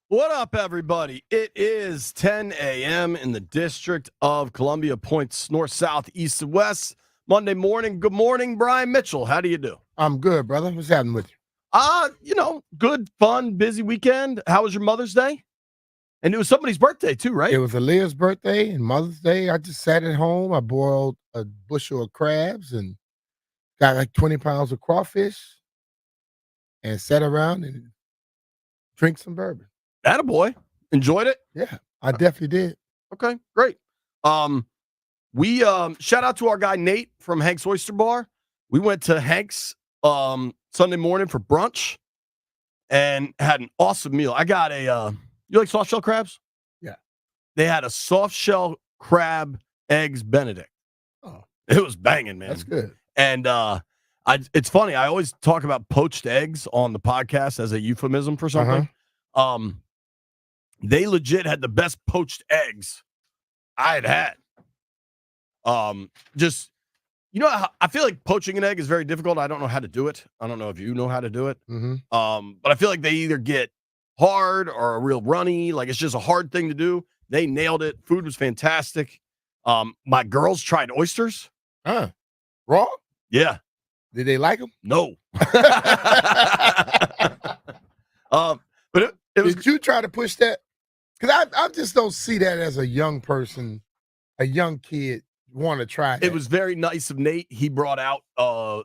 What up, everybody? It is 10 a.m. in the District of Columbia, points north, south, east, and west. Monday morning. Good morning, Brian Mitchell. How do you do? I'm good, brother. What's happening with you? Good, fun, busy weekend. How was your Mother's Day? And it was somebody's birthday, too, right? It was Aaliyah's birthday and Mother's Day. I just sat at home. I boiled a bushel of crabs and got like 20 pounds of crawfish and sat around and drank some bourbon. Attaboy. Enjoyed it? Yeah, I definitely did. Okay, great. We shout out to our guy Nate from Hank's Oyster Bar. We went to Hank's Sunday morning for brunch and had an awesome meal. I got a you like soft shell crabs? Yeah. They had a soft shell crab eggs Benedict. Oh, it was banging, man. That's good. And it's funny. I always talk about poached eggs on the podcast as a euphemism for something. They legit had the best poached eggs I had. Just, I feel like poaching an egg is very difficult. I don't know how to do it. I don't know if you know how to do it. But I feel like they either get hard or real runny. Like, it's just a hard thing to do. They nailed it. Food was fantastic. My girls tried oysters. Raw? Yeah. Did they like them? No. But it was. Did you try to push that? Because I just don't see that as a young person, a young kid want to try that. It was very nice of Nate. He brought out a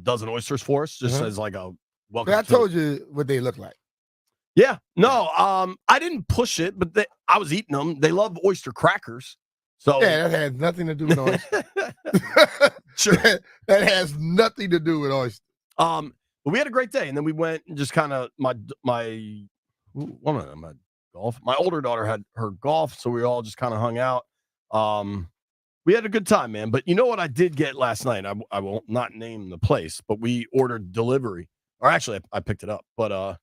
dozen oysters for us, just as like a welcome. But I told you what they look like. Yeah. No, I didn't push it, but I was eating them. They love oyster crackers. So yeah, that has nothing to do with oysters. Sure. That has nothing to do with oysters. But we had a great day, and then we went and just kind of my golf. My older daughter had her golf, so we all just kind of hung out. We had a good time, man. But you know what I did get last night? I will not name the place, but we ordered delivery. Or actually, I picked it up. But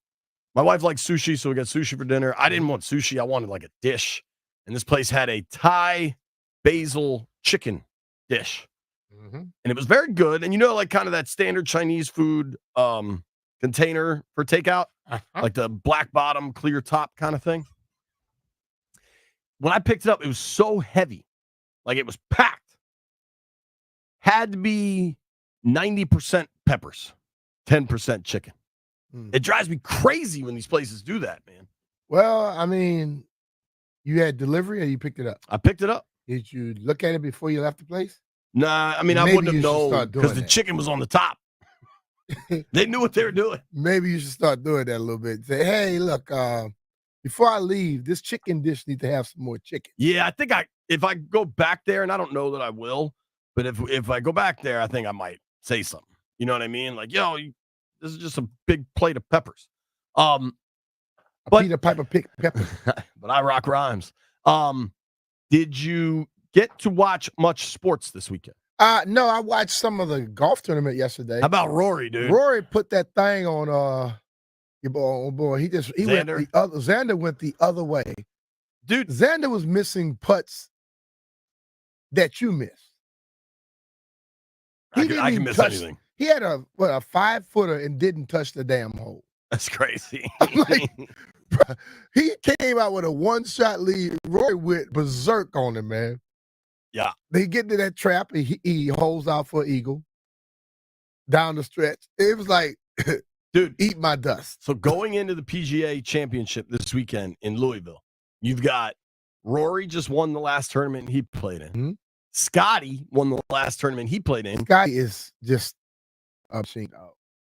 my wife likes sushi, so we got sushi for dinner. I didn't want sushi. I wanted like a dish. And this place had a Thai basil chicken dish. And it was very good. And like kind of that standard Chinese food container for takeout, like the black bottom, clear top kind of thing. When I picked it up, it was so heavy. Like, it was packed. Had to be 90% peppers, 10% chicken. It drives me crazy when these places do that, man. Well, I mean, you had delivery or you picked it up? I picked it up. Did you look at it before you left the place? Nah, I mean, I wouldn't have known because the chicken was on the top. They knew what they were doing. Maybe you should start doing that a little bit. Say, hey, look, before I leave, this chicken dish needs to have some more chicken. Yeah, I think if I go back there, and I don't know that I will, but if I go back there, I think I might say something. You know what I mean? Like, this is just a big plate of peppers. Peter Piper pick peppers. But I rock rhymes. Did you get to watch much sports this weekend? No, I watched some of the golf tournament yesterday. How about Rory, dude? Rory put that thing on your boy. He went the other. Xander went the other way. Dude, Xander was missing putts that you missed. I can miss anything. He had a 5-footer and didn't touch the damn hole. That's crazy. Like, he came out with a one-shot lead. Roy went berserk on him, man. Yeah. They get to that trap. He holds out for eagle down the stretch. It was like, dude, eat my dust. So going into the PGA Championship this weekend in Louisville, you've got Rory just won the last tournament he played in. Scotty won the last tournament he played in. Scotty is just a machine.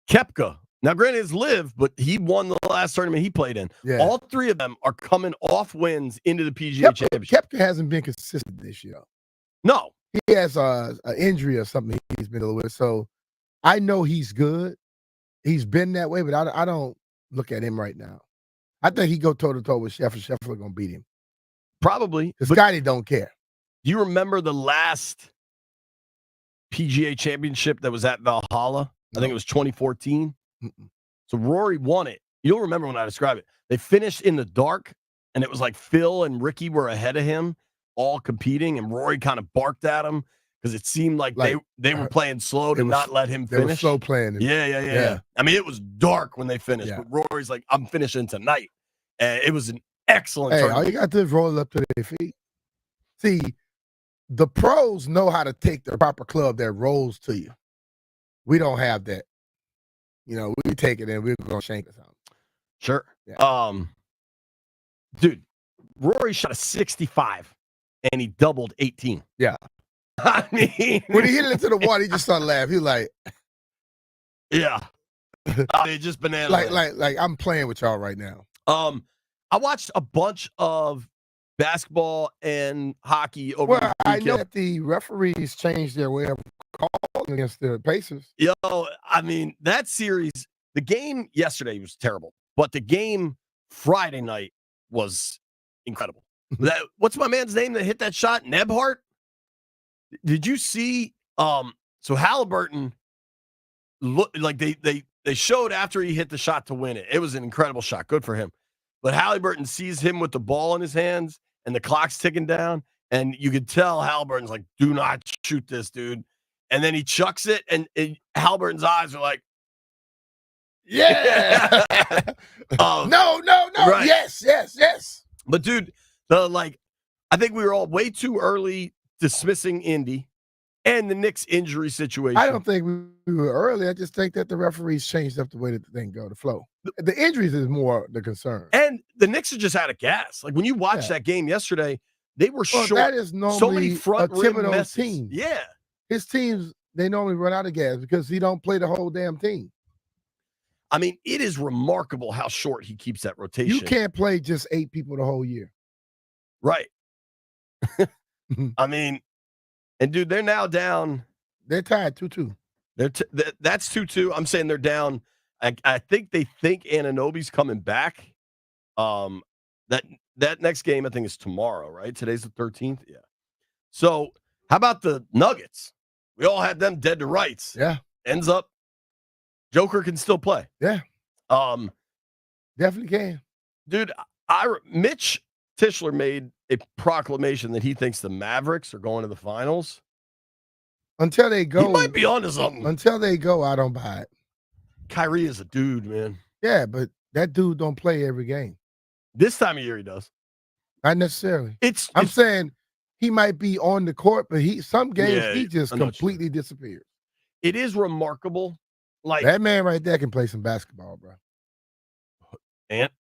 Koepka. Now, granted, it's live, but he won the last tournament he played in. Yeah. All three of them are coming off wins into the PGA Championship. Koepka hasn't been consistent this year. No. He has an injury or something he's been dealing with. So I know he's good. He's been that way, but I don't look at him right now. I think he go toe-to-toe with Scheffler. Scheffler going to beat him. Probably. Scotty don't care. Do you remember the last PGA Championship that was at Valhalla? No. I think it was 2014. So Rory won it. You'll remember when I describe it. They finished in the dark, and it was like Phil and Ricky were ahead of him, all competing, and Rory kind of barked at him because it seemed like they were playing slow to not let him finish. They were slow playing. Yeah. I mean, it was dark when they finished, but Rory's like, I'm finishing tonight. And it was an excellent Hey, all tournament. you got to do is roll it up to their feet. See, the pros know how to take the proper club that rolls to you. We don't have that. You know, we take it and we're gonna shank or something. Sure. Yeah. Dude, Rory shot a 65 and he doubled 18. Yeah. I mean, when he hit it into the water, he just started laughing. He was like, yeah. They just banana. Like I'm playing with y'all right now. I watched a bunch of basketball and hockey over the I weekend. know that the referees changed their way of calling against the Pacers. Yo, I mean, that series, the game yesterday was terrible, but the game Friday night was incredible. What's my man's name that hit that shot? Nebhart? Did you see? So Halliburton, like they showed after he hit the shot to win it. It was an incredible shot. Good for him. But Halliburton sees him with the ball in his hands and the clock's ticking down. And you could tell Halliburton's like, do not shoot this, dude. And then he chucks it, and Halliburton's eyes are like, yeah. No. Right. Yes. But, dude, I think we were all way too early dismissing Indy and the Knicks injury situation. I don't think we were early. I just think that the referees changed up the way that the thing go, the flow. The injuries is more the concern. And the Knicks are just out of gas. Like when you watch that game yesterday, they were short. That is normally so many front rim team. Yeah. His teams, they normally run out of gas because he don't play the whole damn team. I mean, it is remarkable how short he keeps that rotation. You can't play just 8 people the whole year. Right. I mean, and dude, they're now down. They're tied 2-2. That's 2-2. I'm saying they're down. I think they think Anunoby's coming back. That next game I think is tomorrow, right? Today's the 13th. Yeah. So how about the Nuggets? We all had them dead to rights. Yeah. Ends up Joker can still play. Yeah. Definitely can. Dude, Mitch Tischler made a proclamation that he thinks the Mavericks are going to the finals. Until they go. He might be onto something. Until they go, I don't buy it. Kyrie is a dude, man. Yeah, but that dude don't play every game. This time of year he does. Not necessarily. I'm It's saying he might be on the court, but some games he just completely disappears. It is remarkable. Like that man right there can play some basketball, bro. Ant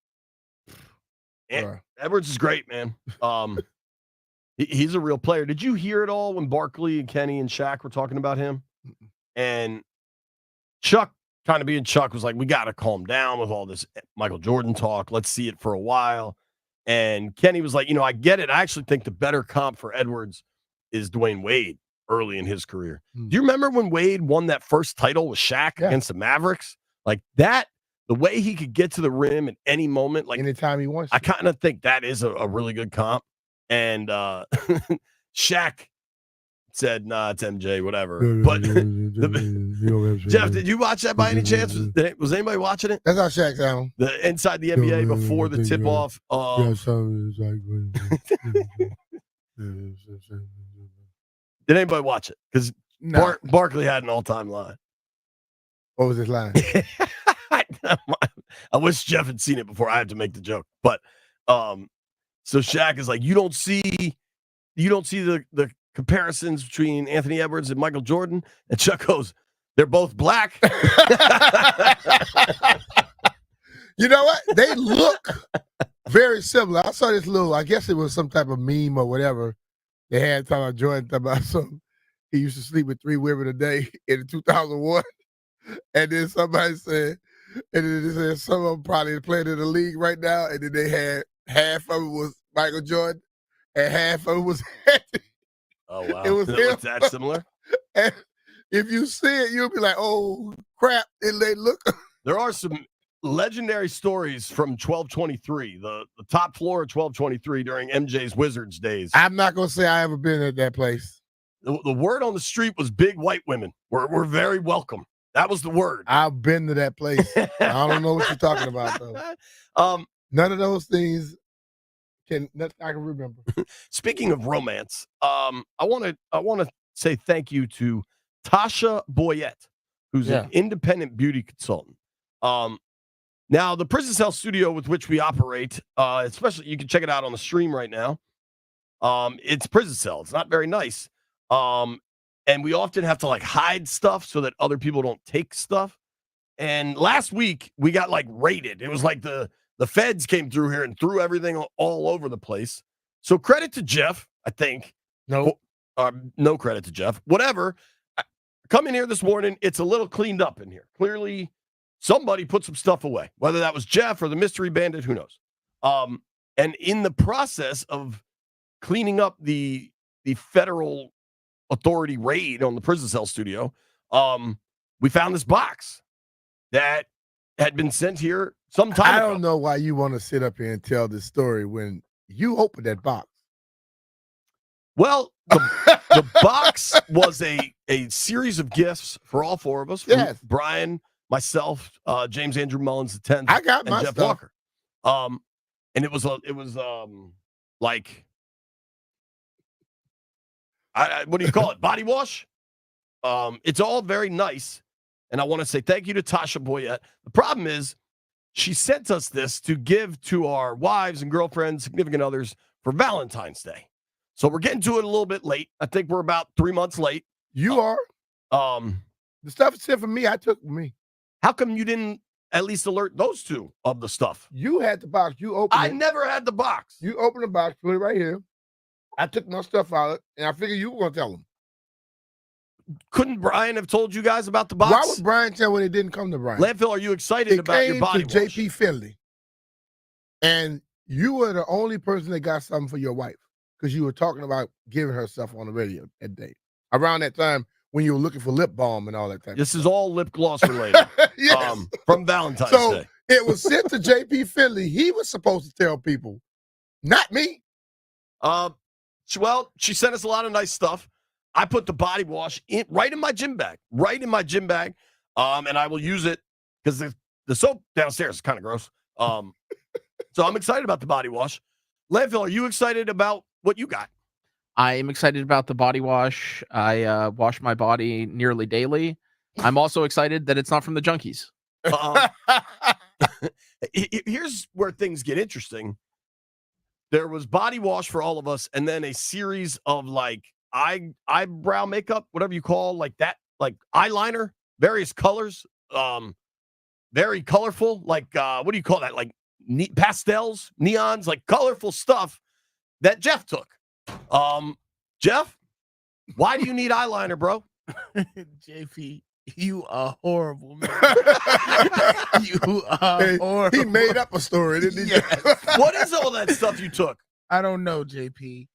Edwards is great, man. He's a real player. Did you hear it all when Barkley and Kenny and Shaq were talking about him? And Chuck, kind of being Chuck, was like, we got to calm down with all this Michael Jordan talk. Let's see it for a while. And Kenny was like, I get it. I actually think the better comp for Edwards is Dwayne Wade early in his career. Do you remember when Wade won that first title with Shaq against the Mavericks? Like that, the way he could get to the rim at any moment, like anytime he wants to. I kind of think that is a really good comp. And Shaq said, nah, it's MJ, whatever. But Jeff, did you watch that by any chance? Was anybody watching it? That's how Shaq sound. The inside the NBA before the tip off. Did anybody watch it? Because Barkley had an all-time line. What was his line? I wish Jeff had seen it before I had to make the joke. But so Shaq is like, you don't see the comparisons between Anthony Edwards and Michael Jordan? And Chuck goes, they're both black. You know what? They look very similar. I saw this I guess it was some type of meme or whatever. They had talking about Jordan, talking about he used to sleep with 3 women a day in 2001. And then somebody said, and then they said some of them probably playing in the league right now. And then they had half of it was Michael Jordan and half of it was Anthony. Oh, wow. It was that similar? And if you see it, you'll be like, oh, crap. And they look. There are some legendary stories from 1223, the top floor of 1223 during MJ's Wizards days. I'm not going to say I ever been at that place. The word on the street was big white women. We're very welcome. That was the word. I've been to that place. I don't know what you're talking about, though. None of those things I can remember. Speaking of romance, I want to say thank you to Tasha Boyette, who's an independent beauty consultant. Now, the Prison Cell studio with which we operate, especially you can check it out on the stream right now. It's Prison Cell. It's not very nice. And we often have to like hide stuff so that other people don't take stuff. And last week we got like raided. It was like the feds came through here and threw everything all over the place. So credit to Jeff, I think. No. No credit to Jeff. Whatever. Come in here this morning. It's a little cleaned up in here. Clearly, somebody put some stuff away. Whether that was Jeff or the mystery bandit, who knows? And in the process of cleaning up the federal authority raid on the Prison Cell studio, we found this box that had been sent here some time ago. I don't know why you want to sit up here and tell this story when you opened that box. Well, the box was a series of gifts for all four of us. Yes. Brian, myself, James Andrew Mullins X. I got and my Jeff stuff. Walker. And it was like what do you call it? Body wash. It's all very nice. And I want to say thank you to Tasha Boyette. The problem is she sent us this to give to our wives and girlfriends, significant others for Valentine's Day. So we're getting to it a little bit late. I think we're about 3 months late. You are. The stuff is sent for me. I took for me. How come you didn't at least alert those two of the stuff? You had the box. You opened it. I never had the box. You opened the box, put it right here. I took my stuff out, and I figured you were going to tell them. Couldn't Brian have told you guys about the box? Why would Brian tell when it didn't come to Brian? Landfill, are you excited about your body wash? It came wash? to JP Finley. And you were the only person that got something for your wife because you were talking about giving her stuff on the radio that day. Around that time when you were looking for lip balm and all that type of stuff. This is all lip gloss related. Yes. From Valentine's Day. It was sent to JP Finley. He was supposed to tell people, not me. Well, she sent us a lot of nice stuff. I put the body wash right in my gym bag. And I will use it because the soap downstairs is kind of gross. So I'm excited about the body wash. Landfill, are you excited about what you got? I am excited about the body wash. I wash my body nearly daily. I'm also excited that it's not from the junkies. Here's where things get interesting. There was body wash for all of us, and then a series of like eyebrow makeup, whatever you call like that, like eyeliner, various colors, very colorful, like what do you call that? Like pastels, neons, like colorful stuff that Jeff took. Jeff, why do you need eyeliner, bro? JP, you are horrible, man. You are horrible. He made up a story, didn't he? Yes. What is all that stuff you took? I don't know, JP.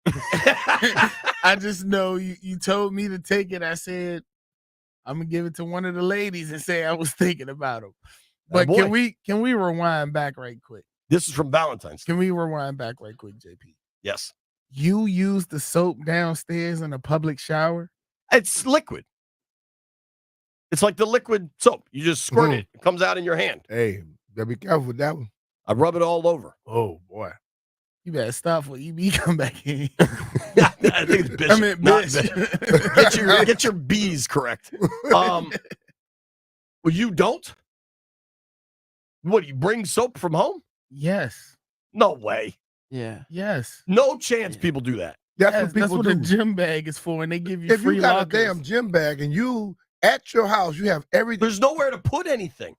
I just know you told me to take it. I said, I'm going to give it to one of the ladies and say I was thinking about them. But can we rewind back right quick? This is from Valentine's. Can we rewind back right quick, JP? Yes. You used the soap downstairs in a public shower? It's liquid. It's like the liquid soap. You just squirt it. It comes out in your hand. Hey, gotta be careful with that one. I rub it all over. Oh, boy. You better stop for EB come back in. I think it's Bishop. I meant bitch. Get your B's correct. Well, you don't? What, you bring soap from home? Yes. No way. Yeah. Yes. No chance people do that. That's That's what what people a do. gym bag is for, and they give you If free you got lockers. a damn gym bag and you at your house, you have everything There's nowhere to put anything.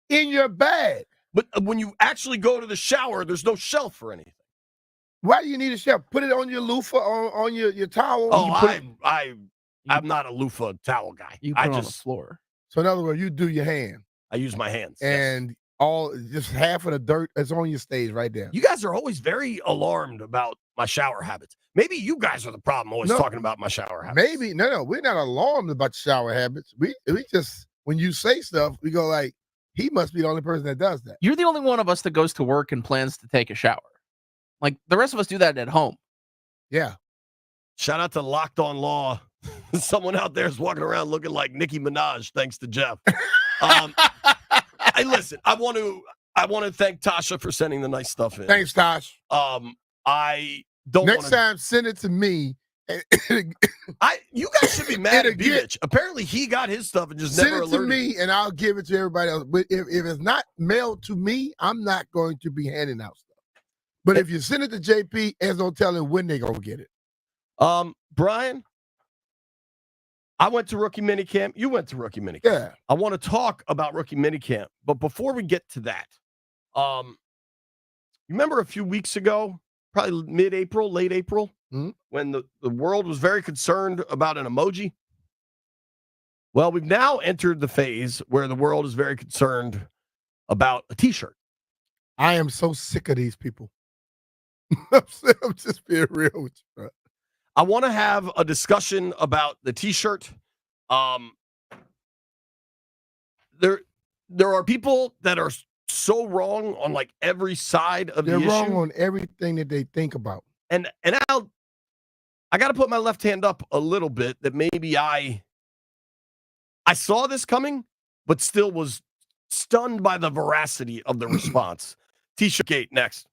in your bag. But when you actually go to the shower, there's no shelf for anything. Why do you need a shelf? Put it on your loofah, on your towel. Oh, You put it- I'm not a loofah towel guy. You put I it on the just floor. So in other words, you do your hand I use my hands. yes. and just half of the dirt is on your stage right there. You guys are always very alarmed about my shower habits. Maybe you guys are the problem always No. talking about my shower habits. Maybe no, we're not alarmed about shower habits. We just when you say stuff, we go like, he must be the only person that does that. You're the only one of us that goes to work and plans to take a shower. Like the rest of us do that at home. Yeah. Shout out to Locked On Law. Someone out there is walking around looking like Nicki Minaj, thanks to Jeff. Hey, listen, I want to thank Tasha for sending the nice stuff in. Thanks, Tosh. I don't Next wanna, time, send it to me You guys should be mad at again- Mitch. Apparently, he got his stuff and just Send never it to alerted. me, and I'll give it to everybody else. But if it's not mailed to me, I'm not going to be handing out stuff. But if you send it to JP, there's no telling when they're going to get it. Brian, I went to rookie minicamp. You went to rookie minicamp. Yeah. I want to talk about rookie minicamp. But before we get to that, you remember a few weeks ago, probably mid-April, late April, when the world was very concerned about an emoji? Well, we've now entered the phase where the world is very concerned about a T-shirt. I am so sick of these people. I'm just being real with you, bro. I want to have a discussion about the T-shirt. There are people that are so wrong on like every side of the issue. They're wrong on everything that they think about. And I got to put my left hand up a little bit that maybe I saw this coming, but still was stunned by the veracity of the response. T-shirt gate next.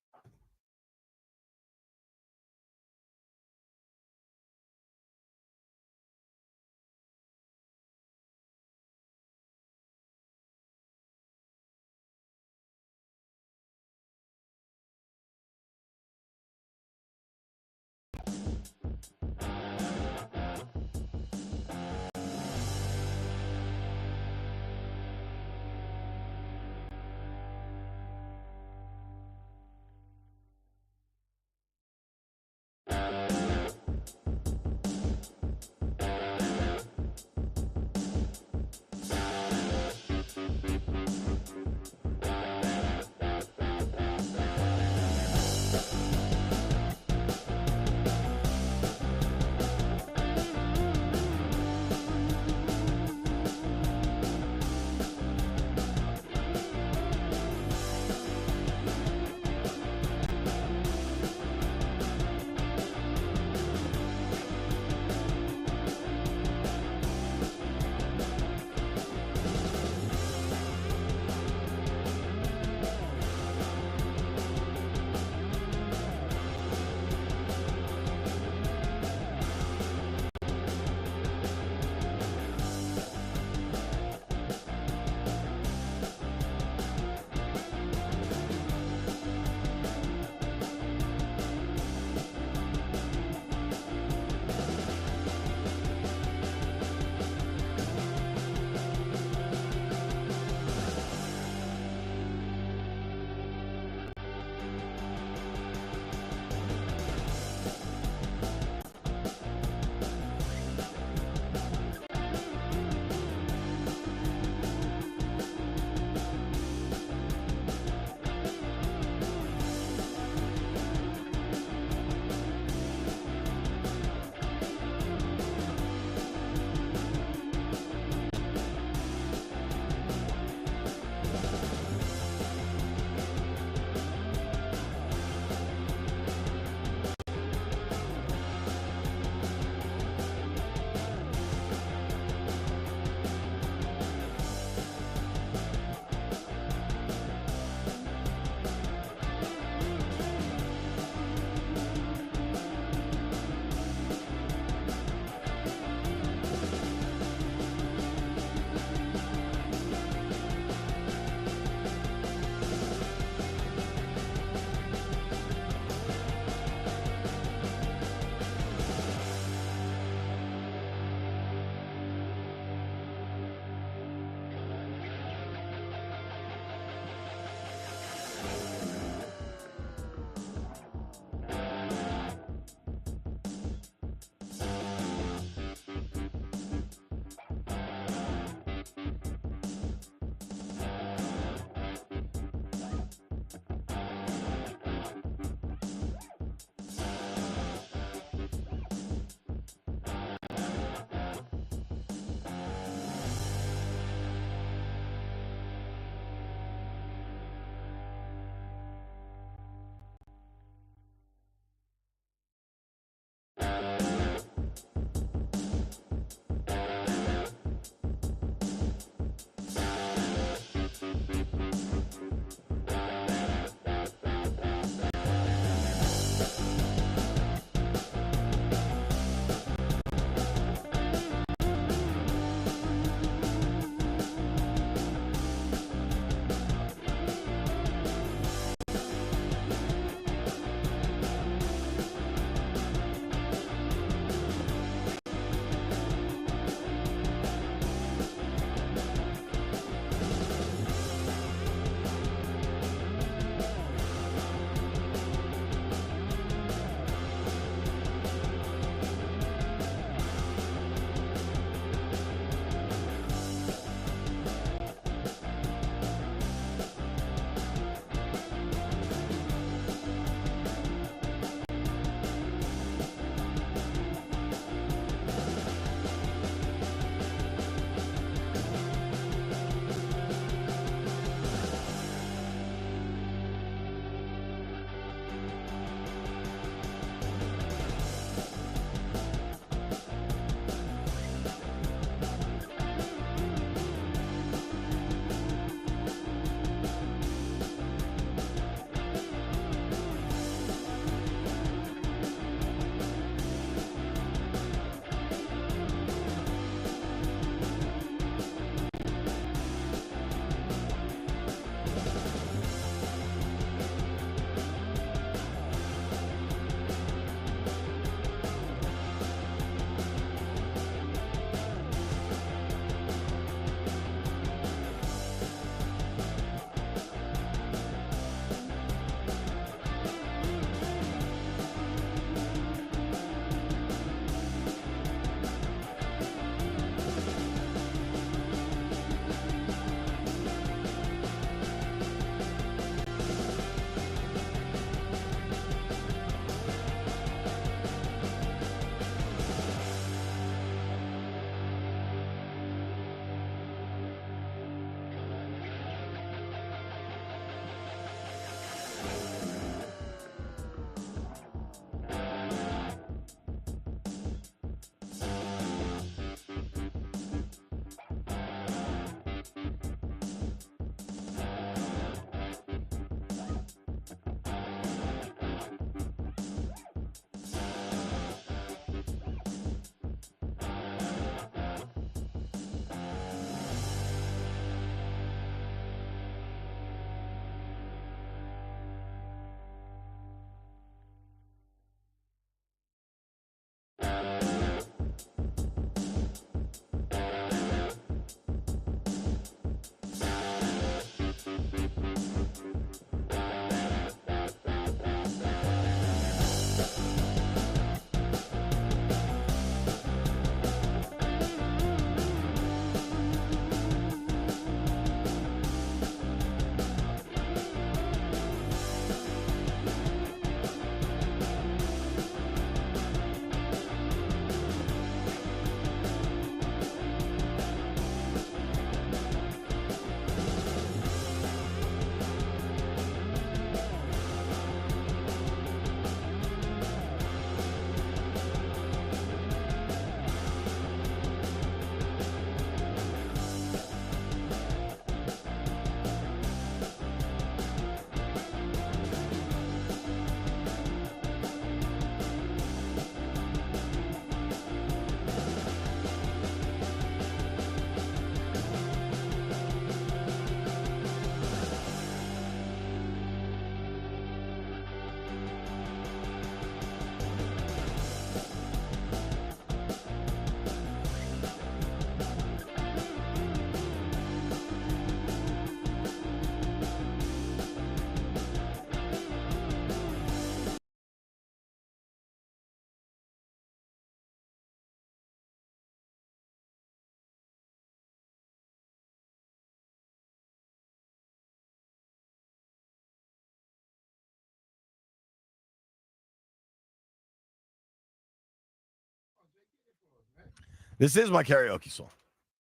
This is my karaoke song.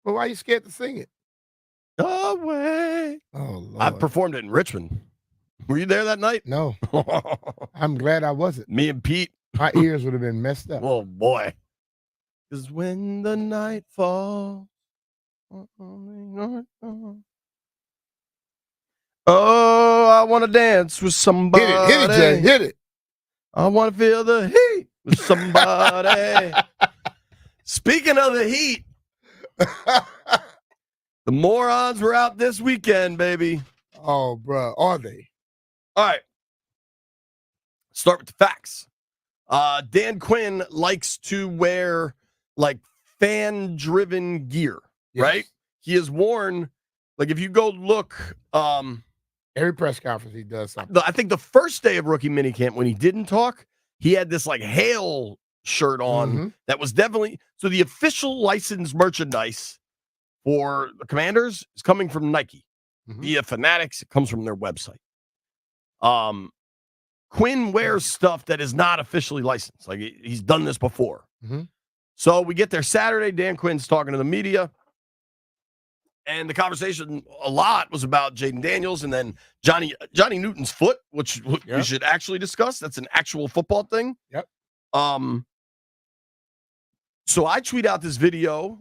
Well, why are you scared to sing it? Away. Oh, Lord. I performed it in Richmond. Were you there that night? No. I'm glad I wasn't. Me and Pete. My ears would have been messed up. Oh, boy. Because when the night falls. Oh, I want to dance with somebody. Hit it, Jay. Hit it. I want to feel the heat with somebody. Speaking of the heat, the morons were out this weekend, baby. Oh, bro. Are they? All right. Start with the facts. Dan Quinn likes to wear like fan-driven gear, Yes. right? He has worn, like if you go look, Every press conference he does something. I think the first day of rookie minicamp when he didn't talk, he had this like hail shirt on that was definitely, so the official licensed merchandise for the Commanders is coming from Nike. Via Fanatics, it comes from their website. Quinn wears stuff that is not officially licensed. Like he's done this before. So we get there Saturday. Dan Quinn's talking to the media. And the conversation a lot was about Jaden Daniels and then Johnny Newton's foot, which we should actually discuss. That's an actual football thing. Yep. So I tweet out this video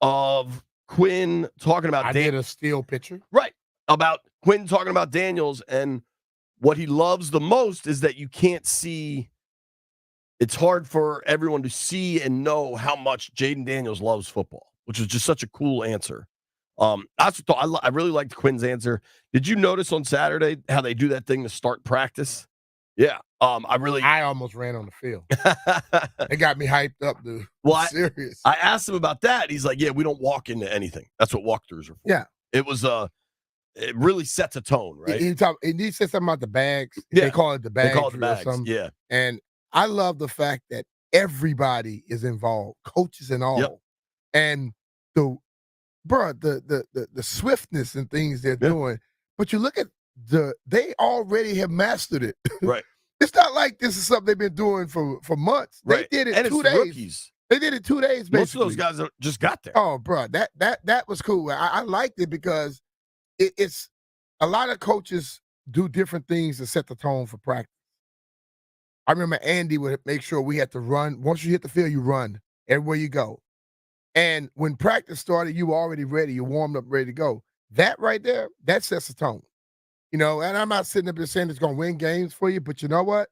of Quinn talking about I did a still picture. Right. About Quinn talking about Daniels, and what he loves the most is that you can't see. It's hard for everyone to see and know how much Jaden Daniels loves football, which was just such a cool answer. I really liked Quinn's answer. Did you notice on Saturday how they do that thing to start practice? Yeah. I almost ran on the field. It got me hyped up, dude. Well, serious. I asked him about that. He's like, yeah, we don't walk into anything. That's what walkthroughs are for. Yeah. It was it really sets a tone, right? He said something about the bags. Yeah. They call it the bags. They call it the bags. Or something. Yeah. And I love the fact that everybody is involved, coaches and all. Yep. And the swiftness and things they're doing. But you look at they already have mastered it. Right. It's not like this is something they've been doing for months. Right. They did it and 2 it's days. Rookies. They did it 2 days, basically. Most of those guys just got there. Oh, bro, that was cool. I liked it because it's a lot of coaches do different things to set the tone for practice. I remember Andy would make sure we had to run. Once you hit the field, you run everywhere you go. And when practice started, you were already ready. You warmed up, ready to go. That right there, that sets the tone. You know, and I'm not sitting up there saying it's going to win games for you, but you know what?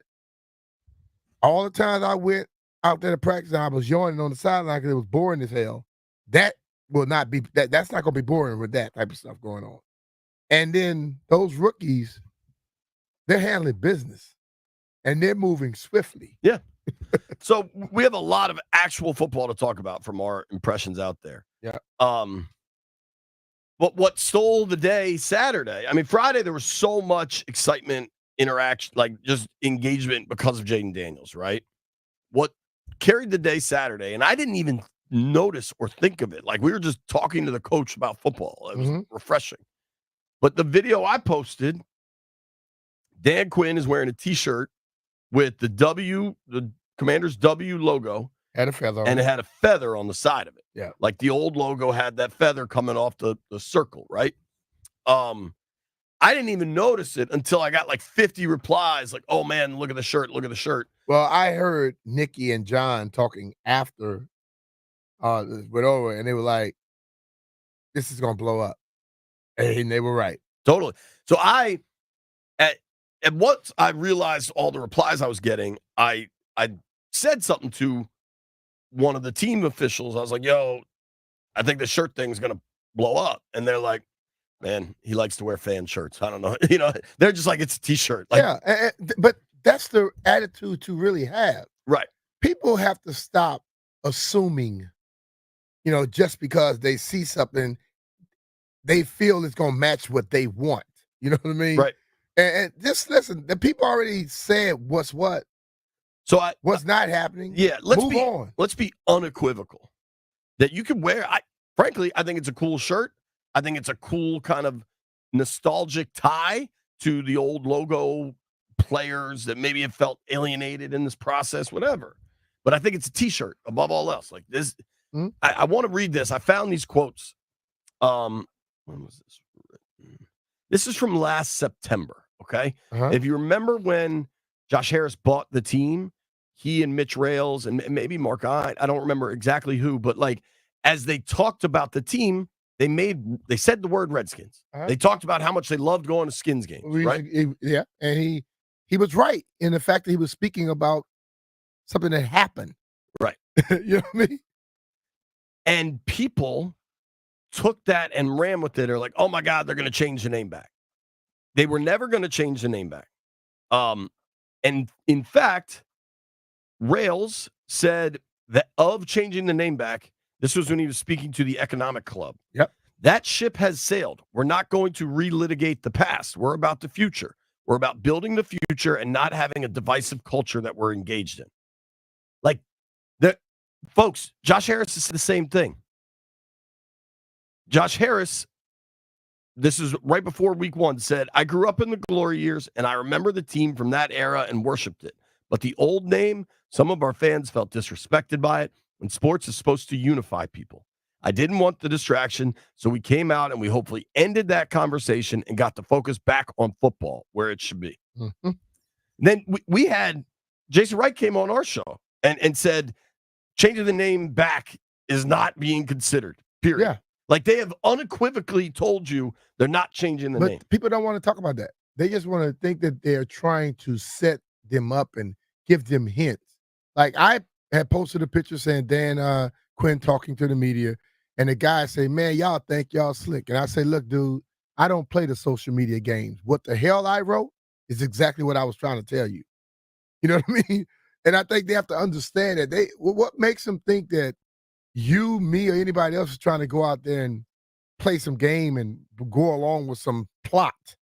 All the times I went out there to practice and I was yawning on the sideline because it was boring as hell, that will not be, that's not going to be boring with that type of stuff going on. And then those rookies, they're handling business and they're moving swiftly. Yeah. So we have a lot of actual football to talk about from our impressions out there. Yeah. But what stole the day Saturday? I mean, Friday there was so much excitement, interaction, like just engagement because of Jaden Daniels, right? What carried the day Saturday, and I didn't even notice or think of it. Like we were just talking to the coach about football. It was refreshing. But the video I posted, Dan Quinn is wearing a T-shirt with the Commander's W logo. Had a feather on and it. It had a feather on the side of it. Yeah. Like the old logo had that feather coming off the circle, right? I didn't even notice it until I got like 50 replies like, oh man, look at the shirt, look at the shirt. Well, I heard Nikki and John talking after it went over, and they were like, this is going to blow up. And they were right. Totally. So once I realized all the replies I was getting, I said something to one of the team officials. I was like, yo, I think the shirt thing is going to blow up. And they're like, man, he likes to wear fan shirts. I don't know. You know, they're just like, it's a T-shirt. Like, yeah, but that's the attitude to really have. Right. People have to stop assuming, you know, just because they see something, they feel it's going to match what they want. You know what I mean? Right. And just listen, the people already said what's what. So what's not happening. Yeah. Move on. Let's be unequivocal that you can wear. Frankly, I think it's a cool shirt. I think it's a cool kind of nostalgic tie to the old logo players that maybe have felt alienated in this process, whatever. But I think it's a T-shirt above all else. Like this, I want to read this. I found these quotes. When was this written? This is from last September, okay? If you remember when Josh Harris bought the team, he and Mitch Rails and maybe Mark I don't remember exactly who, but like as they talked about the team, they said the word Redskins. They talked about how much they loved going to Skins games, right? Yeah, and he was right in the fact that he was speaking about something that happened. Right. You know what I mean? And people took that and ran with it. They're like, oh my God, they're going to change the name back. They were never going to change the name back. And in fact, Rails said that of changing the name back, this was when he was speaking to the Economic Club. Yep. That ship has sailed. We're not going to relitigate the past. We're about the future. We're about building the future and not having a divisive culture that we're engaged in. Like, folks, Josh Harris is the same thing. Josh Harris, this is right before week 1, said, I grew up in the glory years, and I remember the team from that era and worshiped it. But the old name, some of our fans felt disrespected by it, and sports is supposed to unify people. I didn't want the distraction, so we came out and we hopefully ended that conversation and got the focus back on football, where it should be. Mm-hmm. Then we had Jason Wright came on our show and said, changing the name back is not being considered, period. Yeah. Like they have unequivocally told you they're not changing the name. But people don't want to talk about that. They just want to think that they're trying to set them up and give them hints. Like I had posted a picture saying Dan Quinn talking to the media, and the guy say, man, y'all think y'all slick. And I say, look, dude, I don't play the social media games. What the hell I wrote is exactly what I was trying to tell you. You know what I mean? And I think they have to understand that what makes them think that you, me, or anybody else is trying to go out there and play some game and go along with some plot.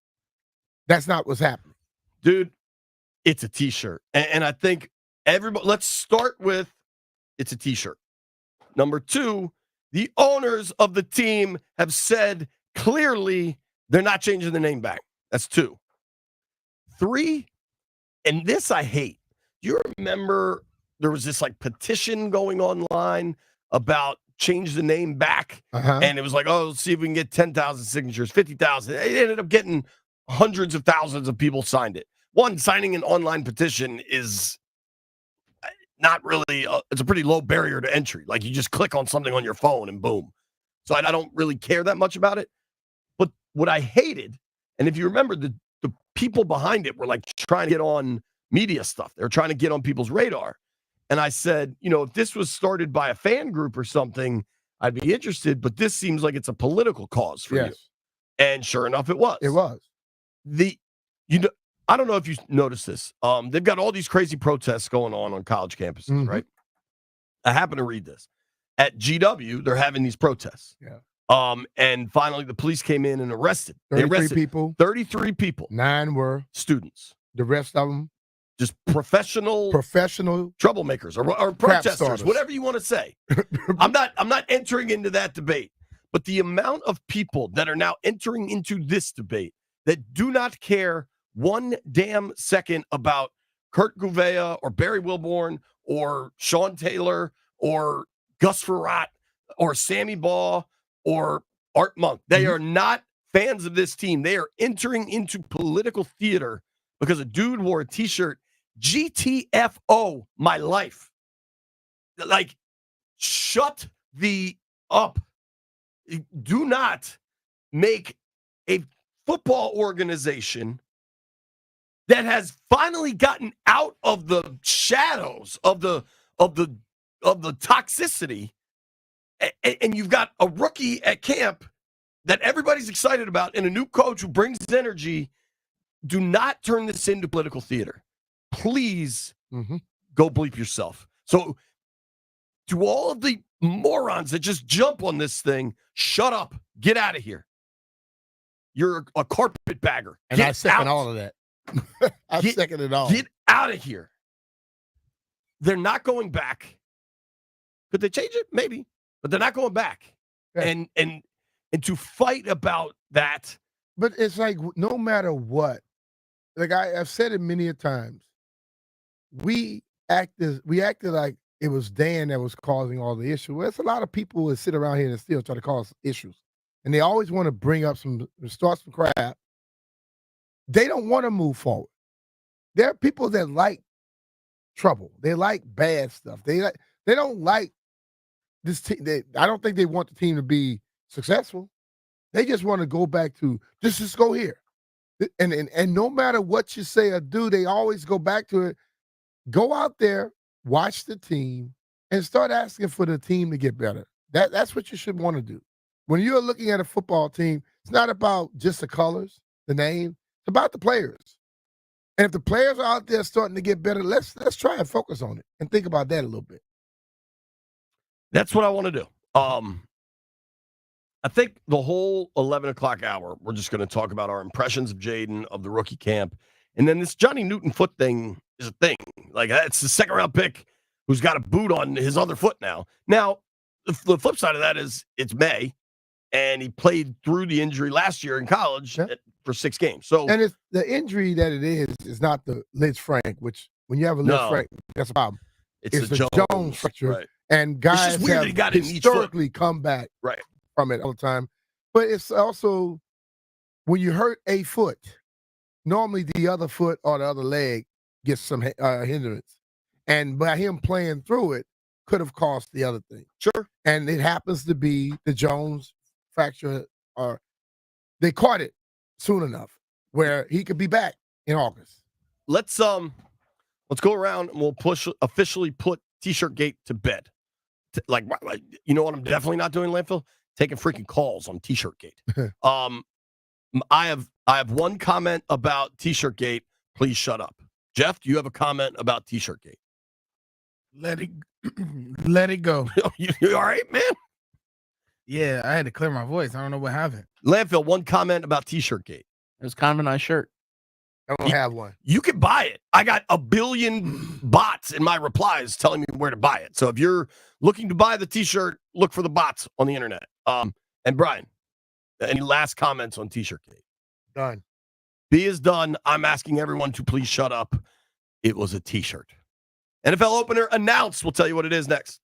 That's not what's happening. Dude, it's a T-shirt. And I think everybody, let's start with it's a T-shirt. Number 2, the owners of the team have said clearly they're not changing the name back. That's 2. 3, and this I hate. Do you remember there was this like petition going online about change the name back? And it was like, oh, let's see if we can get 10,000 signatures, 50,000. It ended up getting hundreds of thousands of people signed it. One, signing an online petition is not really, it's a pretty low barrier to entry. Like you just click on something on your phone and boom. So I don't really care that much about it. But what I hated, and if you remember, the people behind it were like trying to get on media stuff. They were trying to get on people's radar. And I said, if this was started by a fan group or something, I'd be interested, but this seems like it's a political cause for you. And sure enough, it was. It was. I don't know if you noticed this. They've got all these crazy protests going on college campuses, right? I happen to read this. At GW, they're having these protests. Yeah. And finally, the police came in and arrested. 33 people. 33 people. 9 were students. The rest of them just professional troublemakers or protesters, whatever you want to say. I'm not entering into that debate, but the amount of people that are now entering into this debate that do not care one damn second about Kurt Gouveia or Barry Wilborn or Sean Taylor or Gus Frerotte or Sammy Baugh or Art Monk. They are not fans of this team. They are entering into political theater because a dude wore a T-shirt, GTFO, my life. Like, shut the up. Do not make a football organization that has finally gotten out of the shadows of the toxicity, and you've got a rookie at camp that everybody's excited about and a new coach who brings energy. Do not turn this into political theater. Please go bleep yourself. So to all of the morons that just jump on this thing, shut up. Get out of here. You're a carpetbagger. And I second all of that. I second it all. Get out of here. They're not going back. Could they change it? Maybe. But they're not going back. Yeah. And to fight about that. But it's like no matter what, like I've said it many a times, we acted like it was Dan that was causing all the issues. Well, there's a lot of people that sit around here and still try to cause issues. And they always want to bring up start some crap. They don't want to move forward. There are people that like trouble. They like bad stuff. They don't like this team. I don't think they want the team to be successful. They just want to go back to just go here. And no matter what you say or do, they always go back to it. Go out there, watch the team, and start asking for the team to get better. That's what you should want to do. When you're looking at a football team, it's not about just the colors, the name. It's about the players. And if the players are out there starting to get better, let's try and focus on it and think about that a little bit. That's what I want to do. I think the whole 11 o'clock hour, we're just going to talk about our impressions of Jaden, of the rookie camp. And then this Johnny Newton foot thing is a thing. Like, it's the second-round pick who's got a boot on his other foot now. Now, the flip side of that is it's May, and he played through the injury last year in college for 6 games. So, and it's the injury that it is not the Liz Frank, which when you have a Liz Frank, that's a problem. It's the Jones fracture. Right. And guys it's just weird have that he got historically come back from it all the time. But it's also when you hurt a foot, normally the other foot or the other leg gets some hindrance. And by him playing through it, could have cost the other thing. Sure. And it happens to be the Jones fracture, or they caught it soon enough where he could be back in August. Let's go around and we'll officially put T-shirt gate to bed. Like, you know what I'm definitely not doing, Landfill? Taking freaking calls on T-shirt gate. I have one comment about T-shirt gate. Please shut up. Jeff, do you have a comment about T-shirt gate? Let it go. You all right, man? Yeah, I had to clear my voice. I don't know what happened. Landfill, one comment about T-shirt gate. It was kind of a nice shirt. I don't have one. You can buy it. I got a billion bots in my replies telling me where to buy it. So if you're looking to buy the T-shirt, look for the bots on the internet. And Brian, any last comments on T-shirt gate? Done. B is done. I'm asking everyone to please shut up. It was a T-shirt. NFL opener announced. We'll tell you what it is next.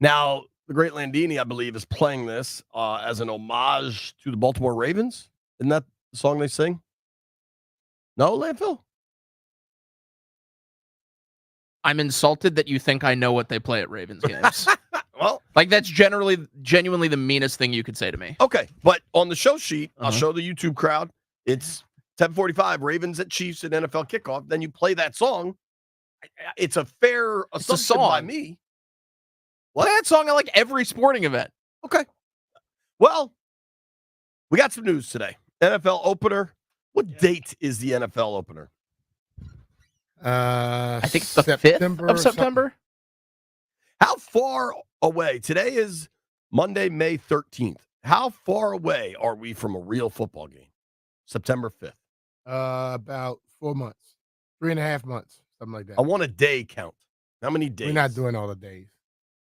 Now, the great Landini, I believe, is playing this as an homage to the Baltimore Ravens. Isn't that the song they sing? No, Landfill? I'm insulted that you think I know what they play at Ravens games. Well, like that's genuinely the meanest thing you could say to me. Okay, but on the show sheet, I'll show the YouTube crowd. It's 10:45, Ravens at Chiefs at NFL kickoff. Then you play that song. It's a fair assumption by me. Play that song at like every sporting event. Okay. Well, we got some news today. NFL opener. What date is the NFL opener? I think it's the 5th of September. How far away? Today is Monday, May 13th. How far away are we from a real football game? September 5th. About 4 months, 3.5 months, something like that. I want a day count. How many days? We're not doing all the days.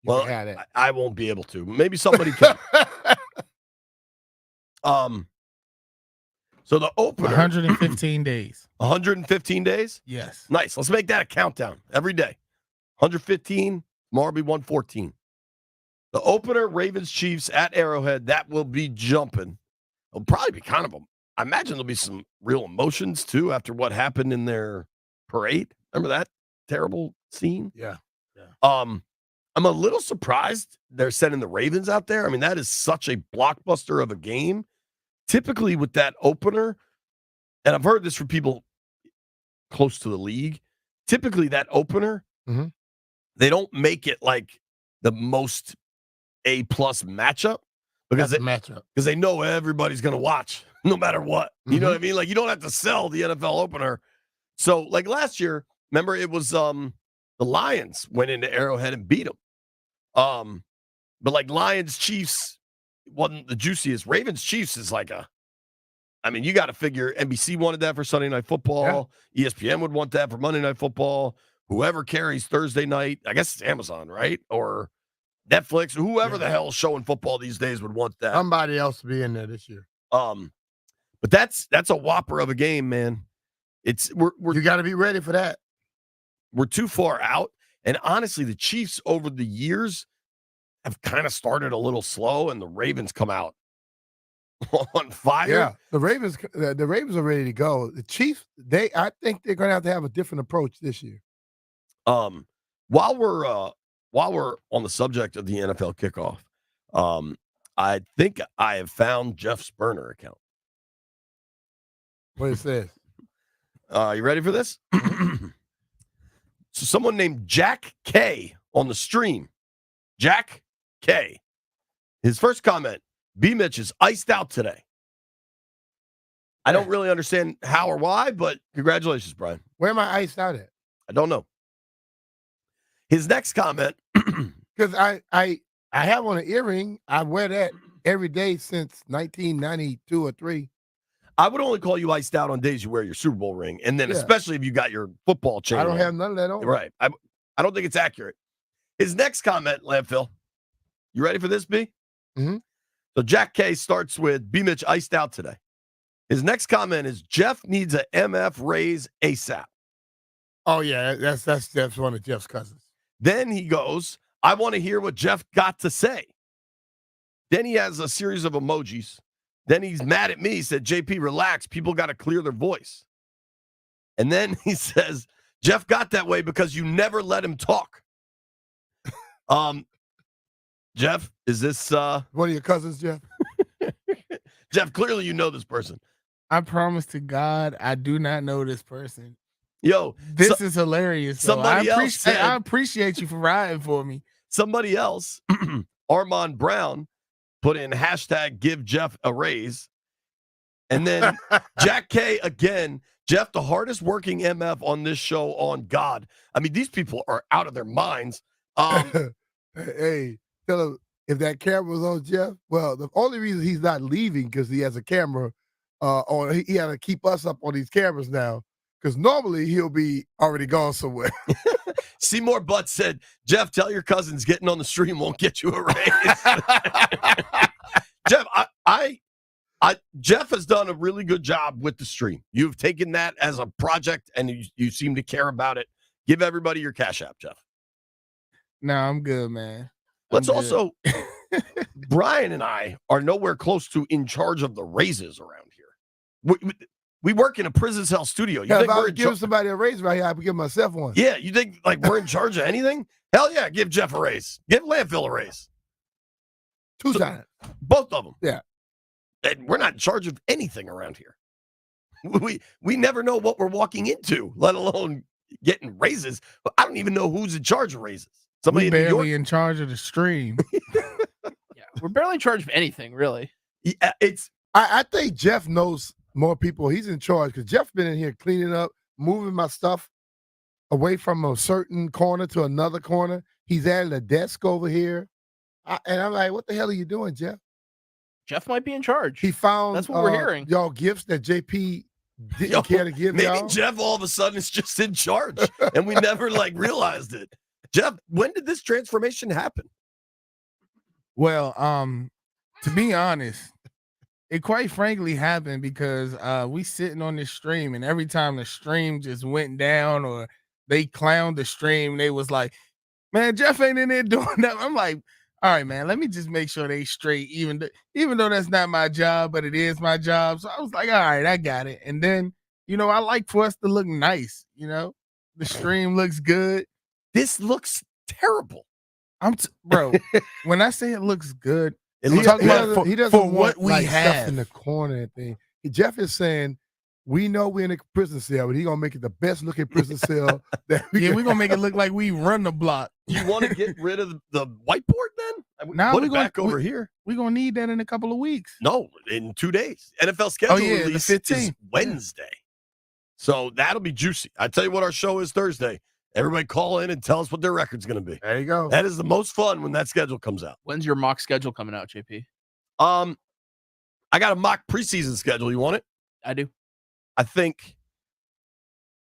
Well, I won't be able to. Maybe somebody can. So the opener 115 days. 115 days? Yes. Nice. Let's make that a countdown every day. 115, tomorrow will be 114. The opener, Ravens Chiefs at Arrowhead, that will be jumping. It'll probably be kind of I imagine there'll be some real emotions too after what happened in their parade. Remember that terrible scene? Yeah. I'm a little surprised they're sending the Ravens out there. I mean, that is such a blockbuster of a game. Typically with that opener, and I've heard this from people close to the league, typically that opener, they don't make it like the most A+ matchup because they know everybody's going to watch no matter what. You know what I mean? Like you don't have to sell the NFL opener. So like last year, remember it was the Lions went into Arrowhead and beat them. But like Lions Chiefs wasn't the juiciest. Ravens Chiefs is like you got to figure NBC wanted that for Sunday Night Football. Yeah. ESPN would want that for Monday Night Football. Whoever carries Thursday night, I guess it's Amazon, right? Or Netflix, or whoever the hell is showing football these days would want that. Somebody else to be in there this year. But that's a whopper of a game, man. You got to be ready for that. We're too far out. And honestly, the Chiefs over the years have kind of started a little slow, and the Ravens come out on fire. Yeah, the Ravens are ready to go. The Chiefs, I think they're going to have a different approach this year. While we're on the subject of the NFL kickoff, I think I have found Jeff's burner account. What is this? You ready for this? So someone named Jack K on the stream. Jack K. His first comment, B. Mitch is iced out today. I don't really understand how or why, but congratulations, Brian. Where am I iced out at? I don't know. His next comment. Because I have on an earring. I wear that every day since 1992 or 3. I would only call you iced out on days you wear your Super Bowl ring, and then especially if you got your football chain. I don't have none of that on. Right. I don't think it's accurate. His next comment, Landfill. You ready for this, B? So Jack K starts with B. Mitch iced out today. His next comment is Jeff needs a MF raise ASAP. Oh yeah, that's one of Jeff's cousins. Then he goes, I want to hear what Jeff got to say. Then he has a series of emojis. Then he's mad at me. He said, JP, relax. People got to clear their voice. And then he says, Jeff got that way because you never let him talk. Jeff, is this one of your cousins, Jeff? Jeff, clearly you know this person. I promise to God, I do not know this person. Yo, this is hilarious. I appreciate you for riding for me. Somebody else, Armand Brown, put in hashtag give Jeff a raise. And then Jack K again, Jeff, the hardest working MF on this show on God. I mean, these people are out of their minds. Hey, tell him if that camera was on Jeff, well, the only reason he's not leaving because he has a camera on. He had to keep us up on these cameras now because normally he'll be already gone somewhere. Seymour Butt said, Jeff, tell your cousins getting on the stream won't get you a raise. Jeff, Jeff has done a really good job with the stream. You've taken that as a project, and you seem to care about it. Give everybody your Cash App, Jeff. No, I'm good, man. Let's also, Brian and I are nowhere close to in charge of the raises around here. We work in a prison cell studio. You think if I we're would give somebody a raise right here, I would give myself one. Yeah, you think like we're in charge of anything? Hell yeah, give Jeff a raise. Give Landfill a raise. 2 times. Both of them. Yeah. And we're not in charge of anything around here. We never know what we're walking into, let alone getting raises. I don't even know who's in charge of raises. Somebody we barely in charge of the stream. Yeah, we're barely in charge of anything, really. Yeah, I think Jeff knows more people. He's in charge because Jeff's been in here cleaning up, moving my stuff away from a certain corner to another corner. He's added a desk over here. And I'm like, what the hell are you doing, Jeff? Jeff might be in charge. He found that's what we're hearing. Y'all gifts that JP didn't care to give maybe y'all. Jeff all of a sudden is just in charge and we never realized it. Jeff, when did this transformation happen? Well, to be honest, it quite frankly happened because we sitting on this stream, and every time the stream just went down or they clowned the stream, they was like, man, Jeff ain't in there doing that. I'm like, all right, man, let me just make sure they straight, even though that's not my job, but it is my job. So I was like, all right, I got it. And then, I like for us to look nice, the stream looks good. This looks terrible. Bro, when I say it looks good, he doesn't for want what we have stuff in the corner and thing. Jeff is saying, we know we're in a prison cell, but he's gonna make it the best looking prison cell that we're gonna make it look like we run the block. You want to get rid of the whiteboard then? Now put it back over here. We're gonna need that in a couple of weeks. No, in 2 days. NFL schedule release the 15th. is Wednesday. So that'll be juicy. I tell you what, our show is Thursday. Everybody call in and tell us what their record's going to be. There you go. That is the most fun when that schedule comes out. When's your mock schedule coming out, JP? I got a mock preseason schedule. You want it? I do. I think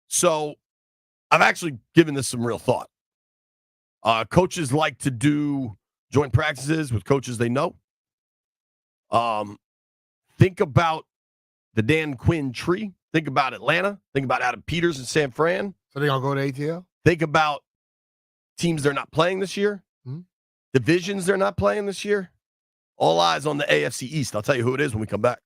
so. I've actually given this some real thought. Coaches like to do joint practices with coaches they know. Think about the Dan Quinn tree. Think about Atlanta. Think about Adam Peters and San Fran. So they're going to go to ATL? Think about teams they're not playing this year. Mm-hmm. Divisions they're not playing this year. All eyes on the AFC East. I'll tell you who it is when we come back.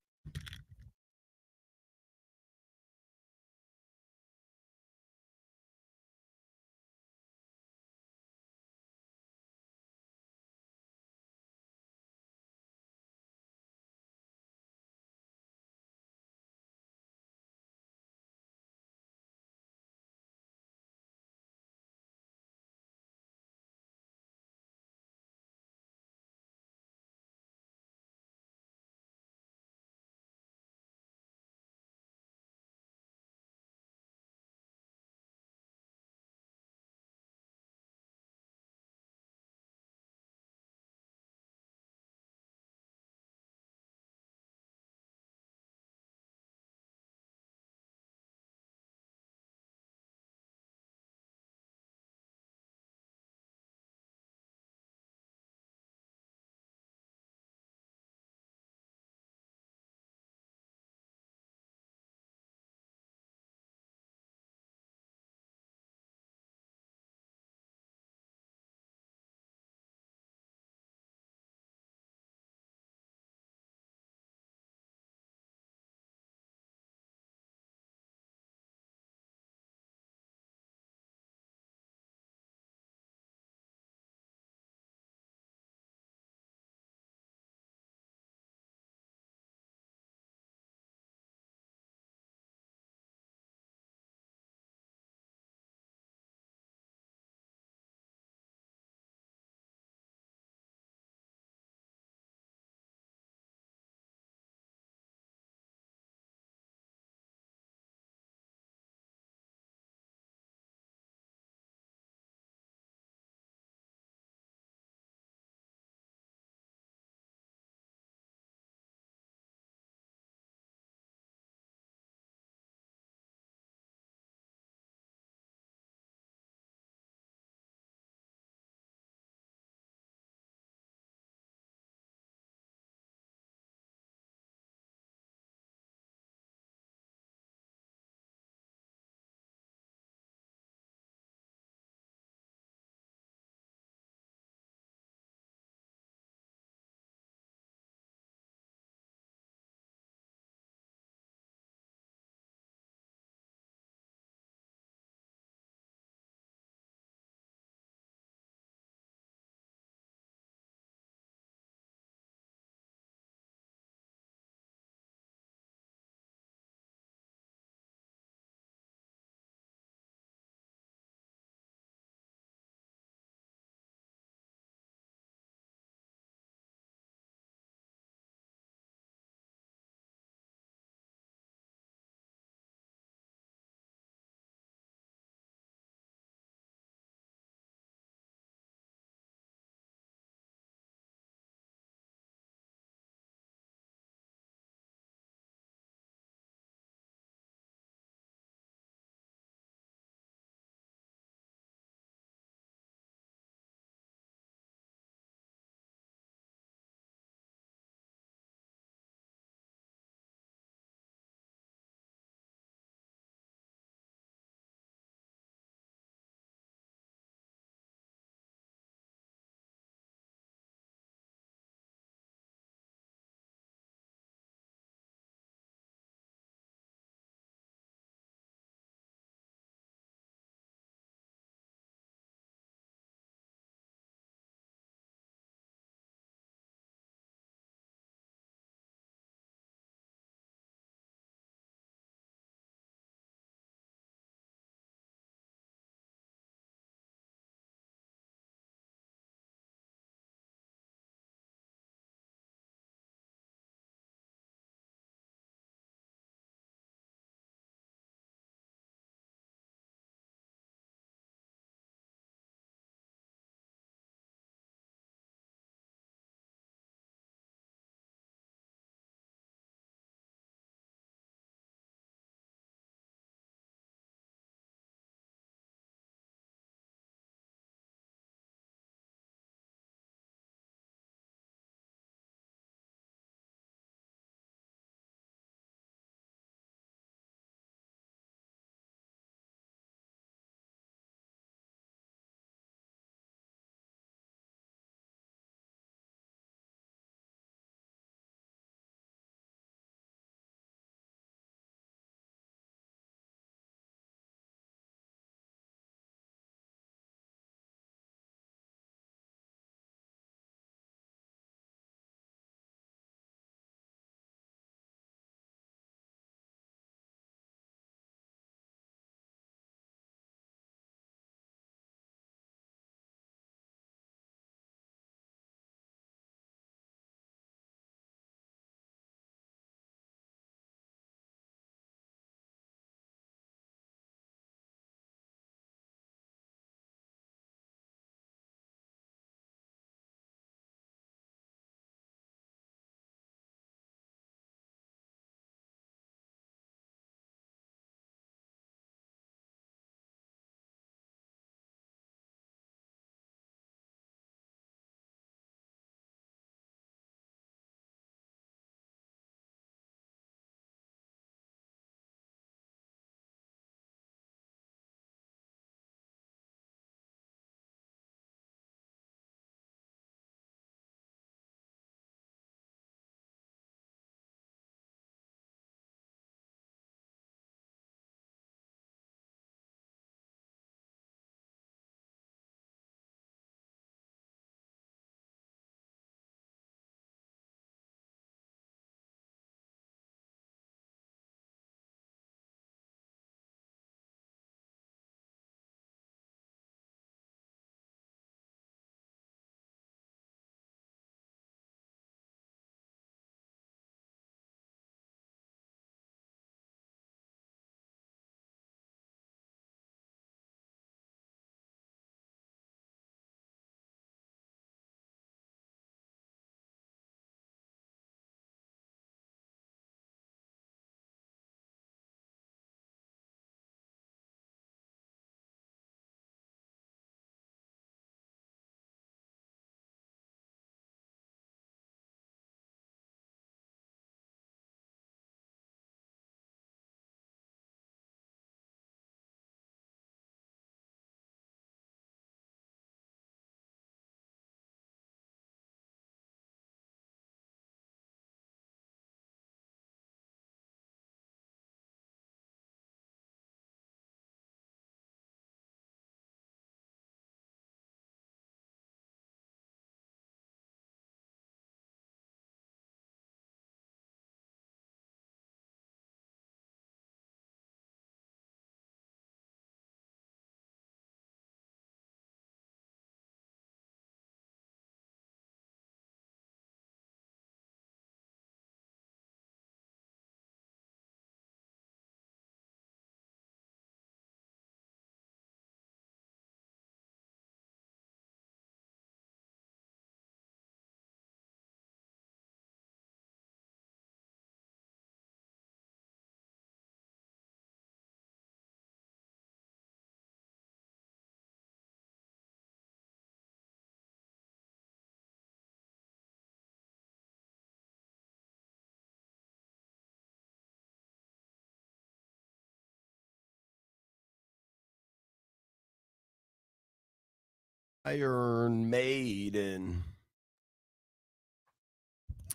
Iron Maiden.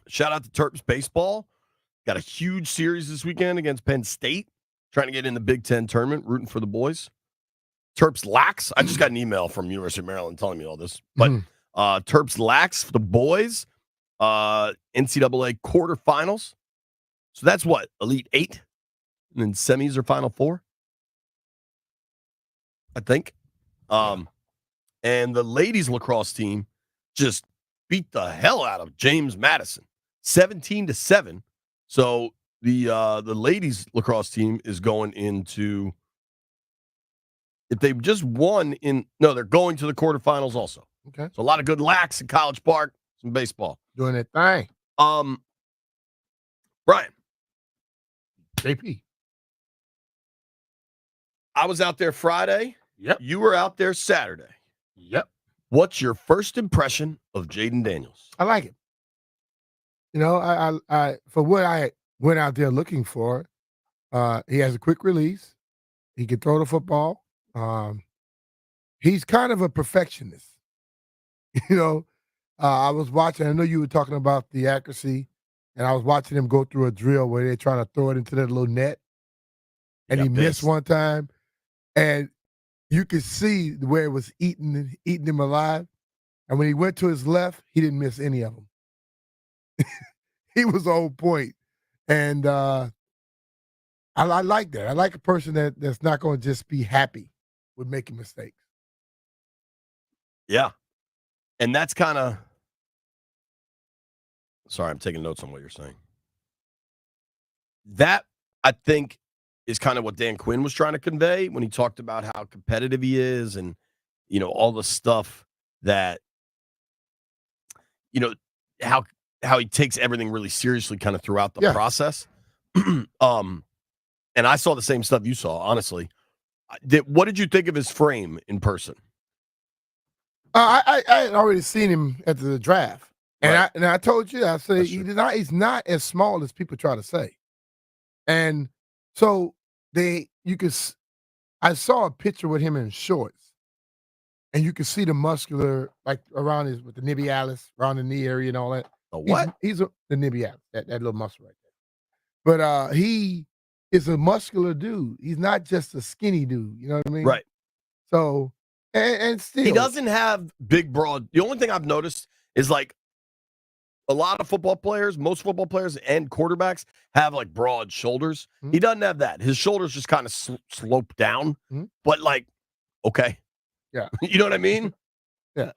Shout out to Terps baseball. Got a huge series this weekend against Penn State. Trying to get in the Big Ten tournament. Rooting for the boys. Terps lax. I just got an email from University of Maryland telling me all this. But Terps lax for the boys. NCAA quarterfinals. So that's what? Elite 8? And then semis or Final 4? I think. And the ladies lacrosse team just beat the hell out of James Madison. 17-7. So the ladies lacrosse team is going into, if they just won they're going to the quarterfinals also. Okay. So a lot of good lax in College Park, some baseball. Doing that thing. Brian. JP. I was out there Friday. Yep. You were out there Saturday. Yep. What's your first impression of Jaden Daniels? I like it. You know, I for what I went out there looking for, he has a quick release. He can throw the football. He's kind of a perfectionist. You know, I was watching, I know you were talking about the accuracy, and I was watching him go through a drill where they're trying to throw it into that little net, and he missed one time, and you could see where it was eating him alive. And when he went to his left, he didn't miss any of them. He was on point. And I like that. I like a person that's not going to just be happy with making mistakes. Yeah. And that's kind of, sorry, I'm taking notes on what you're saying. That, I think, is kind of what Dan Quinn was trying to convey when he talked about how competitive he is and, you know, all the stuff that, you know, how he takes everything really seriously kind of throughout the process. And I saw the same stuff you saw, honestly. What did you think of his frame in person? I had already seen him at the draft. And Right. I told you, I said That's he's not as small as people try to say. And so I saw a picture with him in shorts, and you could see the muscular, like around with the nibialis, around the knee area and all that. The what? He's the nibialis, that little muscle right there. But he is a muscular dude. He's not just a skinny dude. You know what I mean? Right. So, and still. He doesn't have big, broad. The only thing I've noticed is like a lot of football players, most football players and quarterbacks have like broad shoulders. Mm-hmm. He doesn't have that. His shoulders just kind of slope down, but like, okay. Yeah. You know what I mean? Yeah.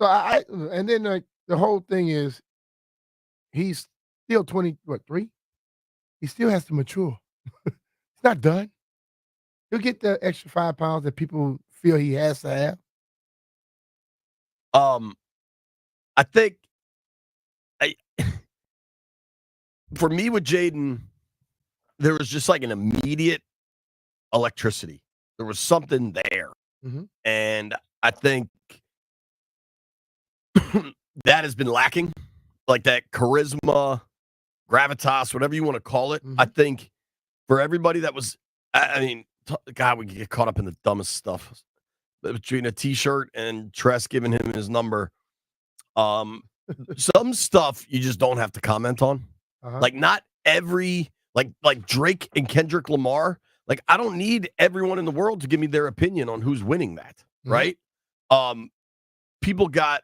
So and then like the whole thing is he's still 3? He still has to mature. He's not done. He'll get the extra 5 pounds that people feel he has to have. I think for me with Jaden, there was just like an immediate electricity. There was something there. Mm-hmm. And I think that has been lacking. Like that charisma, gravitas, whatever you want to call it. Mm-hmm. I think for everybody that was, I mean, God, we get caught up in the dumbest stuff between a T-shirt and Tress giving him his number. Some stuff you just don't have to comment on. Uh-huh. Like not every, like Drake and Kendrick Lamar. Like I don't need everyone in the world to give me their opinion on who's winning that. Mm-hmm. Right. People got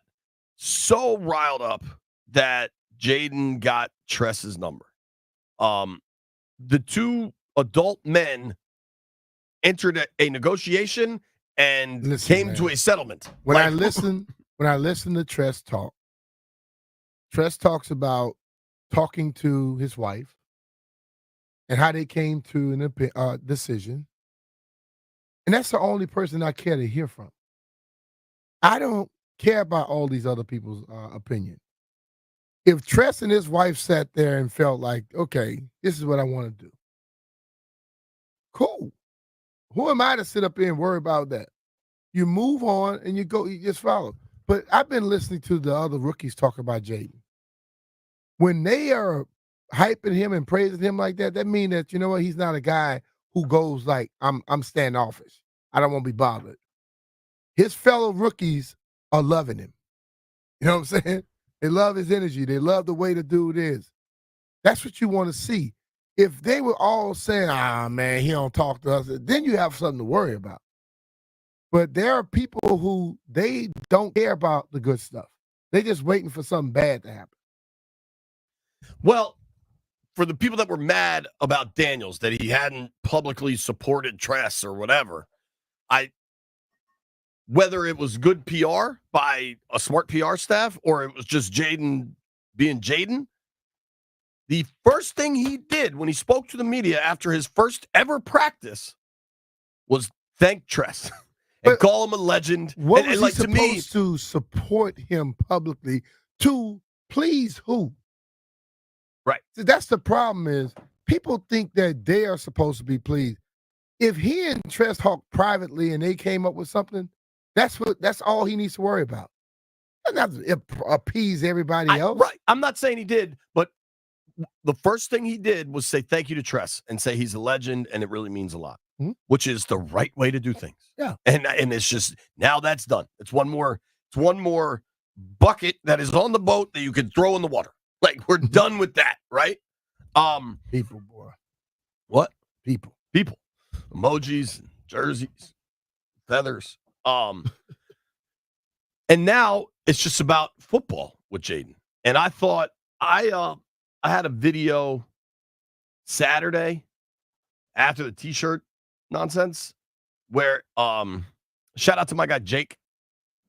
so riled up that Jaden got Tress's number. The two adult men entered a negotiation and came to a settlement. When I listen to Tress talk, Tress talks about talking to his wife and how they came to a decision. And that's the only person I care to hear from. I don't care about all these other people's opinion. If Tress and his wife sat there and felt like, okay, this is what I want to do. Cool. Who am I to sit up here and worry about that? You move on and you just follow. But I've been listening to the other rookies talk about Jaden. When they are hyping him and praising him like that, that means that, you know what, he's not a guy who goes like, I'm standoffish. I don't want to be bothered. his fellow rookies are loving him. You know what I'm saying? They love his energy. They love the way the dude is. That's what you want to see. If they were all saying, man, he don't talk to us, then you have something to worry about. But there are people who they don't care about the good stuff. They're just waiting for something bad to happen. Well, for the people that were mad about Daniels, that he hadn't publicly supported Tress or whatever, whether it was good PR by a smart PR staff or it was just Jaden being Jaden, the first thing he did when he spoke to the media after his first ever practice was thank Tress and call him a legend. What and was he supposed to support him publicly to please who? Right. So that's the problem is people think that they are supposed to be pleased. If he and Tress talked privately and they came up with something, that's all he needs to worry about. And not appease everybody else. Right. I'm not saying he did, but the first thing he did was say thank you to Tress and say he's a legend and it really means a lot, which is the right way to do things. Yeah. And it's just now that's done. It's one more bucket that is on the boat that you can throw in the water. Like we're done with that, right? People, boy. What? People. Emojis, jerseys, feathers. And now it's just about football with Jaden. And I thought I had a video Saturday after the t-shirt nonsense where shout out to my guy Jake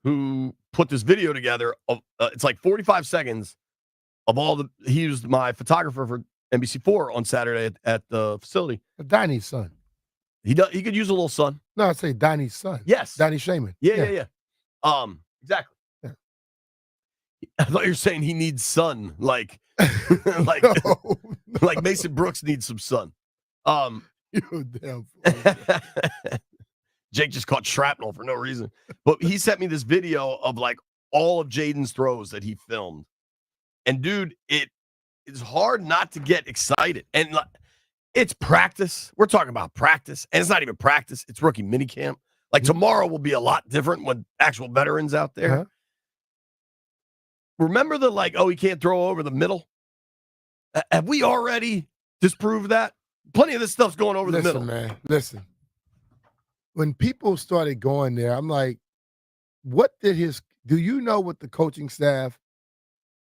who put this video together of it's like 45 seconds of he was my photographer for NBC4 on Saturday at the facility. Donnie's son. He could use a little sun. No, I'd say Donnie's son. Yes. Donnie Shaman. Yeah. Exactly. Yeah. I thought you were saying he needs sun, like like Mason Brooks needs some sun. You're damn Jake just caught shrapnel for no reason. But he sent me this video of like all of Jaden's throws that he filmed. And dude, it is hard not to get excited. And it's practice. We're talking about practice. And it's not even practice. It's rookie minicamp. Like tomorrow will be a lot different with actual veterans out there. Uh-huh. Remember he can't throw over the middle? Have we already disproved that? Plenty of this stuff's going over the middle. Man, listen. When people started going there, I'm like, do you know what the coaching staff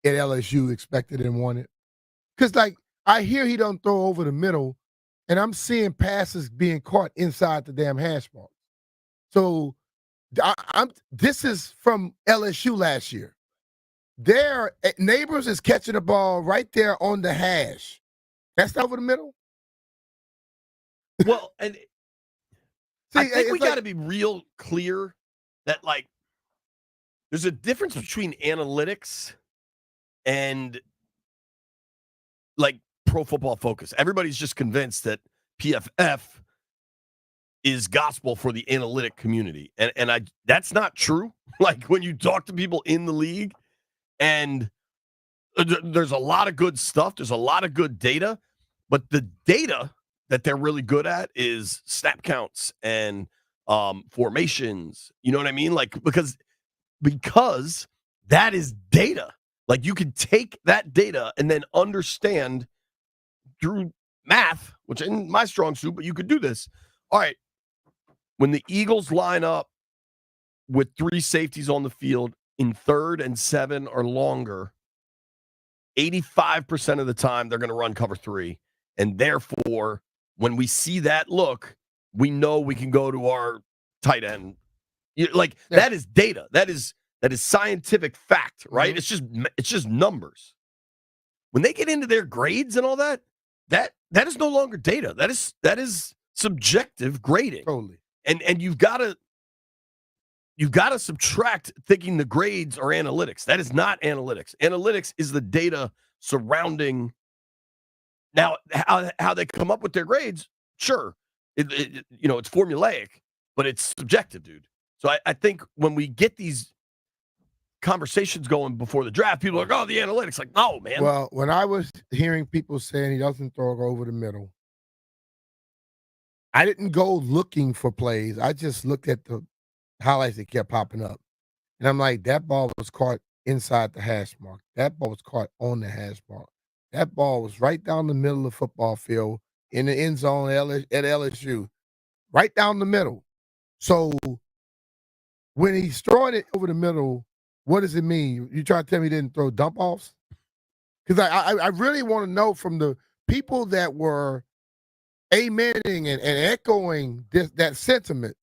at LSU expected and wanted? Because I hear he don't throw over the middle, and I'm seeing passes being caught inside the damn hash mark. So this is from LSU last year. Their neighbors is catching the ball right there on the hash. That's not over the middle. Well, and I think we got to be real clear that there's a difference between analytics and Pro Football Focus. Everybody's just convinced that PFF is gospel for the analytic community. And that's not true. Like when you talk to people in the league and there's a lot of good stuff. There's a lot of good data, but the data that they're really good at is snap counts and formations. You know what I mean? Because that is data. Like you can take that data and then understand through math, which isn't my strong suit, but you could do this. All right. When the Eagles line up with 3 safeties on the field in 3rd and 7 or longer, 85% of the time they're going to run cover 3. And therefore, when we see that look, we know we can go to our tight end. That is data. That is scientific fact, right? Mm-hmm. It's just numbers. When they get into their grades and all that is no longer data. That is subjective grading. Totally. And you've got to subtract thinking the grades are analytics. That is not analytics. Analytics is the data surrounding. Now, how they come up with their grades, sure, it's formulaic, but it's subjective, dude. So I think when we get these conversations going before the draft, people are like, oh, the analytics. Like, no, man. Well, when I was hearing people saying he doesn't throw over the middle, I didn't go looking for plays. I just looked at the highlights that kept popping up. And I'm like, that ball was caught inside the hash mark. That ball was caught on the hash mark. That ball was right down the middle of the football field in the end zone at LSU, right down the middle. So when he's throwing it over the middle, what does it mean? You trying to tell me he didn't throw dump offs? Because I really want to know from the people that were amening and echoing that sentiment,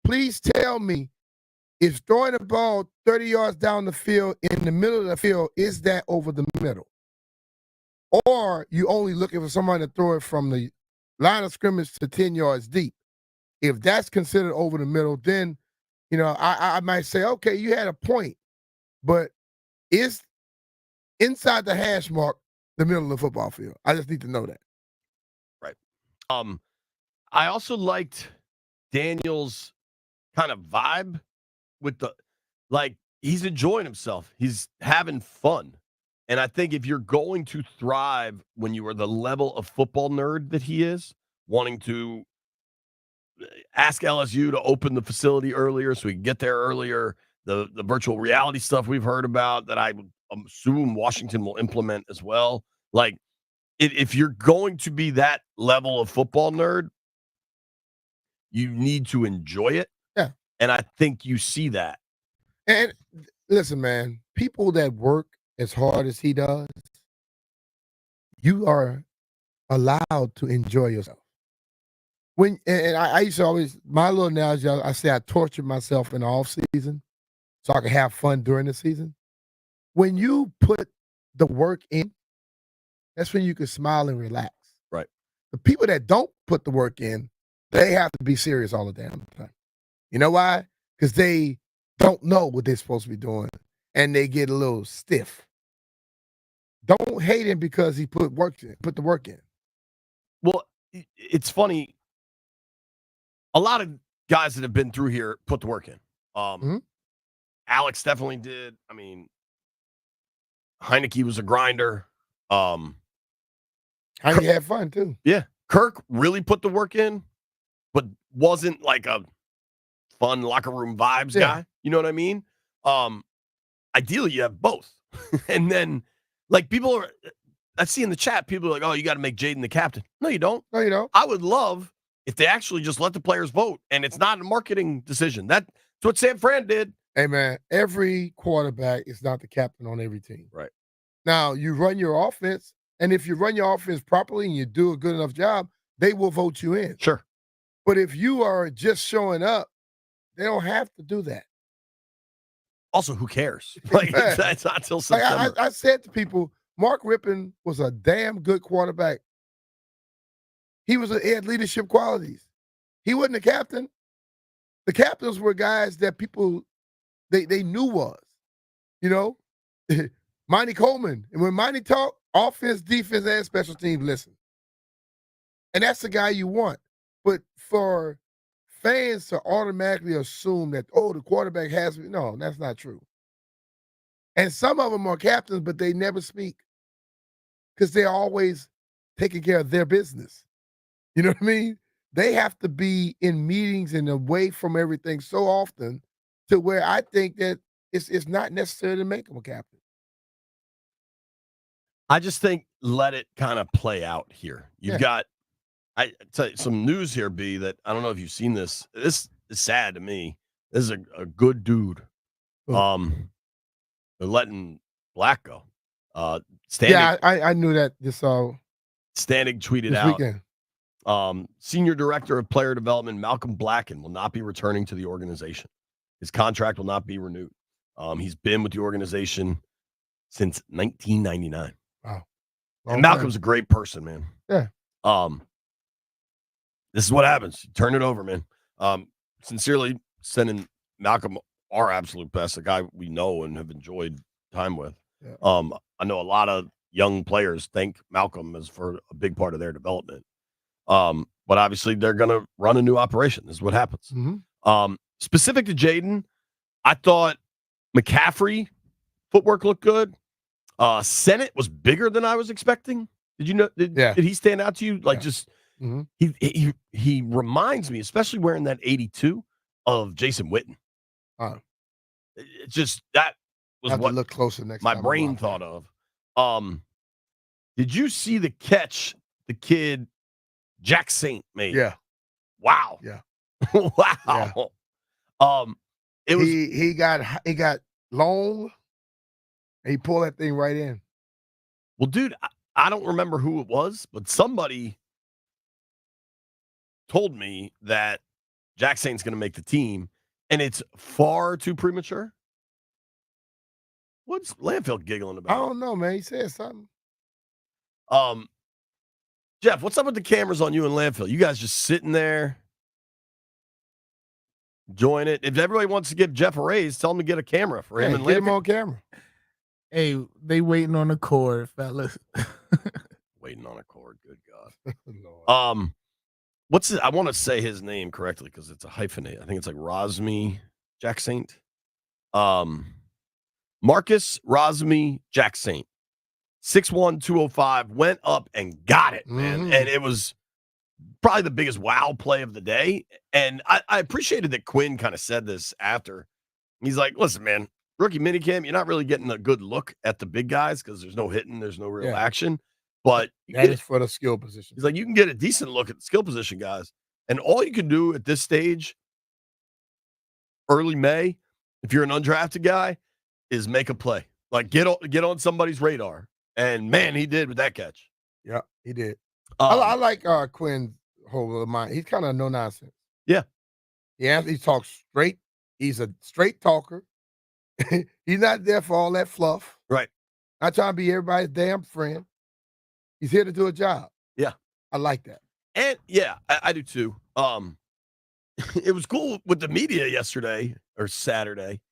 please tell me, if throwing the ball 30 yards down the field in the middle of the field, is that over the middle? Or you only looking for somebody to throw it from the line of scrimmage to 10 yards deep? If that's considered over the middle, then, I might say, okay, you had a point. But is inside the hash mark the middle of the football field? I just need to know that. Right. I also liked Daniel's kind of vibe with he's enjoying himself. He's having fun. And I think if you're going to thrive when you are the level of football nerd that he is, wanting to ask LSU to open the facility earlier so we can get there earlier, the virtual reality stuff we've heard about that I assume Washington will implement as well. Like, if you're going to be that level of football nerd, you need to enjoy it. Yeah. And I think you see that. And listen, man, people that work as hard as he does, you are allowed to enjoy yourself. I used to always, my little analogy, I say I tortured myself in the off season so I could have fun during the season. When you put the work in, that's when you can smile and relax. Right. The people that don't put the work in, they have to be serious all the damn time. You know why? Because they don't know what they're supposed to be doing, and they get a little stiff. Don't hate him because he put the work in. Well, it's funny. A lot of guys that have been through here put the work in. Alex definitely did. I mean, Heineke was a grinder. Heineke had fun too. Yeah. Kirk really put the work in, but wasn't like a fun locker room vibes guy. You know what I mean? Ideally, you have both. And then, I see in the chat, people are like, oh, you got to make Jaden the captain. No, you don't. No, you don't. I would love if they actually just let the players vote, and it's not a marketing decision. That's what San Fran did. Hey, man, every quarterback is not the captain on every team. Right. Now, you run your offense, and if you run your offense properly and you do a good enough job, they will vote you in. Sure. But if you are just showing up, they don't have to do that. Also, who cares? It's not till September. I said to people, Mark Rippon was a damn good quarterback. He had leadership qualities. He wasn't a captain. The captains were guys that people they knew was, Monty Coleman. And when Monty talked, offense, defense, and special teams listen. And that's the guy you want. But for fans to automatically assume that, the quarterback has, no, that's not true. And some of them are captains, but they never speak because they're always taking care of their business. You know what I mean? They have to be in meetings and away from everything so often to where I think that it's not necessary to make them a captain. I just think let it kind of play out here. You've got, I tell you, some news here, B, that I don't know if you've seen this. This is sad to me. This is a good dude. They're letting Black go. Standing, yeah, I knew that this Standing tweeted this out. Weekend. Senior Director of Player Development Malcolm Blacken will not be returning to the organization. His contract will not be renewed. He's been with the organization since 1999. Wow. And Malcolm's a great person, man. Yeah. This is what happens. You turn it over, man. Sincerely sending Malcolm our absolute best, a guy we know and have enjoyed time with. Yeah. I know a lot of young players thank Malcolm as for a big part of their development. But obviously they're going to run a new operation. This is what happens. Mm-hmm. Specific to Jaden, I thought McCaffrey footwork looked good. Sennett was bigger than I was expecting. Did you know? Did he stand out to you? He reminds me, especially wearing that 82, of Jason Witten. Oh. It's just that was have what to look closer next my time I brain watch. thought of. Did you see the catch the kid Jack Saint made? Yeah. Wow. Yeah. Wow. Yeah. It was he got long. And he pulled that thing right in. well, dude. I don't remember who it was, but somebody told me that Jack Saint's going to make the team, and it's far too premature. What's Landfill giggling about? I don't know, man. He said something. Jeff, what's up with the cameras on you and Landfill? You guys just sitting there, enjoying it. If everybody wants to give Jeff a raise, tell him to get a camera for him and get Landfill. him on camera. Hey, they waiting on the cord, fellas. Waiting on a cord. Good God. Lord. What's it? I want to say his name correctly because it's a hyphenate. I think it's like Rosmi Jack Saint. Marcus Rosmi Jack Saint. 6'1", 205, went up and got it, man. Mhm. And it was probably the biggest wow play of the day. And I appreciated that Quinn kind of said this after. He's like, listen, man, rookie minicamp, you're not really getting a good look at the big guys because there's no hitting, there's no real Yeah. action. But That is for the skill position. he's like, you can get a decent look at the skill position guys. And all you can do at this stage, early May, if you're an undrafted guy, is make a play. Like get on somebody's radar. And man, he did with that catch. Yeah, he did. I like Quinn's whole mind. He's kind of no nonsense. Yeah. Yeah, he talks straight. He's a straight talker. He's not there for all that fluff. Right. Not trying to be everybody's damn friend. He's here to do a job. Yeah. I like that. And yeah, I do too. It was cool with the media yesterday or Saturday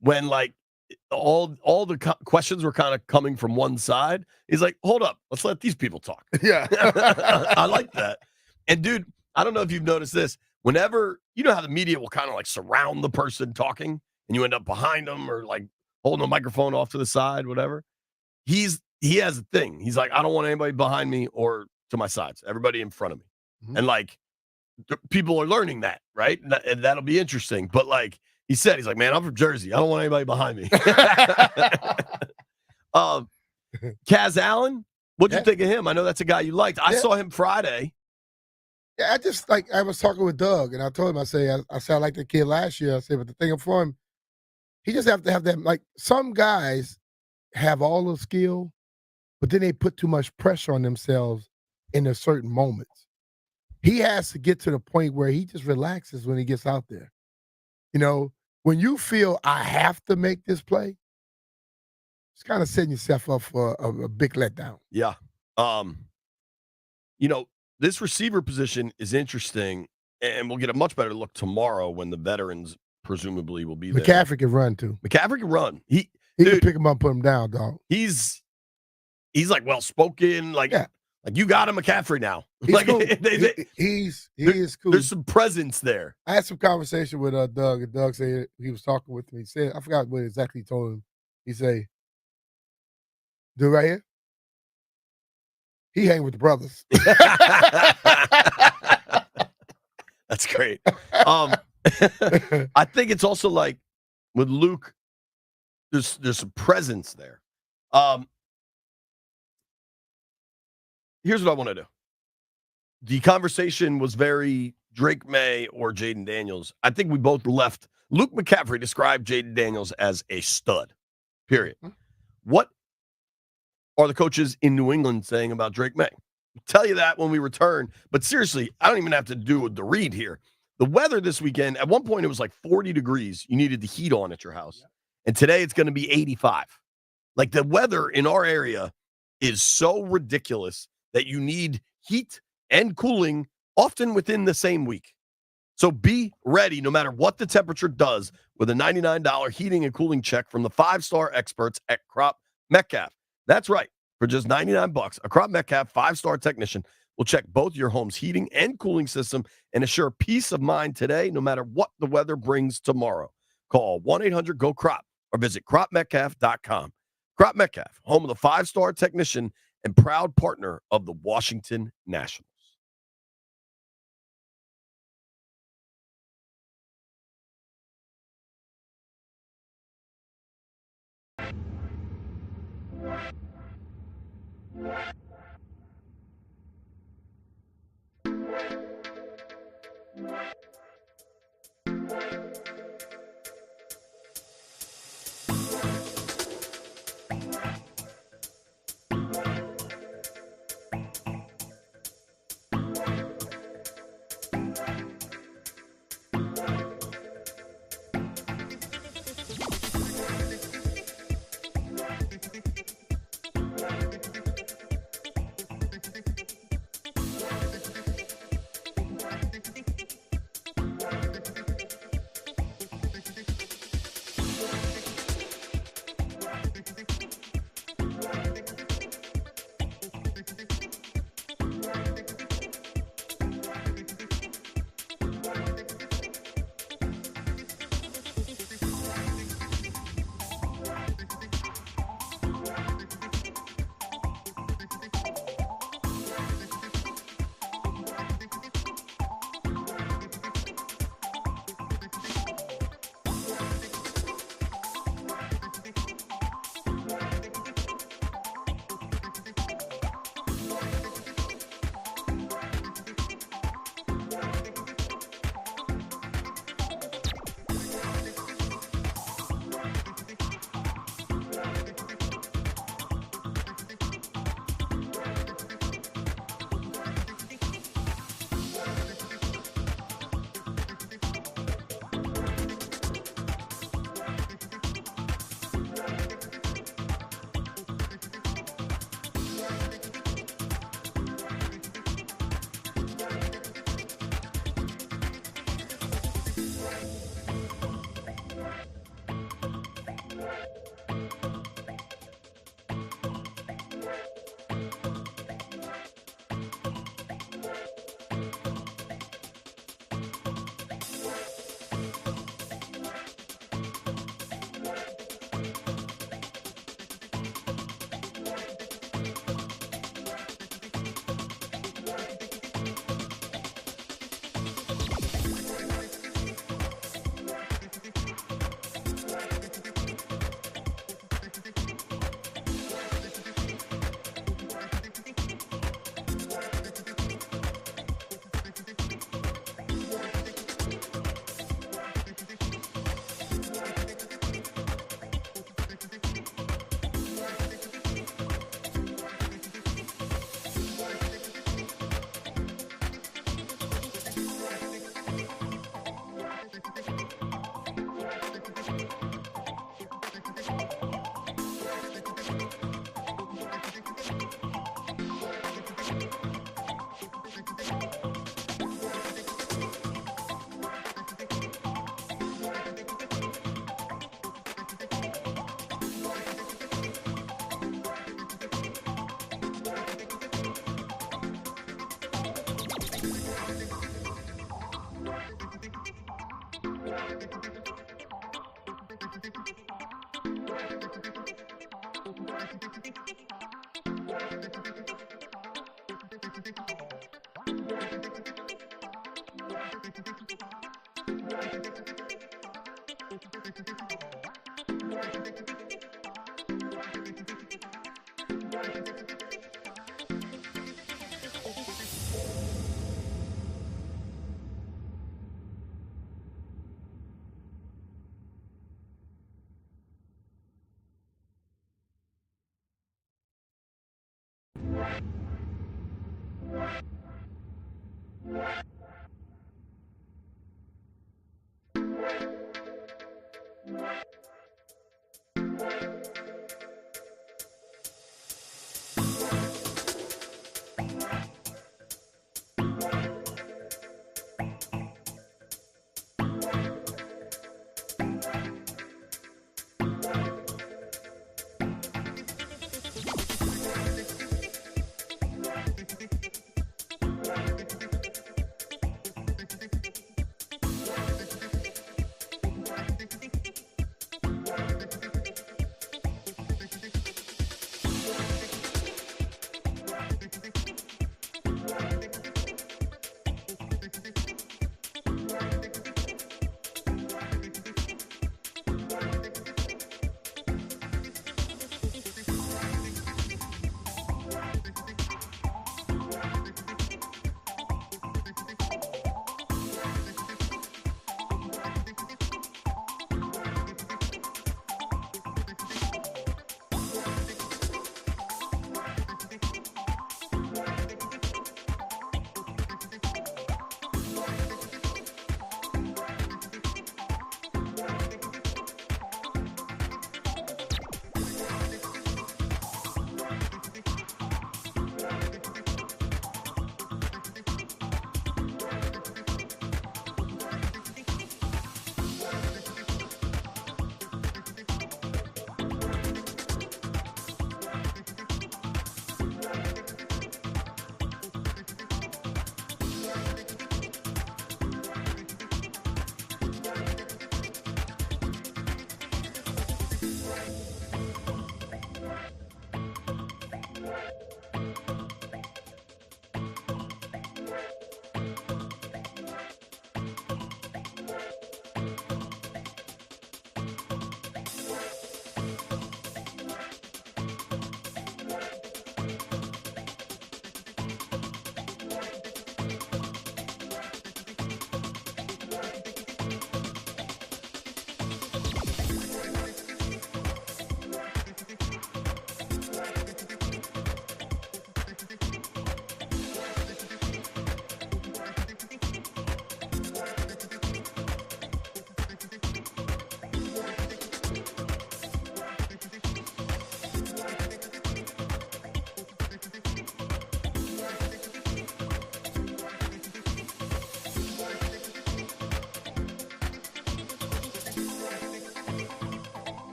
when like all the questions were kind of coming from one side. He's like, hold up, let's let these people talk. Yeah. I like that. And dude, I don't know if you've noticed this. Whenever, you know how the media will kind of like surround the person talking and you end up behind them or like holding a microphone off to the side, whatever. He has a thing. He's like, I don't want anybody behind me or to my sides, everybody in front of me. Mhm. And like people are learning that, right? And that'll be interesting. But like he said, he's like, man, I'm from Jersey. I don't want anybody behind me. Kaz Allen, what'd you think of him? I know that's a guy you liked. I saw him Friday. Yeah, I was talking with Doug, and I told him, I said I like the kid last year. I said, but the thing for him, he just have to have that. Like some guys have all the skill, but then they put too much pressure on themselves in a certain moments. He has to get to the point where he just relaxes when he gets out there. You know, when you feel I have to make this play, it's kind of setting yourself up for a big letdown. Yeah. You know, this receiver position is interesting, and we'll get a much better look tomorrow when the veterans presumably will be there. McCaffrey can run too. McCaffrey can run. He can pick him up, put him down, dog. He's like well spoken, like you got him, McCaffrey now. He's like cool. He is cool. There's some presence there. I had some conversation with Doug, and Doug said he was talking with me. He said, I forgot what exactly he told him. He said, dude right here, he hang with the brothers. That's great. I think it's also like with Luke, there's some presence there. Here's what I want to do. The conversation was very Drake May or Jaden Daniels. I think we both left. Luke McCaffrey described Jaden Daniels as a stud, period. What are the coaches in New England saying about Drake May? I'll tell you that when we return. But seriously, I don't even have to do the read here. The weather this weekend, at one point it was like 40 degrees. You needed the heat on at your house. And today it's going to be 85. Like the weather in our area is so ridiculous that you need heat and cooling often within the same week. So be ready no matter what the temperature does with a $99 heating and cooling check from the 5-star experts at Crop Metcalf. That's right. For just $99, a Crop Metcalf 5-star technician will check both your home's heating and cooling system and assure peace of mind today no matter what the weather brings tomorrow. Call 1-800-GO-CROP or visit cropmetcalf.com. Crop Metcalf, home of the 5-star technician and proud partner of the Washington Nationals.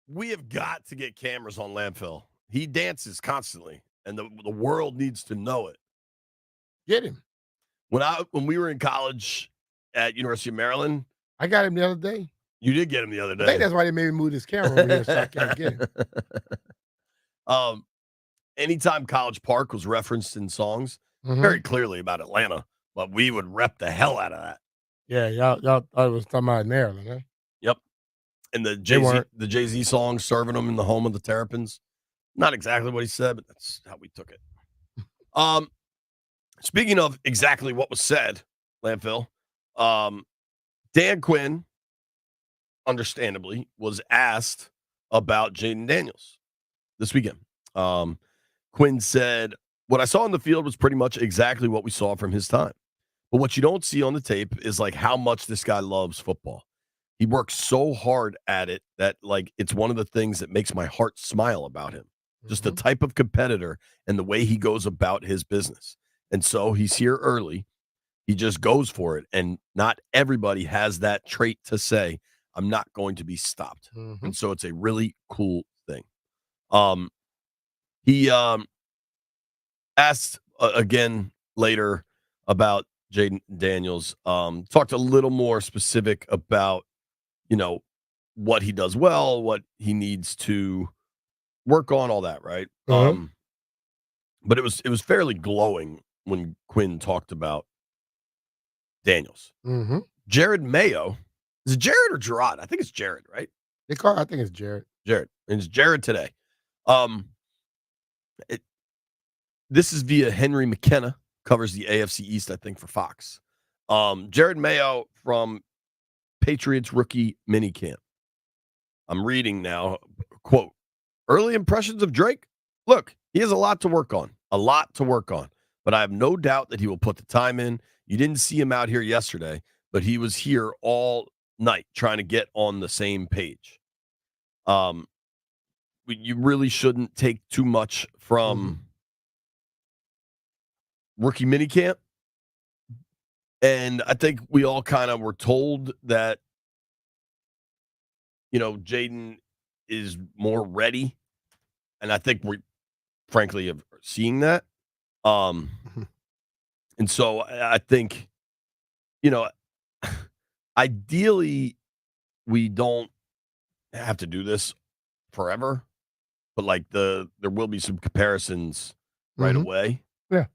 We have got to get cameras on Landfill. He dances constantly, and the world needs to know it. Get him. When we were in college at University of Maryland, I got him the other day. you did get him the other I day. think that's why they made me move this camera over here so I can't get him. Anytime College Park was referenced in songs, very clearly about Atlanta, but we would rep the hell out of that. Yeah, y'all thought it was talking about Maryland, huh? Yep. And the Jay-Z song, serving them in the home of the Terrapins. Not exactly what he said, but that's how we took it. Speaking of exactly what was said, Landfill, Dan Quinn, understandably, was asked about Jaden Daniels this weekend. Quinn said, what I saw in the field was pretty much exactly what we saw from his time. But what you don't see on the tape is like how much this guy loves football. He works so hard at it that like it's one of the things that makes my heart smile about him. Just the type of competitor and the way he goes about his business. And so he's here early. He just goes for it. And not everybody has that trait to say, I'm not going to be stopped. And so it's a really cool thing. He asked again later about Jaden Daniels, talked a little more specific about, what he does well, what he needs to work on, all that, right? But it was fairly glowing when Quinn talked about Daniels. Jared Mayo. Is it Jared or Gerard? I think it's Jared, right? I think it's Jared. Jared. And it's Jared today. This is via Henry McKenna, covers the AFC East, I think, for Fox. Jared Mayo from Patriots rookie minicamp. I'm reading now, quote, early impressions of Drake. Look, he has a lot to work on, but I have no doubt that he will put the time in. You didn't see him out here yesterday, but he was here all night trying to get on the same page. You really shouldn't take too much from rookie minicamp. And I think we all kind of were told that, Jaden is more ready. And I think we frankly are seeing that. And so I think, ideally we don't have to do this forever, but like there will be some comparisons right away. Yeah.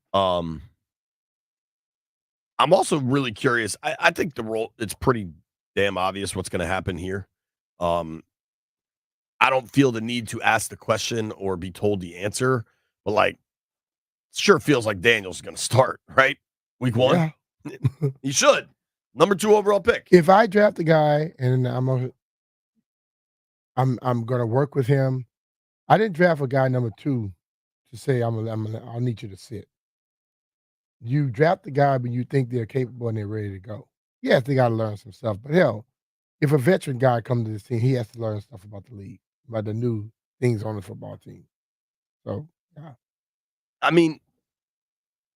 I'm also really curious. I think it's pretty damn obvious what's going to happen here. I don't feel the need to ask the question or be told the answer, but like, it sure feels like Daniel's going to start, right? Week 1. Yeah. He should. Number 2 overall pick. If I draft a guy and I'm going to work with him, I didn't draft a guy number 2 to say I'll need you to sit. You draft the guy when you think they're capable and they're ready to go. Yes, they got to learn some stuff, but hell, if a veteran guy comes to this team, he has to learn stuff about the league, about the new things on the football team. So, yeah. I mean,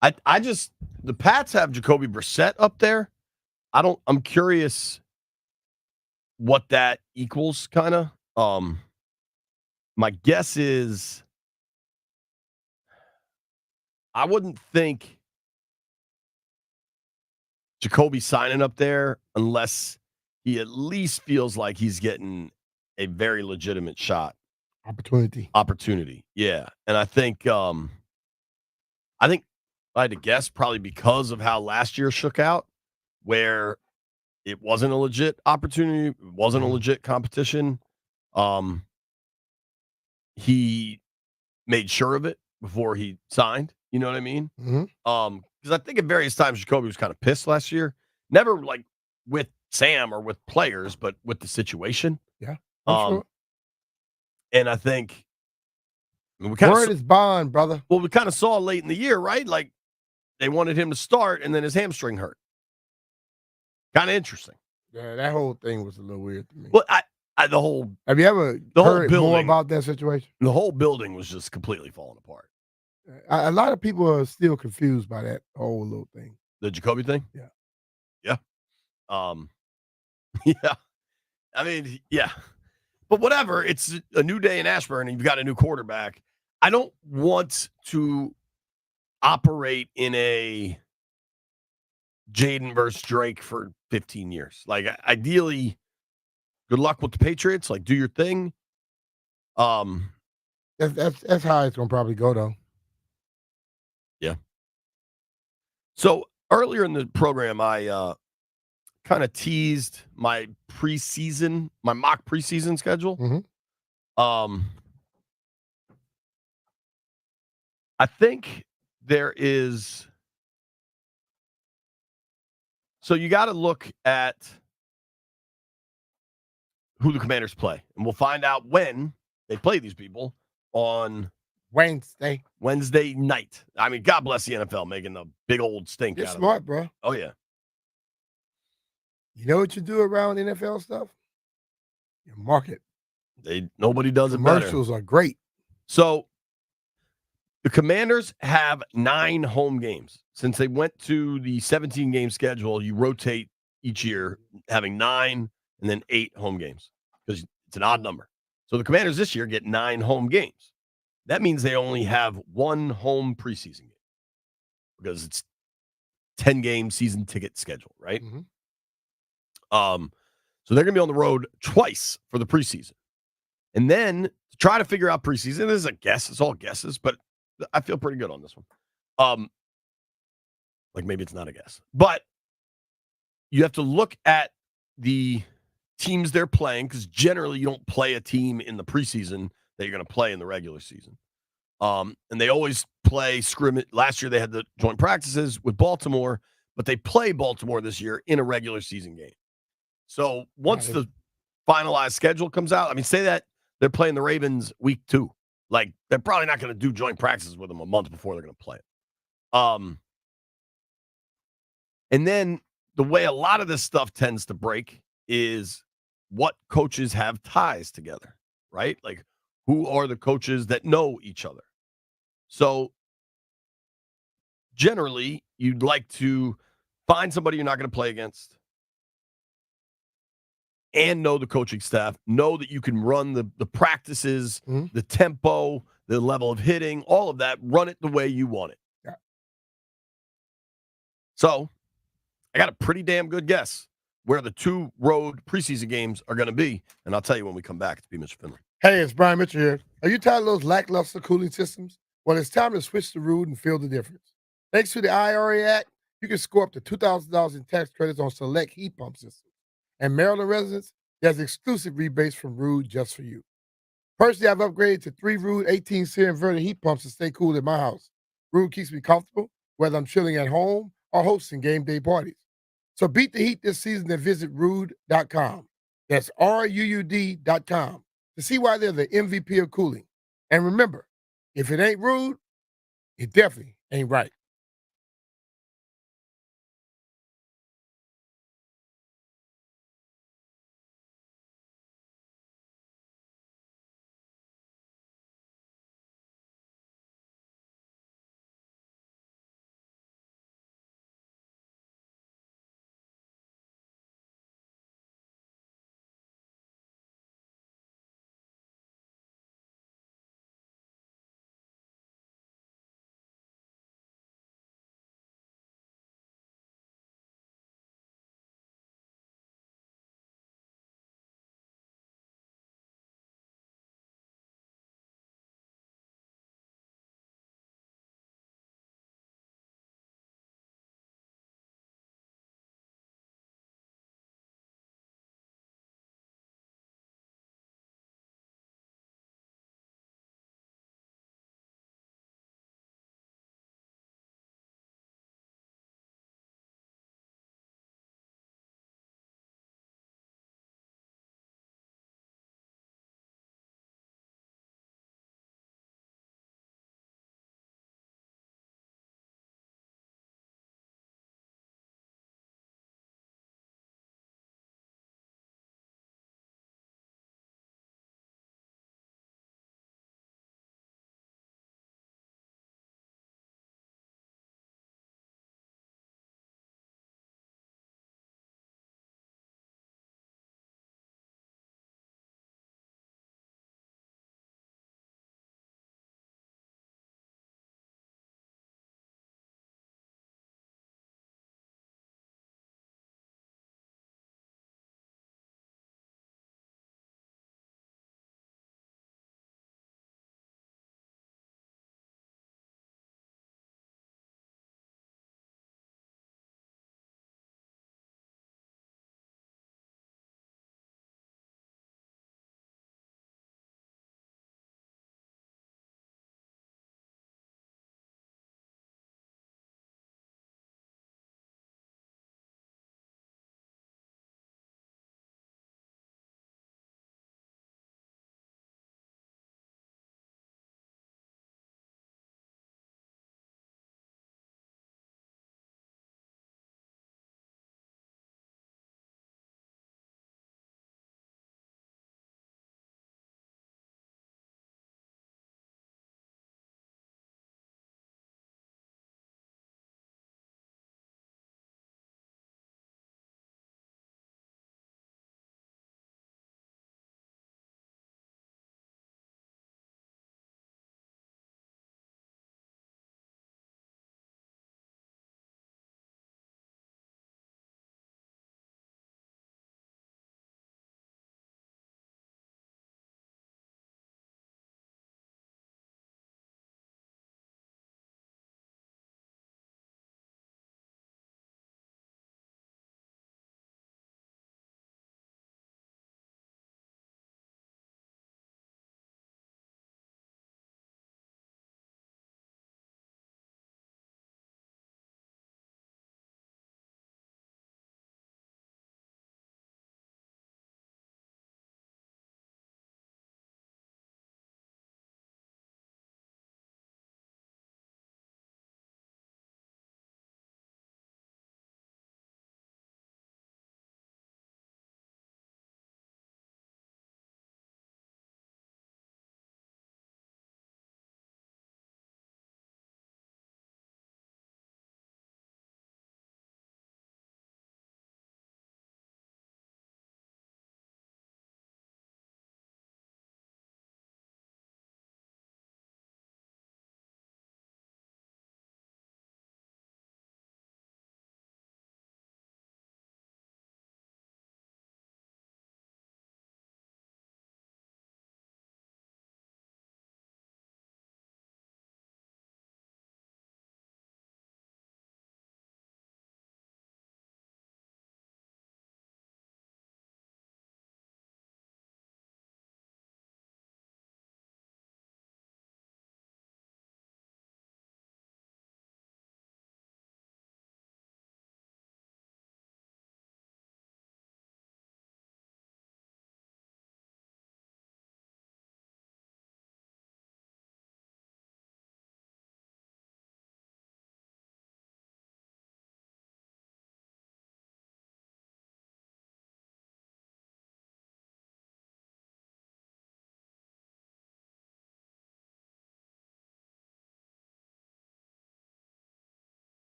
I just, the Pats have Jacoby Brissett up there. I'm curious what that equals, kind of. My guess is I wouldn't think Jacoby signing up there unless he at least feels like he's getting a very legitimate shot Opportunity. Yeah. And I think if I had to guess, probably because of how last year shook out, where it wasn't a legit opportunity, it wasn't a legit competition. He made sure of it before he signed. You know what I mean? Because I think at various times Jacoby was kind of pissed last year. Never like with Sam or with players, but with the situation. Yeah, I'm sure. And I think we Word is bond, brother. Well, we kind of saw late in the year, right? Like they wanted him to start, and then his hamstring hurt. Kind of interesting. Yeah, that whole thing was a little weird to me. Well, the whole have you ever heard more about that situation? The whole building was just completely falling apart. A lot of people are still confused by that whole little thing. The Jacoby thing? Yeah. Yeah. Yeah. I mean, yeah. But whatever. It's a new day in Ashburn, and you've got a new quarterback. I don't want to operate in a Jaden versus Drake for 15 years. Like, ideally, good luck with the Patriots. Like, do your thing. That's how it's gonna probably go, though. Yeah. So earlier in the program, I kind of teased my mock preseason schedule. I think there is. So you got to look at who the Commanders play, and we'll find out when they play these people on Wednesday night. I mean, God bless the NFL making the big old stink. You're out smart, of it. bro. Oh yeah. You know what you do around NFL stuff? You market. Nobody does it better. Commercials are great. So the Commanders have 9 home games. Since they went to the 17-game schedule, you rotate each year, having 9 and then 8 home games because it's an odd number. So the Commanders this year get 9 home games. That means they only have 1 home preseason game because it's 10-game season ticket schedule, right? So they're going to be on the road twice for the preseason. And then to try to figure out preseason, this is a guess. It's all guesses, but I feel pretty good on this one. Like maybe it's not a guess, but you have to look at the teams they're playing because generally you don't play a team in the preseason that you're going to play in the regular season. And they always play scrimmage. Last year they had the joint practices with Baltimore, but they play Baltimore this year in a regular season game. So once the finalized schedule comes out, I mean, say that they're playing the Ravens week 2. Like, they're probably not going to do joint practices with them a month before they're going to play it. And then the way a lot of this stuff tends to break is what coaches have ties together, right? Like, who are the coaches that know each other? So generally, you'd like to find somebody you're not going to play against and know the coaching staff, know that you can run the practices, the tempo, the level of hitting, all of that, run it the way you want it. Yeah. So I got a pretty damn good guess where the 2 road preseason games are going to be, and I'll tell you when we come back. It's B. Mitchell Finley. Hey, it's Brian Mitchell here. Are you tired of those lackluster cooling systems? Well, it's time to switch to Ruud and feel the difference. Thanks to the IRA Act, you can score up to $2,000 in tax credits on select heat pump systems. And Maryland residents, there's exclusive rebates from Ruud just for you. Personally, I've upgraded to 3 Ruud 18-series inverter heat pumps to stay cool at my house. Ruud keeps me comfortable, whether I'm chilling at home or hosting game day parties. So beat the heat this season and visit Ruud.com. That's RUUD.com to see why they're the MVP of cooling. And remember, if it ain't Ruud, it definitely ain't right.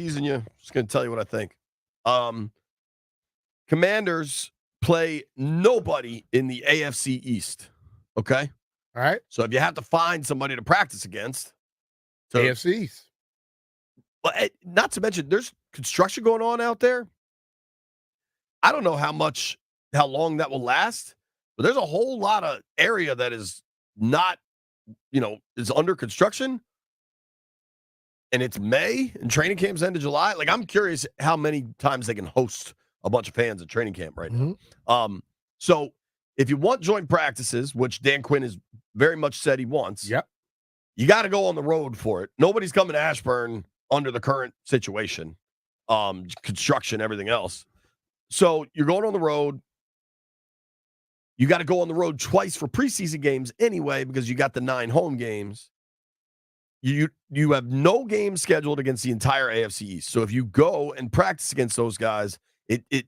teasing you. Just going to tell you what I think. Commanders play nobody in the AFC East. Okay? All right. So if you have to find somebody to practice against. AFCs. Well, not to mention, there's construction going on out there. I don't know how long that will last, but there's a whole lot of area that is not, is under construction. And it's May and training camp's end of July. Like, I'm curious how many times they can host a bunch of fans at training camp right now. So if you want joint practices, which Dan Quinn has very much said he wants, you got to go on the road for it. Nobody's coming to Ashburn under the current situation, construction, everything else. So you're going on the road. You got to go on the road twice for preseason games anyway, because you got the 9 home games. You have no games scheduled against the entire AFC East. So if you go and practice against those guys, it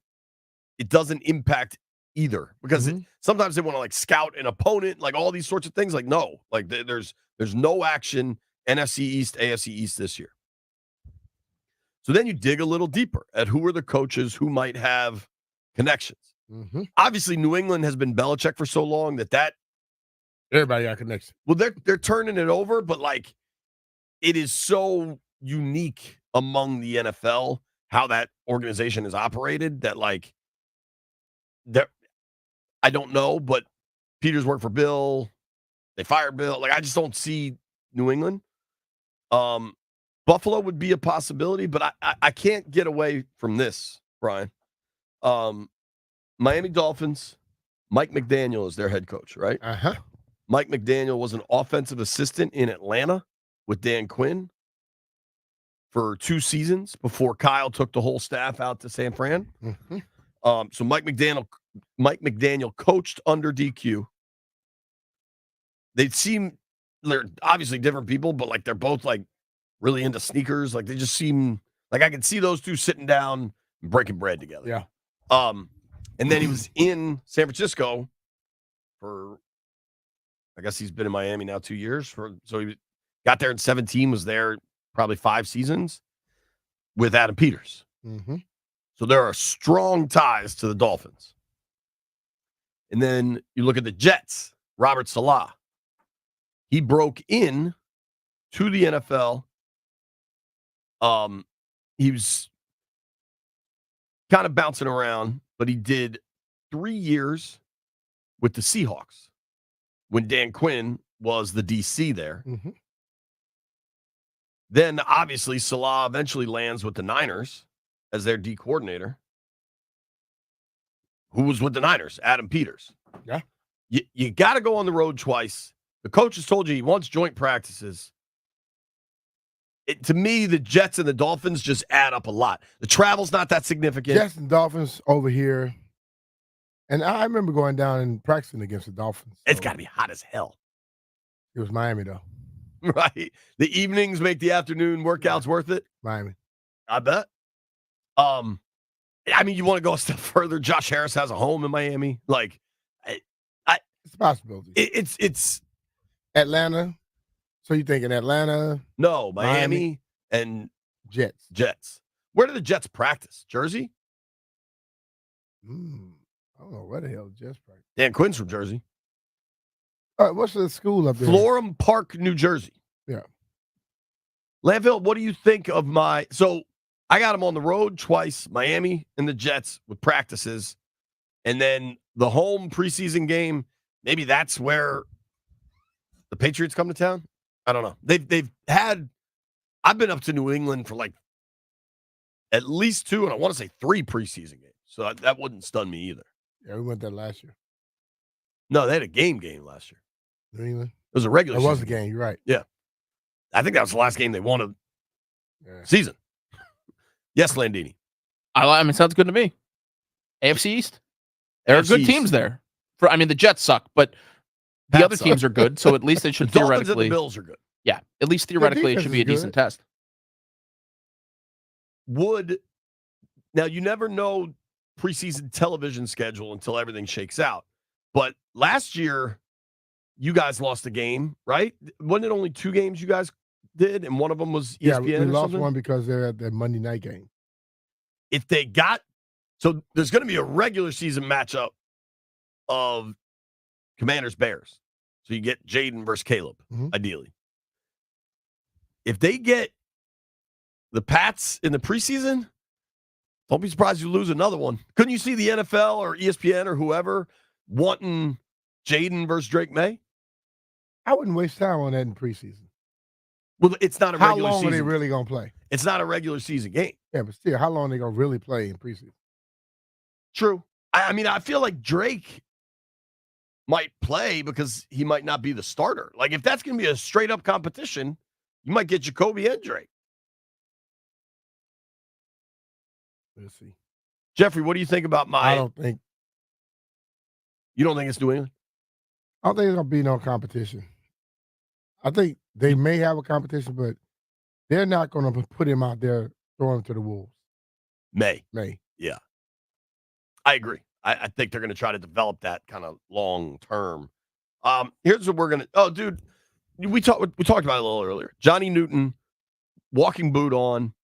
doesn't impact either, because sometimes they want to like scout an opponent, like all these sorts of things. Like, no, like there's no action NFC East, AFC East this year. So then you dig a little deeper at who are the coaches who might have connections. Obviously, New England has been Belichick for so long that everybody got connections. Well, they're turning it over, but like it is so unique among the NFL how that organization is operated that like I don't know, but Peters worked for Bill. They fired Bill. Like, I just don't see New England. Buffalo would be a possibility, but I can't get away from this, Brian. Miami Dolphins, Mike McDaniel is their head coach, right? Mike McDaniel was an offensive assistant in Atlanta with Dan Quinn for 2 seasons before Kyle took the whole staff out to San Fran. So Mike McDaniel coached under DQ. They're obviously different people, but like they're both like really into sneakers. Like they just seem like I could see those two sitting down and breaking bread together. Yeah. And then he was in San Francisco for, I guess he's been in Miami now 2 years. So he got there in 2017, was there probably 5 seasons with Adam Peters. So there are strong ties to the Dolphins. And then you look at the Jets, Robert Saleh. He broke in to the NFL. He was kind of bouncing around, but he did 3 years with the Seahawks when Dan Quinn was the DC there. Then, obviously, Saleh eventually lands with the Niners as their D coordinator. Who was with the Niners? Adam Peters. Yeah. You got to go on the road twice. The coach has told you he wants joint practices. To me, the Jets and the Dolphins just add up a lot. The travel's not that significant. Jets and Dolphins over here. And I remember going down and practicing against the Dolphins. It's got to be hot as hell. It was Miami, though. Right. The evenings make the afternoon workouts worth it. Miami. I bet. I mean, you want to go a step further. Josh Harris has a home in Miami. Like, it's a possibility. It's Atlanta. So you thinking Atlanta? No, Miami and Jets. Where do the Jets practice? Jersey? I don't know where the hell the Jets practice. Dan Quinn's from Jersey. All right, what's the school up there? Florham Park, New Jersey. Yeah. Landville, what do you think of so I got him on the road twice, Miami and the Jets with practices. And then the home preseason game, maybe that's where the Patriots come to town. I don't know. I've been up to New England for like at least 2, and I want to say 3 preseason games. So that wouldn't stun me either. Yeah, we went there last year. No, they had a game last year. New England? It was a regular season. It was a game. You're right. Yeah. I think that was the last game they won of season. Yes, Landini. I mean, sounds good to me. AFC East. There are AFC good East. teams there. The Jets suck, but the other teams are good, so at least they should The Dolphins and theoretically. the Bills are good. Yeah, at least theoretically it defense should be a is good. decent test. Now you never know preseason television schedule until everything shakes out. But last year, you guys lost a game, right? Wasn't it only 2 games you guys did, and one of them was Yeah, ESPN we or lost something. one because they're at the Monday night game. If they got, so there's going to be a regular season matchup of Commanders Bears. So you get Jaden versus Caleb, ideally. If they get the Pats in the preseason, don't be surprised you lose another one. Couldn't you see the NFL or ESPN or whoever wanting Jaden versus Drake May? I wouldn't waste time on that in preseason. Well, it's not a How regular long season. are they really going to play? It's not a regular season game. Yeah, but still, how long are they going to really play in preseason? True. I mean, I feel like Drake might play because he might not be the starter. Like, if that's going to be a straight-up competition, you might get Jacoby and Drake. Let's see. Jeffrey, what do you think about I don't think You don't think it's New England? I don't think there's going to be no competition. I think they may have a competition, but they're not going to put him out there throwing him to the wolves. May. Yeah. I agree. I think they're going to try to develop that kind of long term. Here's what we're going to. Oh, dude, we talked about it a little earlier. Johnny Newton, walking boot on.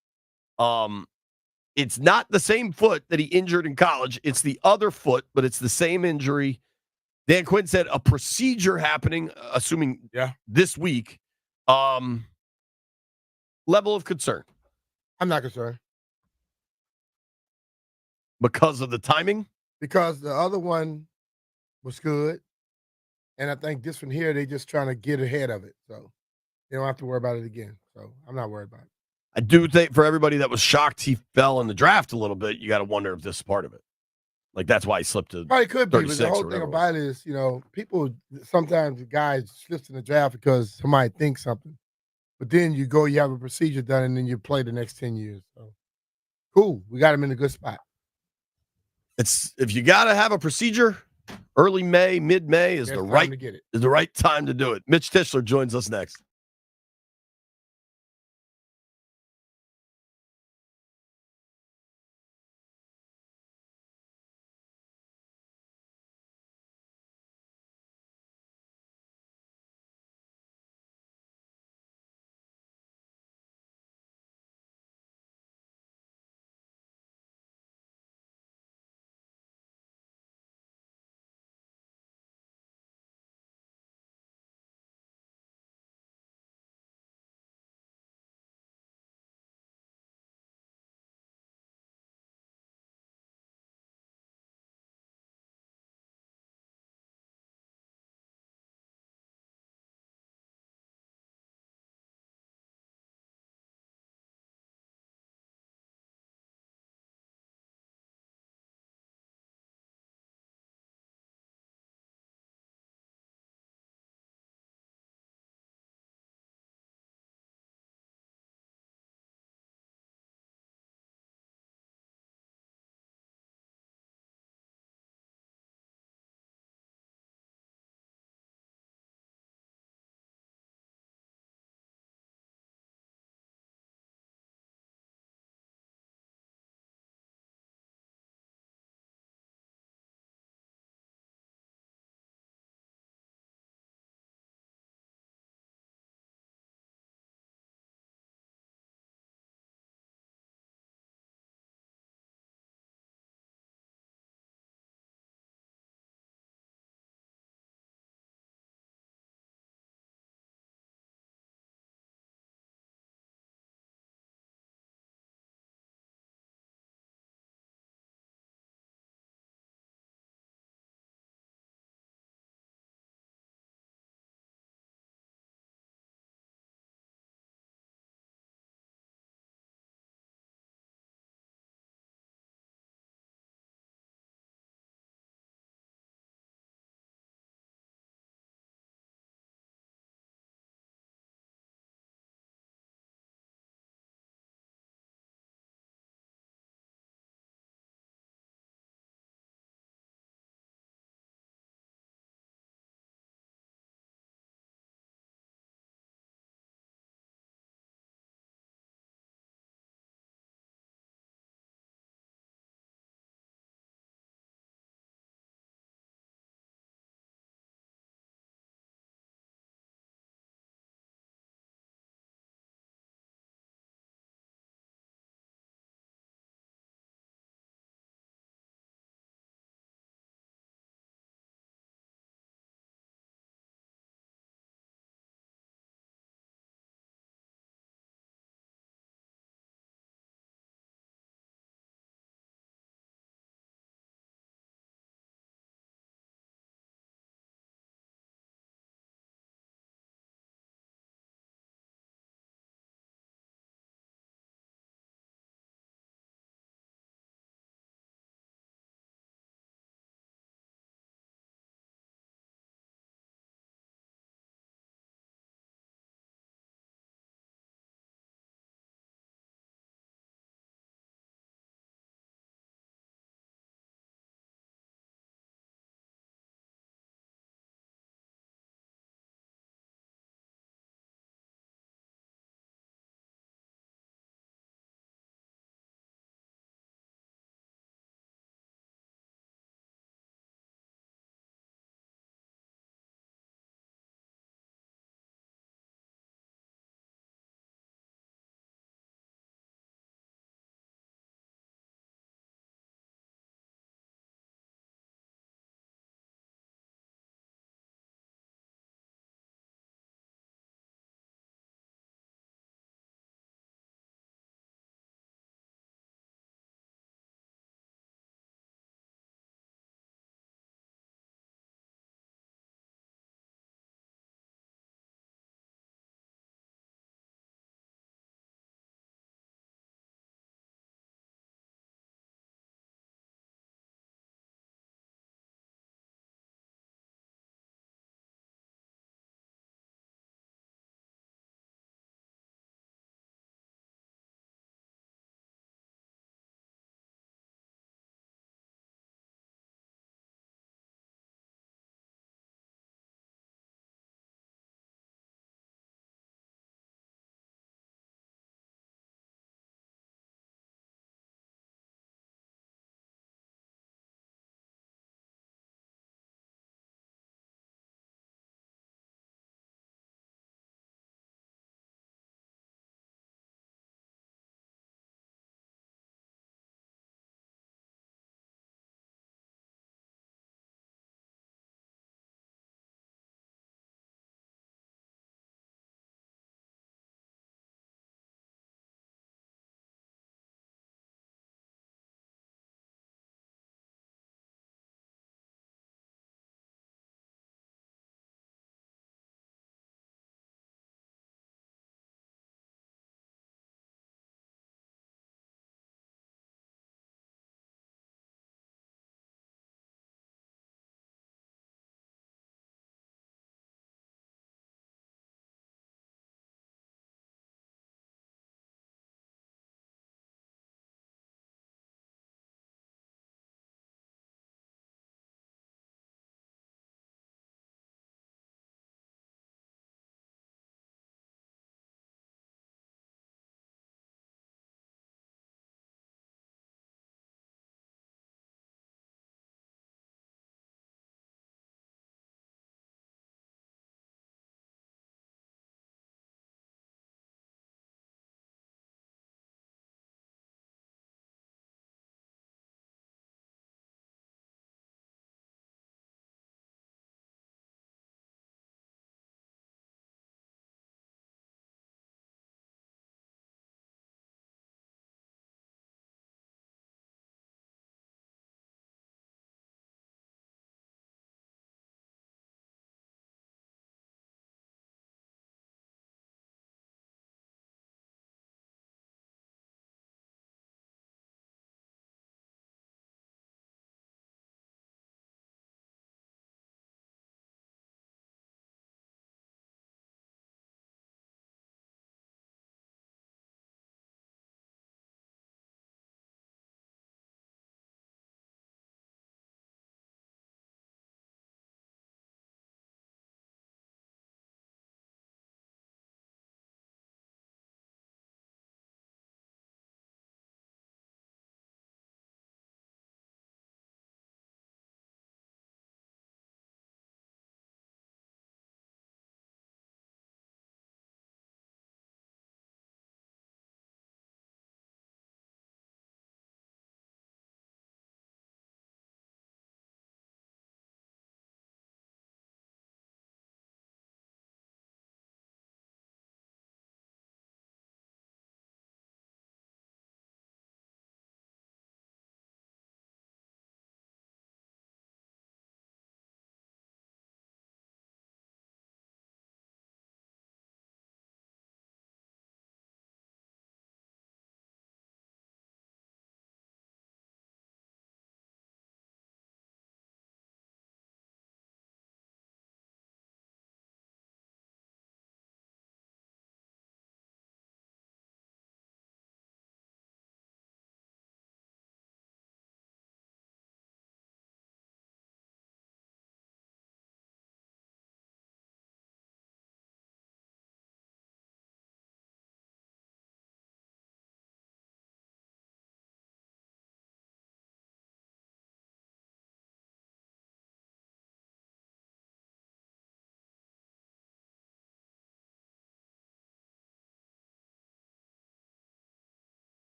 It's not the same foot that he injured in college. It's the other foot, but it's the same injury. Dan Quinn said a procedure happening, assuming this week. Level of concern. I'm not concerned. Because of the timing? Because the other one was good. And I think this one here, they just trying to get ahead of it. So they don't have to worry about it again. So I'm not worried about it. I do think for everybody that was shocked he fell in the draft a little bit, you got to wonder if this is part of it. Like, that's why he slipped to Probably could be, but 36 the or whole thing whatever it about it is, people, sometimes the guy slips in the draft because somebody thinks something. But then you have a procedure done, and then you play the next 10 years. So cool. We got him in a good spot. It's if you got to have a procedure, early May, mid-May is the right time to do it. Mitch Tischler joins us next.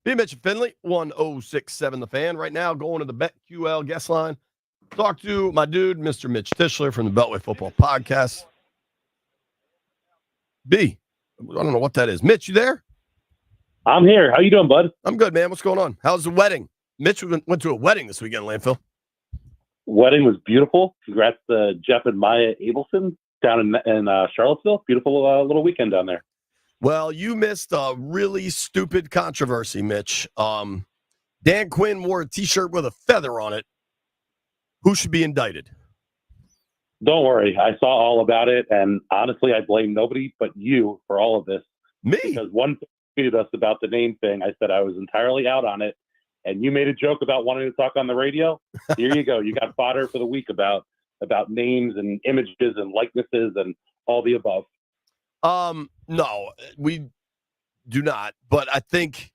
B. Mitch and Finley, 1067 The Fan. Right now, going to the BetQL guest line. Talk to my dude, Mr. Mitch Tischler from the Beltway Football Podcast. B, I don't know what that is. Mitch, you there? I'm here. How you doing, bud? I'm good, man. What's going on? How's the wedding? Mitch went to a wedding this weekend, Landfill. Wedding was beautiful. Congrats to Jeff and Maya Abelson down in Charlottesville. Beautiful little weekend down there. Well, you missed a really stupid controversy, Mitch. Dan Quinn wore a T-shirt with a feather on it. Who should be indicted? Don't worry. I saw all about it, and honestly, I blame nobody but you for all of this. Me? Because one tweeted us about the name thing. I said I was entirely out on it, and you made a joke about wanting to talk on the radio. Here you go. You got fodder for the week about names and images and likenesses and all the above. No, we do not. But I think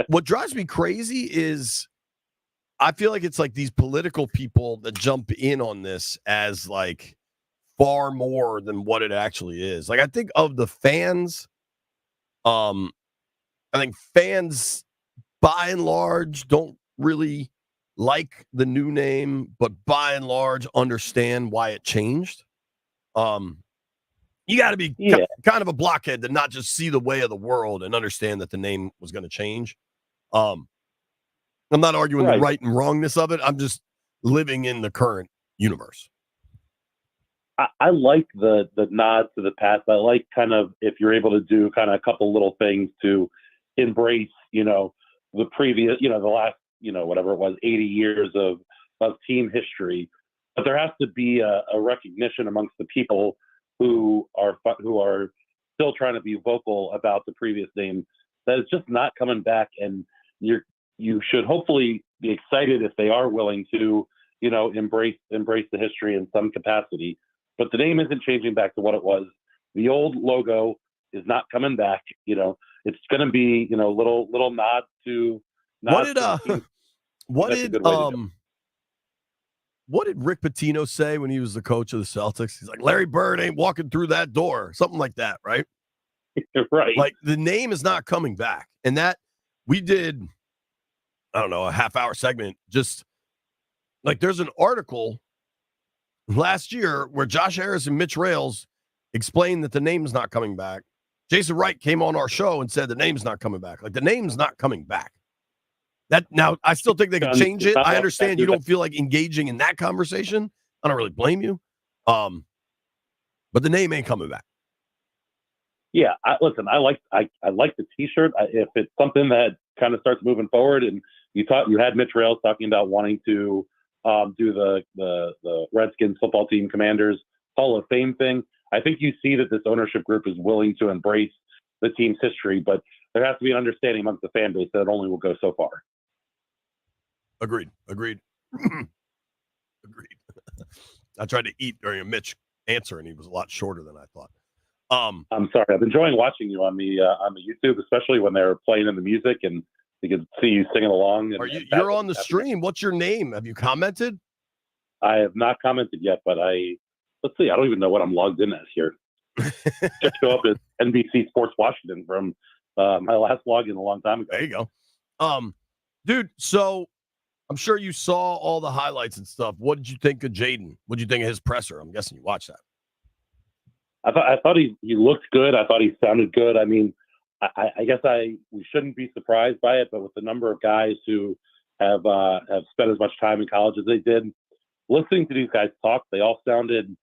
what drives me crazy is I feel like it's like these political people that jump in on this as like far more than what it actually is. Like I think of the fans, I think fans by and large don't really like the new name, but by and large understand why it changed. You got to be kind of a blockhead to not just see the way of the world and understand that the name was going to change. I'm not arguing the right and wrongness of it. I'm just living in the current universe. I like the nod to the past. I like kind of if you're able to do kind of a couple little things to embrace, the previous, the last, whatever it was, 80 years of team history. But there has to be a recognition amongst the people who are still trying to be vocal about the previous name that it's just not coming back. And you should hopefully be excited if they are willing to, embrace the history in some capacity. But the name isn't changing back to what it was. The old logo is not coming back. It's going to be, little nod to. What did Rick Pitino say when he was the coach of the Celtics? He's like, Larry Bird ain't walking through that door, something like that, right? Right. Like the name is not coming back, and that we did. I don't know, a half-hour segment. Just like there's an article last year where Josh Harris and Mitch Rails explained that the name's not coming back. Jason Wright came on our show and said the name's not coming back. Like the name's not coming back. That now I still think they can change it. I understand you don't feel like engaging in that conversation. I don't really blame you. But the name ain't coming back. Yeah, listen. I like the T-shirt. If it's something that kind of starts moving forward, and you had Mitch Rails talking about wanting to do the Redskins football team Commanders Hall of Fame thing. I think you see that this ownership group is willing to embrace the team's history, but there has to be an understanding amongst the fan base that it only will go so far. Agreed. I tried to eat during a Mitch answer, and he was a lot shorter than I thought. I'm sorry. I've been enjoying watching you on the YouTube, especially when they're playing in the music and you can see you singing along. You're on the stream. What's your name? Have you commented? I have not commented yet, but let's see. I don't even know what I'm logged in as here. Just show up as NBC Sports Washington from my last login a long time ago. There you go. Dude, so I'm sure you saw all the highlights and stuff. What did you think of Jaden? What did you think of his presser? I'm guessing you watched that. I thought he looked good. I thought he sounded good. I mean, I guess we shouldn't be surprised by it, but with the number of guys who have spent as much time in college as they did, listening to these guys talk, they all sounded,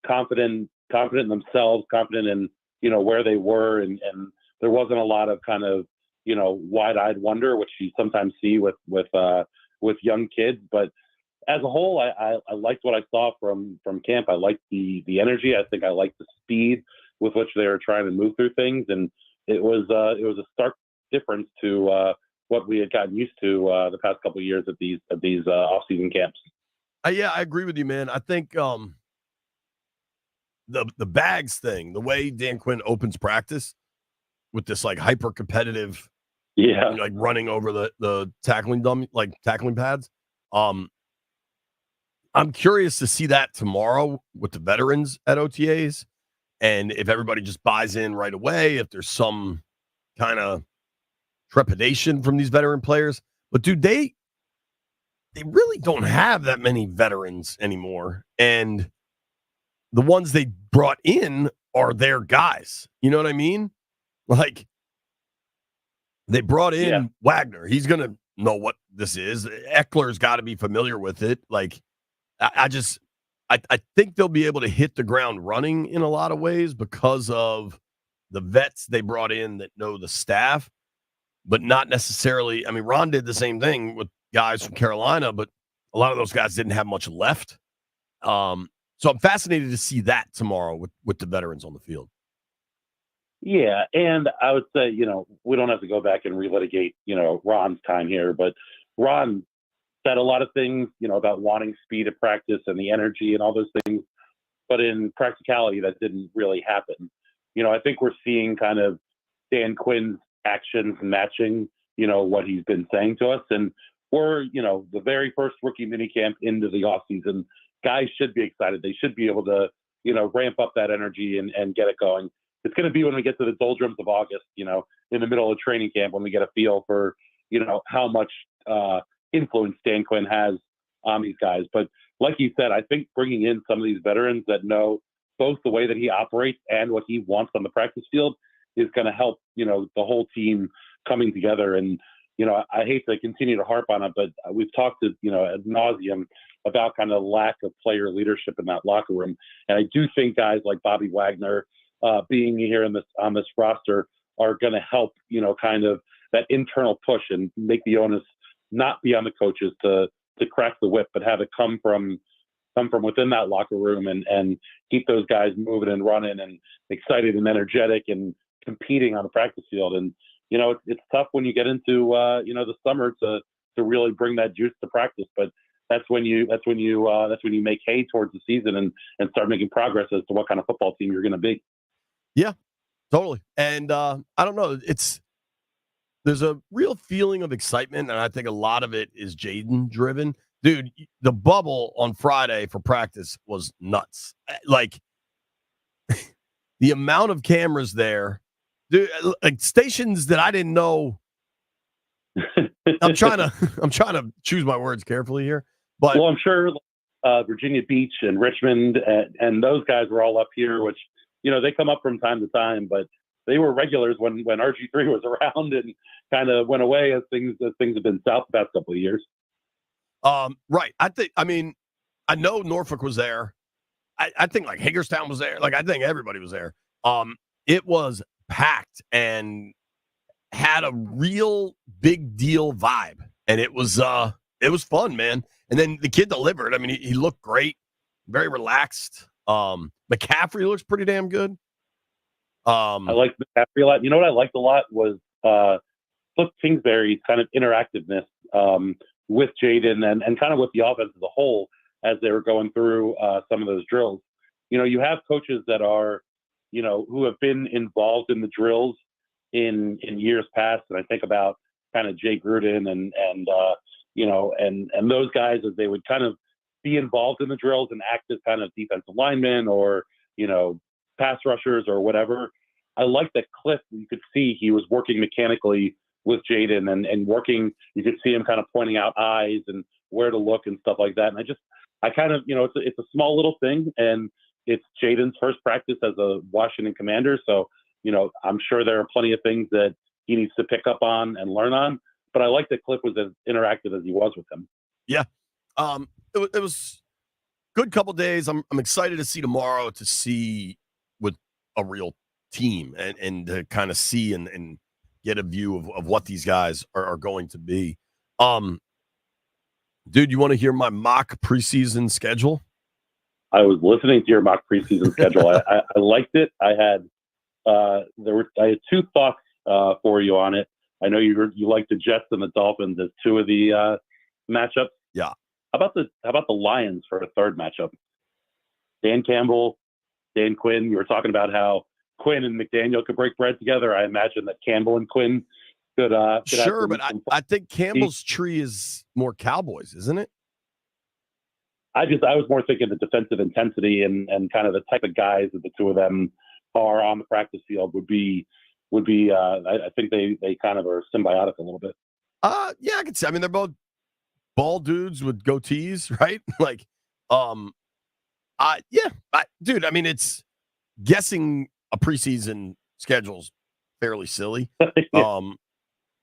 confident in themselves, confident in, where they were. And there wasn't a lot of kind of, wide-eyed wonder, which you sometimes see with young kids. But as a whole, I liked what I saw from camp. I liked the energy. I think I liked the speed with which they were trying to move through things. And it was a stark difference to what we had gotten used to the past couple of years at these off-season camps. Yeah, I agree with you, man. I think the bags thing, the way Dan Quinn opens practice with this like hyper competitive, like running over the tackling pads. I'm curious to see that tomorrow with the veterans at OTAs, and if everybody just buys in right away, if there's some kind of trepidation from these veteran players. But dude, they really don't have that many veterans anymore. And the ones they brought in are their guys. You know what I mean? Like, they brought in Wagner. He's going to know what this is. Eckler's got to be familiar with it. Like, I think they'll be able to hit the ground running in a lot of ways because of the vets they brought in that know the staff, but not necessarily. I mean, Ron did the same thing with guys from Carolina, but a lot of those guys didn't have much left. So I'm fascinated to see that tomorrow with the veterans on the field. Yeah, and I would say, we don't have to go back and relitigate, Ron's time here, but Ron said a lot of things, about wanting speed of practice and the energy and all those things, but in practicality, that didn't really happen. I think we're seeing kind of Dan Quinn's actions matching, what he's been saying to us, and we're, the very first rookie minicamp into the offseason. Guys should be excited. They should be able to, ramp up that energy and get it going. It's going to be when we get to the doldrums of August, in the middle of training camp, when we get a feel for, how much influence Dan Quinn has on these guys. But like you said, I think bringing in some of these veterans that know both the way that he operates and what he wants on the practice field is going to help, the whole team coming together. And, I hate to continue to harp on it, but we've talked to, ad nauseum about kind of lack of player leadership in that locker room. And I do think guys like Bobby Wagner being here on this roster are going to help, kind of that internal push and make the onus not be on the coaches to crack the whip, but have it come from within that locker room and keep those guys moving and running and excited and energetic and competing on the practice field. And, it's tough when you get into, the summer to really bring that juice to practice, but that's when you make hay towards the season and start making progress as to what kind of football team you're going to be. Yeah, totally. And I don't know. There's a real feeling of excitement, and I think a lot of it is Jaden driven. Dude, the bubble on Friday for practice was nuts. Like, the amount of cameras there, dude, like stations that I didn't know. I'm trying to choose my words carefully here, but well, I'm sure Virginia Beach and Richmond and those guys were all up here, which they come up from time to time, but they were regulars when RG3 was around and kind of went away as things have been south the past couple of years. Right. I know Norfolk was there. I think like Hagerstown was there. Like, I think everybody was there. It was packed and had a real big deal vibe, and it was fun, man. And then the kid delivered. I mean, he looked great, very relaxed. McCaffrey looks pretty damn good. I like McCaffrey a lot. You know what I liked a lot was Cliff Kingsbury's kind of interactiveness with Jaden and kind of with the offense as a whole as they were going through some of those drills. You have coaches that are, who have been involved in the drills in years past, and I think about kind of Jay Gruden and those guys as they would kind of be involved in the drills and act as kind of defensive linemen or pass rushers or whatever. I like that Cliff. You could see he was working mechanically with Jaden and working. You could see him kind of pointing out eyes and where to look and stuff like that. And I kind of it's a small little thing, and it's Jaden's first practice as a Washington Commander, so. I'm sure there are plenty of things that he needs to pick up on and learn on, but I like that Cliff was as interactive as he was with him. Yeah. It was good couple days. I'm excited to see tomorrow to see with a real team and to kind of see and get a view of what these guys are going to be. Dude, you want to hear my mock preseason schedule? I was listening to your mock preseason schedule. I liked it. I had two thoughts for you on it. I know you like the Jets and the Dolphins as two of the matchups. Yeah. How about the Lions for a third matchup? Dan Campbell, Dan Quinn. You were talking about how Quinn and McDaniel could break bread together. I imagine that Campbell and Quinn could sure, but I think Campbell's tree is more Cowboys, isn't it? I was more thinking the defensive intensity and kind of the type of guys that the two of them are on the practice field would be, would be. I think they kind of are symbiotic a little bit. Yeah, I could say. I mean, they're both bald dudes with goatees, right? Like, dude. I mean, it's guessing a preseason schedule's fairly silly. Yeah.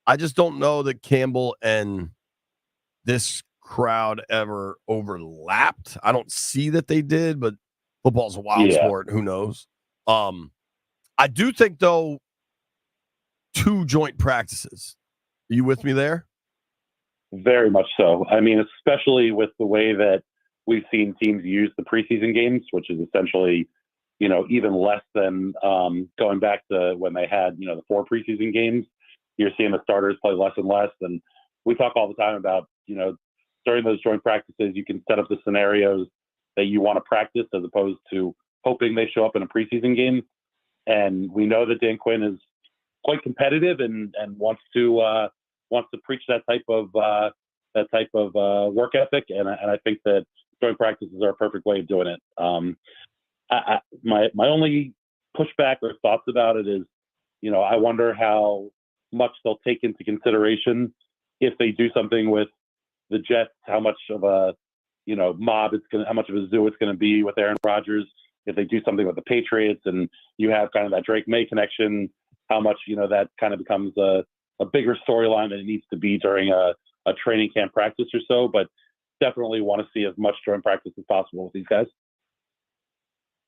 I just don't know that Campbell and this crowd ever overlapped. I don't see that they did, but football's a wild sport. Who knows? I do think, though, 2 joint practices. Are you with me there? Very much so. I mean, especially with the way that we've seen teams use the preseason games, which is essentially, even less than going back to when they had, the 4 preseason games. You're seeing the starters play less and less. And we talk all the time about, during those joint practices, you can set up the scenarios that you want to practice as opposed to hoping they show up in a preseason game. And we know that Dan Quinn is quite competitive and wants to preach that type of work ethic. And I think that joint practices are a perfect way of doing it. My only pushback or thoughts about it is, I wonder how much they'll take into consideration if they do something with the Jets, how much of a mob how much of a zoo it's going to be with Aaron Rodgers. If they do something with the Patriots and you have kind of that Drake May connection, how much that kind of becomes a bigger storyline than it needs to be during a training camp practice or so. But definitely want to see as much joint practice as possible with these guys.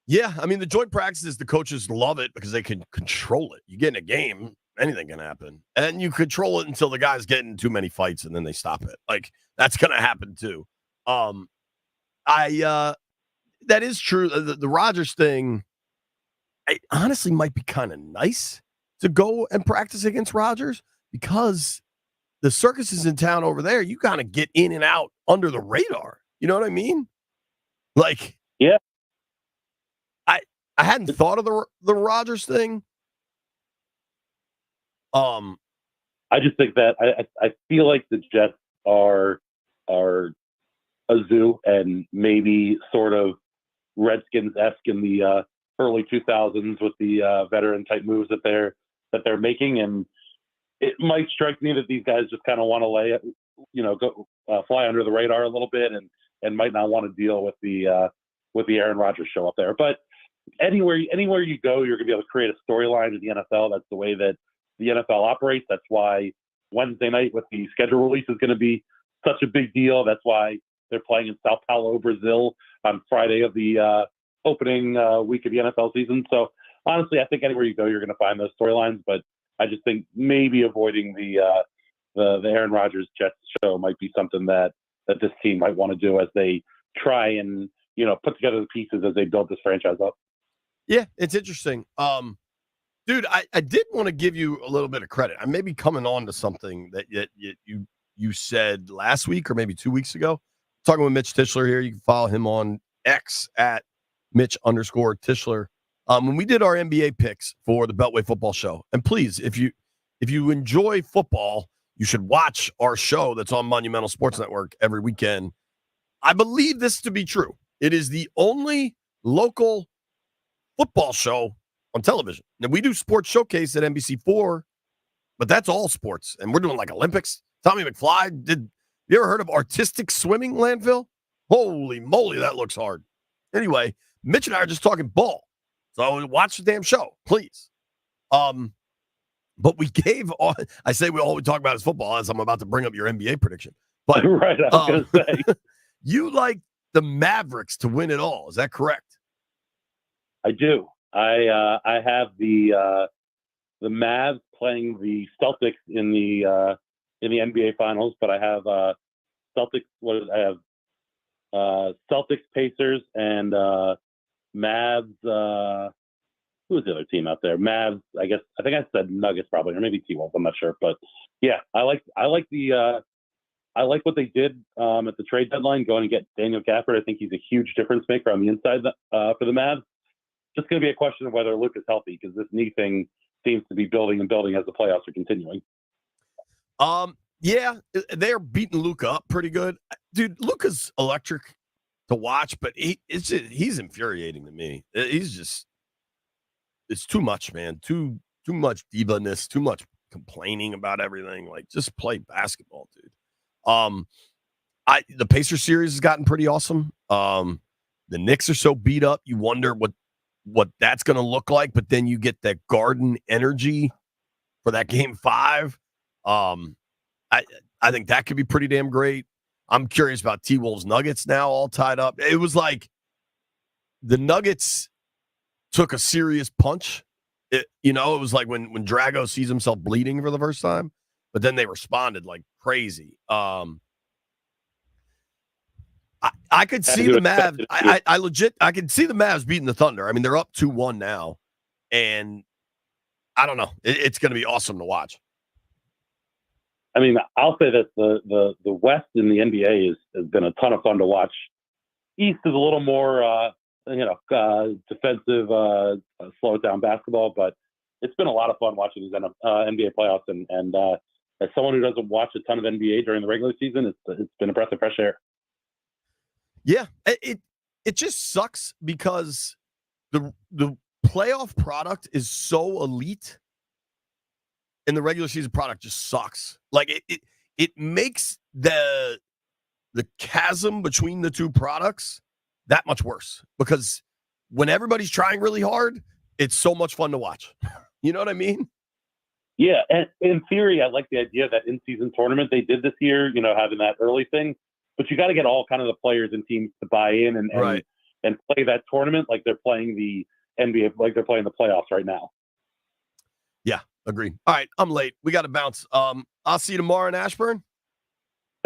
Yeah, I mean, the joint practices, the coaches love it because they can control it. You get in a game, anything can happen. And you control it until the guys get in too many fights and then they stop it. Like, that's going to happen too. That is true. The Rodgers thing, it honestly might be kind of nice to go and practice against Rodgers because the circuses in town over there, you kind of get in and out under the radar. You know what I mean? Like, yeah. I hadn't thought of the Rodgers thing. I just think that I feel like the Jets are a zoo and maybe sort of Redskins-esque in the early 2000s with the veteran type moves that they're making, and it might strike me that these guys just kind of want to lay it, go fly under the radar a little bit, and might not want to deal with the Aaron Rodgers show up there. But anywhere you go, you're going to be able to create a storyline in the NFL. That's the way that the NFL operates. That's why Wednesday night with the schedule release is going to be such a big deal. That's why they're playing in Sao Paulo, Brazil on Friday of the opening week of the NFL season. So honestly, I think anywhere you go, you're going to find those storylines. But I just think maybe avoiding the Aaron Rodgers Jets show might be something that this team might want to do as they try and put together the pieces as they build this franchise up. Yeah, it's interesting. Dude, I did want to give you a little bit of credit. I may be coming on to something that you said last week or maybe 2 weeks ago. Talking with Mitch Tischler here. You can follow him on X at Mitch_Tischler. When we did our NBA picks for the Beltway Football Show, and please, if you enjoy football, you should watch our show that's on Monumental Sports Network every weekend. I believe this to be true. It is the only local football show on television. Now, we do Sports Showcase at NBC4, but that's all sports. And we're doing like Olympics. Tommy McFly, you ever heard of artistic swimming, Landfill? Holy moly, that looks hard. Anyway, Mitch and I are just talking ball. So watch the damn show, please. But we gave I say all we talk about is football as I'm about to bring up your NBA prediction. But right, I was going to say. You like the Mavericks to win it all. Is that correct? I do. I have the Mavs playing the Celtics in the NBA Finals, but I have Celtics. I have Celtics, Pacers, and Mavs. Who's the other team out there? Mavs. I think I said Nuggets probably, or maybe T-Wolves. I'm not sure, but yeah, I like what they did at the trade deadline, going and get Daniel Gafford. I think he's a huge difference maker on the inside for the Mavs. Just going to be a question of whether Luke is healthy, because this knee thing seems to be building and building as the playoffs are continuing. Yeah, they're beating Luka up pretty good. Dude, Luka's electric to watch, but he's infuriating to me. It's too much, man. Too too much diva-ness, too much complaining about everything. Like, just play basketball, dude. The Pacers series has gotten pretty awesome. The Knicks are so beat up, you wonder what that's going to look like, but then you get that Garden energy for that game 5. I think that could be pretty damn great. I'm curious about T-Wolves Nuggets now all tied up. It was like the Nuggets took a serious punch. It was like when Drago sees himself bleeding for the first time, but then they responded like crazy. I could see the Mavs. I could see the Mavs beating the Thunder. I mean, they're up 2-1 now, and I don't know. It's going to be awesome to watch. I mean, I'll say that the West in the NBA has been a ton of fun to watch. East is a little more, defensive, slow down basketball, but it's been a lot of fun watching these NBA playoffs. And as someone who doesn't watch a ton of NBA during the regular season, it's been a breath of fresh air. Yeah, it just sucks because the playoff product is so elite, and the regular season product just sucks. Like it makes the chasm between the two products that much worse, because when everybody's trying really hard, it's so much fun to watch. You know what I mean? Yeah, and in theory, I like the idea that in-season tournament they did this year, having that early thing. But you got to get all kind of the players and teams to buy in and play that tournament like they're playing the NBA, like they're playing the playoffs right now. Yeah, agree. All right, I'm late. We got to bounce. I'll see you tomorrow in Ashburn.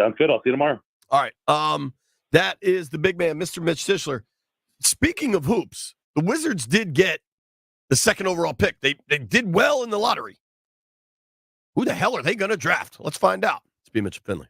Sounds good. I'll see you tomorrow. All right. That is the big man, Mr. Mitch Tischler. Speaking of hoops, the Wizards did get the 2nd overall pick. They did well in the lottery. Who the hell are they going to draft? Let's find out. It's B. Mitch Finley.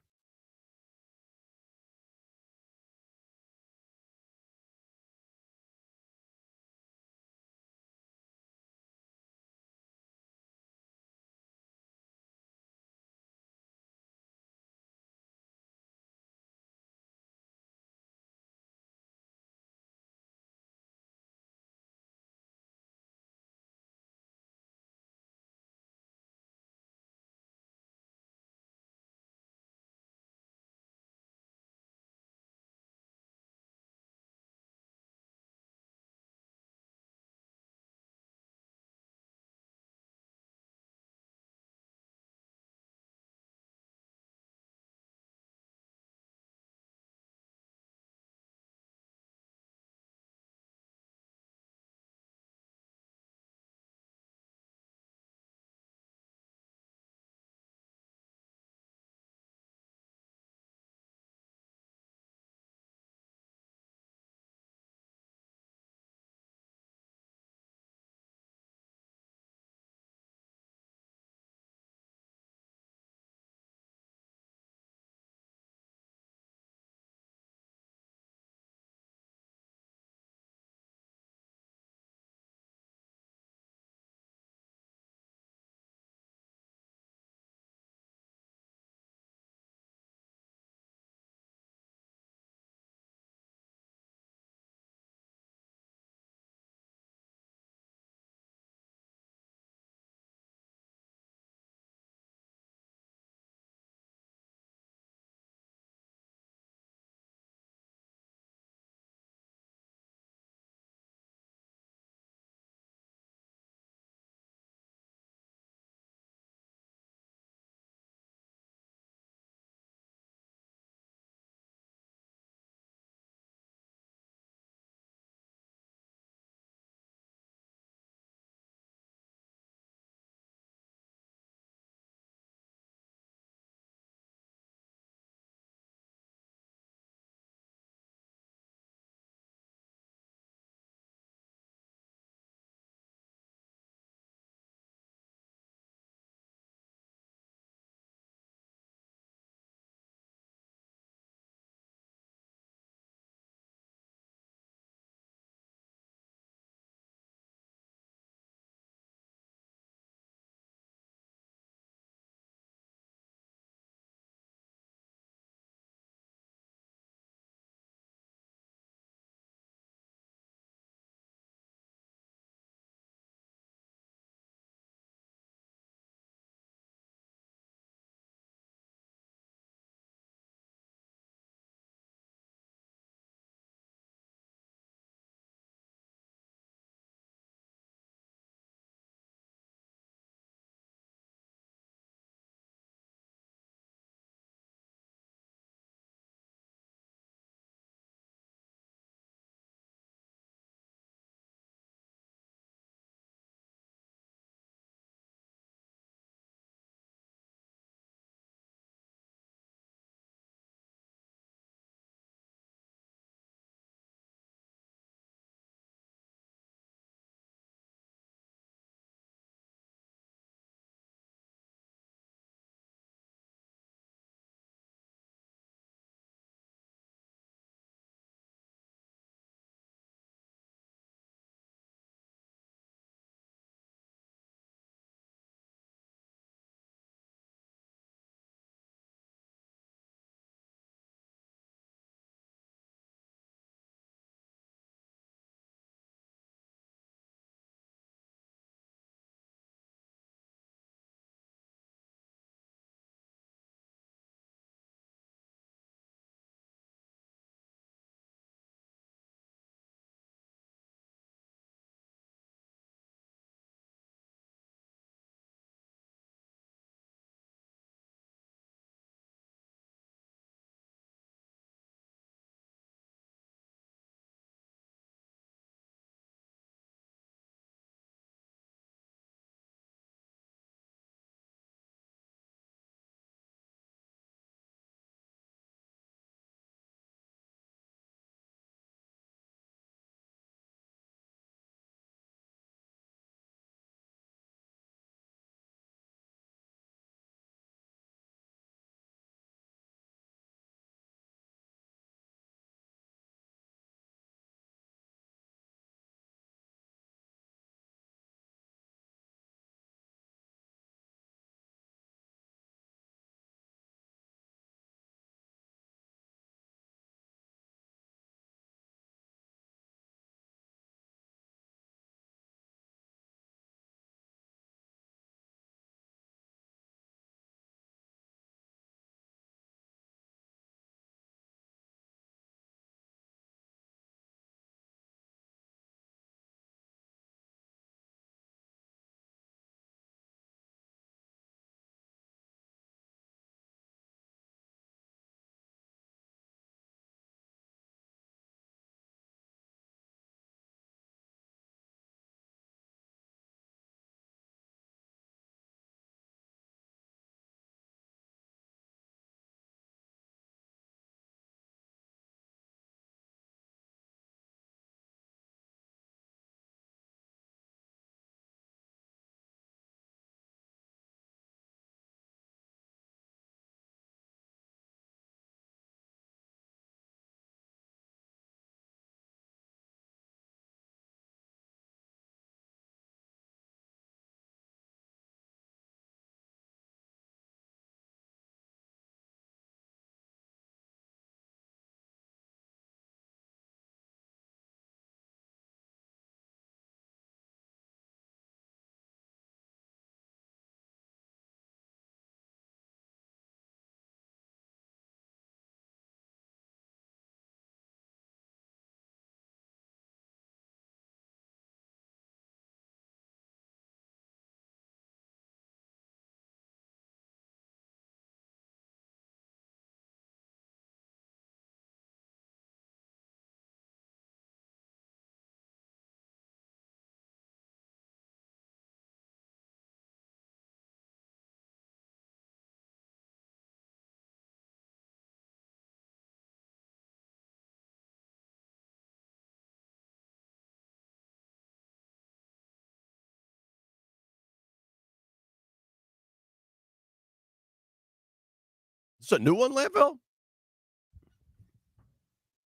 It's a new one, Landfill?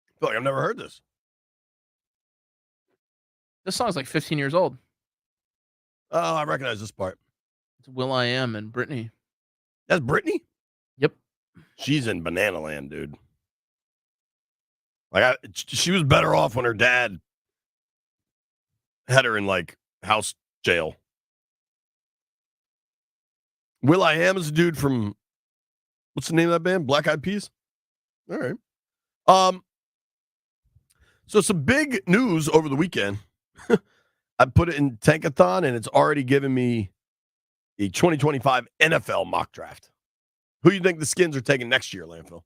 I feel like I've never heard this. This song's like 15 years old. Oh, I recognize this part. It's Will.i.am and Britney. That's Brittany? Yep. She's in Banana Land, dude. Like, she was better off when her dad had her in, like, house jail. Will.i.am is a dude from, what's the name of that band? Black Eyed Peas? All right. So some big news over the weekend. I put it in Tankathon, and it's already given me a 2025 NFL mock draft. Who do you think the Skins are taking next year, Landfill?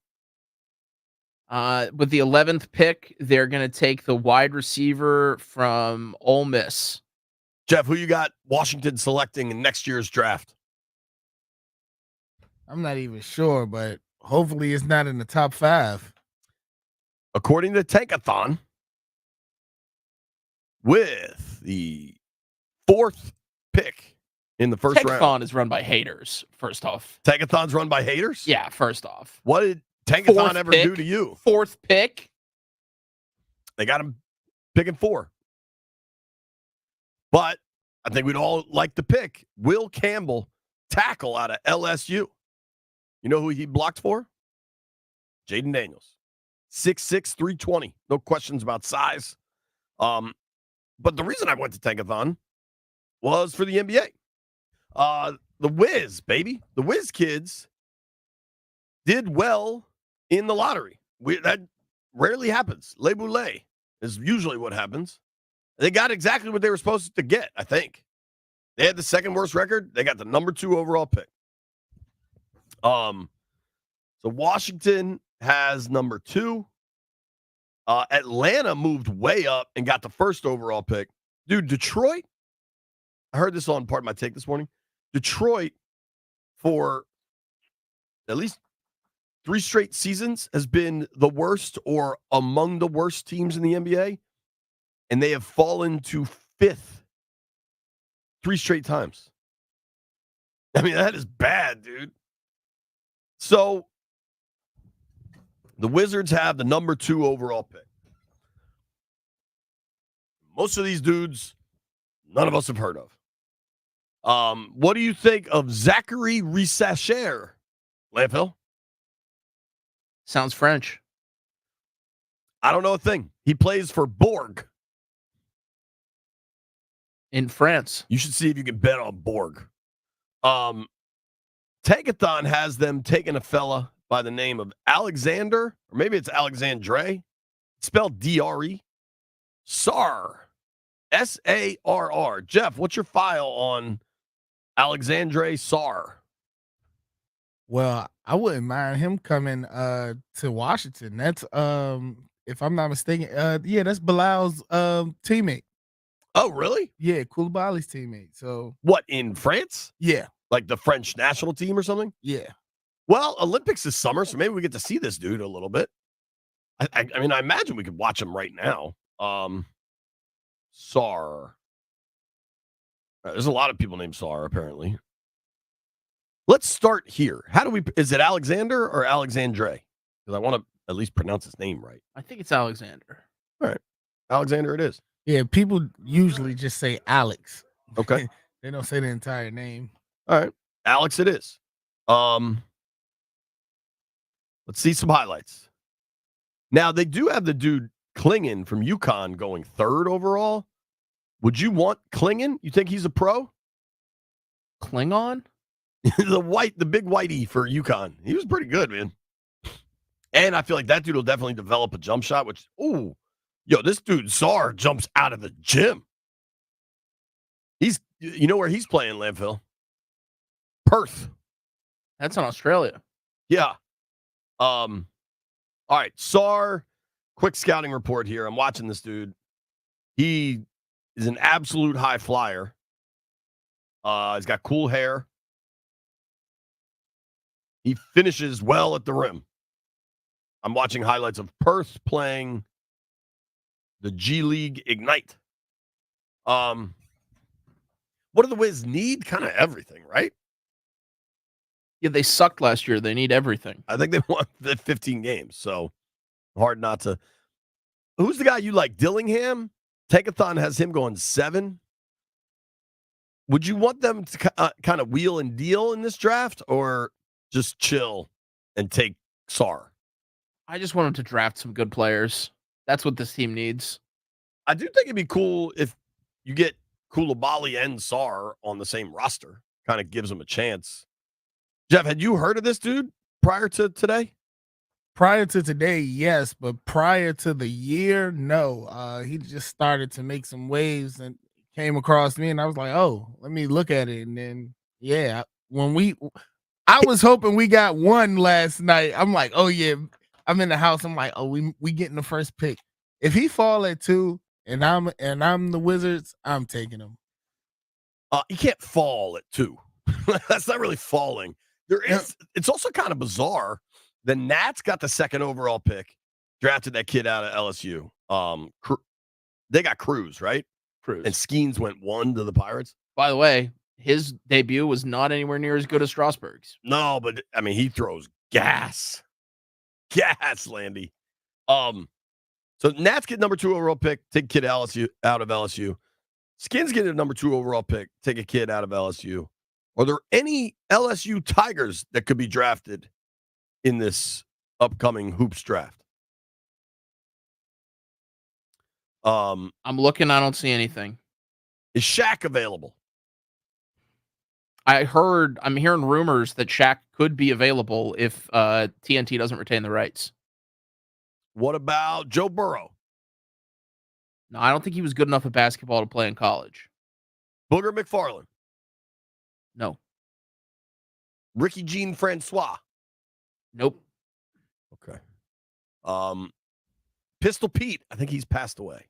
With the 11th pick, they're going to take the wide receiver from Ole Miss. Jeff, who you got Washington selecting in next year's draft? I'm not even sure, but hopefully it's not in the top 5. According to Tankathon, with the 4th pick in the first round. Tankathon is run by haters, first off. Tankathon's run by haters? Yeah, first off. What did Tankathon 4th ever pick, do to you? 4th pick. They got him picking 4. But I think we'd all like to pick Will Campbell, tackle out of LSU. You know who he blocked for? Jaden Daniels. 6'6", 320. No questions about size. But the reason I went to Tankathon was for the NBA. The Wiz, baby. The Wiz kids did well in the lottery. That rarely happens. Le Boulay is usually what happens. They got exactly what they were supposed to get, I think. They had the second worst record. They got the number 2 overall pick. So Washington has number 2. Atlanta moved way up and got the first overall pick. Dude, Detroit, I heard this on part of my take this morning. Detroit, for at least 3 straight seasons, has been the worst or among the worst teams in the NBA, and they have fallen to 5th 3 straight times. I mean, that is bad, dude. So the Wizards have the number 2 overall pick. Most of these dudes, none of us have heard of. What do you think of Zachary Rissacher, Landfill? Sounds French. I don't know a thing. He plays for Borg. In France. You should see if you can bet on Borg. Tankathon has them taking a fella by the name of Alexander, or maybe it's Alexandre, spelled D-R-E, Sarr, S-A-R-R. Jeff, what's your file on Alexandre Sarr? Well, I wouldn't mind him coming to Washington. That's if I'm not mistaken, that's Bilal's teammate. Oh, really? Yeah, Koulibaly's teammate. So What, in France? yeah, Like the French national team or something? yeah. Well, Olympics this summer, so maybe we get to see this dude a little bit. I mean, I imagine we could watch him right now. Sarr. There's a lot of people named Sarr, apparently. Let's start here. Is it Alexander or Alexandre? Because I want to at least pronounce his name right. I think it's Alexander. All right. Alexander it is. Yeah, people usually just say Alex. Okay. They don't say the entire name. All right. Alex it is. Let's see some highlights. Now, they do have the dude Klingon from UConn going 3rd overall. Would you want Klingon? You think he's a pro? Klingon? The big whitey for UConn. He was pretty good, man. And I feel like that dude will definitely develop a jump shot, this dude Sarr jumps out of the gym. You know where he's playing, Landfill? Perth. That's in Australia. Yeah. All right, Sarr, quick scouting report here. I'm watching this dude. He is an absolute high flyer. He's got cool hair. He finishes well at the rim. I'm watching highlights of Perth playing the G League Ignite. What do the Wiz need? Kind of everything, right? Yeah, they sucked last year. They need everything. I think they won the 15 games, so hard not to. Who's the guy you like? Dillingham? Tankathon has him going 7. Would you want them to kind of wheel and deal in this draft, or just chill and take Sar? I just want them to draft some good players. That's what this team needs. I do think it'd be cool if you get Koulibaly and Sar on the same roster. Kind of gives them a chance. Jeff, had you heard of this dude prior to today? Prior to today, yes, but prior to the year, no. He just started to make some waves and came across me, and I was like, "Oh, let me look at it." And then, yeah, I was hoping we got one last night. I'm like, "Oh yeah," I'm in the house. I'm like, "Oh, we getting the first pick." If he fall at 2, and I'm the Wizards, I'm taking him. You can't fall at 2. That's not really falling. There is. It's also kind of bizarre. The Nats got the 2nd overall pick, drafted that kid out of LSU. They got Cruz, right? Cruz. And Skeens went 1 to the Pirates. By the way, his debut was not anywhere near as good as Strasburg's. No, but I mean, he throws gas, Landy. So Nats get number 2 overall pick, take a kid out of LSU. Skins get a number 2 overall pick, take a kid out of LSU. Are there any LSU Tigers that could be drafted in this upcoming hoops draft? I'm looking. I don't see anything. Is Shaq available? I'm hearing rumors that Shaq could be available if TNT doesn't retain the rights. What about Joe Burrow? No, I don't think he was good enough at basketball to play in college. Booger McFarland? No. Ricky Jean Francois? Nope. Okay. Pistol Pete, I think he's passed away.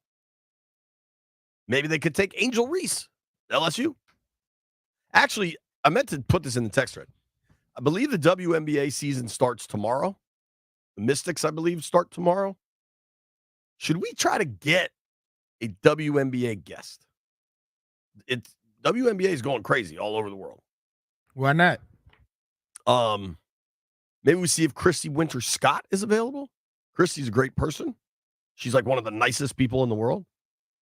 Maybe they could take Angel Reese, LSU. Actually, I meant to put this in the text thread. I believe the WNBA season starts tomorrow. The Mystics, I believe, start tomorrow. Should we try to get a WNBA guest? WNBA is going crazy all over the world. Why not? Maybe we see if Christy Winter Scott is available. Christy's a great person. She's like one of the nicest people in the world.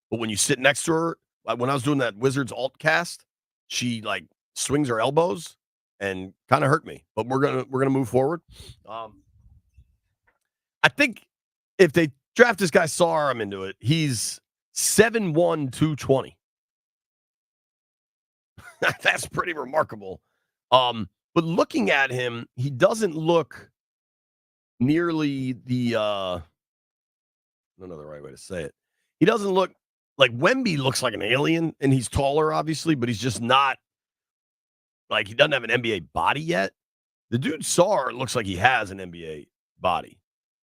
But when you sit next to her, like when I was doing that Wizards alt cast, she like swings her elbows and kind of hurt me. But we're gonna move forward. I think if they draft this guy Sar, I'm into it. He's 7'1", 220. That's pretty remarkable. But looking at him, he doesn't look nearly the I don't know the right way to say it. He doesn't look like Wemby looks like an alien, and he's taller, obviously, but he's just not like he doesn't have an NBA body yet. The dude Sar looks like he has an NBA body.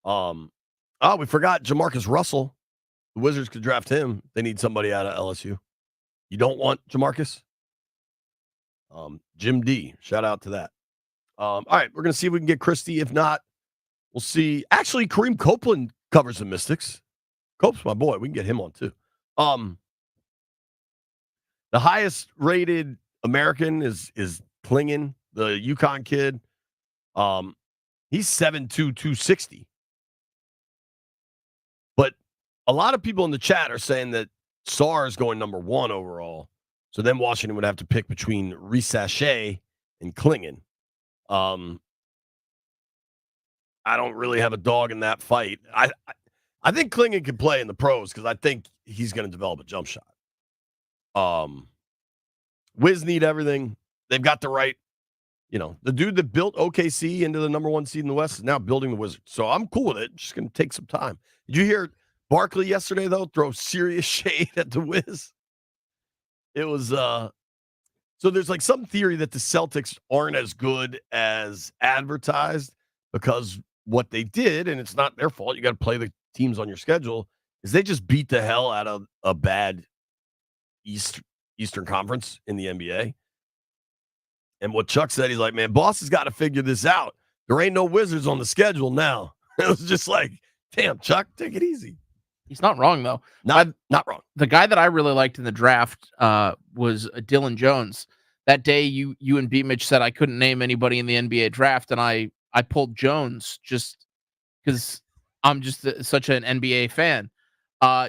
We forgot Jamarcus Russell. The Wizards could draft him. They need somebody out of LSU. You don't want Jamarcus? Jim D. Shout out to that. All right, we're going to see if we can get Christie. If not, we'll see. Actually, Kareem Copeland covers the Mystics. Cope's my boy. We can get him on, too. The highest rated American is Klingon, the UConn kid. He's 7'2", 260. But a lot of people in the chat are saying that Sar is going number 1 overall. So then Washington would have to pick between Risachet and Klingon. I don't really have a dog in that fight. I think Klingon can play in the pros because I think he's going to develop a jump shot. Wiz need everything. They've got the right, the dude that built OKC into the number 1 seed in the West is now building the Wizards. So I'm cool with it. Just going to take some time. Did you hear Barkley yesterday, though, throw serious shade at the Wiz? It was so there's like some theory that the Celtics aren't as good as advertised because what they did, and it's not their fault, you got to play the teams on your schedule, is they just beat the hell out of a bad Eastern Conference in the NBA. And what Chuck said, he's like, man, boss has got to figure this out. There ain't no Wizards on the schedule now. It was just like, damn, Chuck, take it easy. He's not wrong, though. Not wrong. The guy that I really liked in the draft was Dylan Jones. that day you and B Mitch said I couldn't name anybody in the NBA draft, and I pulled Jones just because I'm just such an NBA fan.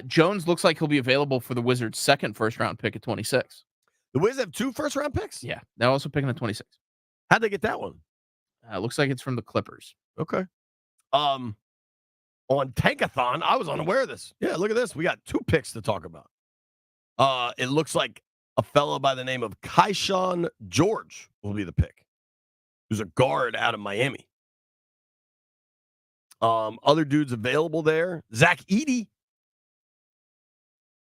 Jones looks like he'll be available for the Wizards' second first-round pick at 26. The Wiz have 2 first-round picks? Yeah, they're also picking at 26. How'd they get that one? Looks like it's from the Clippers. Okay. On Tankathon, I was unaware of this. Yeah, look at this. We got 2 picks to talk about. It looks like a fellow by the name of Kaishan George will be the pick, who's a guard out of Miami. Other dudes available there. Zach Edey.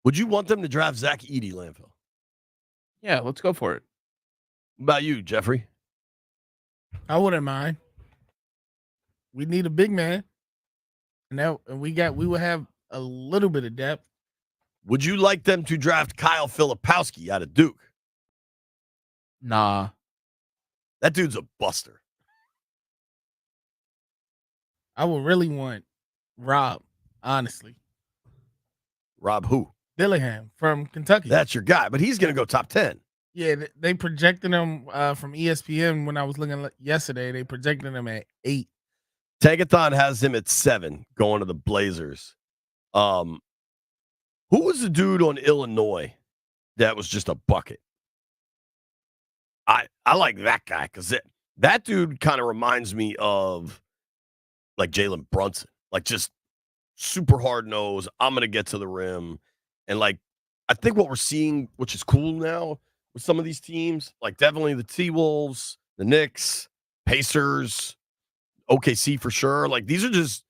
Would you want them to draft Zach Edey, Landfill? Yeah, let's go for it. What about you, Jeffrey? I wouldn't mind. We need a big man, and we will have a little bit of depth. Would you like them to draft Kyle Filipowski out of Duke? Nah. That dude's a buster. I would really want Rob, honestly. Rob who? Dillingham from Kentucky. That's your guy, but he's going to go top 10. Yeah, they projected him from ESPN when I was looking yesterday. They projected him at 8. Tankathon has him at 7 going to the Blazers. Who was the dude on Illinois that was just a bucket? I like that guy because that dude kind of reminds me of like Jalen Brunson, like just super hard nose. I'm going to get to the rim. And like, I think what we're seeing, which is cool now with some of these teams, like definitely the T-Wolves, the Knicks, Pacers, OKC for sure. Like these are just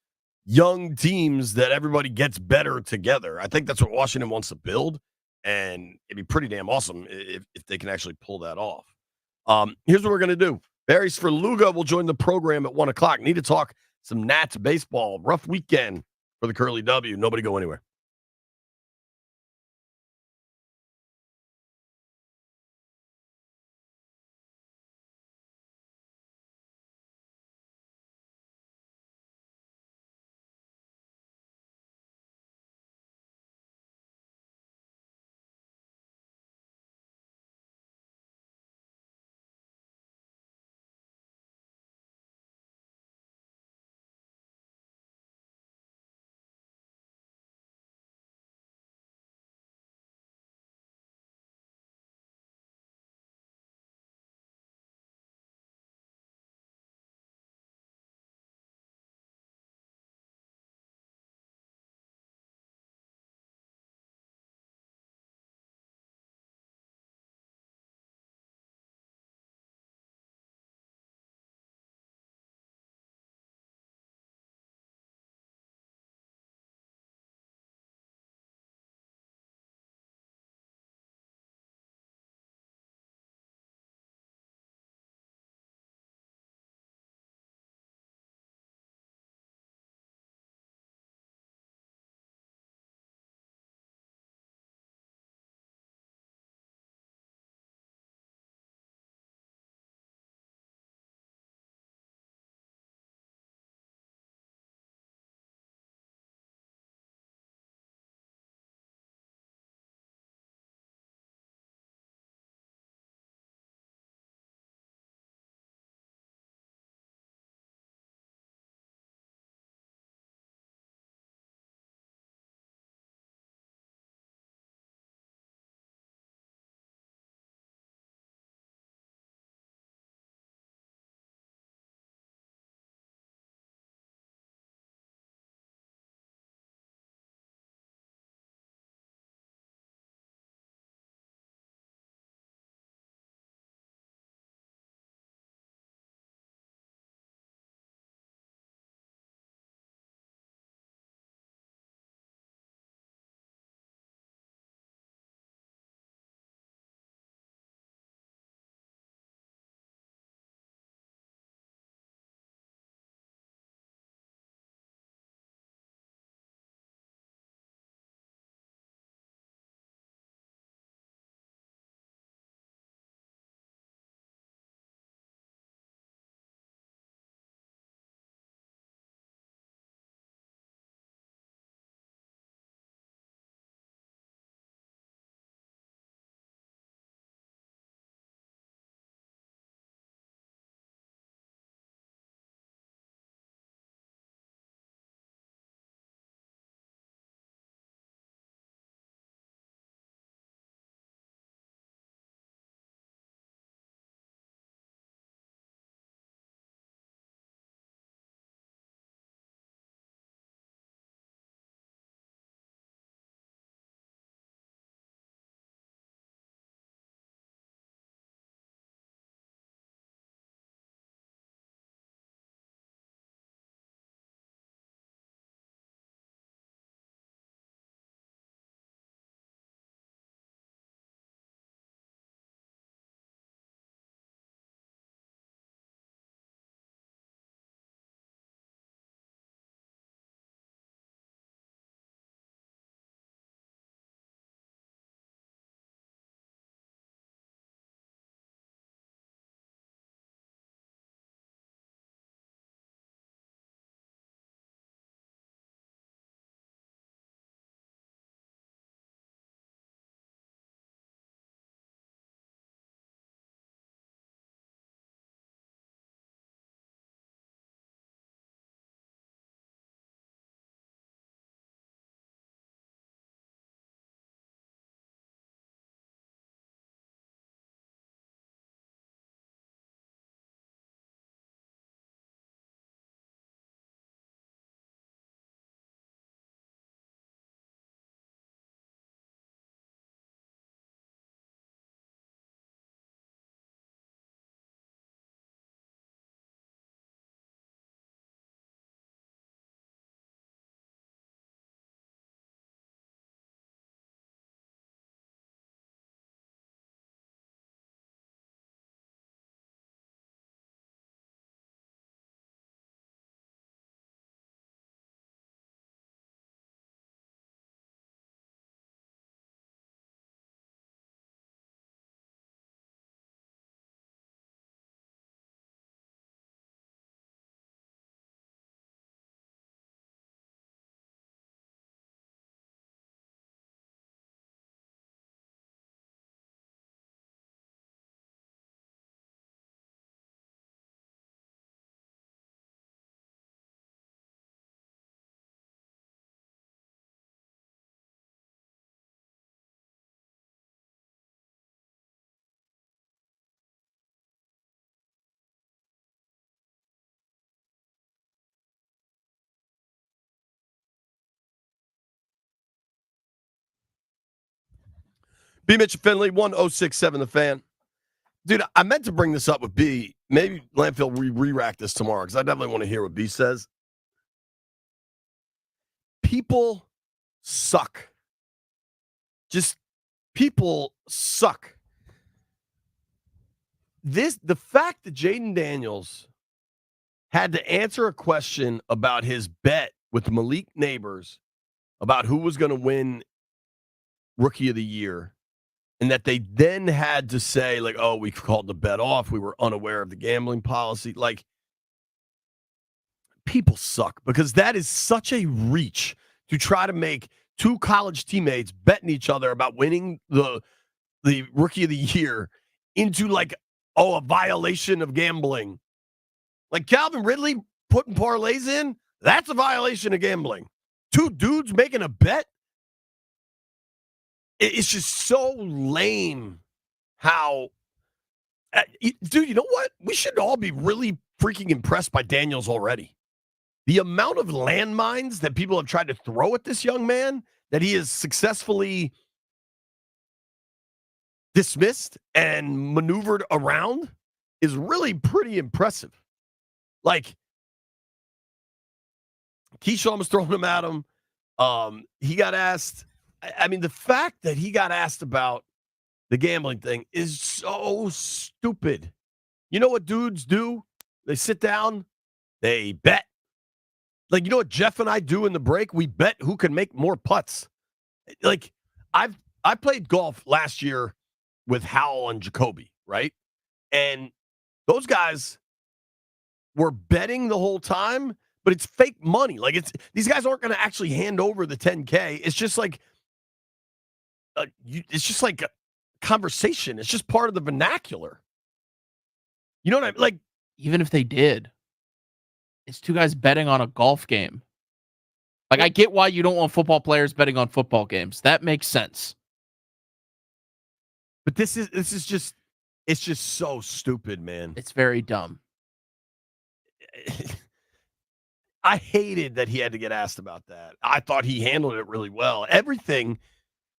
young teams that everybody gets better together. I think that's what Washington wants to build. And it'd be pretty damn awesome if they can actually pull that off. Here's what we're going to do. Barry Svrluga will join the program at 1 o'clock. Need to talk some Nats baseball. Rough weekend for the Curly W. Nobody go anywhere. B. Mitch Finley, 1067 The Fan. Dude, I meant to bring this up with B. Maybe Landfill re-rack this tomorrow because I definitely want to hear what B says. People suck. Just people suck. The fact that Jaden Daniels had to answer a question about his bet with Malik Neighbors about who was going to win Rookie of the Year, and that they then had to say, like, oh, we called the bet off. We were unaware of the gambling policy. Like, people suck because that is such a reach to try to make two college teammates betting each other about winning the Rookie of the Year into, like, oh, a violation of gambling. Like Calvin Ridley putting parlays in, that's a violation of gambling. Two dudes making a bet. It's just so lame how, dude, you know what? We should all be really freaking impressed by Daniels already. The amount of landmines that people have tried to throw at this young man that he has successfully dismissed and maneuvered around is really pretty impressive. Like, Keyshawn was throwing him at him. He got asked. I mean, the fact that he got asked about the gambling thing is so stupid. You know what dudes do? They sit down, they bet. Like, you know what Jeff and I do in the break? We bet who can make more putts. Like, I played golf last year with Howell and Jacoby, right? And those guys were betting the whole time, but it's fake money. Like, these guys aren't going to actually hand over the 10K. It's just like it's just like a conversation. It's just part of the vernacular. You know what I mean? Like, even if they did, it's two guys betting on a golf game. Like, I get why you don't want football players betting on football games. That makes sense. But this is just, it's just so stupid, man. It's very dumb. I hated that he had to get asked about that. I thought he handled it really well. Everything,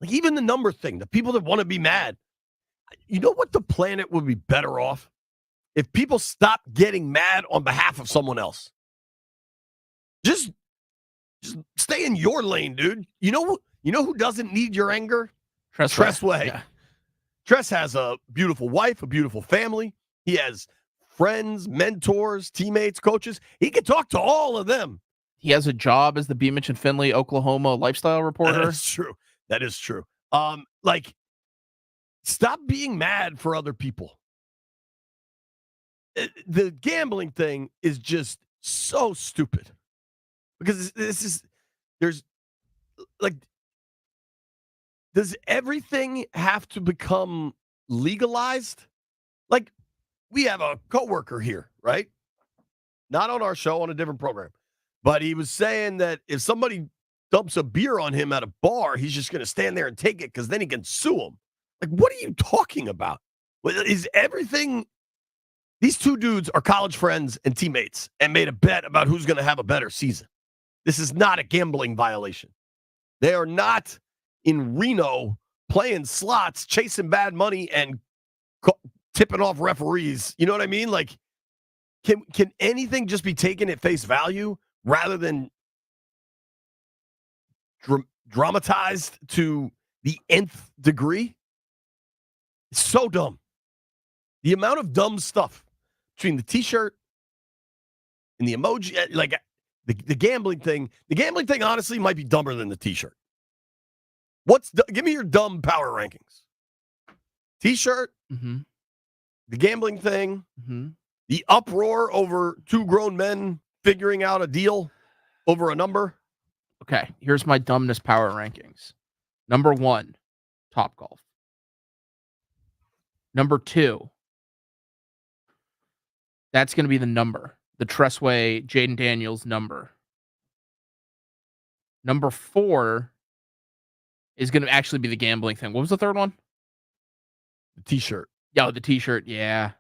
like even the number thing, the people that want to be mad. You know what the planet would be better off? If people stopped getting mad on behalf of someone else. Just stay in your lane, dude. You know who doesn't need your anger? Tressway. Yeah. Tress has a beautiful wife, a beautiful family. He has friends, mentors, teammates, coaches. He can talk to all of them. He has a job as the B. Mitch and Finley, Oklahoma lifestyle reporter. That's true. That is true. Like, stop being mad for other people. The gambling thing is just so stupid because there's like, does everything have to become legalized? Like, we have a coworker here, right? Not on our show, on a different program. But he was saying that if somebody dumps a beer on him at a bar, he's just going to stand there and take it because then he can sue him. Like, what are you talking about? Is everything... These two dudes are college friends and teammates and made a bet about who's going to have a better season. This is not a gambling violation. They are not in Reno playing slots, chasing bad money, and tipping off referees. You know what I mean? Like, can anything just be taken at face value rather than dramatized to the nth degree? It's so dumb. The amount of dumb stuff between the T-shirt and the emoji, like the gambling thing. The gambling thing, honestly, might be dumber than the T-shirt. Give me your dumb power rankings. T-shirt, the gambling thing, the uproar over two grown men figuring out a deal over a number. Okay, here's my dumbness power rankings. Number 1, Topgolf. Number 2, that's going to be the number. The Tressway, Jaden Daniels number. Number 4 is going to actually be the gambling thing. What was the third one? The T-shirt. Yeah, the T-shirt. Yeah.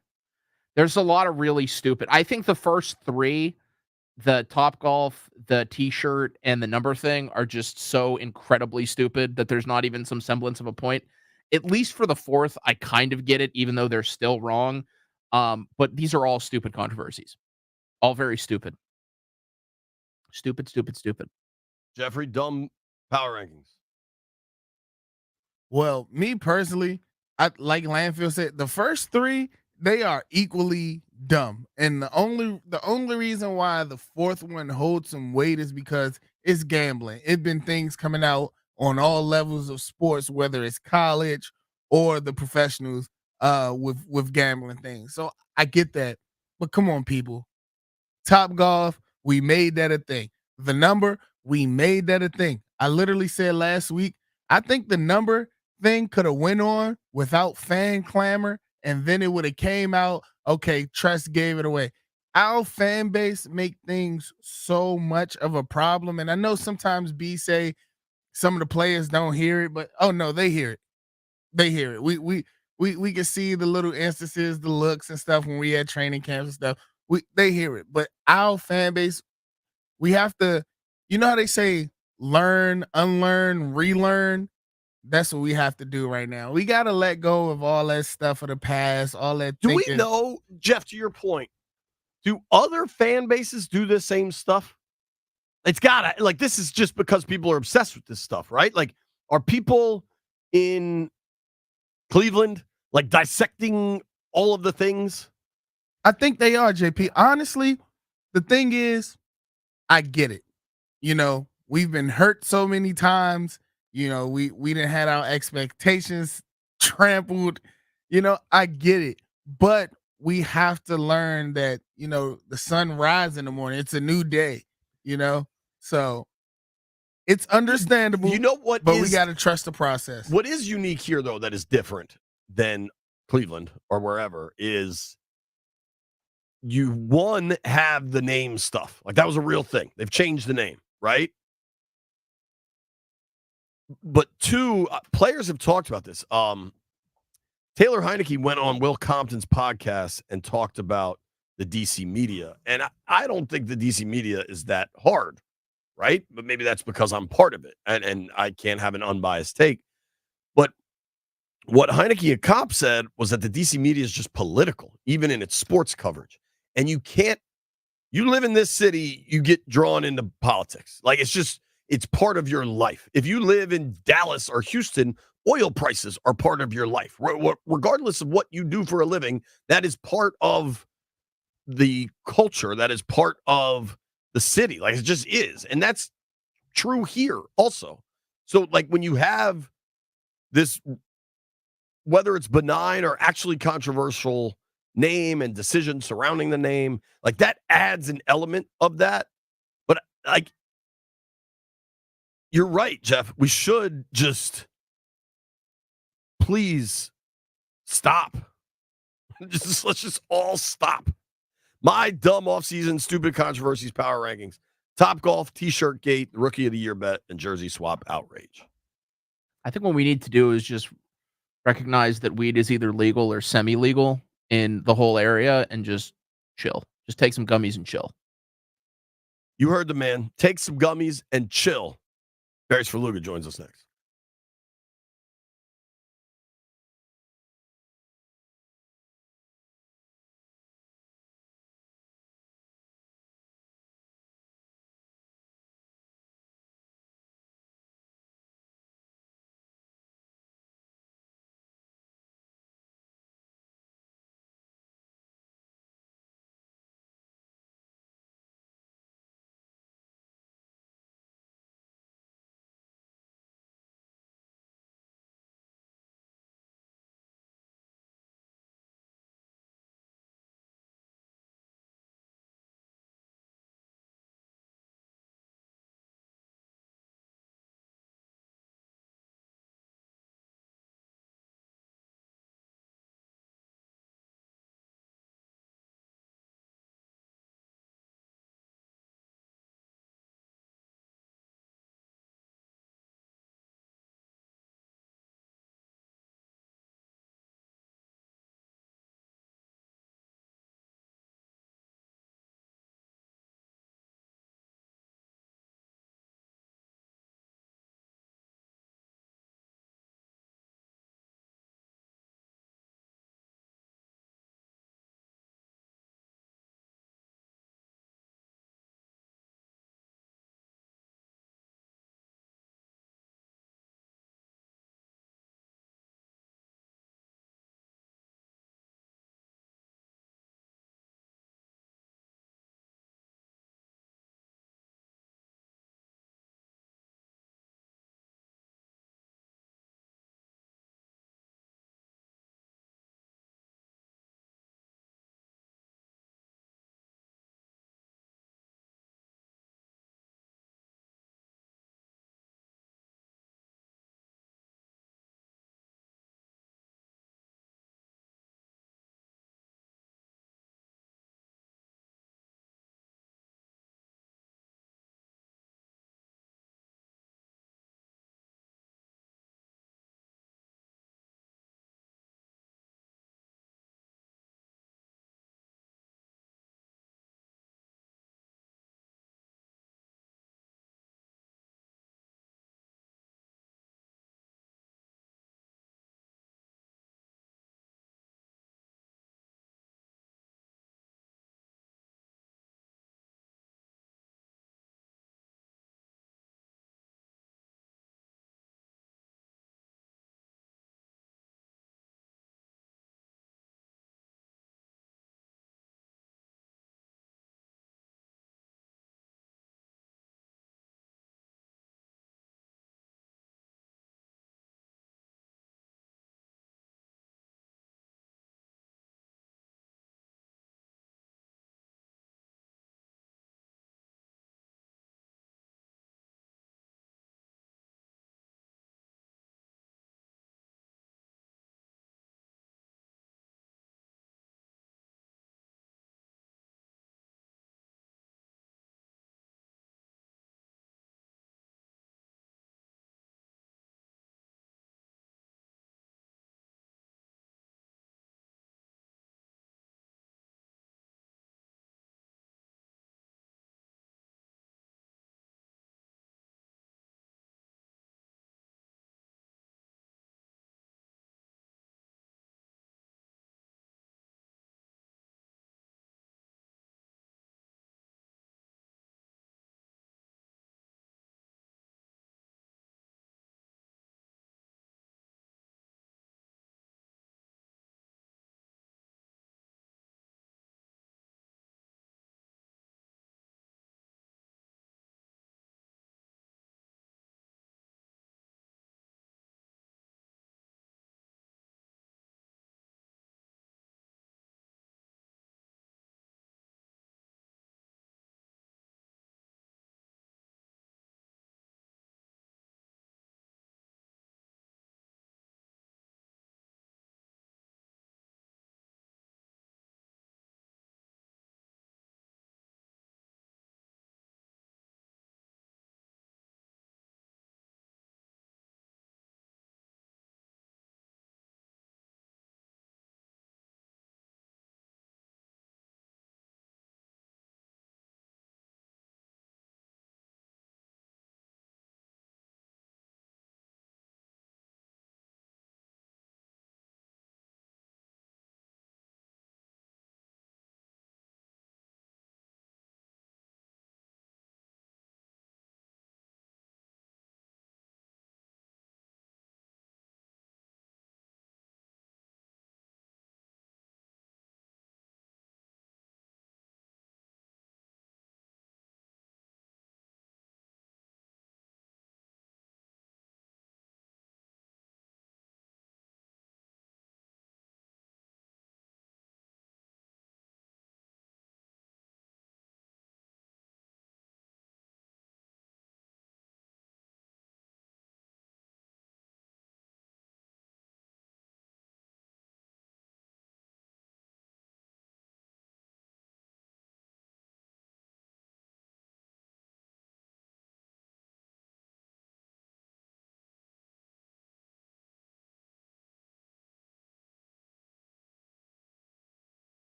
There's a lot of really stupid. I think the first 3, the Topgolf, the T-shirt, and the number thing are just so incredibly stupid that there's not even some semblance of a point. at least for the fourth, I kind of get it, even though they're still wrong. But these are all stupid controversies. All very stupid. Stupid, stupid, stupid. Jeffrey, dumb power rankings. Well, me personally, I like Landfill said, the first three, they are equally dumb. And the only reason why the fourth one holds some weight is because it's gambling. It's been things coming out on all levels of sports, whether it's college or the professionals, with gambling things. So I get that. But come on, people. Top Golf, we made that a thing. The number, we made that a thing. I literally said last week, I think the number thing could have went on without fan clamor, and then it would have came out, okay, Trust gave it away. Our fan base make things so much of a problem. And I know sometimes B say some of the players don't hear it, but oh no, they hear it. They hear it. We can see the little instances, the looks and stuff when we had training camps and stuff. They hear it. But our fan base, we have to, you know how they say learn, unlearn, relearn? That's what we have to do right now. We got to let go of all that stuff of the past, all that Do thinking. we know, Jeff, to your point, do other fan bases do the same stuff? It's got to, like, this is just because people are obsessed with this stuff, right? Like, are people in Cleveland, like, dissecting all of the things? I think they are, JP. Honestly, the thing is, I get it. You know, we've been hurt so many times. You know, we didn't had our expectations trampled. You know, I get it. But we have to learn that, you know, the sun rises in the morning. It's a new day, you know? So it's understandable. You know what but is, we got to trust the process. What is unique here, though, that is different than Cleveland or wherever is you, one, have the name stuff. Like, that was a real thing. They've changed the name, right? But two, players have talked about this. Taylor Heineke went on Will Compton's podcast and talked about the DC media. And I don't think the DC media is that hard, right? But maybe that's because I'm part of it and I can't have an unbiased take. But what Heineke and Kopp said was that the DC media is just political, even in its sports coverage. And you live in this city, you get drawn into politics. Like, it's part of your life. If you live in Dallas or Houston, oil prices are part of your life. Regardless of what you do for a living, that is part of the culture. That is part of the city. Like, it just is. And that's true here also. So, like, when you have this, whether it's benign or actually controversial name and decision surrounding the name, like, that adds an element of that. But, like, you're right, Jeff. We should just please stop. Let's just all stop. My dumb offseason stupid controversies power rankings. Top Golf, T-shirt gate, Rookie of the Year bet, and jersey swap outrage. I think what we need to do is just recognize that weed is either legal or semi-legal in the whole area and just chill. Just take some gummies and chill. You heard the man. Take some gummies and chill. Barry Svrluga joins us next.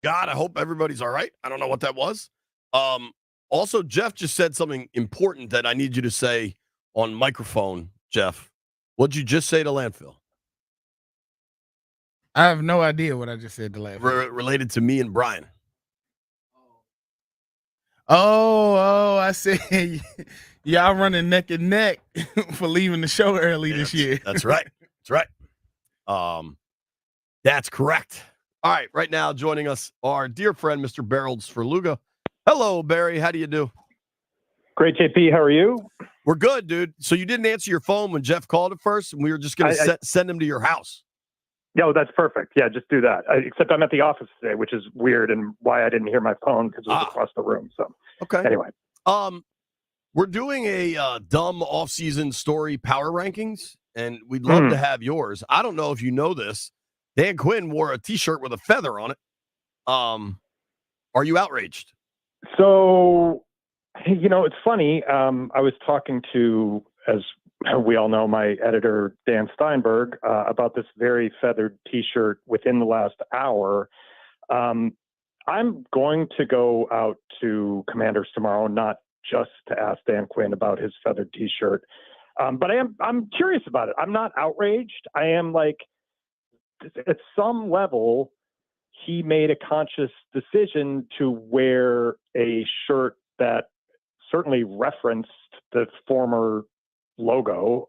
God, I hope everybody's all right. I don't know what that was. Also, Jeff just said something important that I need you to say on microphone, Jeff. What'd you just say to landfill? I have no idea what I just said to laugh. Related to me and Brian. Oh, I said y'all running neck and neck for leaving the show early this year. That's right. That's right. That's correct. All right, right now joining us, our dear friend, Mr. Svrluga. Hello, Barry. How do you do? Great, JP. How are you? We're good, dude. So you didn't answer your phone when Jeff called at first, and we were just going to send him to your house. No, that's perfect. Yeah, just do that. Except I'm at the office today, which is weird, and why I didn't hear my phone because it was across the room. So okay. Anyway, we're doing a dumb off-season story power rankings, and we'd love to have yours. I don't know if you know this. Dan Quinn wore a T-shirt with a feather on it. Are you outraged? So, it's funny. I was talking to, as we all know, my editor, Dan Steinberg, about this very feathered T-shirt within the last hour. I'm going to go out to Commanders tomorrow, not just to ask Dan Quinn about his feathered T-shirt, but I'm curious about it. I'm not outraged. I am like, at some level, he made a conscious decision to wear a shirt that certainly referenced the former logo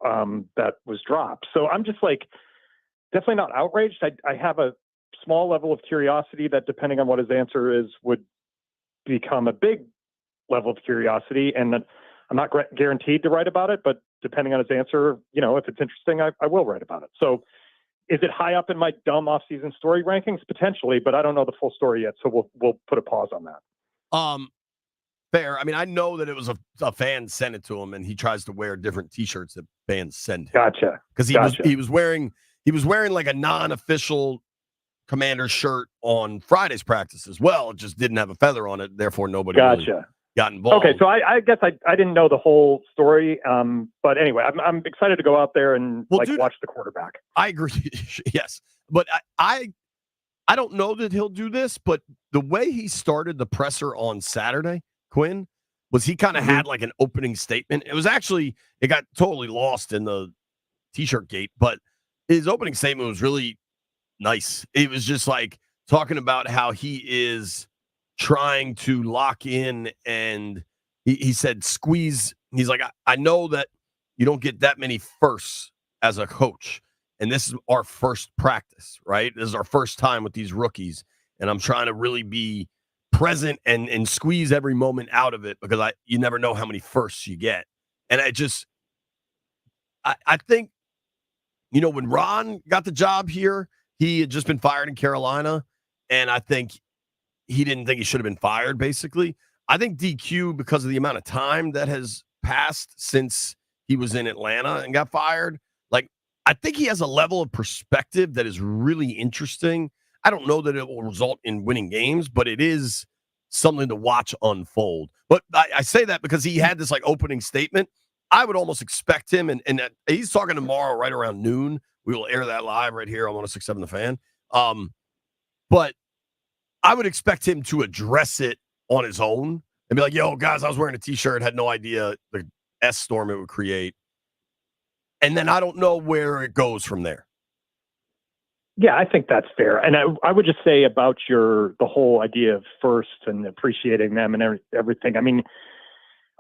that was dropped. So I'm just like, definitely not outraged. I have a small level of curiosity that, depending on what his answer is, would become a big level of curiosity. And I'm not guaranteed to write about it, but depending on his answer, if it's interesting, I will write about it. So is it high up in my dumb off-season story rankings? Potentially, but I don't know the full story yet, so we'll put a pause on that. Fair. I mean, I know that it was a fan sent it to him, and he tries to wear different T-shirts that fans send him. Gotcha. Because he was wearing like a non-official Commander shirt on Friday's practice as well. It just didn't have a feather on it, therefore nobody really got involved. Okay, so I guess I didn't know the whole story, but anyway, I'm excited to go out there and watch the quarterback. I agree. Yes, but I don't know that he'll do this, but the way he started the presser on Saturday, Quinn, was he kind of had like an opening statement. It got totally lost in the T-shirt gate, but his opening statement was really nice. It was just like talking about how he is trying to lock in, and he said squeeze. He's like, I know that you don't get that many firsts as a coach, and this is our first practice, right? This is our first time with these rookies, and I'm trying to really be present and squeeze every moment out of it, because you never know how many firsts you get. And I think, when Ron got the job here, he had just been fired in Carolina, and I think he didn't think he should have been fired, basically. I think DQ, because of the amount of time that has passed since he was in Atlanta and got fired, like, I think he has a level of perspective that is really interesting. I don't know that it will result in winning games, but it is something to watch unfold. But I say that because he had this, like, opening statement. I would almost expect him, and he's talking tomorrow right around noon. We will air that live right here on 106.7 The Fan. But I would expect him to address it on his own and be like, yo, guys, I was wearing a T-shirt, had no idea the S storm it would create. And then I don't know where it goes from there. Yeah, I think that's fair. And I would just say about the whole idea of first and appreciating them and everything. I mean,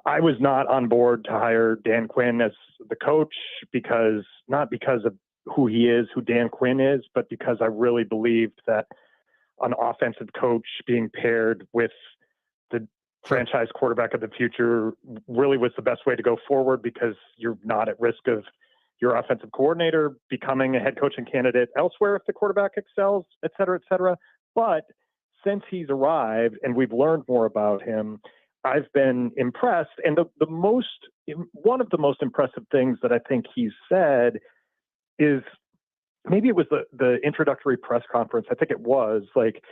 I was not on board to hire Dan Quinn as the coach not because of who he is, who Dan Quinn is, but because I really believed that an offensive coach being paired with the franchise quarterback of the future really was the best way to go forward, because you're not at risk of your offensive coordinator becoming a head coaching candidate elsewhere if the quarterback excels, et cetera, et cetera. But since he's arrived and we've learned more about him, I've been impressed. And one of the most impressive things that I think he's said is, maybe it was the introductory press conference. I think it was like,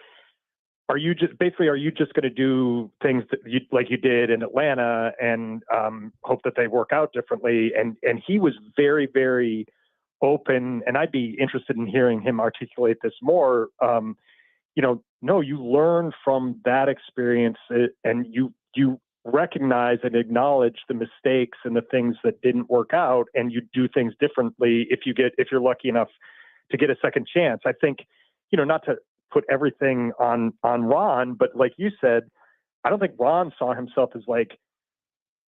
are you just going to do things that like you did in Atlanta and hope that they work out differently? And he was very, very open, and I'd be interested in hearing him articulate this more. no, you learn from that experience, and you recognize and acknowledge the mistakes and the things that didn't work out, and you do things differently if you're lucky enough to get a second chance. I think, not to put everything on Ron, but like you said, I don't think Ron saw himself as like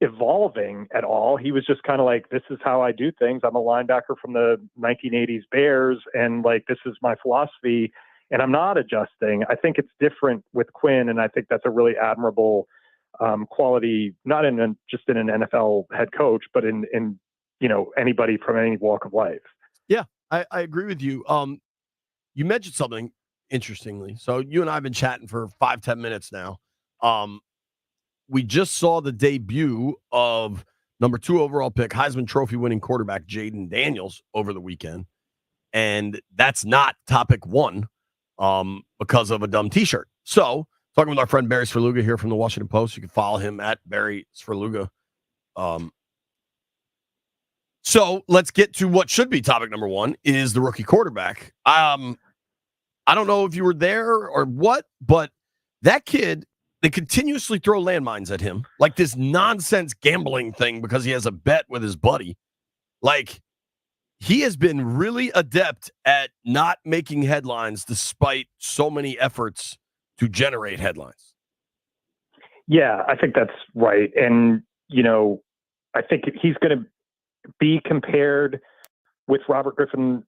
evolving at all. He was just kind of like, this is how I do things. I'm a linebacker from the 1980s Bears, and like, this is my philosophy, and I'm not adjusting. I think it's different with Quinn, and I think that's a really admirable quality, not just in an NFL head coach, but in anybody from any walk of life. Yeah, I agree with you. You mentioned something interestingly. So you and I have been chatting for 5-10 minutes now. We just saw the debut of number 2 overall pick, Heisman Trophy winning quarterback Jaden Daniels over the weekend. And that's not topic 1 because of a dumb t-shirt. So talking with our friend Barry Svrluga here from the Washington Post. You can follow him at Barry Svrluga. So let's get to what should be topic number 1 is the rookie quarterback. I don't know if you were there or what, but that kid, they continuously throw landmines at him, like this nonsense gambling thing because he has a bet with his buddy. Like, he has been really adept at not making headlines despite so many efforts to generate headlines. Yeah, I think that's right. And, I think he's going to be compared with Robert Griffin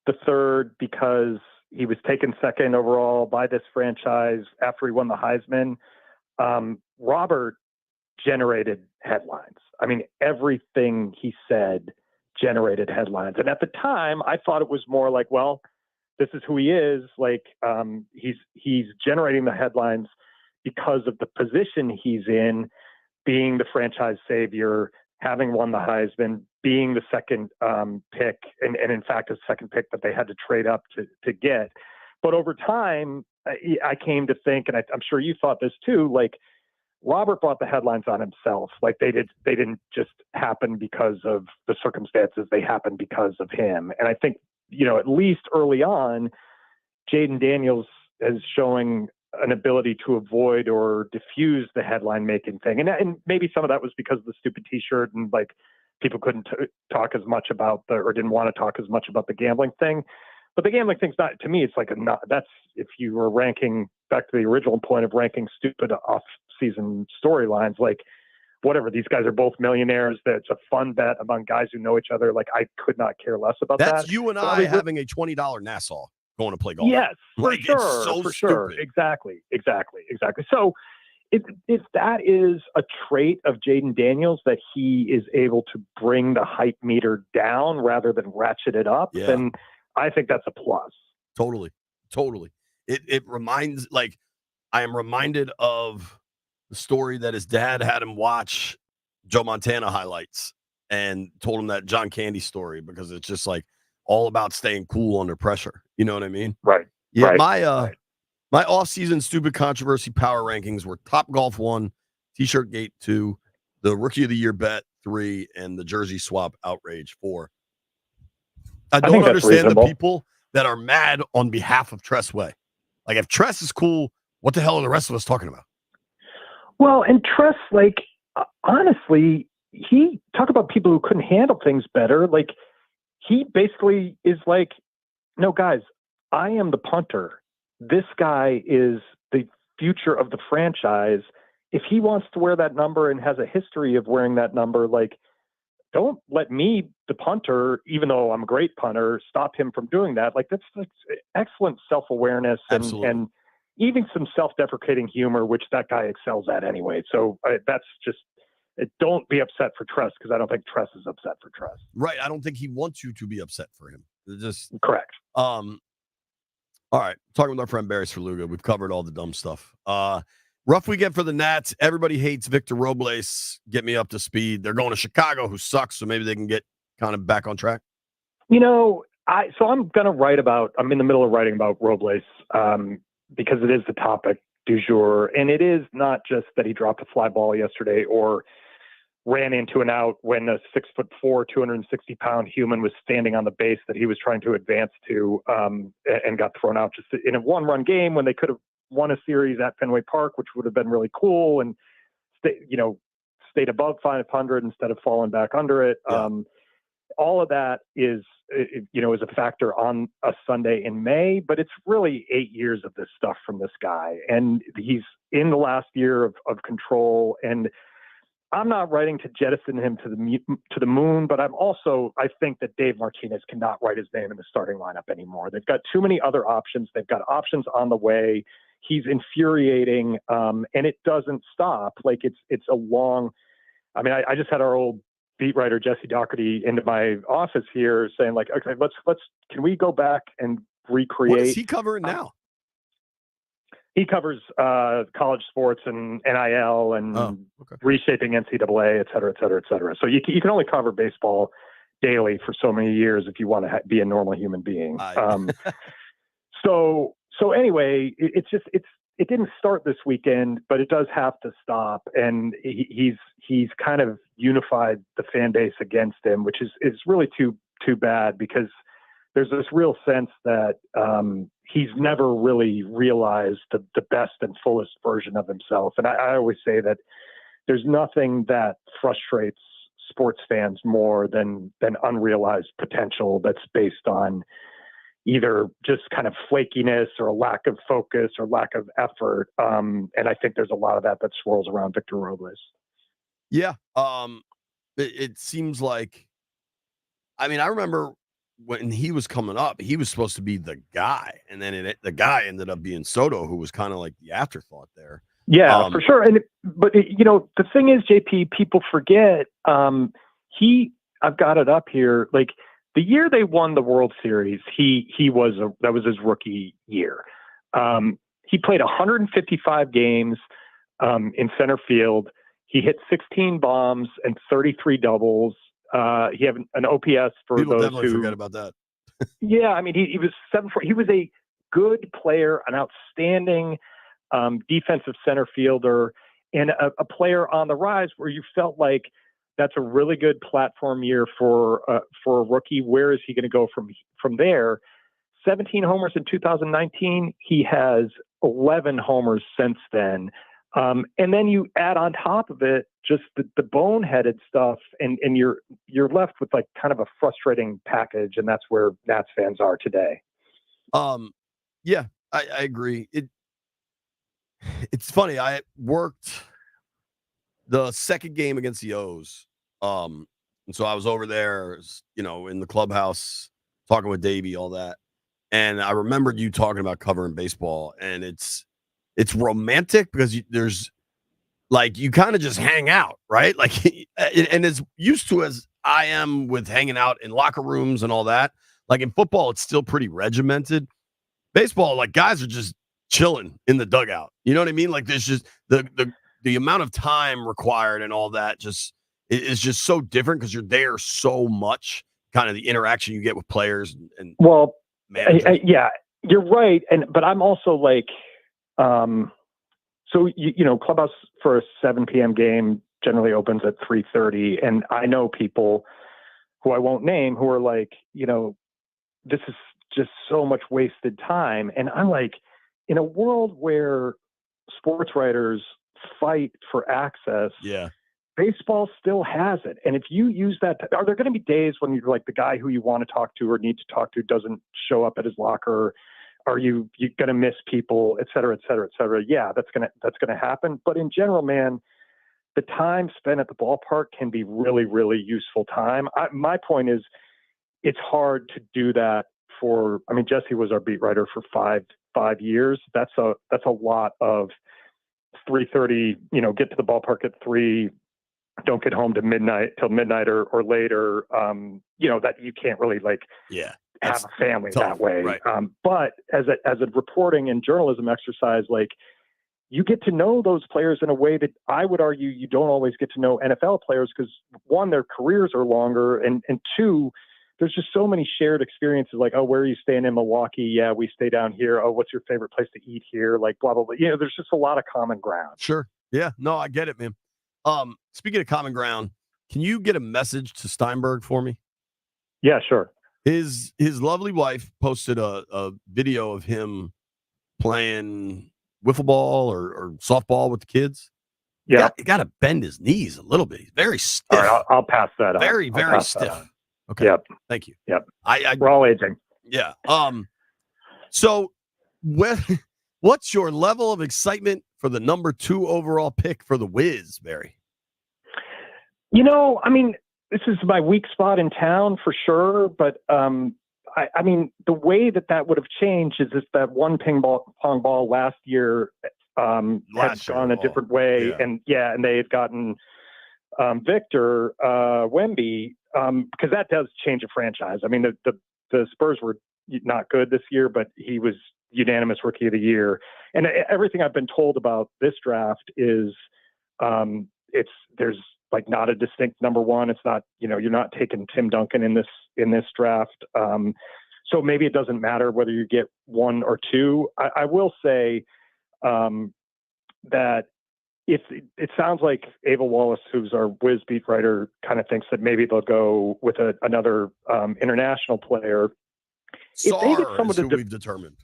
III because he was taken second overall by this franchise after he won the Heisman. Robert generated headlines. I mean, everything he said generated headlines. And at the time, I thought it was more like, well, this is who he is. Like, he's generating the headlines because of the position he's in, being the franchise savior, having won the Heisman, being the second pick, and in fact, a second pick that they had to trade up to get. But over time, I came to think, and I'm sure you thought this too, like, Robert brought the headlines on himself. Like, they didn't just happen because of the circumstances. They happened because of him. And I think, at least early on, Jaden Daniels is showing an ability to avoid or diffuse the headline making thing. And maybe some of that was because of the stupid t-shirt, and like, people couldn't talk as much about or didn't want to talk as much about the gambling thing. But the gambling thing's not, to me, it's like that's, if you were ranking back to the original point of ranking stupid off-season storylines, like, whatever, these guys are both millionaires. That's a fun bet among guys who know each other. Like, I could not care less about that. That's you and I having a $20 Nassau going to play golf. Yes, like, for sure, it's so for sure. stupid. Exactly. So if that is a trait of Jaden Daniels, that he is able to bring the hype meter down rather than ratchet it up, then I think that's a plus. Totally. It reminds, like, I am reminded of the story that his dad had him watch Joe Montana highlights and told him that John Candy story because it's just like all about staying cool under pressure. You know what I mean? Right. Yeah. Right. My off-season stupid controversy power rankings were Top Golf 1, T-shirt Gate 2, the Rookie of the Year bet 3, and the Jersey Swap outrage 4. I don't understand the people that are mad on behalf of Tress Way. Like, if Tress is cool, what the hell are the rest of us talking about? Well, and Tress, like, honestly, he talk about people who couldn't handle things better. Like, he basically is like, no, guys, I am the punter. This guy is the future of the franchise. If he wants to wear that number and has a history of wearing that number, like, don't let me, the punter, even though I'm a great punter, stop him from doing that. Like, that's excellent self-awareness and even some self-deprecating humor, which that guy excels at anyway. So that's just, don't be upset for Tress, because I don't think Tress is upset for Tress. Right. I don't think he wants you to be upset for him. Just correct. All right. Talking with our friend Barry Svrluga. We've covered all the dumb stuff. Rough weekend for the Nats. Everybody hates Victor Robles. Get me up to speed. They're going to Chicago, who sucks, so maybe they can get kind of back on track. I'm going to write about, I'm in the middle of writing about Robles because it is the topic du jour. And it is not just that he dropped a fly ball yesterday or ran into an out when a 6'4", 260-pound human was standing on the base that he was trying to advance to, and got thrown out just in a one-run game when they could have won a series at Fenway Park, which would have been really cool, and stayed above 500 instead of falling back under it. Yeah. All of that is a factor on a Sunday in May, but it's really 8 years of this stuff from this guy. And he's in the last year of control. And I'm not writing to jettison him to the moon, but I think that Dave Martinez cannot write his name in the starting lineup anymore. They've got too many other options. They've got options on the way. He's infuriating, and it doesn't stop. Like it's a long, I just had our old beat writer Jesse Doherty into my office here saying like, okay, can we go back and recreate? What is he covering now? He covers college sports and NIL and reshaping NCAA, et cetera, et cetera, et cetera. So you can only cover baseball daily for so many years if you want to be a normal human being. So anyway, it didn't start this weekend, but it does have to stop. And he's kind of unified the fan base against him, which is really too bad, because there's this real sense that he's never really realized the best and fullest version of himself. And I always say that there's nothing that frustrates sports fans more than unrealized potential that's based on either just kind of flakiness or a lack of focus or lack of effort. And I think there's a lot of that swirls around Victor Robles. Yeah. It seems like, I remember when he was coming up, he was supposed to be the guy. And then the guy ended up being Soto, who was kind of like the afterthought there. Yeah, for sure. But the thing is, JP, people forget, I've got it up here. Like, the year they won the World Series, that was his rookie year. He played 155 games in center field. He hit 16 bombs and 33 doubles. He had an OPS for people those definitely who forget about that. Yeah, he was 7'4". He was a good player, an outstanding defensive center fielder, and a player on the rise where you felt like that's a really good platform year for a rookie. Where is he going to go from there? 17 homers in 2019. He has 11 homers since then. And then you add on top of it just the boneheaded stuff, and you're left with like kind of a frustrating package, and that's where Nats fans are today. Yeah, I agree. It's funny. I worked the second game against the O's. And so I was over there, in the clubhouse talking with Davey, all that. And I remembered you talking about covering baseball, and it's romantic because there's like, you kind of just hang out, right? Like, and as used to as I am with hanging out in locker rooms and all that, like in football, it's still pretty regimented. Baseball, like, guys are just chilling in the dugout. You know what I mean? Like, there's just the amount of time required and all that is just so different because you're there so much, kind of the interaction you get with players and well, managers. Yeah, you're right. But I'm also like, so clubhouse for a 7 p.m. game generally opens at 3:30, and I know people who I won't name who are like, this is just so much wasted time. And I'm like, in a world where sports writers fight for access, Yeah, baseball still has it. And if you use that, are there going to be days when you're like the guy who you want to talk to or need to talk to doesn't show up at his locker? Are you going to miss people, et cetera, et cetera, et cetera? Yeah, that's going to happen. But in general, man, the time spent at the ballpark can be really, really useful time. My point is, it's hard to do that Jesse was our beat writer for five years. That's a lot of 3:30, get to the ballpark at 3, don't get home till midnight or later. That you can't really have a family tough, that way. Right. But as a reporting and journalism exercise, like, you get to know those players in a way that I would argue you don't always get to know NFL players, because one, their careers are longer, and two, there's just so many shared experiences, like, oh, where are you staying in Milwaukee? Yeah, we stay down here. Oh, what's your favorite place to eat here? Like, blah, blah, blah. There's just a lot of common ground. Sure. Yeah. No, I get it, man. speaking of common ground, can you get a message to Steinberg for me? Yeah, sure. His lovely wife posted a video of him playing wiffle ball or softball with the kids. Yeah. You got to bend his knees a little bit. He's very stiff. All right, I'll pass that on. Very, very stiff. Okay. Yep. Thank you. Yep. We're all aging. Yeah. So what's your level of excitement for the number 2 overall pick for the Wiz, Barry? I mean, this is my weak spot in town for sure, but I mean, the way that would have changed is if that one pong ball last year had gone a different way, and they had gotten Victor Wemby, because that does change a franchise. I mean, the Spurs were not good this year, but he was unanimous Rookie of the Year, and everything I've been told about this draft is there's like not a distinct number one. It's not, you're not taking Tim Duncan in this draft. So maybe it doesn't matter whether you get 1 or 2. I will say that if it sounds like Ava Wallace, who's our Wiz beat writer, kind of thinks that maybe they'll go with another international player. SAR if they get someone is who we've determined.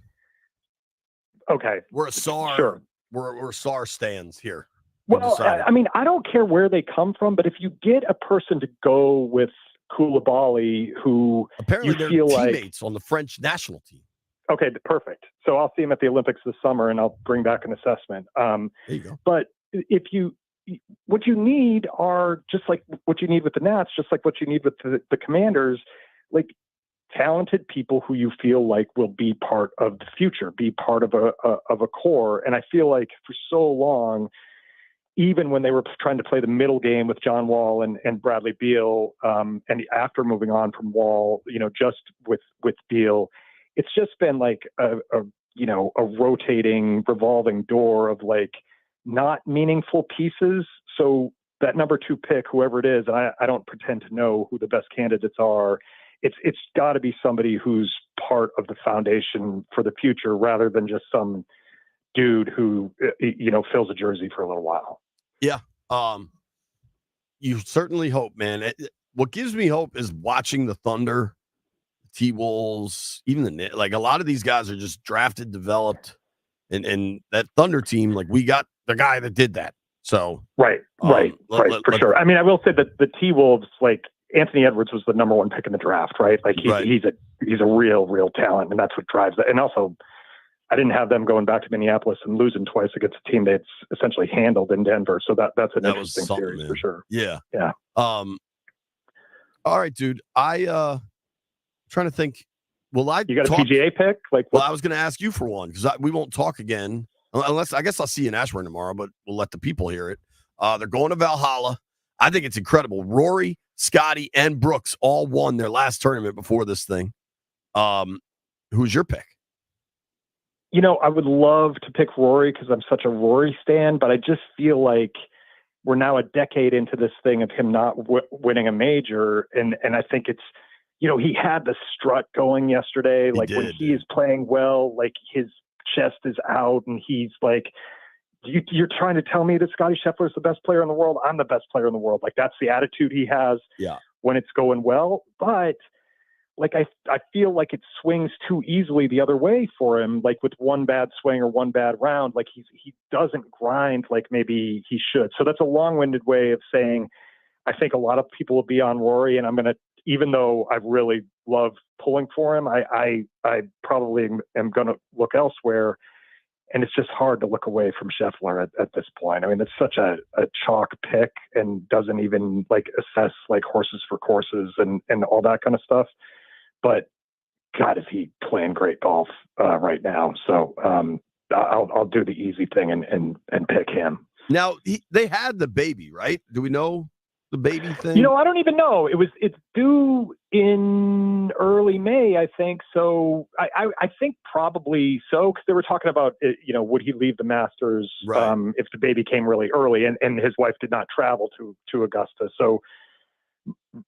Okay. We're a SAR. Sure. We're SAR stands here. Well, I mean, I don't care where they come from, but if you get a person to go with Koulibaly, who apparently they're teammates on the French national team. Okay, perfect. So I'll see him at the Olympics this summer, and I'll bring back an assessment. There you go. But what you need are just like what you need with the Nats, just like what you need with the Commanders, like talented people who you feel like will be part of the future, be part of a core. And I feel like for so long, even when they were trying to play the middle game with John Wall and Bradley Beal, and after moving on from Wall, just with Beal, it's just been like a rotating, revolving door of like not meaningful pieces. So that number 2 pick, whoever it is, and I don't pretend to know who the best candidates are. It's got to be somebody who's part of the foundation for the future, rather than just some dude who fills a jersey for a little while. Yeah. You certainly hope, man. What gives me hope is watching the Thunder, T-Wolves, even like a lot of these guys are just drafted, developed, and that Thunder team, like we got the guy that did that. So right, for sure. I mean, I will say that the T-Wolves, like Anthony Edwards was the number 1 pick in the draft, right? Like he's a real talent, and that's what drives that. And also, I didn't have them going back to Minneapolis and losing twice against a team that's essentially handled in Denver. So that's an interesting series, man. For sure. Yeah. Yeah. All right, dude. Trying to think. You got a PGA pick? Like, well, I was going to ask you for one because we won't talk again unless I guess I'll see you in Ashburn tomorrow, but we'll let the people hear it. They're going to Valhalla. I think it's incredible. Rory, Scotty, and Brooks all won their last tournament before this thing. Who's your pick? I would love to pick Rory because I'm such a Rory stan, but I just feel like we're now a decade into this thing of him not winning a major. And I think it's, he had the strut going yesterday. Like when he is playing well, like his chest is out and he's like, you're trying to tell me that Scotty Scheffler is the best player in the world. I'm the best player in the world. Like that's the attitude he has when it's going well. But like, I feel like it swings too easily the other way for him. Like with one bad swing or one bad round, like he doesn't grind like maybe he should. So that's a long-winded way of saying, I think a lot of people will be on Rory, and I'm going to, even though I really love pulling for him, I probably am going to look elsewhere. And it's just hard to look away from Scheffler at this point. I mean, it's such a chalk pick and doesn't even like assess like horses for courses and all that kind of stuff. But God, is he playing great golf right now? So I'll do the easy thing and pick him. Now they had the baby, right? Do we know the baby thing? I don't even know. It's due in early May, I think. So I think probably so, because they were talking about would he leave the Masters if the baby came really early, and his wife did not travel to Augusta. So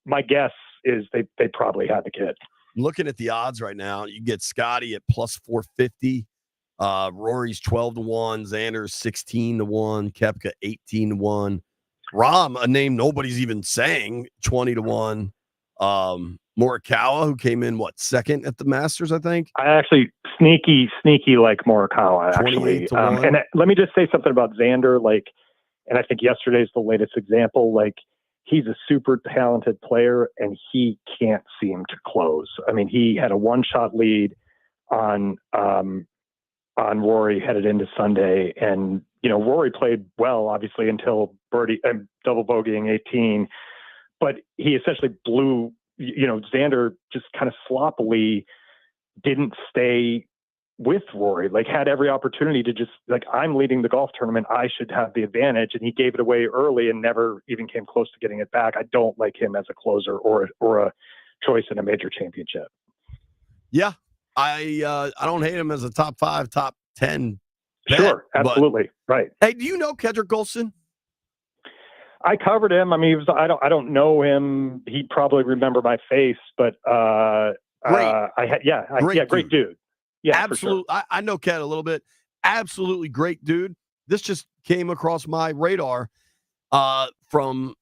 my guess is they probably had the kid. Looking at the odds right now, you get Scotty at plus 450. Rory's 12-1, Xander's 16-1, Koepka 18-1. Rom, a name nobody's even saying, 20-1. Morikawa, who came in second at the Masters, I think. I actually sneaky like Morikawa, actually. 28-1. And let me just say something about Xander. And I think yesterday's the latest example. He's a super talented player, and he can't seem to close. I mean, he had a one-shot lead on Rory headed into Sunday, and Rory played well, obviously, until birdie and double bogeying 18. But he essentially blew. Xander just kind of sloppily didn't stay with Rory, had every opportunity to just I'm leading the golf tournament, I should have the advantage, and he gave it away early and never even came close to getting it back. I don't like him as a closer or a choice in a major championship. Yeah, I don't hate him as a top 5, top 10. Sure, absolutely, right. Hey, do you know Kedrick Golston? I covered him. I mean, I don't know him. He'd probably remember my face, but great dude. Yeah, absolutely. For sure. I know Ked a little bit. Absolutely great dude. This just came across my radar from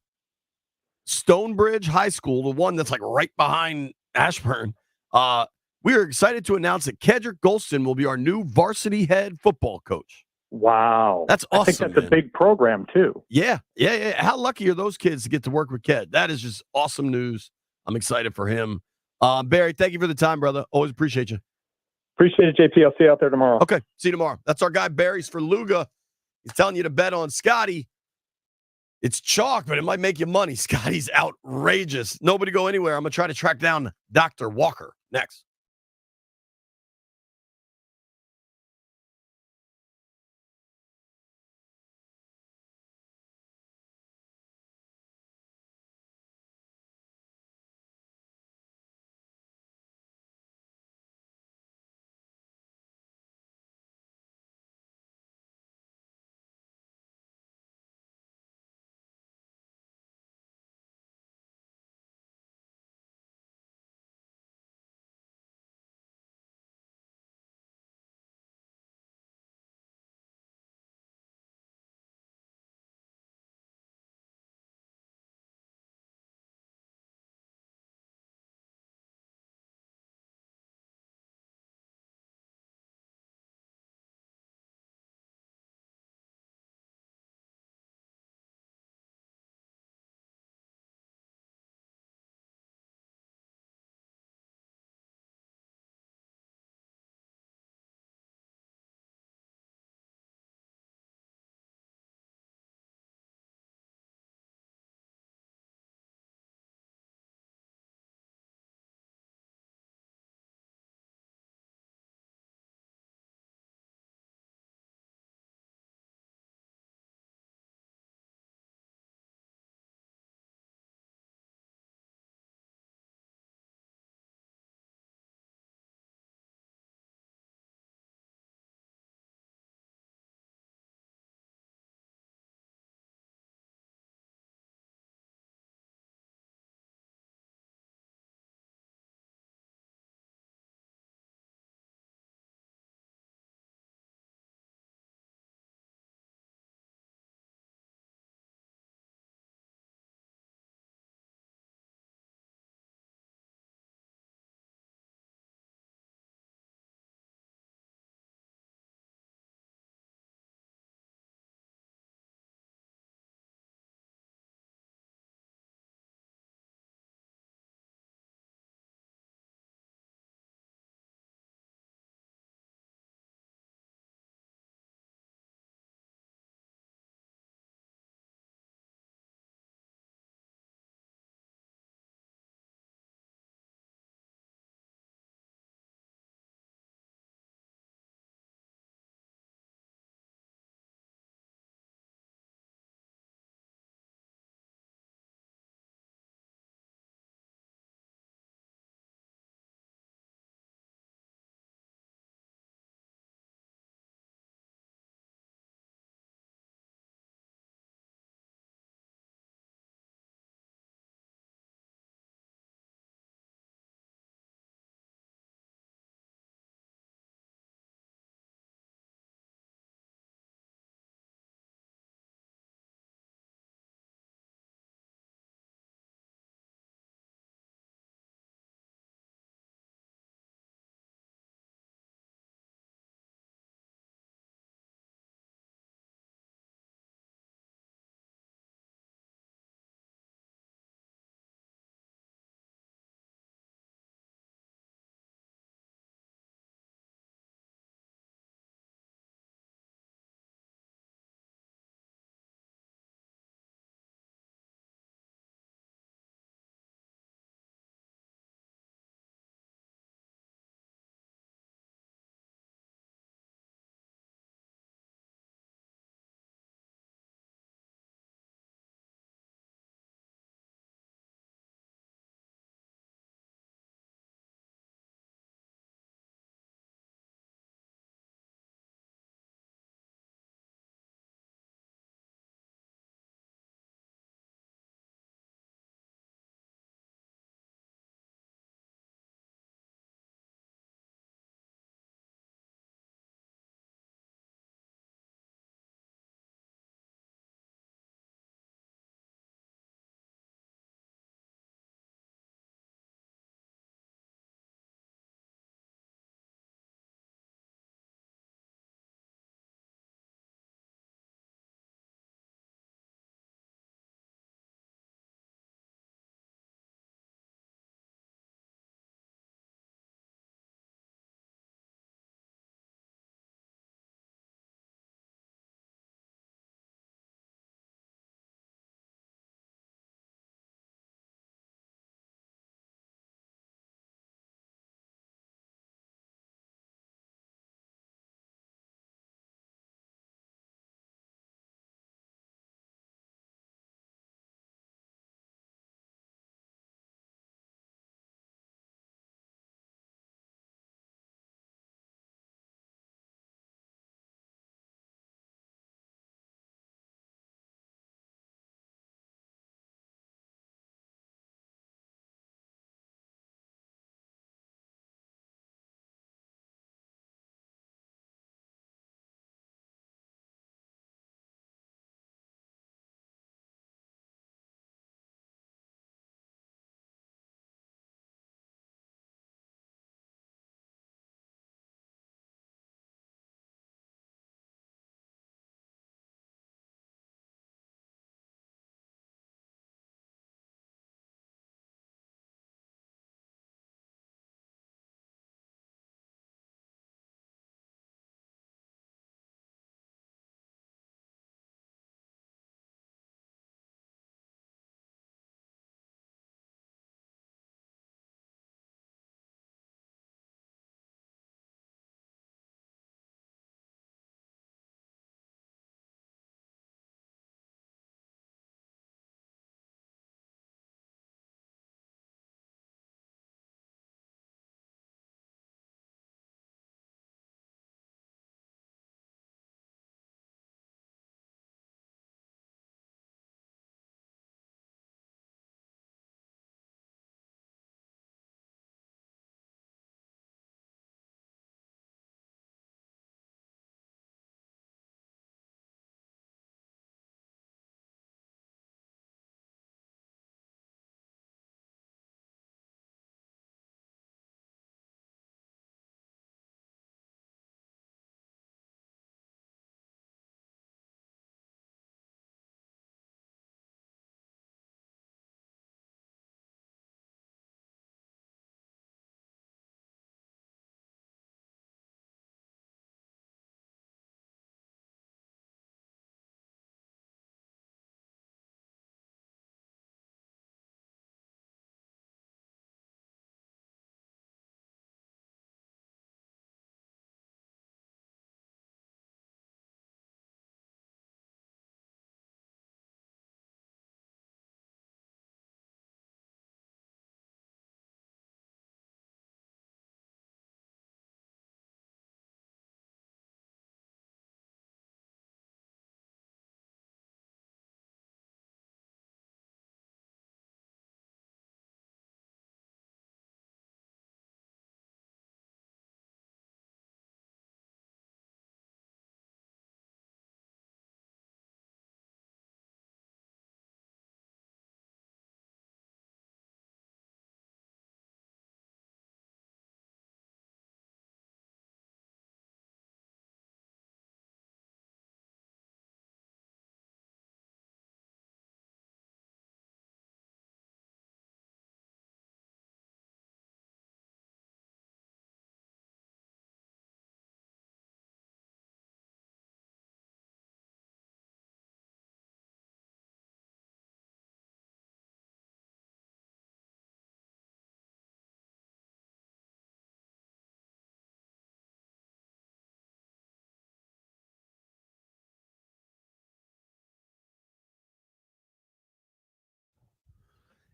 Stonebridge High School, the one that's right behind Ashburn. We are excited to announce that Kedrick Golston will be our new varsity head football coach. Wow. That's awesome. I think that's a big program too. Yeah. How lucky are those kids to get to work with Ked? That is just awesome news. I'm excited for him. Barry, thank you for the time, brother. Always appreciate you. Appreciate it, JP. I'll see you out there tomorrow. Okay. See you tomorrow. That's our guy, Barry Svrluga. He's telling you to bet on Scotty. It's chalk, but it might make you money. Scotty's outrageous. Nobody go anywhere. I'm going to try to track down Dr. Walker next.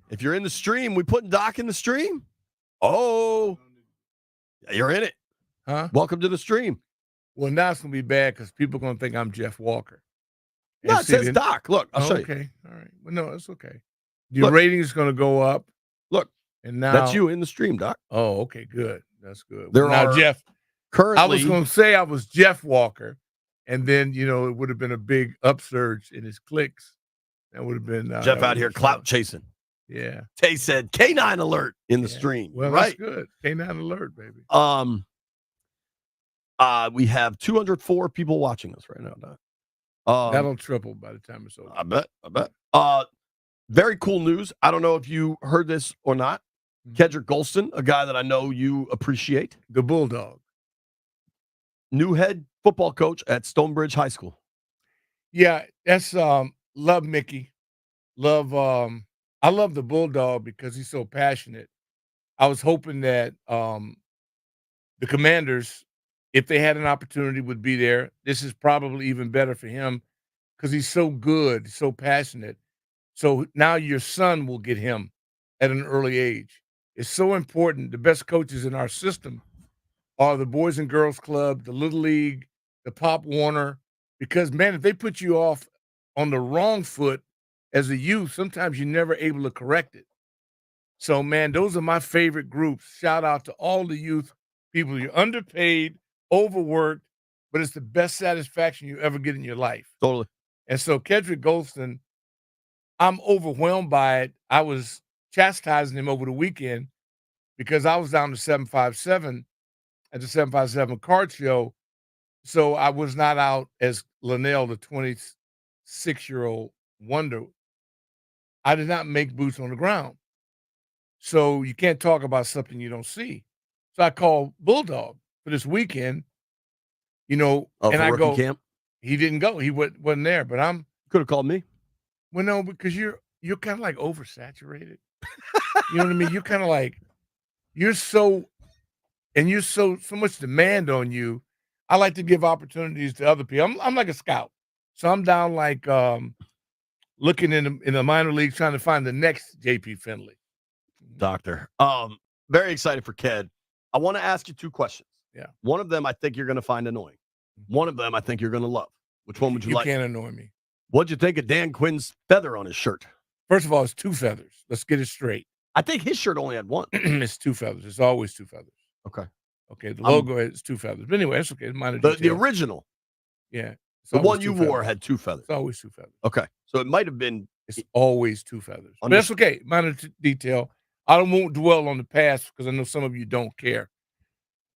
If you're in the stream, we putting Doc in the stream? Oh, you're in it. Huh? Welcome to the stream. Well, now it's gonna be bad because people are gonna think I'm Jeff Walker. No, And it see, says then- Doc. Look, I'll show you. Okay, all right. Well, no, it's okay. Your Look. ratings gonna go up. Look, and now that's you in the stream, Doc. Oh, okay, good. That's good. There now, are Jeff. Currently, I was gonna say I was Jeff Walker, and then it would have been a big upsurge in his clicks. That would have been Jeff out here clout chasing. Yeah. Tay said K9 alert in the stream. Well, right. that's good. K9 alert, baby. We have 204 people watching us right now, Doc. That'll triple by the time it's over. I bet. Very cool news. I don't know if you heard this or not. Kedrick Golston, a guy that I know you appreciate. The Bulldog. New head football coach at Stonebridge High School. Yeah, that's love Mickey. I love the Bulldog because he's so passionate. I was hoping that the Commanders, if they had an opportunity, would be there. This is probably even better for him because he's so good, so passionate. So now your son will get him at an early age. It's so important. The best coaches in our system are the Boys and Girls Club, the Little League, the Pop Warner, because, man, if they put you off on the wrong foot as a youth, sometimes you're never able to correct it. So, man, those are my favorite groups. Shout out to all the youth people. You're underpaid, overworked, but it's the best satisfaction you ever get in your life. Totally. And so Kedrick Golston, I'm overwhelmed by it. I was chastising him over the weekend because I was down to 757 at the 757 card show. So I was not out as Linnell, the 26-year-old wonder. I did not make boots on the ground. So you can't talk about something you don't see. So I called Bulldog for this weekend, and I go, camp? He didn't go. He wasn't there, but Could have called me. Well, no, because you're kind of like oversaturated. You know what I mean? You're kind of like, you're so much demand on you. I like to give opportunities to other people. I'm like a scout. So I'm down like looking in the minor leagues trying to find the next JP Finley. Doctor. Very excited for Ked. I want to ask you two questions. Yeah. One of them I think you're going to find annoying. One of them I think you're going to love. Which one would you like? You can't annoy me. What'd you think of Dan Quinn's feather on his shirt? First of all, it's 2 feathers. Let's get it straight. I think his shirt only had one. It's 2 feathers. It's always 2 feathers. Okay. Okay. The logo is 2 feathers. But anyway, it's okay. It's minor The details. original. Yeah. The one you wore had 2 feathers. It's always 2 feathers. Okay. So it might have been. It's always 2 feathers. But that's okay. Minor detail. I won't dwell on the past because I know some of you don't care.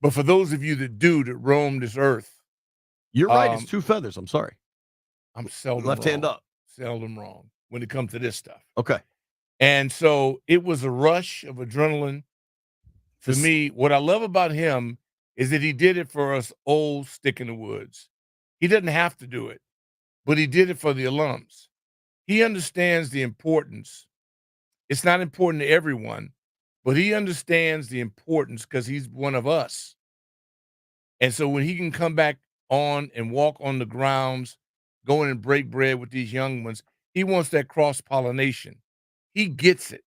But for those of you that do, that roam this earth. You're right. It's 2 feathers. I'm sorry. I'm seldom left hand wrong. up. Seldom wrong when it comes to this stuff. Okay. And so it was a rush of adrenaline. For me, what I love about him is that he did it for us old stick in the woods. He doesn't have to do it, but he did it for the alums. He understands the importance. It's not important to everyone, but he understands the importance because he's one of us. And so when he can come back on and walk on the grounds, go in and break bread with these young ones, he wants that cross-pollination. He gets it.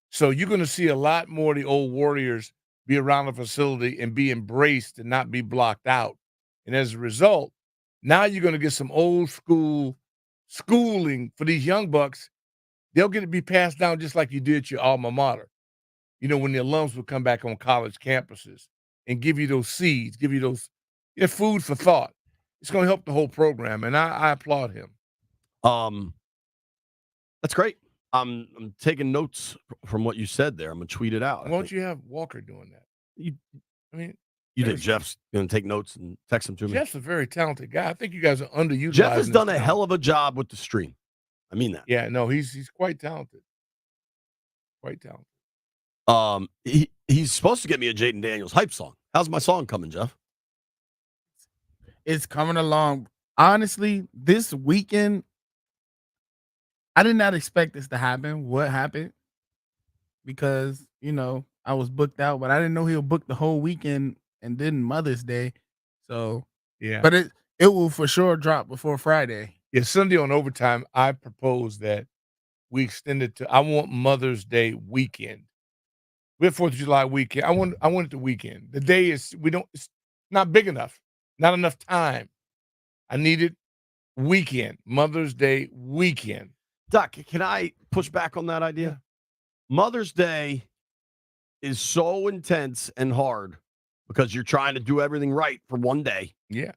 So you're going to see a lot more of the old Warriors be around the facility and be embraced and not be blocked out. And as a result, now you're going to get some old school schooling for these young bucks. They'll get to be passed down just like you did your alma mater. When the alums would come back on college campuses and give you those seeds, give you those food for thought. It's going to help the whole program, and I applaud him. That's great. I'm taking notes from what you said there. I'm gonna tweet it out. Why don't you have Walker doing that? You There's- think Jeff's gonna take notes and text them to me? Jeff's a very talented guy. I think you guys are underutilized. Jeff has done a hell of a job with the stream. I mean that. Yeah, no, he's quite talented. Quite talented. He's supposed to get me a Jaden Daniels hype song. How's my song coming, Jeff? It's coming along. Honestly, this weekend, I did not expect this to happen. What happened? Because, I was booked out, but I didn't know he'll book the whole weekend and then Mother's Day. So, Yeah. but it will for sure drop before Friday. Yeah, Sunday on Overtime, I proposed that we extend it to. I want Mother's Day weekend. We have 4th of July weekend. I want it the weekend. The day is it's not big enough. Not enough time. I need it weekend. Mother's Day weekend. Doc, can I push back on that idea? Mother's Day is so intense and hard because you're trying to do everything right for one day. Yeah.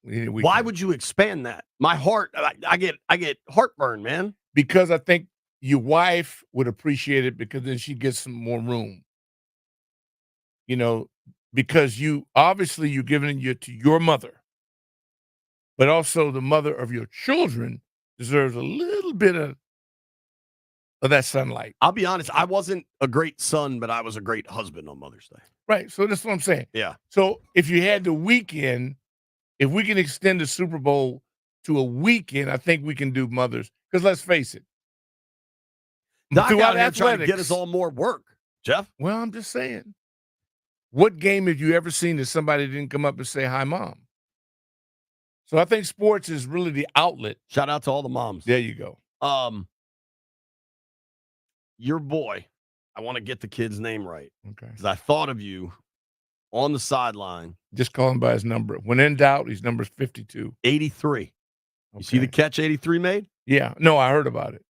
Why would you expand that? My heart, I get heartburn, man. Because I think your wife would appreciate it because then she gets some more room. You know, because you're giving it to your mother, but also the mother of your children deserves a little bit of that sunlight. I'll be honest, I wasn't a great son, but I was a great husband on Mother's Day. Right. So that's what I'm saying. Yeah. So if you had the weekend, if we can extend the Super Bowl to a weekend, I think we can do mothers. Because let's face it. Doc out here trying to get us all more work, Jeff. Well, I'm just saying. What game have you ever seen that somebody didn't come up and say, hi, Mom? So I think sports is really the outlet. Shout out to all the moms. There you go. Your boy, I want to get the kid's name right. Okay. Because I thought of you on the sideline. Just call him by his number. When in doubt, his number's 52. 83. Okay. You see the catch 83 made? Yeah. No, I heard about it.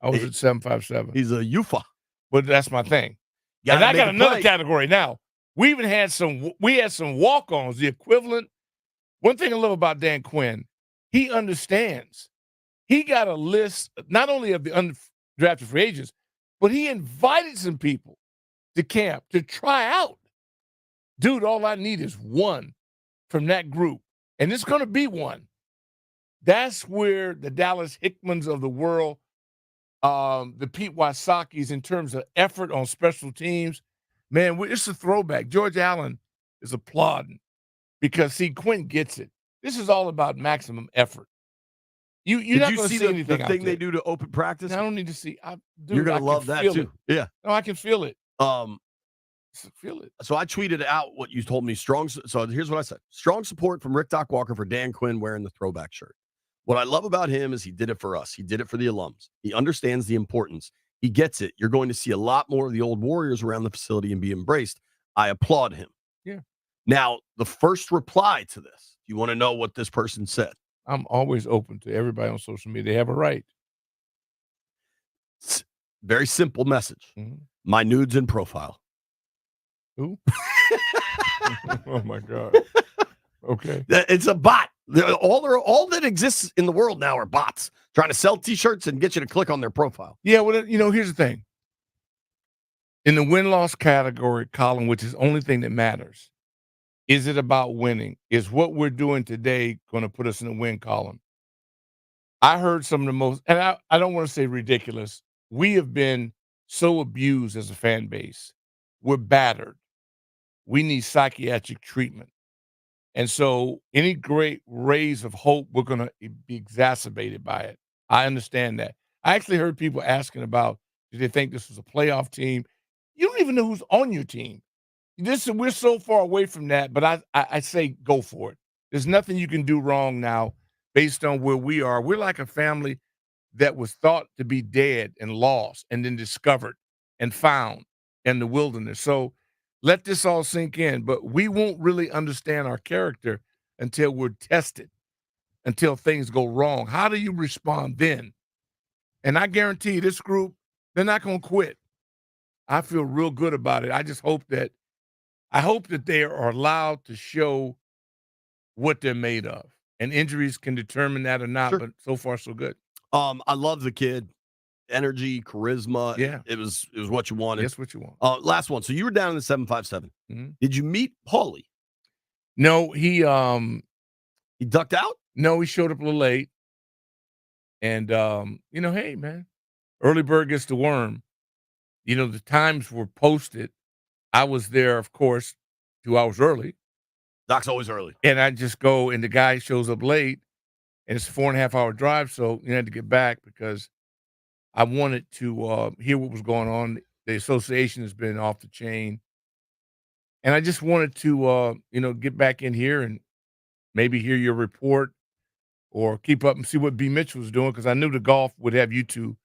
I was at 757. He's a UFA. But that's my thing. And I got another category now. We even had some walk-ons, the equivalent. One thing I love about Dan Quinn, he understands. He got a list not only of the undrafted free agents, but he invited some people to camp to try out. Dude, all I need is one from that group. And it's going to be one. That's where the Dallas Hickmans of the world, the Pete Wysocki's in terms of effort on special teams, man, it's a throwback. George Allen is applauding because, see, Quinn gets it. This is all about maximum effort. You're not going to see anything the thing they do to open practice? I don't need to see. You're going to love that, too. Yeah. No, I can feel it. Feel it. So I tweeted out what you told me. So here's what I said. Strong support from Rick Doc Walker for Dan Quinn wearing the throwback shirt. What I love about him is he did it for us. He did it for the alums. He understands the importance. He gets it. You're going to see a lot more of the old Warriors around the facility and be embraced. I applaud him. Yeah. Now, the first reply to this, you want to know what this person said? I'm always open to everybody on social media. They have a right. Very simple message. Mm-hmm. My nudes in profile. Who? Oh, my God. Okay. It's a bot. All that exists in the world now are bots trying to sell T-shirts and get you to click on their profile. Yeah, well, here's the thing. In the win-loss category column, which is the only thing that matters, is it about winning? Is what we're doing today going to put us in the win column? I heard some of the most, and I don't want to say ridiculous. We have been so abused as a fan base. We're battered. We need psychiatric treatment. And so any great rays of hope, we're going to be exacerbated by it. I understand that. I actually heard people asking about, do they think this was a playoff team? You don't even know who's on your team. We're so far away from that, but I say go for it. There's nothing you can do wrong now based on where we are. We're like a family that was thought to be dead and lost and then discovered and found in the wilderness. So let this all sink in, but we won't really understand our character until we're tested, until things go wrong. How do you respond then? And I guarantee you this group, they're not going to quit. I feel real good about it. I hope that they are allowed to show what they're made of. And injuries can determine that or not, Sure. But so far so good. I love the kid. Energy, charisma. Yeah. It was what you wanted. That's what you want. Last one. So you were down in the 757. Mm-hmm. Did you meet Paulie? No, he ducked out? No, he showed up a little late. And hey man, early bird gets the worm. The times were posted. I was there, of course, 2 hours early. Doc's always early. And I just go, and the guy shows up late, and it's a 4.5 hour drive, so you had to get back because I wanted to hear what was going on. The association has been off the chain. And I just wanted to, get back in here and maybe hear your report or keep up and see what B. Mitch was doing because I knew the golf would have you two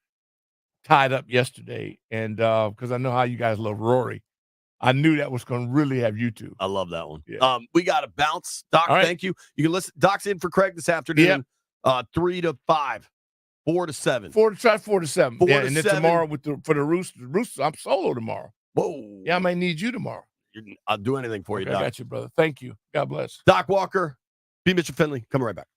tied up yesterday, and because I know how you guys love Rory, I knew that was going to really have YouTube. I love that one. Yeah. We got to bounce. Doc, All right. thank you. You can listen. Doc's in for Craig this afternoon. 3 to 5, 4 to 7. 4 to 7. 4 yeah, to and then 7. tomorrow for the Roosters. Roosters, I'm solo tomorrow. Whoa. Yeah, I might need you tomorrow. I'll do anything for you, Okay, Doc. I got you, brother. Thank you. God bless. Doc Walker, B. Mitchell Finley, coming right back.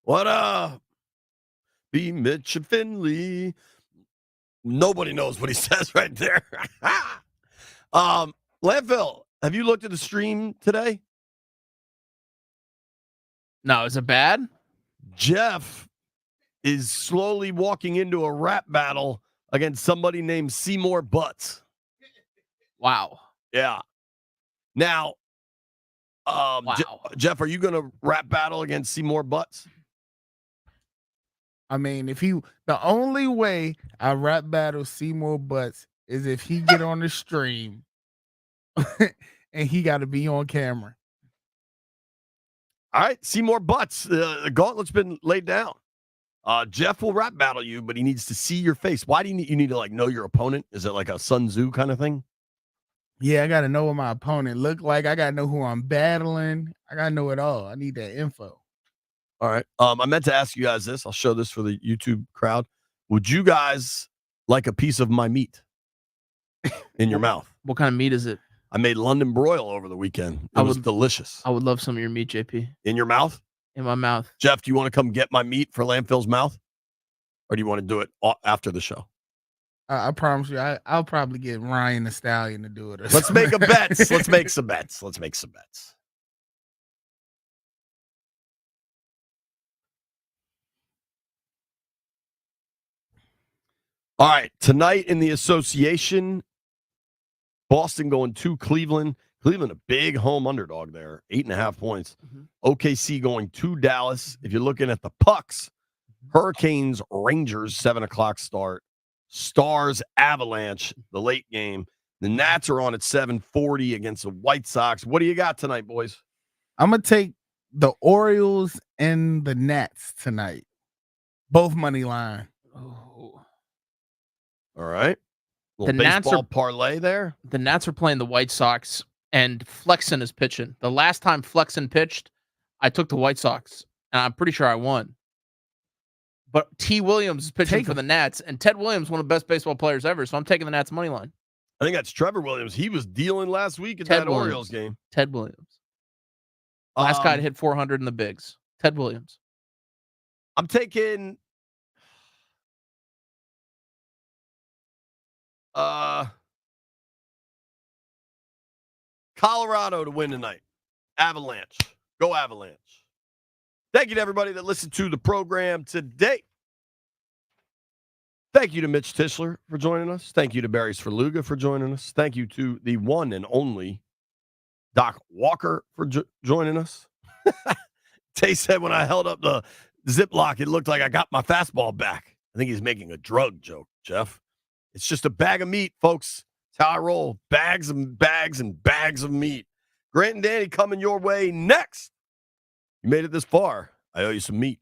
What up? Be Mitch and Finley. Nobody knows what he says right there. Landfill, have you looked at the stream today? No, is it bad? Jeff is slowly walking into a rap battle against somebody named Seymour Butts. Wow. Yeah. Now, Wow. Jeff, are you going to rap battle against Seymour Butts? I mean, the only way I rap battle Seymour Butts is if he get on the stream and he got to be on camera. All right, Seymour Butts. The gauntlet's been laid down. Jeff will rap battle you, but he needs to see your face. Why do you need to like know your opponent? Is it like a Sun Tzu kind of thing? Yeah, I got to know what my opponent look like. I got to know who I'm battling. I got to know it all. I need that info. All right. I meant to ask you guys this. I'll show this for the YouTube crowd. Would you guys like a piece of my meat in your mouth? What kind of meat is it? I made London broil over the weekend. It was delicious. I would love some of your meat, JP. In your mouth? In my mouth. Jeff, do you want to come get my meat for Landfill's mouth? Or do you want to do it after the show? I promise you, I'll probably get Ryan the Stallion to do it. Let's make a bet. Let's make some bets. Let's make some bets. All right. Tonight in the association, Boston going to Cleveland. Cleveland, a big home underdog there, 8.5 points. OKC going to Dallas. If you're looking at the pucks, Hurricanes, Rangers, 7:00 start. Stars, Avalanche, the late game. The Nats are on at 7:40 against the White Sox. What do you got tonight, boys? I'm going to take the Orioles and the Nats tonight. Both money line. Oh. All right. Little The Nats baseball are parlay there. The Nats are playing the White Sox, and Flexen is pitching. The last time Flexen pitched, I took the White Sox, and I'm pretty sure I won. But T. Williams is pitching for the Nats, and Ted Williams, one of the best baseball players ever, so I'm taking the Nats money line. I think that's Trevor Williams. He was dealing last week at that Orioles game. Ted Williams. Last guy to hit 400 in the bigs. Ted Williams. I'm taking Colorado to win tonight. Avalanche. Go Avalanche. Thank you to everybody that listened to the program today. Thank you to Mitch Tischler for joining us. Thank you to Barry Svrluga for joining us. Thank you to the one and only Doc Walker for joining us. Tay said when I held up the Ziploc, it looked like I got my fastball back. I think he's making a drug joke, Jeff. It's just a bag of meat, folks. That's how I roll. Bags and bags and bags of meat. Grant and Danny coming your way next. You made it this far. I owe you some meat.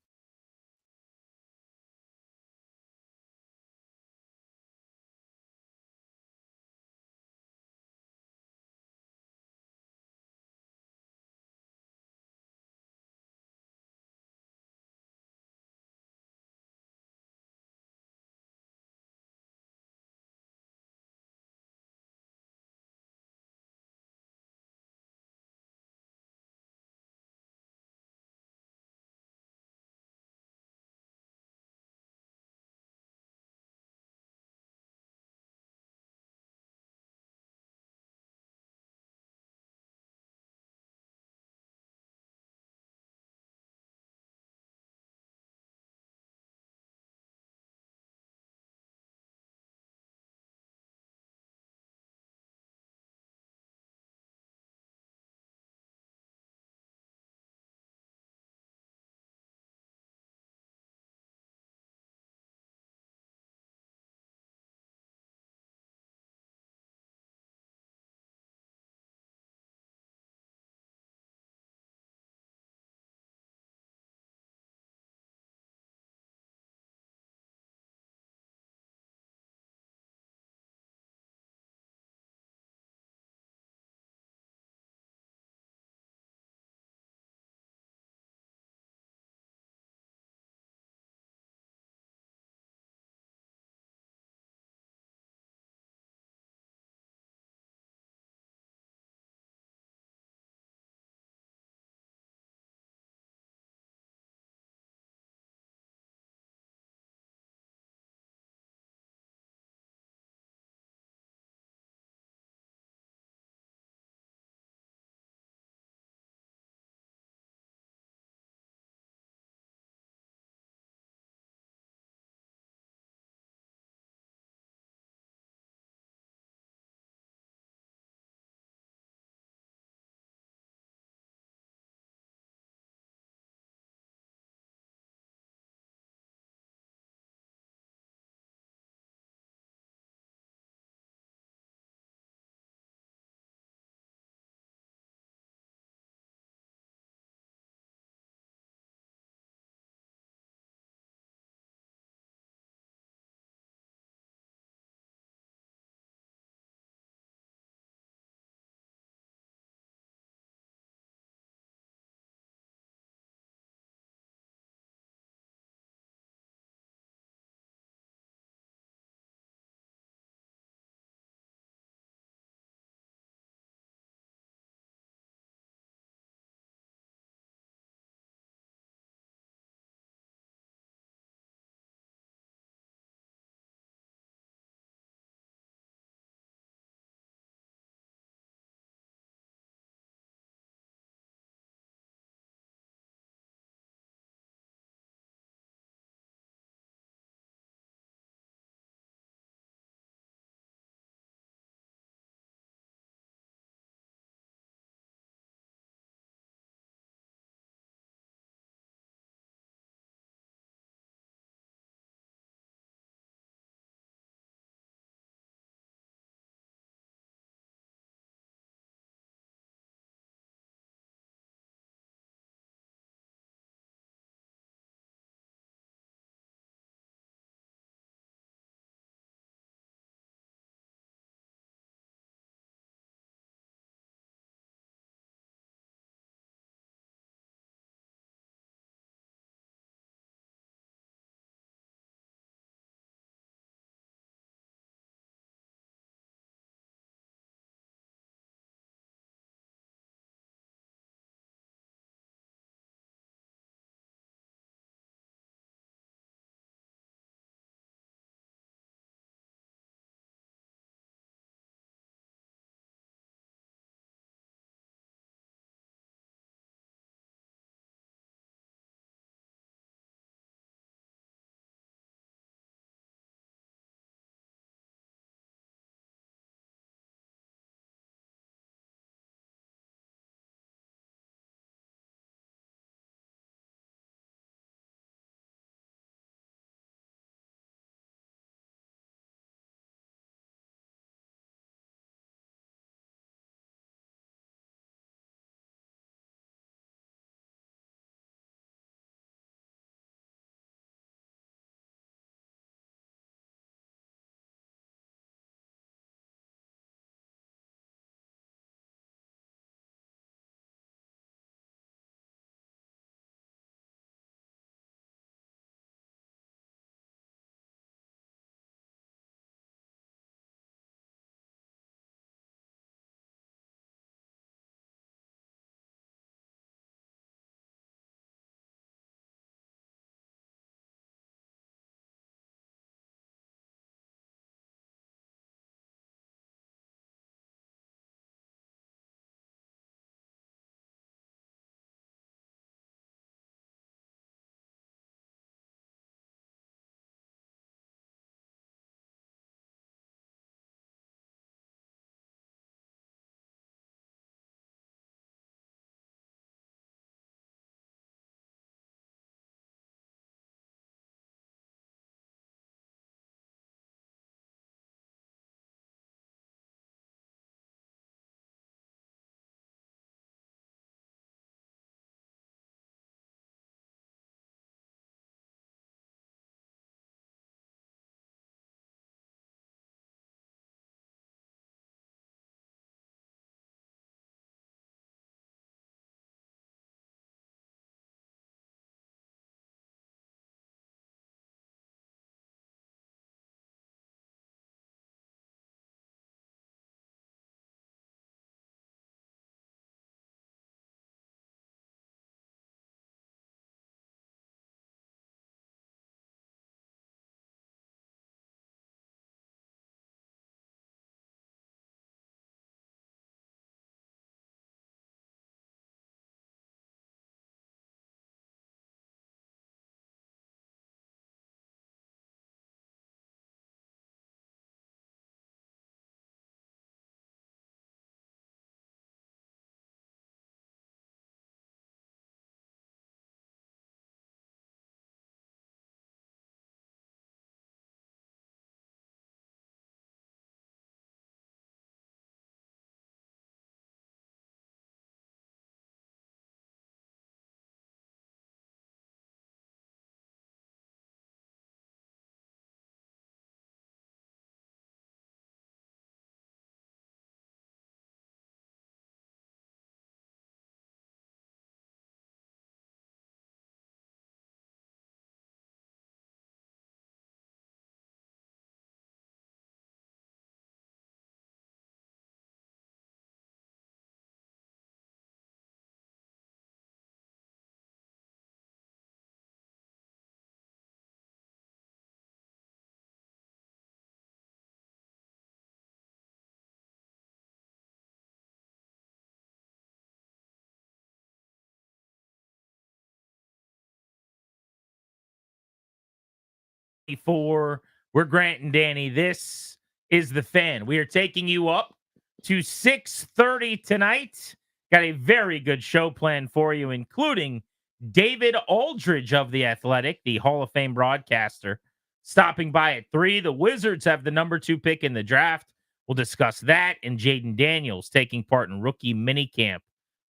We're Grant and Danny. This is the Fan. We are taking you up to 6:30 tonight. Got a very good show planned for you, including David Aldridge of The Athletic, the Hall of Fame broadcaster, stopping by at 3. The Wizards have the number 2 pick in the draft. We'll discuss that, and Jaden Daniels taking part in rookie minicamp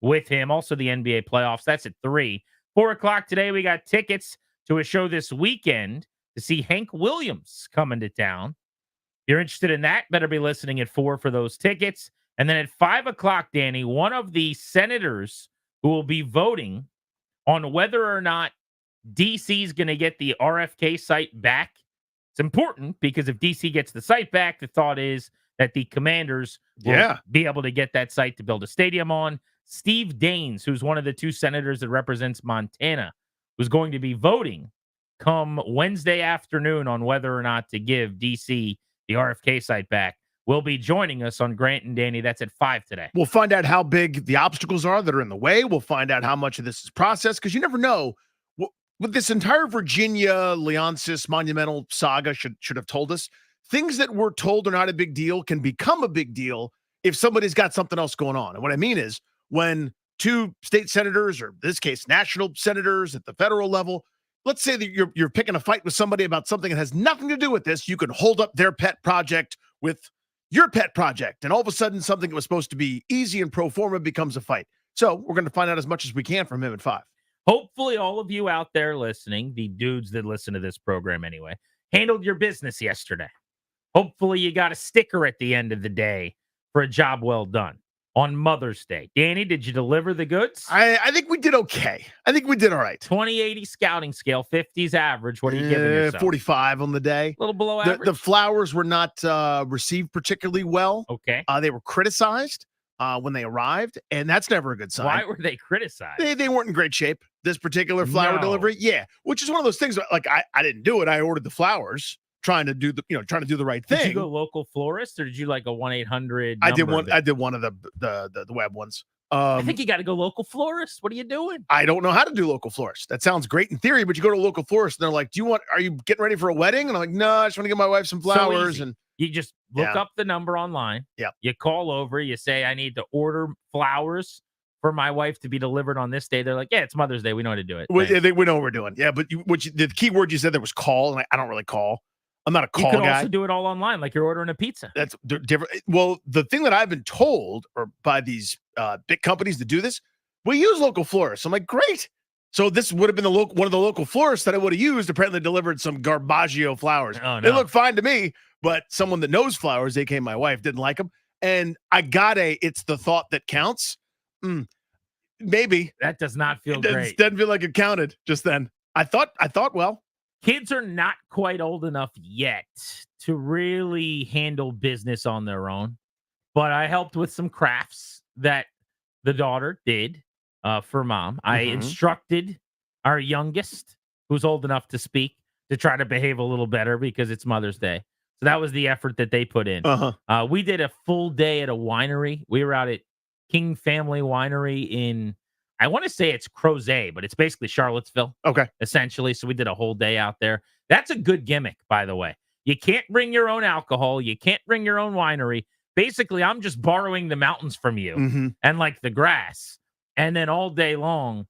with him. Also, the NBA playoffs. That's at 3. 4 o'clock today, we got tickets to a show this weekend to see Hank Williams coming to town. If you're interested in that, better be listening at 4 for those tickets. And then at 5 o'clock, Danny, one of the senators who will be voting on whether or not DC is going to get the RFK site back. It's important because if DC gets the site back, the thought is that the Commanders will be able to get that site to build a stadium on. Steve Daines, who's one of the 2 senators that represents Montana, was going to be voting come Wednesday afternoon on whether or not to give DC the RFK site back. Will be joining us on Grant and Danny. That's at 5 today. We'll find out how big the obstacles are that are in the way. We'll find out how much of this is processed, because you never know. With this entire Virginia Leonsis monumental saga should have told us, things that were told are not a big deal can become a big deal if somebody's got something else going on. And what I mean is, when 2 state senators, or in this case, national senators at the federal level, let's say that you're picking a fight with somebody about something that has nothing to do with this, you can hold up their pet project with your pet project, and all of a sudden something that was supposed to be easy and pro forma becomes a fight. So we're going to find out as much as we can from him at 5. Hopefully all of you out there listening, the dudes that listen to this program anyway, handled your business yesterday. Hopefully you got a sticker at the end of the day for a job well done on Mother's Day. Danny, did you deliver the goods? I think we did okay. I think we did all right. 20/80 scouting scale, 50s average. What are you giving yourself? 45 on the day. A little below average. The flowers were not received particularly well. Okay. They were criticized when they arrived, and that's never a good sign. Why were they criticized? They weren't in great shape, this particular flower delivery. Yeah, which is one of those things, like I didn't do it. I ordered the flowers, trying to do the right thing. Did you go local florist, or did you like a 1-800? I did one of the web ones. I think you got to go local florist. What are you doing? I don't know how to do local florist. That sounds great in theory, but you go to a local florist and they're like, are you getting ready for a wedding? And I'm like, no, I just want to give my wife some flowers. And you just look up the number online. Yeah. You call over, you say, I need to order flowers for my wife to be delivered on this day. They're like, yeah, it's Mother's Day. We know how to do it. We know what we're doing. Yeah. But the key word you said there was call. And I don't really call. I'm not a call guy. You could also do it all online, like you're ordering a pizza. That's different. Well, the thing that I've been told, or by these big companies that do this, we use local florists. I'm like, great. So this would have been one of the local florists that I would have used. Apparently delivered some Garbaggio flowers. Oh, no. They look fine to me, but someone that knows flowers, aka my wife, didn't like them. And I got it's the thought that counts. Maybe. That does not feel great. It doesn't feel like it counted just then. I thought, well. Kids are not quite old enough yet to really handle business on their own, but I helped with some crafts that the daughter did for mom. I instructed our youngest, who's old enough to speak, to try to behave a little better because it's Mother's Day. So that was the effort that they put in. We did a full day at a winery. We were out at King Family Winery in, I want to say it's Crozet, but it's basically Charlottesville. Okay. Essentially. So we did a whole day out there. That's a good gimmick, by the way. You can't bring your own alcohol. You can't bring your own winery. Basically, I'm just borrowing the mountains from you and like the grass. And then all day long,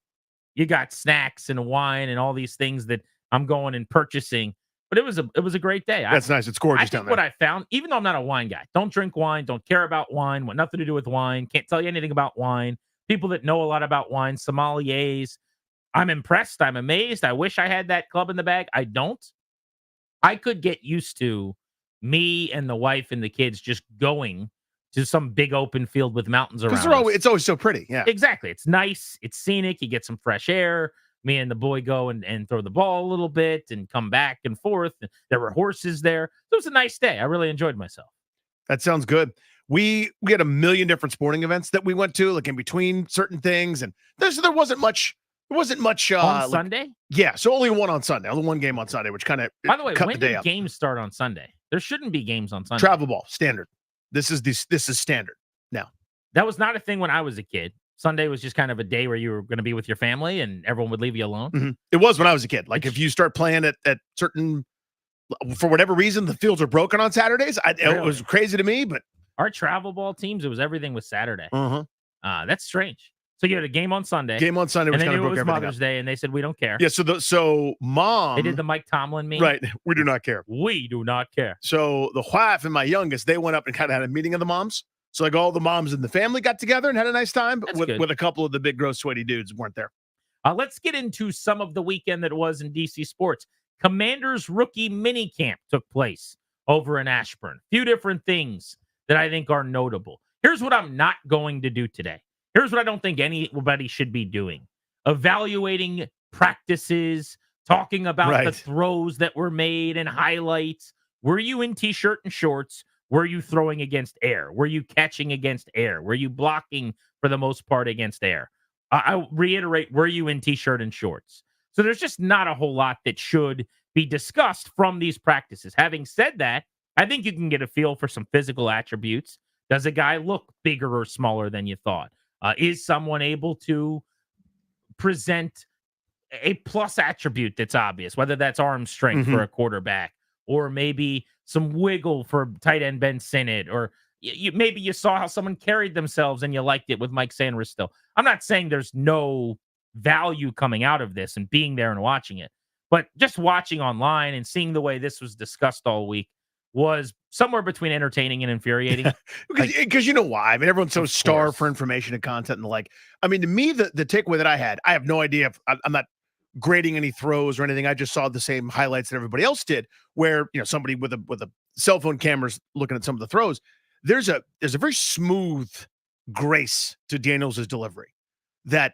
you got snacks and wine and all these things that I'm going and purchasing. But it was a great day. That's nice. It's gorgeous down there. What I found, even though I'm not a wine guy, don't drink wine, don't care about wine, want nothing to do with wine, can't tell you anything about wine. People that know a lot about wine, sommeliers. I'm impressed. I'm amazed. I wish I had that club in the bag. I don't. I could get used to me and the wife and the kids just going to some big open field with mountains around. Because it's always so pretty. Yeah, exactly. It's nice. It's scenic. You get some fresh air. Me and the boy go and throw the ball a little bit and come back and forth. There were horses there. So it was a nice day. I really enjoyed myself. That sounds good. We had a million different sporting events that we went to, like in between certain things, and there wasn't much. There wasn't much on Sunday. Yeah, so only one on Sunday. Only one game on Sunday, which kind of by the way, when did games start on Sunday? There shouldn't be games on Sunday. Travel ball standard. This is standard now. That was not a thing when I was a kid. Sunday was just kind of a day where you were going to be with your family, and everyone would leave you alone. It was when I was a kid. Like if you start playing at certain for whatever reason, the fields are broken on Saturdays. It was crazy to me, but our travel ball teams, it was everything was Saturday. uh-huh. That's strange. So you had a game on Sunday. Game on Sunday, and which then kind of it broke was everything Mother's up. Day, and they said we don't care. Yeah, so mom, They did the Mike Tomlin meme. right. We do not care. We do not care. So the wife and my youngest, they went up and kind of had a meeting of the moms. So like all the moms in the family got together and had a nice time, but with a couple of the big, gross, sweaty dudes weren't there. Let's get into some of the weekend that was in DC sports. Commanders rookie mini camp took place over in Ashburn. Few different things that I think are notable. Here's what I'm not going to do today. Here's what I don't think anybody should be doing. Evaluating practices, talking about the throws that were made and highlights. Were you in t-shirt and shorts? Were you throwing against air? Were you catching against air? Were you blocking for the most part against air? I reiterate, were you in t-shirt and shorts? So there's just not a whole lot that should be discussed from these practices. Having said that, I think you can get a feel for some physical attributes. Does a guy look bigger or smaller than you thought? Is someone able to present a plus attribute that's obvious, whether that's arm strength for a quarterback or maybe some wiggle for tight end Ben Sinnott, or maybe you saw how someone carried themselves and you liked it with Mike Sanders still. I'm not saying there's no value coming out of this and being there and watching it, but just watching online and seeing the way this was discussed all week was somewhere between entertaining and infuriating. Because you know why? I mean, everyone's so starved for information and content and the like. I mean, to me, the takeaway that I had, I have no idea if I'm not grading any throws or anything. I just saw the same highlights that everybody else did, where somebody with a cell phone camera's looking at some of the throws. There's a very smooth grace to Daniels' delivery that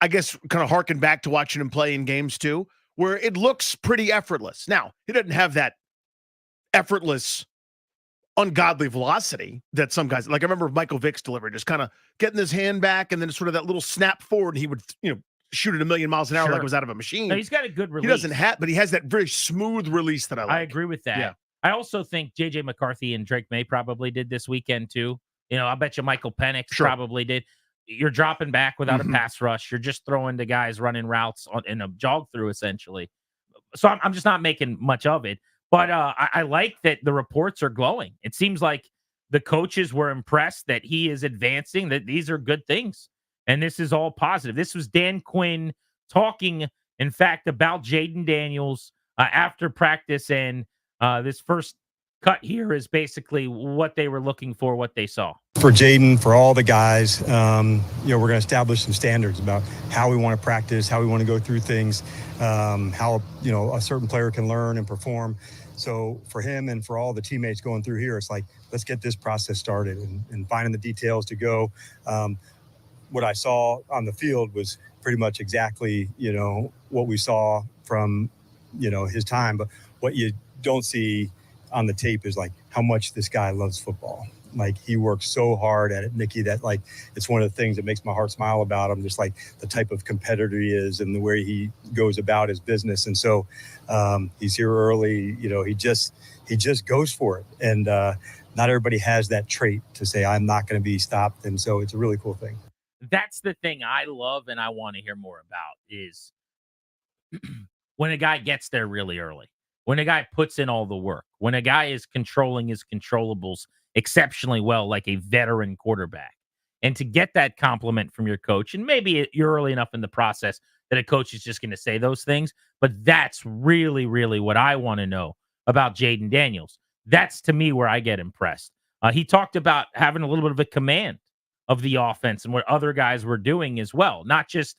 I guess kind of harken back to watching him play in games too, where it looks pretty effortless. Now, he doesn't have that effortless, ungodly velocity that some guys, like I remember Michael Vick's delivery, just kind of getting his hand back and then sort of that little snap forward, and he would, shoot it a million miles an hour like it was out of a machine. No, he's got a good release. He doesn't have, but he has that very smooth release that I like. I agree with that. Yeah. I also think J.J. McCarthy and Drake May probably did this weekend too. I bet you Michael Penix probably did. You're dropping back without a pass rush. You're just throwing to guys running routes in a jog through, essentially. So I'm just not making much of it. But I like that the reports are glowing. It seems like the coaches were impressed that he is advancing, that these are good things. And this is all positive. This was Dan Quinn talking, in fact, about Jaden Daniels after practice. And this first cut here is basically what they were looking for, what they saw. For Jaden, for all the guys, we're going to establish some standards about how we want to practice, how we want to go through things, how, a certain player can learn and perform. So for him and for all the teammates going through here, it's like, let's get this process started and finding the details to go. What I saw on the field was pretty much exactly, what we saw from, his time. But what you don't see on the tape is like how much this guy loves football. Like he works so hard at it, Nikki, that like, it's one of the things that makes my heart smile about him, just like the type of competitor he is and the way he goes about his business. And so he's here early, he just goes for it. And not everybody has that trait to say, I'm not going to be stopped. And so it's a really cool thing. That's the thing I love and I want to hear more about is when a guy gets there really early, when a guy puts in all the work, when a guy is controlling his controllables exceptionally well, like a veteran quarterback. And to get that compliment from your coach, and maybe you're early enough in the process that a coach is just going to say those things, but that's really, really what I want to know about Jaden Daniels. That's, to me, where I get impressed. He talked about having a little bit of a command of the offense and what other guys were doing as well. Not just,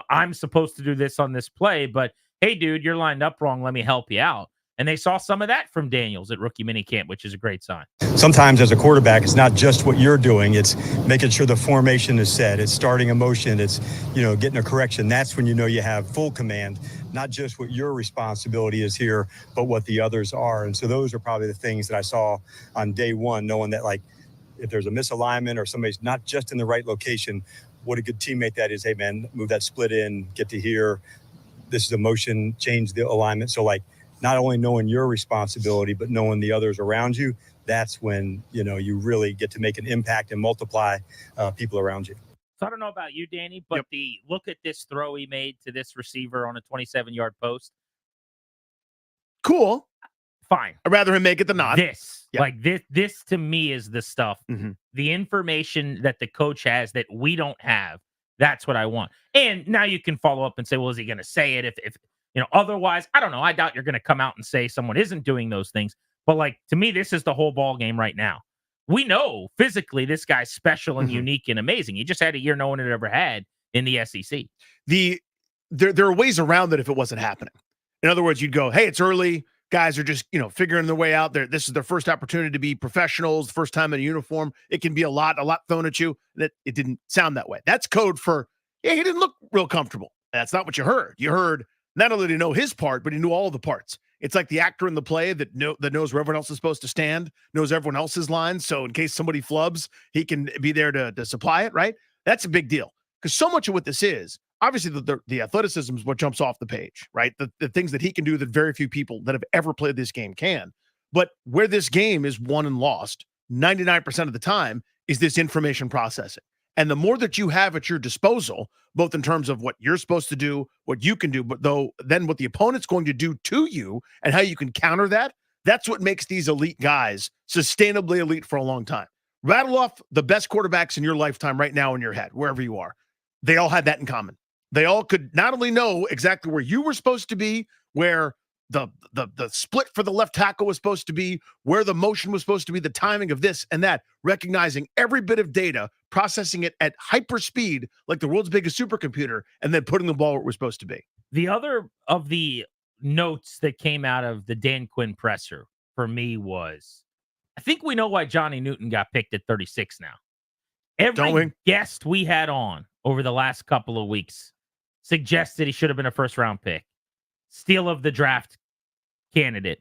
I'm supposed to do this on this play, but, hey, dude, you're lined up wrong. Let me help you out. And they saw some of that from Daniels at rookie minicamp, which is a great sign. Sometimes as a quarterback, it's not just what you're doing. It's making sure the formation is set. It's starting a motion. It's, getting a correction. That's when you have full command, not just what your responsibility is here, but what the others are. And so those are probably the things that I saw on day one, knowing that, like, if there's a misalignment or somebody's not just in the right location, what a good teammate that is. Hey, man, move that split in, get to here. This is a motion, change the alignment. So, like, not only knowing your responsibility, but knowing the others around you, that's when, you really get to make an impact and multiply people around you. So I don't know about you, Danny, but the look at this throw he made to this receiver on a 27-yard post. Cool. fine. I'd rather him make it than not. This to me is the stuff, Mhm. the information that the coach has that we don't have. That's what I want. And now you can follow up and say, well, is he going to say it? If otherwise, I don't know. I doubt you're going to come out and say someone isn't doing those things. But like, to me, this is the whole ball game right now. We know physically this guy's special and unique and amazing. He just had a year no one had ever had in the SEC. There are ways around it if it wasn't happening. In other words, you'd go, hey, it's early. Guys are just, figuring their way out there. This is their first opportunity to be professionals, first time in a uniform. It can be a lot thrown at you. It didn't sound that way. That's code for, he didn't look real comfortable. That's not what you heard. You heard not only did he know his part, but he knew all the parts. It's like the actor in the play that knows where everyone else is supposed to stand, knows everyone else's lines. So in case somebody flubs, he can be there to supply it, right? That's a big deal. Because so much of what this is, obviously the athleticism is what jumps off the page, right? The things that he can do that very few people that have ever played this game can. But where this game is won and lost 99% of the time is this information processing. And the more that you have at your disposal, both in terms of what you're supposed to do, what you can do, but then what the opponent's going to do to you and how you can counter that, that's what makes these elite guys sustainably elite for a long time. Rattle off the best quarterbacks in your lifetime right now in your head, wherever you are. They all had that in common. They all could not only know exactly where you were supposed to be, where the split for the left tackle was supposed to be, where the motion was supposed to be, the timing of this and that, recognizing every bit of data, processing it at hyper speed, like the world's biggest supercomputer, and then putting the ball where it was supposed to be. The other of the notes that came out of the Dan Quinn presser for me was, I think we know why Johnny Newton got picked at 36 now. Every guest we had on over the last couple of weeks suggested he should have been a first-round pick. Steal of the draft candidate,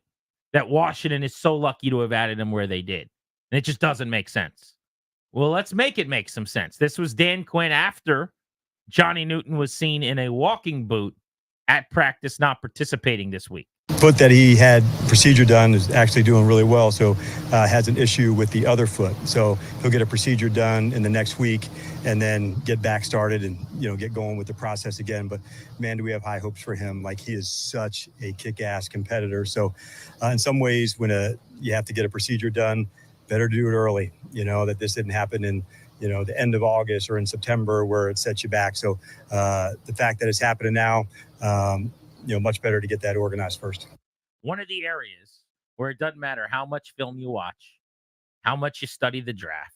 that Washington is so lucky to have added him where they did. And it just doesn't make sense. Well, let's make it make some sense. This was Dan Quinn after Johnny Newton was seen in a walking boot at practice, not participating this week. Foot that he had procedure done is actually doing really well, so has an issue with the other foot. So he'll get a procedure done in the next week and then get back started and get going with the process again. But man, do we have high hopes for him. Like, he is such a kick-ass competitor. So in some ways, when you have to get a procedure done, better to do it early, that this didn't happen in the end of August or in September where it sets you back. So the fact that it's happening now, much better to get that organized first. One of the areas where it doesn't matter how much film you watch, how much you study the draft,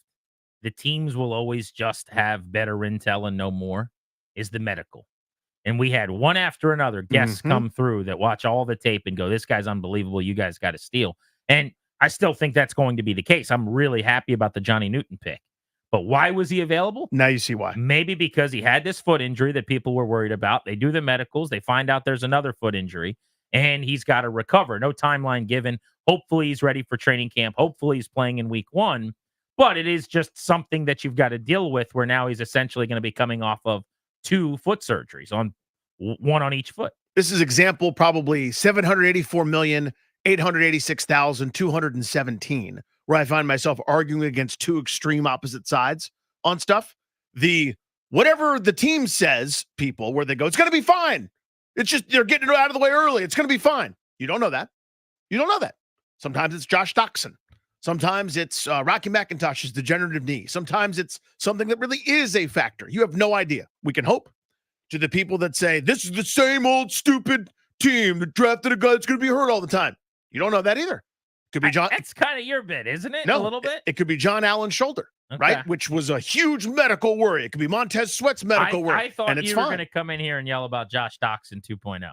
the teams will always just have better intel and know more, is the medical. And we had one after another guests come through that watch all the tape and go, this guy's unbelievable. You guys got to steal. And I still think that's going to be the case. I'm really happy about the Johnny Newton pick. But why was he available? Now you see why. Maybe because he had this foot injury that people were worried about. They do the medicals. They find out there's another foot injury, and he's got to recover. No timeline given. Hopefully he's ready for training camp. Hopefully he's playing in week 1. But it is just something that you've got to deal with, where now he's essentially going to be coming off of 2 foot surgeries, one on each foot. This is example probably 784,886,217, where I find myself arguing against 2 extreme opposite sides on stuff. Whatever the team says, people, where they go, it's going to be fine. It's just they're getting it out of the way early. It's going to be fine. You don't know that. You don't know that. Sometimes it's Josh Doxson. Sometimes it's Rocky McIntosh's degenerative knee. Sometimes it's something that really is a factor. You have no idea. We can hope. To the people that say, this is the same old stupid team that drafted a guy that's going to be hurt all the time. You don't know that either. Could be John. That's kind of your bit, isn't it? No, a little bit. It could be John Allen's shoulder, right? Which was a huge medical worry. It could be Montez Sweat's medical worry. I thought you were going to come in here and yell about Josh Doxson 2.0.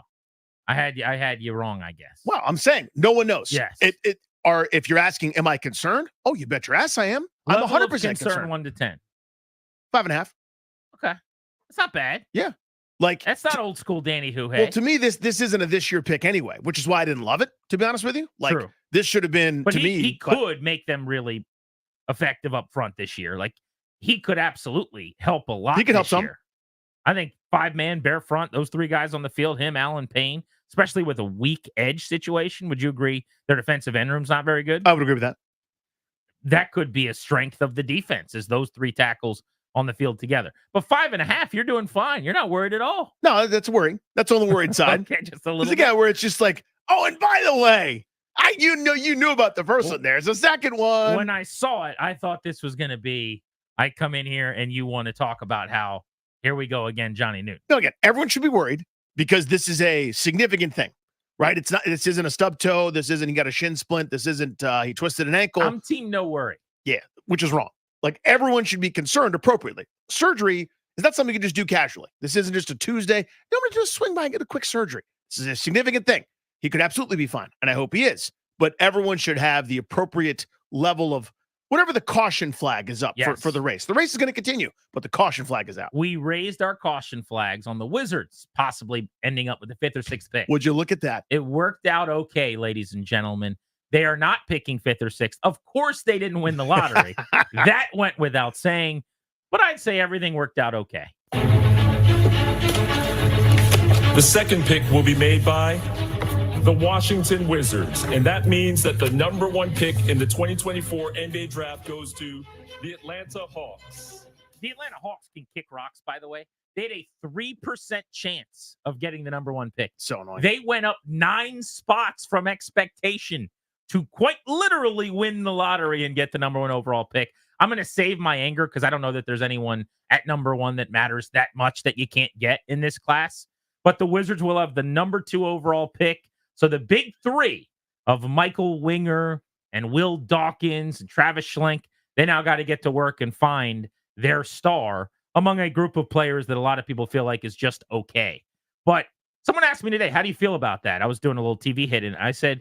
I had you wrong, I guess. Well, I'm saying no one knows. Yes. If you're asking, am I concerned? Oh, you bet your ass I am. Level I'm 100% concerned. 1 to 10. 5.5. Okay, that's not bad. Yeah. Like, that's not old school Danny Who. Hey, well, to me, this isn't a this year pick anyway, which is why I didn't love it, to be honest with you. Like, true. This should have been, but to me. He could make them really effective up front this year. Like, he could absolutely help a lot. He could help this some. year. I think 5-man, bare front, those 3 guys on the field, him, Allen Payne, especially with a weak edge situation. Would you agree their defensive end room's not very good? I would agree with that. That could be a strength of the defense, is those 3 tackles on the field together. But 5.5, you're doing fine. You're not worried at all. No, that's worrying. That's on the worried side. Okay, just a little. There's a guy where it's just like, oh, and by the way, You knew about the first one. There's a second one. When I saw it, I thought this was going to be, I come in here and you want to talk about how, here we go again, Johnny Newton. No, again, everyone should be worried because this is a significant thing, right? This isn't a stub toe. This isn't, he got a shin splint. This isn't, he twisted an ankle. I'm team no worry. Yeah, which is wrong. Like, everyone should be concerned appropriately. Surgery is not something you can just do casually. This isn't just a Tuesday. I'm going to just swing by and get a quick surgery. This is a significant thing. He could absolutely be fine, and I hope he is. But everyone should have the appropriate level of whatever the caution flag is up for the race. The race is going to continue, but the caution flag is out. We raised our caution flags on the Wizards, possibly ending up with the 5th or 6th pick. Would you look at that? It worked out okay, ladies and gentlemen. They are not picking 5th or 6th. Of course, they didn't win the lottery. That went without saying, but I'd say everything worked out okay. The second pick will be made by the Washington Wizards, and that means that the number 1 pick in the 2024 NBA draft goes to the Atlanta Hawks. The Atlanta Hawks can kick rocks, by the way. They had a 3% chance of getting the number 1 pick. So annoying. They went up 9 spots from expectation to quite literally win the lottery and get the number 1 overall pick. I'm going to save my anger because I don't know that there's anyone at number 1 that matters that much that you can't get in this class. But the Wizards will have the number 2 overall pick. So the big 3 of Michael Winger and Will Dawkins and Travis Schlenk, they now got to get to work and find their star among a group of players that a lot of people feel like is just okay. But someone asked me today, how do you feel about that? I was doing a little TV hit, and I said,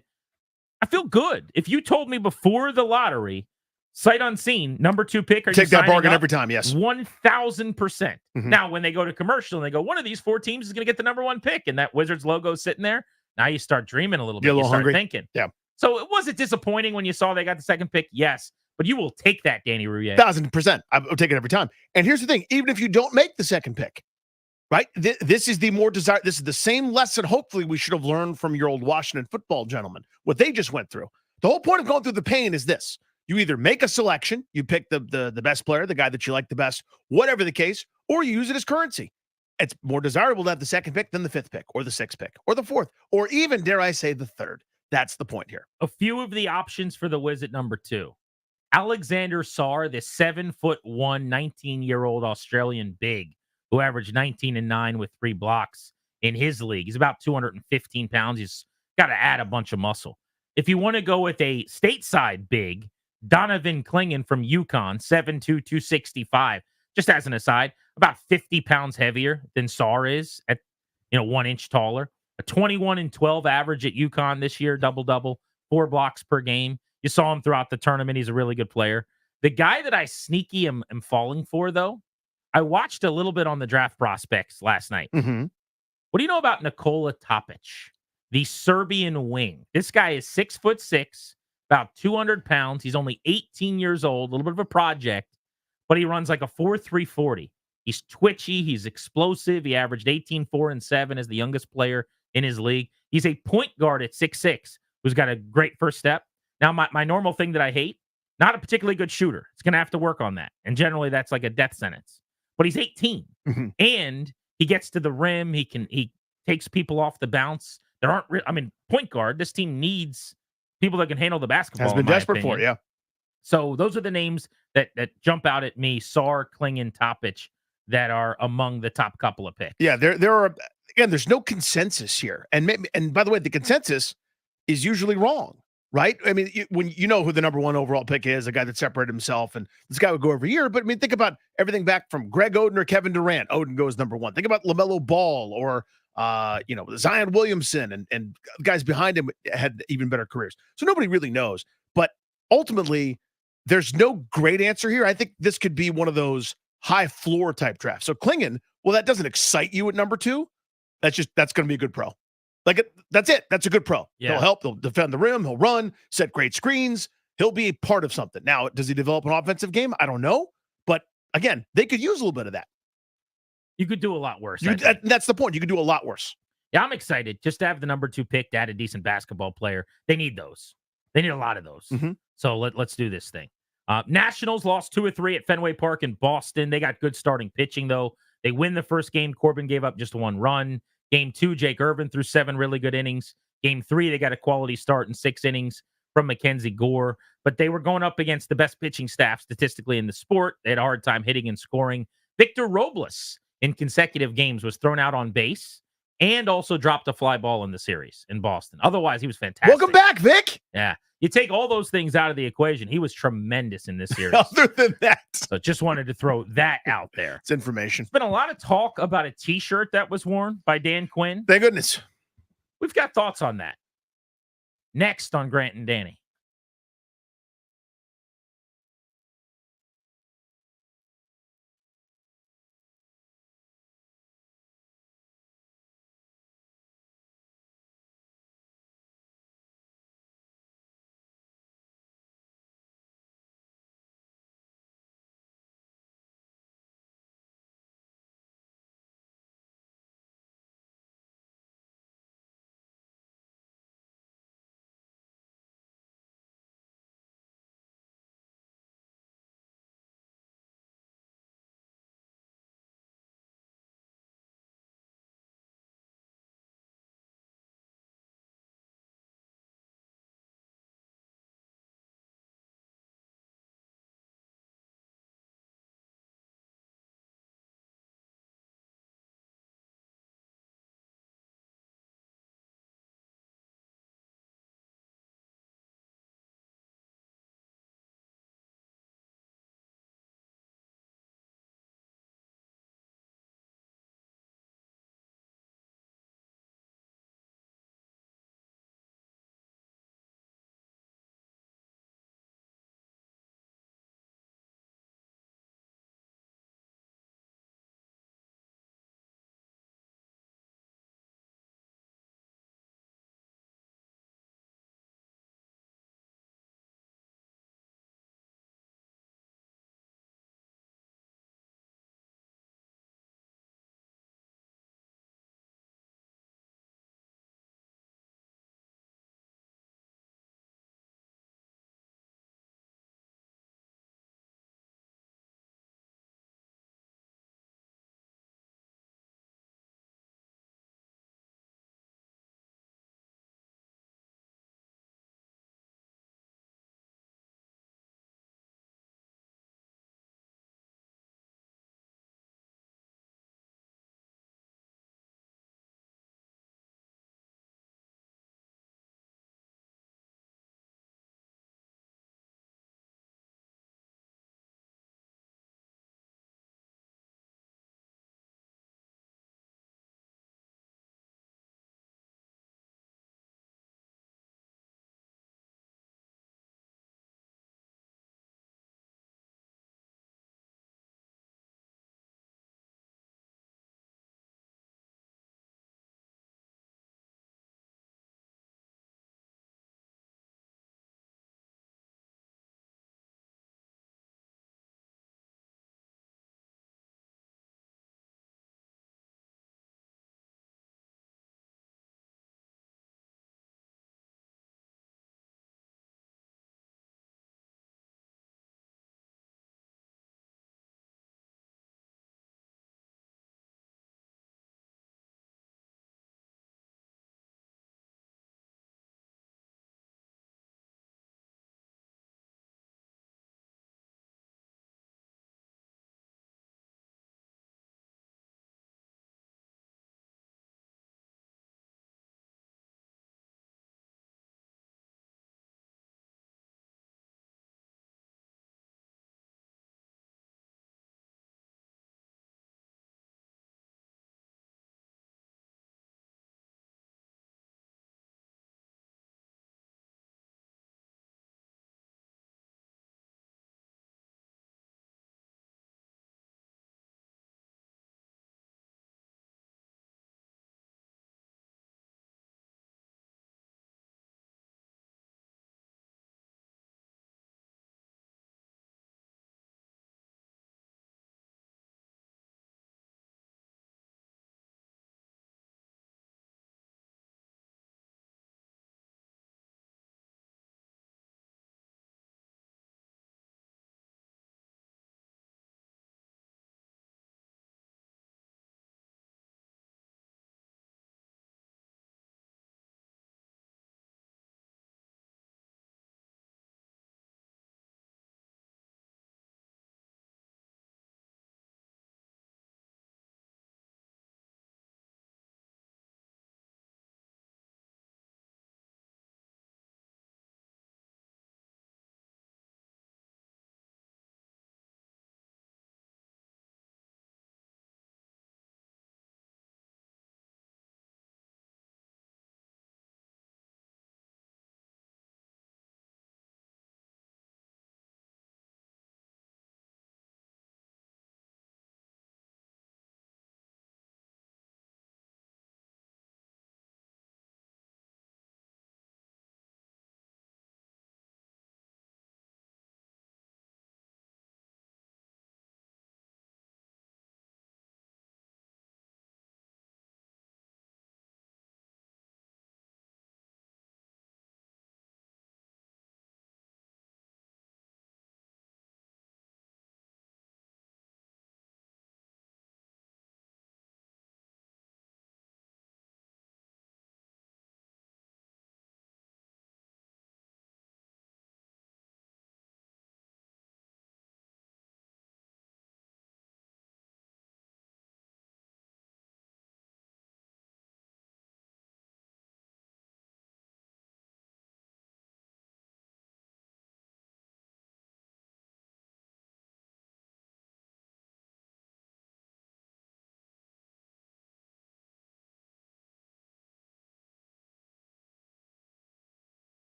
I feel good. If you told me before the lottery, sight unseen, number 2 pick, are take you that bargain up? every time? Yes, 1,000%. Now, when they go to commercial and they go, one of these 4 teams is going to get the number 1 pick, and that Wizards logo is sitting there, now you start dreaming a little bit. You're a little you start hungry. thinking. Yeah. So was it disappointing when you saw they got the 2nd pick? Yes, but you will take that, Danny Rouillet. 1,000%. I'll take it every time. And here's the thing: even if you don't make the 2nd pick, right? This is the more desired. This is the same lesson. Hopefully, we should have learned from your old Washington football gentlemen what they just went through. The whole point of going through the pain is this: you either make a selection, you pick the best player, the guy that you like the best, whatever the case, or you use it as currency. It's more desirable to have the 2nd pick than the 5th pick, or the 6th pick, or the 4th, or even, dare I say, the 3rd. That's the point here. A few of the options for the Wiz at number 2. Alexander Sarr, the 7'1", 19-year-old Australian big who averaged 19 and 9 with 3 blocks in his league. He's about 215 pounds. He's got to add a bunch of muscle. If you want to go with a stateside big, Donovan Clingan from UConn, 7'2", 265. Just as an aside, about 50 pounds heavier than Sarr is at 1 inch taller. A 21 and 12 average at UConn this year, double-double, 4 blocks per game. You saw him throughout the tournament. He's a really good player. The guy that I sneaky am falling for, though, I watched a little bit on the draft prospects last night. What do you know about Nikola Topic, the Serbian wing? This guy is 6'6", about 200 pounds. He's only 18 years old, a little bit of a project, but he runs like a 4.3 40. He's twitchy. He's explosive. He averaged 18, 4, and 7 as the youngest player in his league. He's a point guard at 6'6", who's got a great first step. Now, my normal thing that I hate, not a particularly good shooter. It's going to have to work on that. And generally, that's like a death sentence. But he's 18, and he gets to the rim. He takes people off the bounce. There aren't, point guard. This team needs people that can handle the basketball. Has been desperate for it, yeah. So those are the names that jump out at me: Sarr, Clingan, Topic, that are among the top couple of picks. Yeah, there are, again, there's no consensus here. And by the way, the consensus is usually wrong, right? I mean, when you know who the number 1 overall pick is, a guy that separated himself, and this guy would go every year. But I mean, think about everything back from Greg Oden or Kevin Durant. Oden goes number 1. Think about LaMelo Ball or Zion Williamson, and guys behind him had even better careers. So nobody really knows. But ultimately, there's no great answer here. I think this could be one of those high floor type drafts. So Clingan, well, that doesn't excite you at number 2. That's going to be a good pro. That's it. That's a good pro. Yeah. He'll help. He'll defend the rim. He'll run, set great screens. He'll be a part of something. Now, does he develop an offensive game? I don't know. But again, they could use a little bit of that. You could do a lot worse. That's the point. You could do a lot worse. Yeah, I'm excited just to have the number 2 pick to add a decent basketball player. They need those. They need a lot of those. So let's do this thing. Nationals lost 2 or 3 at Fenway Park in Boston. They got good starting pitching, though. They win the first game. Corbin gave up just 1 run. Game 2, Jake Irvin threw 7 really good innings. Game 3, they got a quality start in 6 innings from Mackenzie Gore, but they were going up against the best pitching staff statistically in the sport. They had a hard time hitting and scoring. Victor Robles in consecutive games was thrown out on base and also dropped a fly ball in the series in Boston. Otherwise, he was fantastic. Welcome back, Vic. Yeah. You take all those things out of the equation. He was tremendous in this series. Other than that, So just wanted to throw that out there. it's information. There's been a lot of talk about a T-shirt that was worn by Dan Quinn. Thank goodness. We've got thoughts on that. Next on Grant and Danny.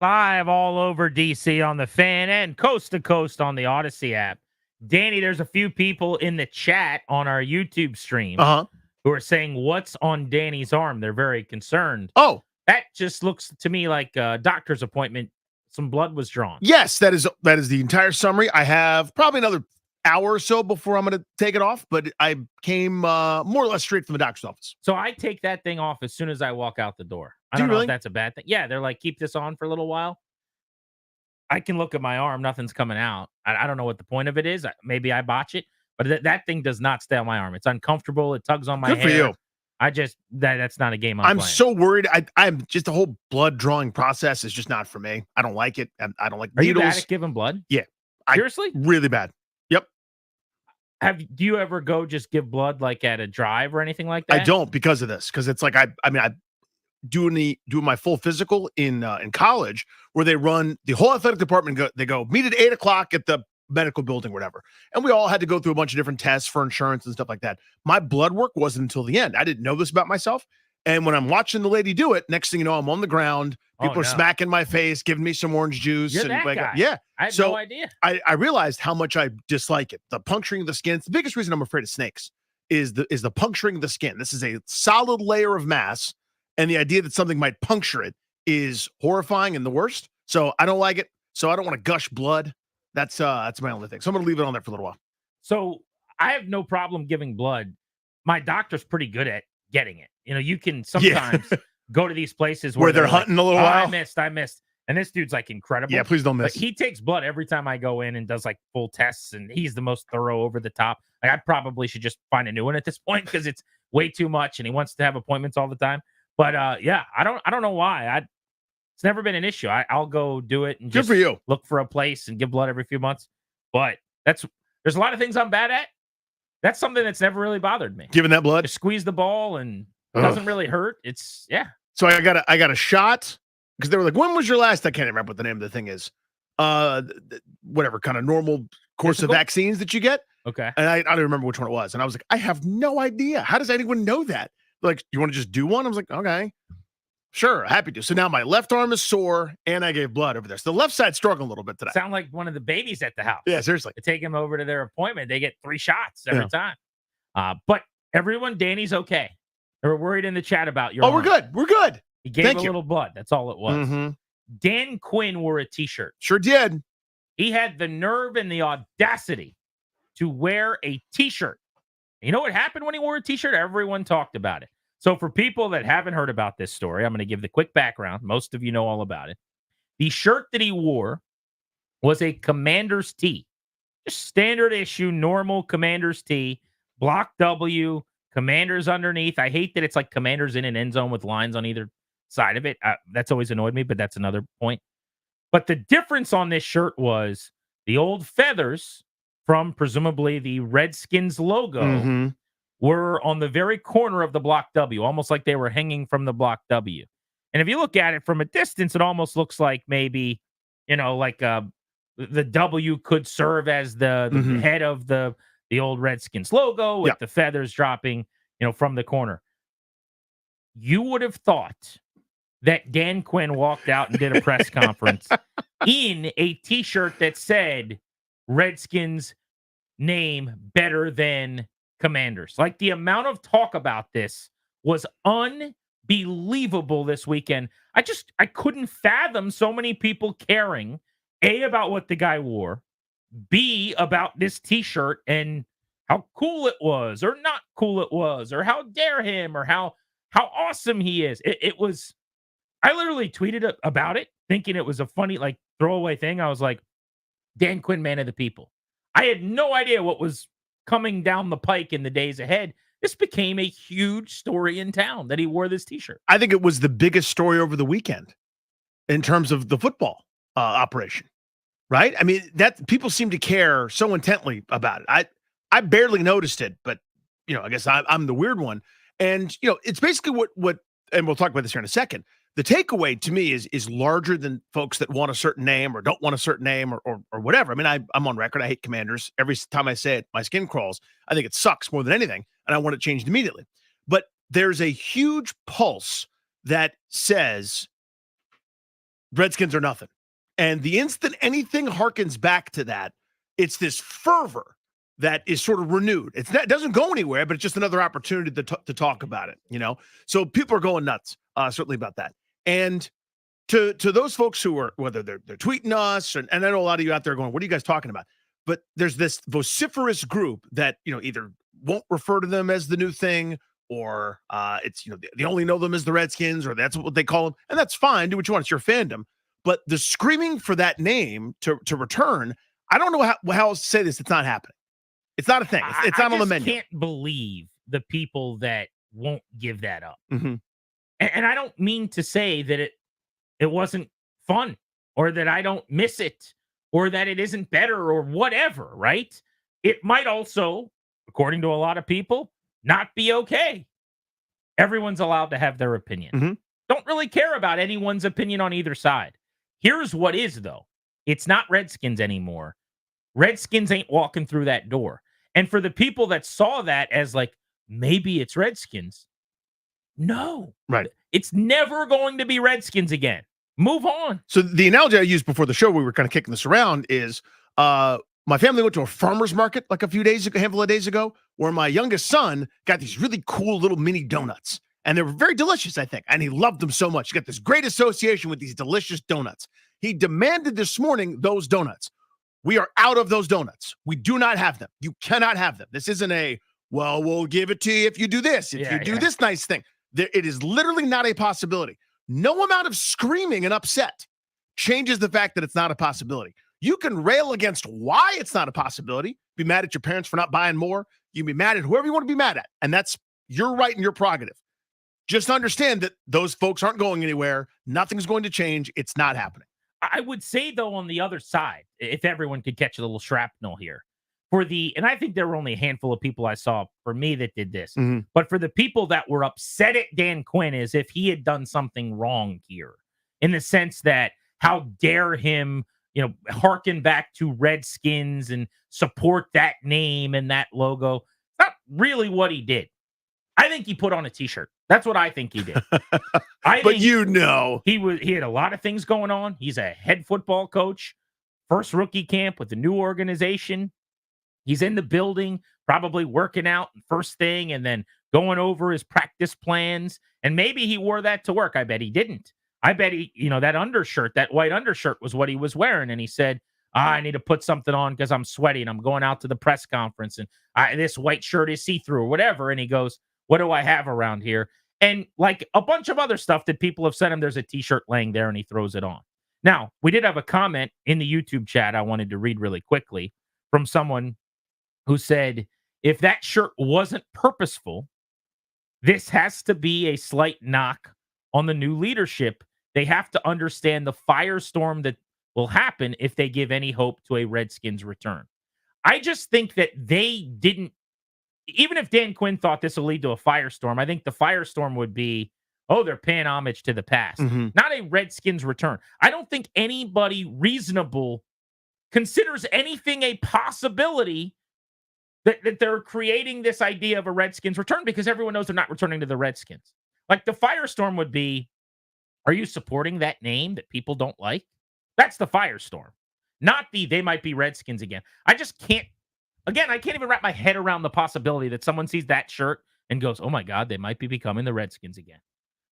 Live all over DC on the Fan and coast to coast on the Odyssey app. Danny, there's a few people in the chat on our YouTube stream who are saying, what's on Danny's arm? They're very concerned. Oh, that just looks to me like a doctor's appointment. Some blood was drawn. Yes, that is the entire summary. I have probably another hour or so before I'm going to take it off, but I came more or less straight from the doctor's office. So I take that thing off as soon as I walk out the door. I don't know if that's a bad thing. Yeah, they're like, keep this on for a little while. I can look at my arm. Nothing's coming out. I don't know what the point of it is. Maybe I botch it, but that thing does not stay on my arm. It's uncomfortable. It tugs on my hair. Good for you. I just, that's not a game I'm playing. so worried. I'm just the whole blood drawing process is just not for me. I don't like it. I don't like Are needles. you bad at giving blood? Yeah. Seriously? Really bad. Yep. Do you ever go just give blood like at a drive or anything like that? I don't because of this. Because it's like I doing my full physical in college where they run the whole athletic department. They go meet at 8:00 at the medical building, whatever. And we all had to go through a bunch of different tests for insurance and stuff like that. My blood work wasn't until the end. I didn't know this about myself. And when I'm watching the lady do it, next thing you know, I'm on the ground. People are smacking my face, giving me some orange juice. You're and that guy. Yeah. I had no idea. I realized how much I dislike it. The puncturing of the skin. It's the biggest reason I'm afraid of snakes is the puncturing of the skin. This is a solid layer of mass. And the idea that something might puncture it is horrifying and the worst. So I don't like it. So I don't want to gush blood. That's my only thing. So I'm going to leave it on there for a little while. So I have no problem giving blood. My doctor's pretty good at getting it. You know, you can sometimes go to these places where they're like, hunting a little while. I missed. And this dude's like incredible. Yeah, please don't miss. But he takes blood every time I go in and does like full tests, and he's the most thorough over the top. Like I probably should just find a new one at this point because it's way too much, and he wants to have appointments all the time. But yeah, I don't know why. It's never been an issue. I'll go do it and just good for you. Look for a place and give blood every few months. But there's a lot of things I'm bad at. That's something that's never really bothered me. Giving that blood, just squeeze the ball and it doesn't really hurt. It's So I got a shot because they were like, when was your last? I can't remember what the name of the thing is. Whatever kind of normal course of vaccines that you get. Okay. And I don't remember which one it was. And I was like, I have no idea. How does anyone know that? Like, you want to just do one? I was like, okay, sure, happy to. So now my left arm is sore and I gave blood over there. So the left side's struggling a little bit today. Sound like one of the babies at the house. Yeah, seriously. They take him over to their appointment. They get 3 shots every time. But everyone, Danny's okay. They were worried in the chat about your arm. We're good. We're good. He gave a little blood. That's all it was. Mm-hmm. Dan Quinn wore a t-shirt. Sure did. He had the nerve and the audacity to wear a t-shirt. You know what happened when he wore a t-shirt? Everyone talked about it. So for people that haven't heard about this story, I'm going to give the quick background. Most of you know all about it. The shirt that he wore was a Commander's tee. Just standard issue, normal Commander's tee. Block W, Commanders underneath. I hate that it's like Commanders in an end zone with lines on either side of it. That's always annoyed me, but that's another point. But the difference on this shirt was the old feathers from presumably the Redskins logo were on the very corner of the block W, almost like they were hanging from the block W. And if you look at it from a distance, it almost looks like maybe, like the W could serve as the head of the old Redskins logo with the feathers dropping, from the corner. You would have thought that Dan Quinn walked out and did a press conference in a t-shirt that said Redskins name better than Commanders. Like the amount of talk about this was unbelievable this weekend. I couldn't fathom so many people caring, A, about what the guy wore, B, about this t-shirt and how cool it was or not cool it was or how dare him or how awesome he is. It was, I literally tweeted about it thinking it was a funny, like, throwaway thing. I was like, Dan Quinn, man of the people. I had no idea what was coming down the pike in the days ahead. This became a huge story in town that he wore this t-shirt. I think it was the biggest story over the weekend in terms of the football operation, right? I mean, that people seem to care so intently about it. I barely noticed it, but I guess I'm the weird one. And it's basically what, and we'll talk about this here in a second. The takeaway to me is larger than folks that want a certain name or don't want a certain name or whatever. I mean, I'm on record. I hate Commanders. Every time I say it, my skin crawls. I think it sucks more than anything, and I want it changed immediately. But there's a huge pulse that says Redskins are nothing. And the instant anything harkens back to that, it's this fervor that is sort of renewed. It doesn't go anywhere, but it's just another opportunity to talk about it, you know? So people are going nuts, certainly about that. And to those folks who are, whether they're tweeting us, and I know a lot of you out there going, what are you guys talking about? But there's this vociferous group that, you know, either won't refer to them as the new thing, or it's, you know, they only know them as the Redskins, or that's what they call them. And that's fine. Do what you want. It's your fandom. But the screaming for that name to return, I don't know how else to say this. It's not happening. It's not a thing. It's not on the menu. I can't believe the people that won't give that up. Mm-hmm. And I don't mean to say that it wasn't fun, or that I don't miss it, or that it isn't better, or whatever, right? It might also, according to a lot of people, not be okay. Everyone's allowed to have their opinion. Mm-hmm. Don't really care about anyone's opinion on either side. Here's what is, though. It's not Redskins anymore. Redskins ain't walking through that door. And for the people that saw that as like, maybe it's Redskins, no. Right. It's never going to be Redskins again. Move on. So the analogy I used before the show, we were kind of kicking this around, is my family went to a farmer's market like a handful of days ago, where my youngest son got these really cool little mini donuts. And they were very delicious, I think. And he loved them so much. He got this great association with these delicious donuts. He demanded this morning those donuts. We are out of those donuts. We do not have them. You cannot have them. This isn't well, we'll give it to you if you do this, if you do this nice thing. It is literally not a possibility. No amount of screaming and upset changes the fact that it's not a possibility. You can rail against why it's not a possibility, be mad at your parents for not buying more. You can be mad at whoever you want to be mad at, and that's your right and your prerogative. Just understand that those folks aren't going anywhere. Nothing's going to change. It's not happening. I would say, though, on the other side, if everyone could catch a little shrapnel here, and I think there were only a handful of people I saw for me that did this, but for the people that were upset at Dan Quinn as if he had done something wrong here, in the sense that how dare him, harken back to Redskins and support that name and that logo. Not really what he did. I think he put on a t-shirt. That's what I think he did. But he had a lot of things going on. He's a head football coach, first rookie camp with the new organization. He's in the building, probably working out first thing and then going over his practice plans. And maybe he wore that to work. I bet he didn't. I bet he, that undershirt, that white undershirt was what he was wearing. And he said, I need to put something on because I'm sweaty and I'm going out to the press conference and this white shirt is see-through or whatever. And he goes, what do I have around here? And like a bunch of other stuff that people have sent him, there's a t-shirt laying there and he throws it on. Now, we did have a comment in the YouTube chat I wanted to read really quickly from someone who said, if that shirt wasn't purposeful, this has to be a slight knock on the new leadership. They have to understand the firestorm that will happen if they give any hope to a Redskins return. I just think that they didn't, even if Dan Quinn thought this will lead to a firestorm, I think the firestorm would be, they're paying homage to the past, not a Redskins return. I don't think anybody reasonable considers anything a possibility that they're creating this idea of a Redskins return, because everyone knows they're not returning to the Redskins. Like the firestorm would be, are you supporting that name that people don't like? That's the firestorm, not they might be Redskins again. I just can't. Again, I can't even wrap my head around the possibility that someone sees that shirt and goes, oh my God, they might be becoming the Redskins again.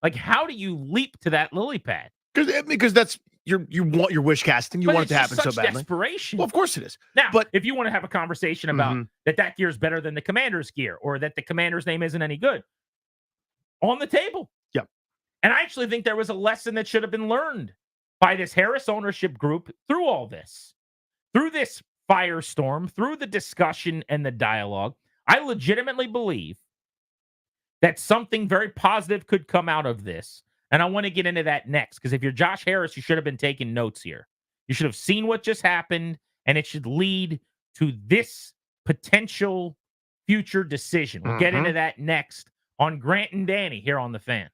Like, how do you leap to that lily pad? Because that's you want your wish casting. You want it to happen so badly. Desperation. Well, of course it is. Now, but if you want to have a conversation about that gear is better than the Commander's gear, or that the Commander's name isn't any good, on the table. Yep. And I actually think there was a lesson that should have been learned by this Harris ownership group through all this, through this firestorm, through the discussion and the dialogue. I legitimately believe that something very positive could come out of this. And I want to get into that next, because if you're Josh Harris, you should have been taking notes here. You should have seen what just happened, and it should lead to this potential future decision. We'll get into that next on Grant and Danny here on The Fan.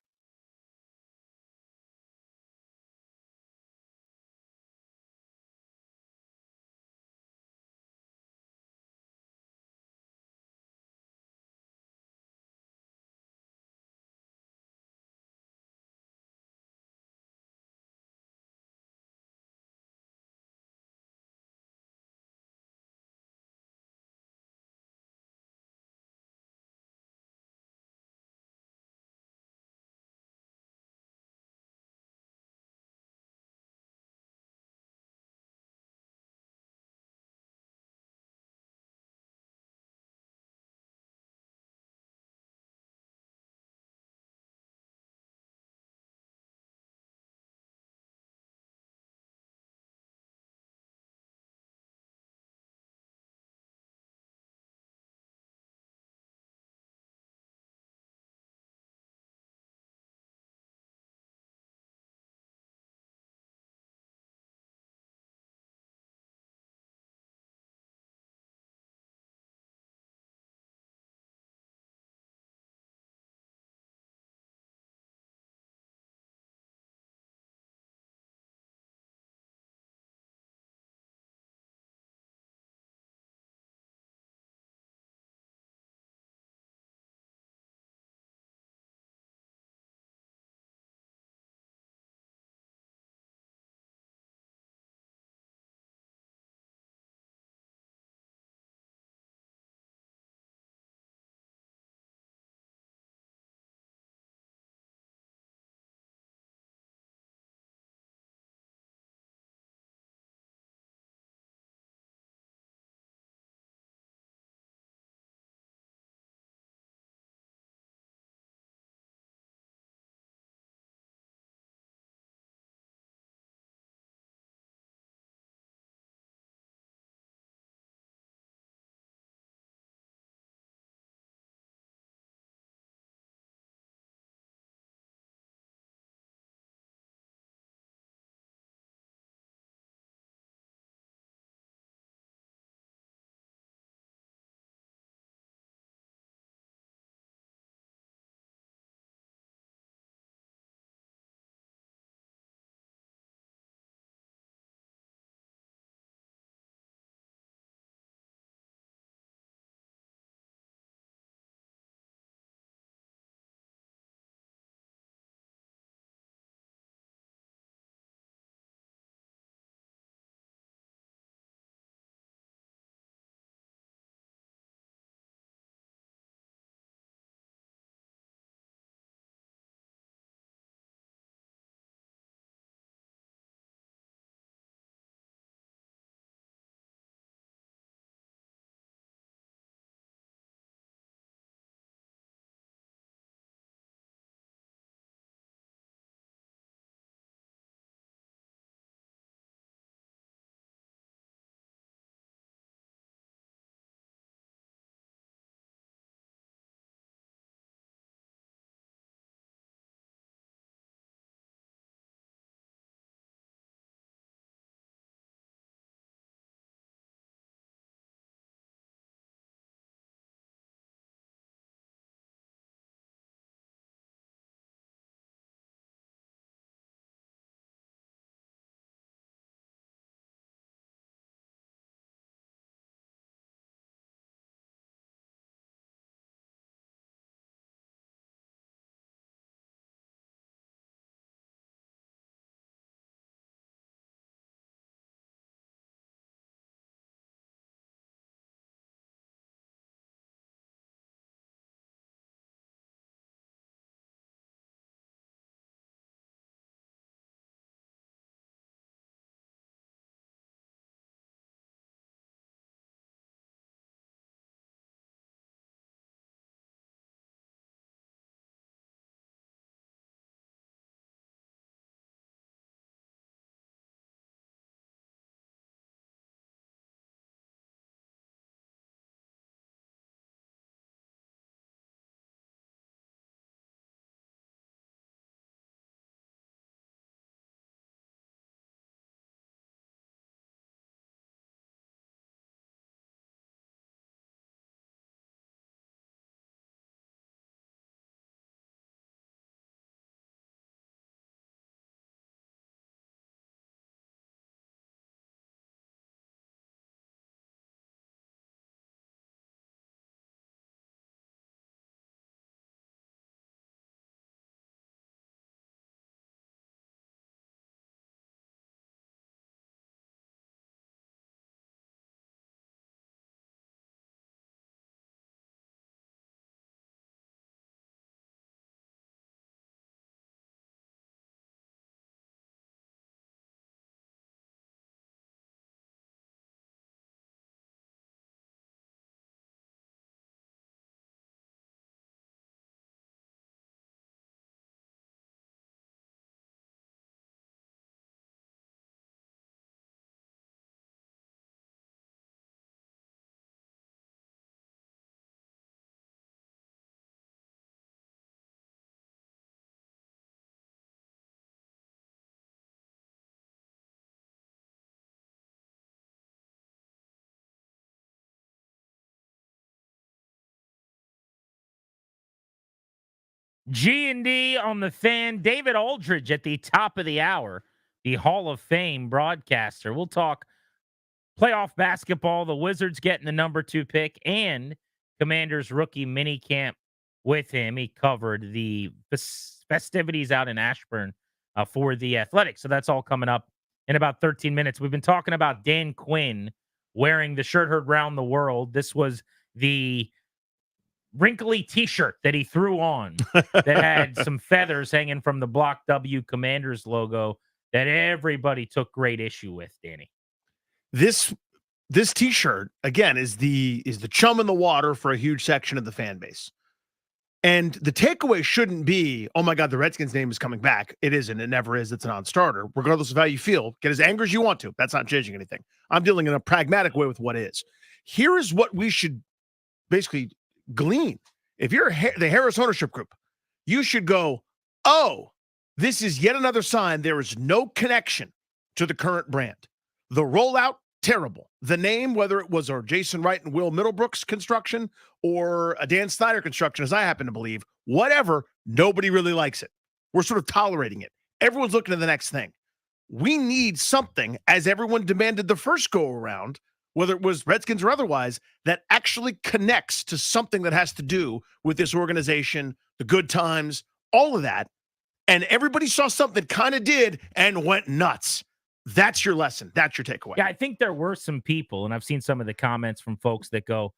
G&D on the Fan. David Aldridge at the top of the hour, the Hall of Fame broadcaster. We'll talk playoff basketball, the Wizards getting the number 2 pick, and Commanders rookie minicamp with him. He covered the festivities out in Ashburn for the Athletics. So that's all coming up in about 13 minutes. We've been talking about Dan Quinn wearing the shirt heard round the world. This was the wrinkly T-shirt that he threw on that had some feathers hanging from the Block W Commanders logo that everybody took great issue with, Danny. This T-shirt again is the chum in the water for a huge section of the fan base. And the takeaway shouldn't be, oh my God, the Redskins name is coming back. It isn't. It never is. It's a non-starter. Regardless of how you feel, get as angry as you want to. That's not changing anything. I'm dealing in a pragmatic way with what is. Here is what we should basically glean. If you're the Harris ownership group, you should go, oh, this is yet another sign there is no connection to the current brand. The rollout, terrible. The name, whether it was our Jason Wright and Will Middlebrooks construction or a Dan Snyder construction, as I happen to believe, whatever, nobody really likes it. We're sort of tolerating it. Everyone's looking at the next thing. We need something, as everyone demanded the first go around, whether it was Redskins or otherwise, that actually connects to something that has to do with this organization, the good times, all of that. And everybody saw something, kind of did, and went nuts. That's your lesson. That's your takeaway. Yeah, I think there were some people, and I've seen some of the comments from folks that go,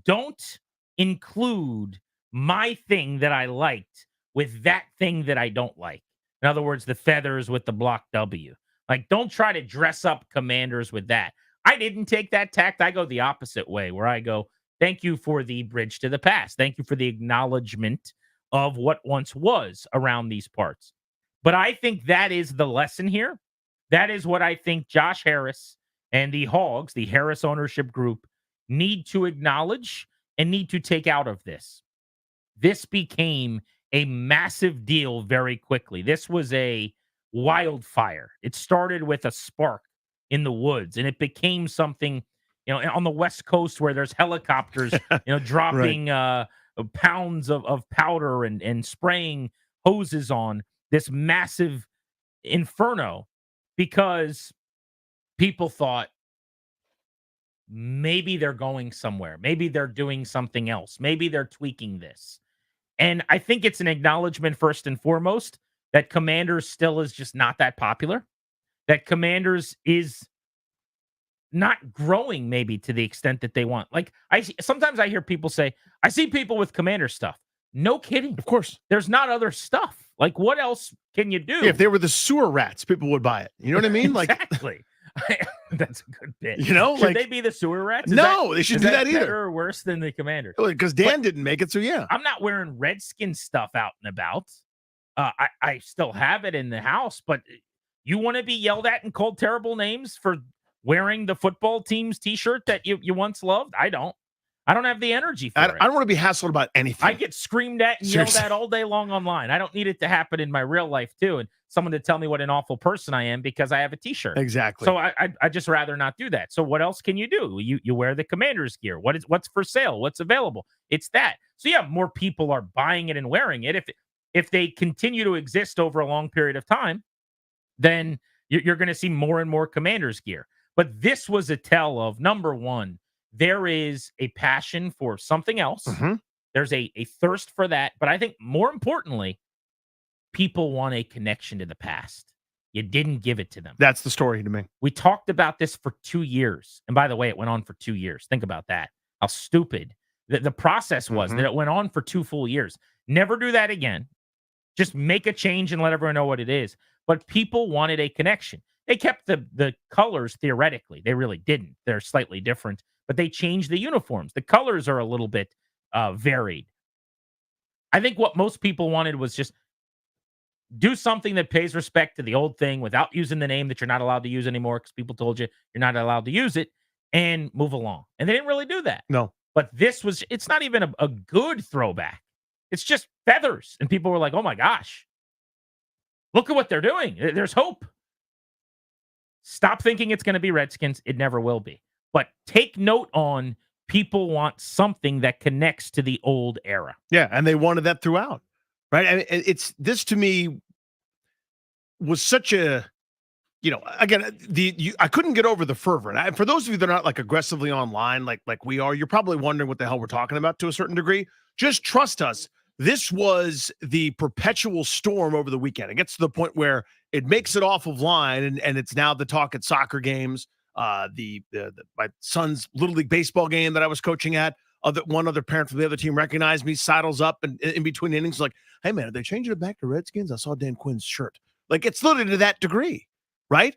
don't include my thing that I liked with that thing that I don't like. In other words, the feathers with the Block W. Like, don't try to dress up Commanders with that. I didn't take that tact. I go the opposite way, where I go, thank you for the bridge to the past. Thank you for the acknowledgement of what once was around these parts. But I think that is the lesson here. That is what I think Josh Harris and the Hogs, the Harris ownership group, need to acknowledge and need to take out of this. This became a massive deal very quickly. This was a wildfire. It started with a spark in the woods, and it became something, on the West Coast where there's helicopters, dropping pounds of powder and spraying hoses on this massive inferno, because people thought maybe they're going somewhere. Maybe they're doing something else. Maybe they're tweaking this. And I think it's an acknowledgement, first and foremost, that Commanders still is just not that popular. That Commanders is not growing maybe to the extent that they want. Like, sometimes I hear people say, I see people with Commander stuff. No kidding. Of course. There's not other stuff. Like, what else can you do? Yeah, if they were the sewer rats, people would buy it. You know what I mean? Exactly. That's a good bit. Should they be the sewer rats? They shouldn't do that either. Better or worse than the Commander? Because Dan didn't make it, so yeah. I'm not wearing Redskin stuff out and about. I still have it in the house, but you want to be yelled at and called terrible names for wearing the football team's T-shirt that you once loved? I don't have the energy for it. I don't want to be hassled about anything. I get screamed at and yelled at all day long online. I don't need it to happen in my real life too. And someone to tell me what an awful person I am because I have a T-shirt. Exactly. So I just rather not do that. So what else can you do? You wear the Commander's gear. What's for sale? What's available? It's that. So yeah, more people are buying it and wearing it. If they continue to exist over a long period of time, then you're going to see more and more Commander's gear. But this was a tell of, number one, there is a passion for something else. Mm-hmm. There's a thirst for that. But I think more importantly, people want a connection to the past. You didn't give it to them. That's the story to me. We talked about this for 2 years. And by the way, it went on for 2 years. Think about that. How stupid the process was, that it went on for 2 full years. Never do that again. Just make a change and let everyone know what it is. But people wanted a connection. They kept the colors theoretically. They really didn't. They're slightly different. But they changed the uniforms. The colors are a little bit varied. I think what most people wanted was just do something that pays respect to the old thing without using the name that you're not allowed to use anymore because people told you you're not allowed to use it, and move along. And they didn't really do that. No. But it's not even a good throwback. It's just feathers. And people were like, oh my gosh, look at what they're doing. There's hope. Stop thinking it's going to be Redskins. It never will be. But take note on people want something that connects to the old era. Yeah, and they wanted that throughout. right? I mean, it's this to me was such a, again, I couldn't get over the fervor. And for those of you that are not like aggressively online, like we are, you're probably wondering what the hell we're talking about to a certain degree. Just trust us. This was the perpetual storm over the weekend. It gets to the point where it makes it off of line, and it's now the talk at soccer games. My son's little league baseball game that I was coaching at. One other parent from the other team recognized me, sidles up, and in between innings, like, "Hey man, are they changing it back to Redskins? I saw Dan Quinn's shirt." Like, it's literally to that degree, right?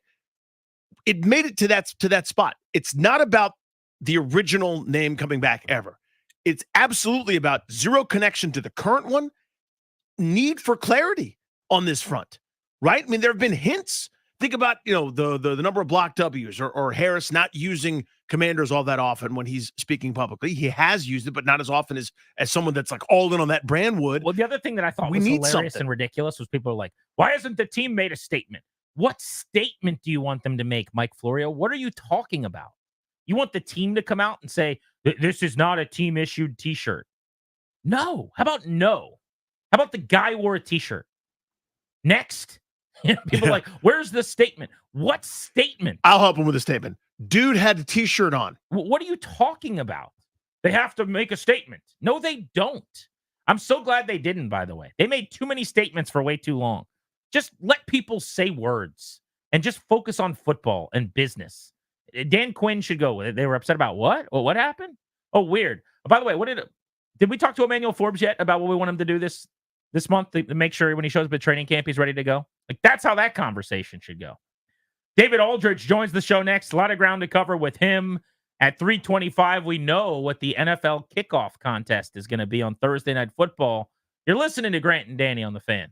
It made it to that spot. It's not about the original name coming back ever. It's absolutely about zero connection to the current one, need for clarity on this front, right? I mean, there have been hints. Think about, the number of block W's or Harris not using Commanders all that often when he's speaking publicly. He has used it, but not as often as someone that's like all in on that brand would. Well, the other thing that I thought was hilarious and ridiculous was people are like, why hasn't the team made a statement? What statement do you want them to make, Mike Florio? What are you talking about? You want the team to come out and say, this is not a team-issued T-shirt? No. How about no? How about the guy wore a T-shirt? Next. People are like, where's the statement? What statement? I'll help him with a statement. Dude had a T-shirt on. What are you talking about? They have to make a statement. No, they don't. I'm so glad they didn't, by the way. They made too many statements for way too long. Just let people say words and just focus on football and business. Dan Quinn should go. They were upset about what? Well, what happened? Oh, weird. By the way, did we talk to Emmanuel Forbes yet about what we want him to do this month to make sure when he shows up at training camp, he's ready to go? Like, that's how that conversation should go. David Aldridge joins the show next. A lot of ground to cover with him. At 3:25, we know what the NFL kickoff contest is going to be on Thursday Night Football. You're listening to Grant and Danny on the Fan.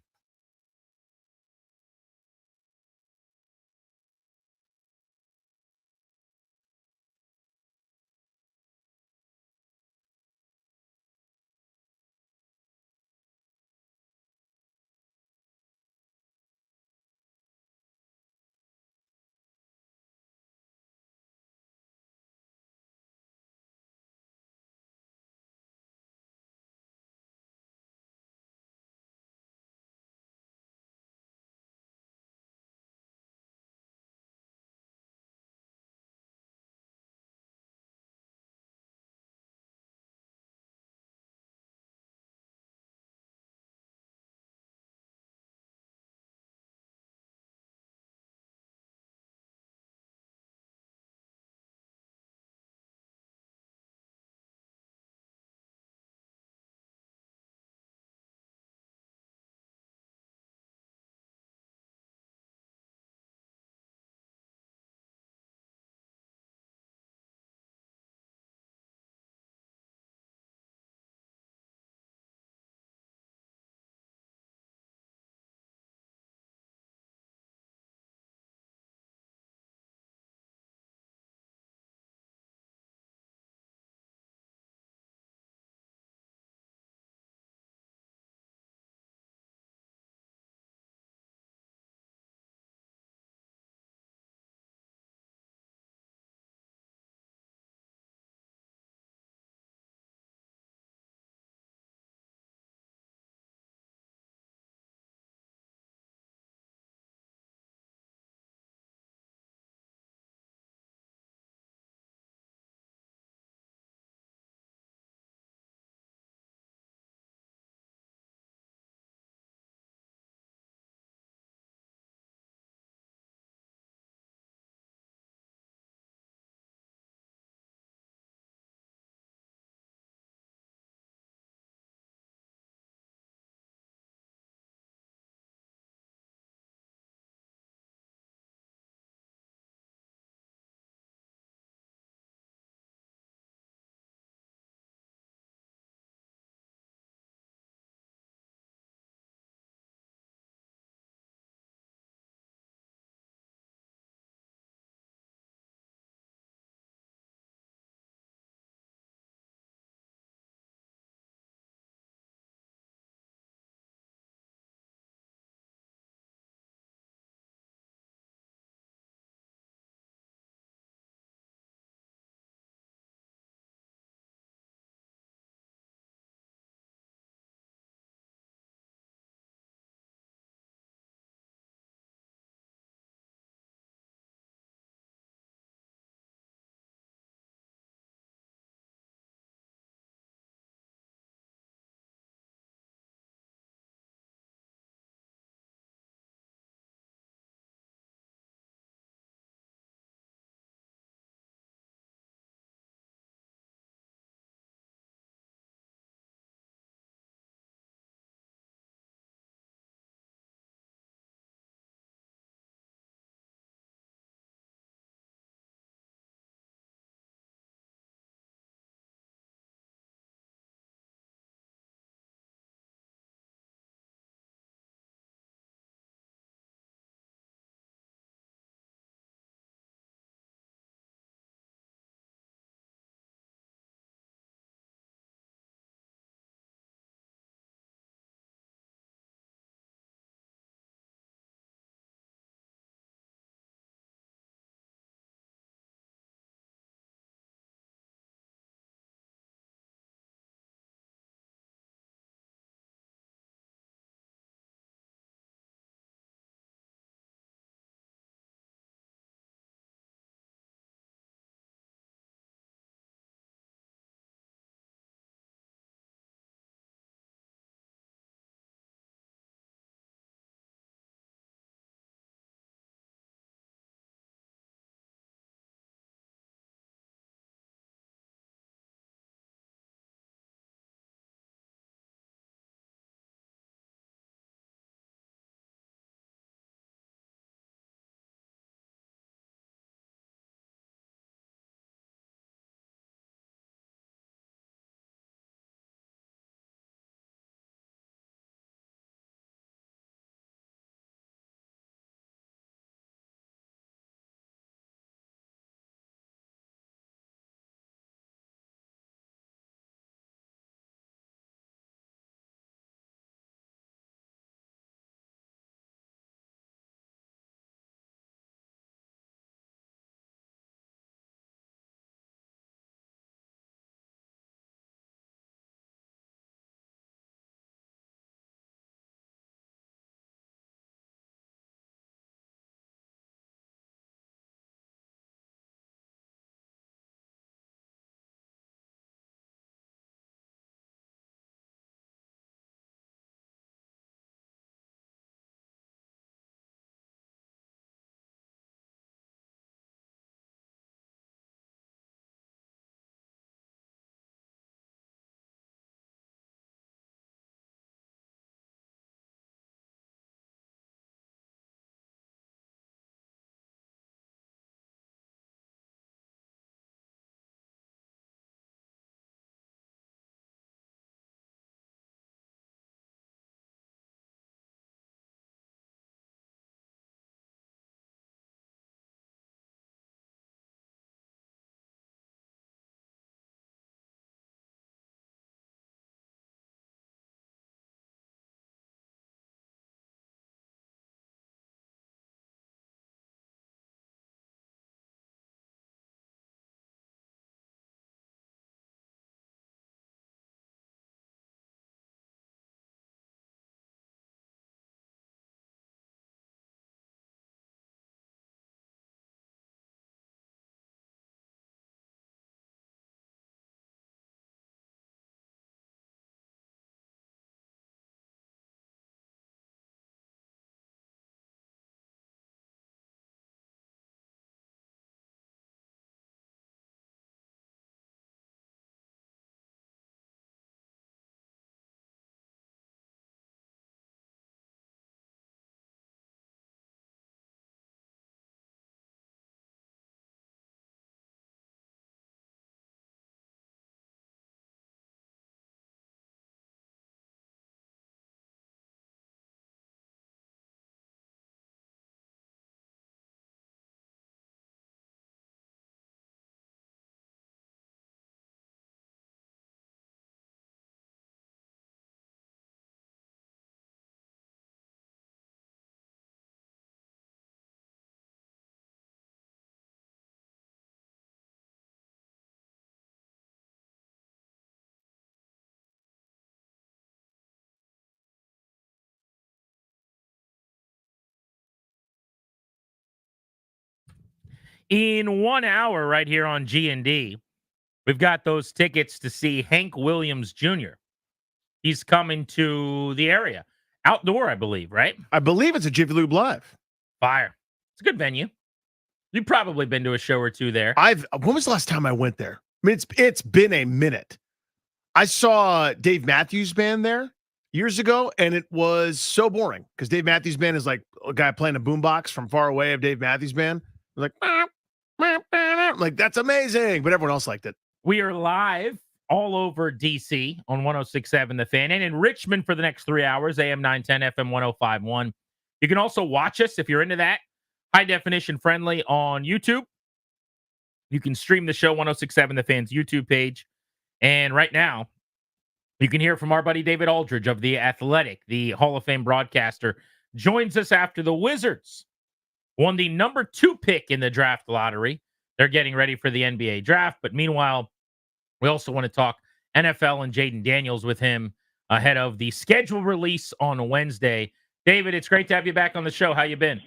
In 1 hour, right here on G&D, we've got those tickets to see Hank Williams Jr. He's coming to the area. Outdoor, I believe, right? I believe it's a Jiffy Lube Live. Fire. It's a good venue. You've probably been to a show or two there. When was the last time I went there? I mean, it's been a minute. I saw Dave Matthews Band there years ago, and it was so boring because Dave Matthews Band is like a guy playing a boombox from far away of Dave Matthews Band. Like, that's amazing, but everyone else liked it. We are live all over DC on 106.7 The Fan, and in Richmond for the next 3 hours, AM 910, FM 105.1. You can also watch us if you're into that. High definition friendly on YouTube. You can stream the show 106.7 The Fan's YouTube page. And right now, you can hear from our buddy David Aldridge of The Athletic, the Hall of Fame broadcaster, joins us after the Wizards won the number 2 pick in the draft lottery. They're getting ready for the NBA draft. But meanwhile, we also want to talk NFL and Jaden Daniels with him ahead of the schedule release on Wednesday. David, it's great to have you back on the show. How you been?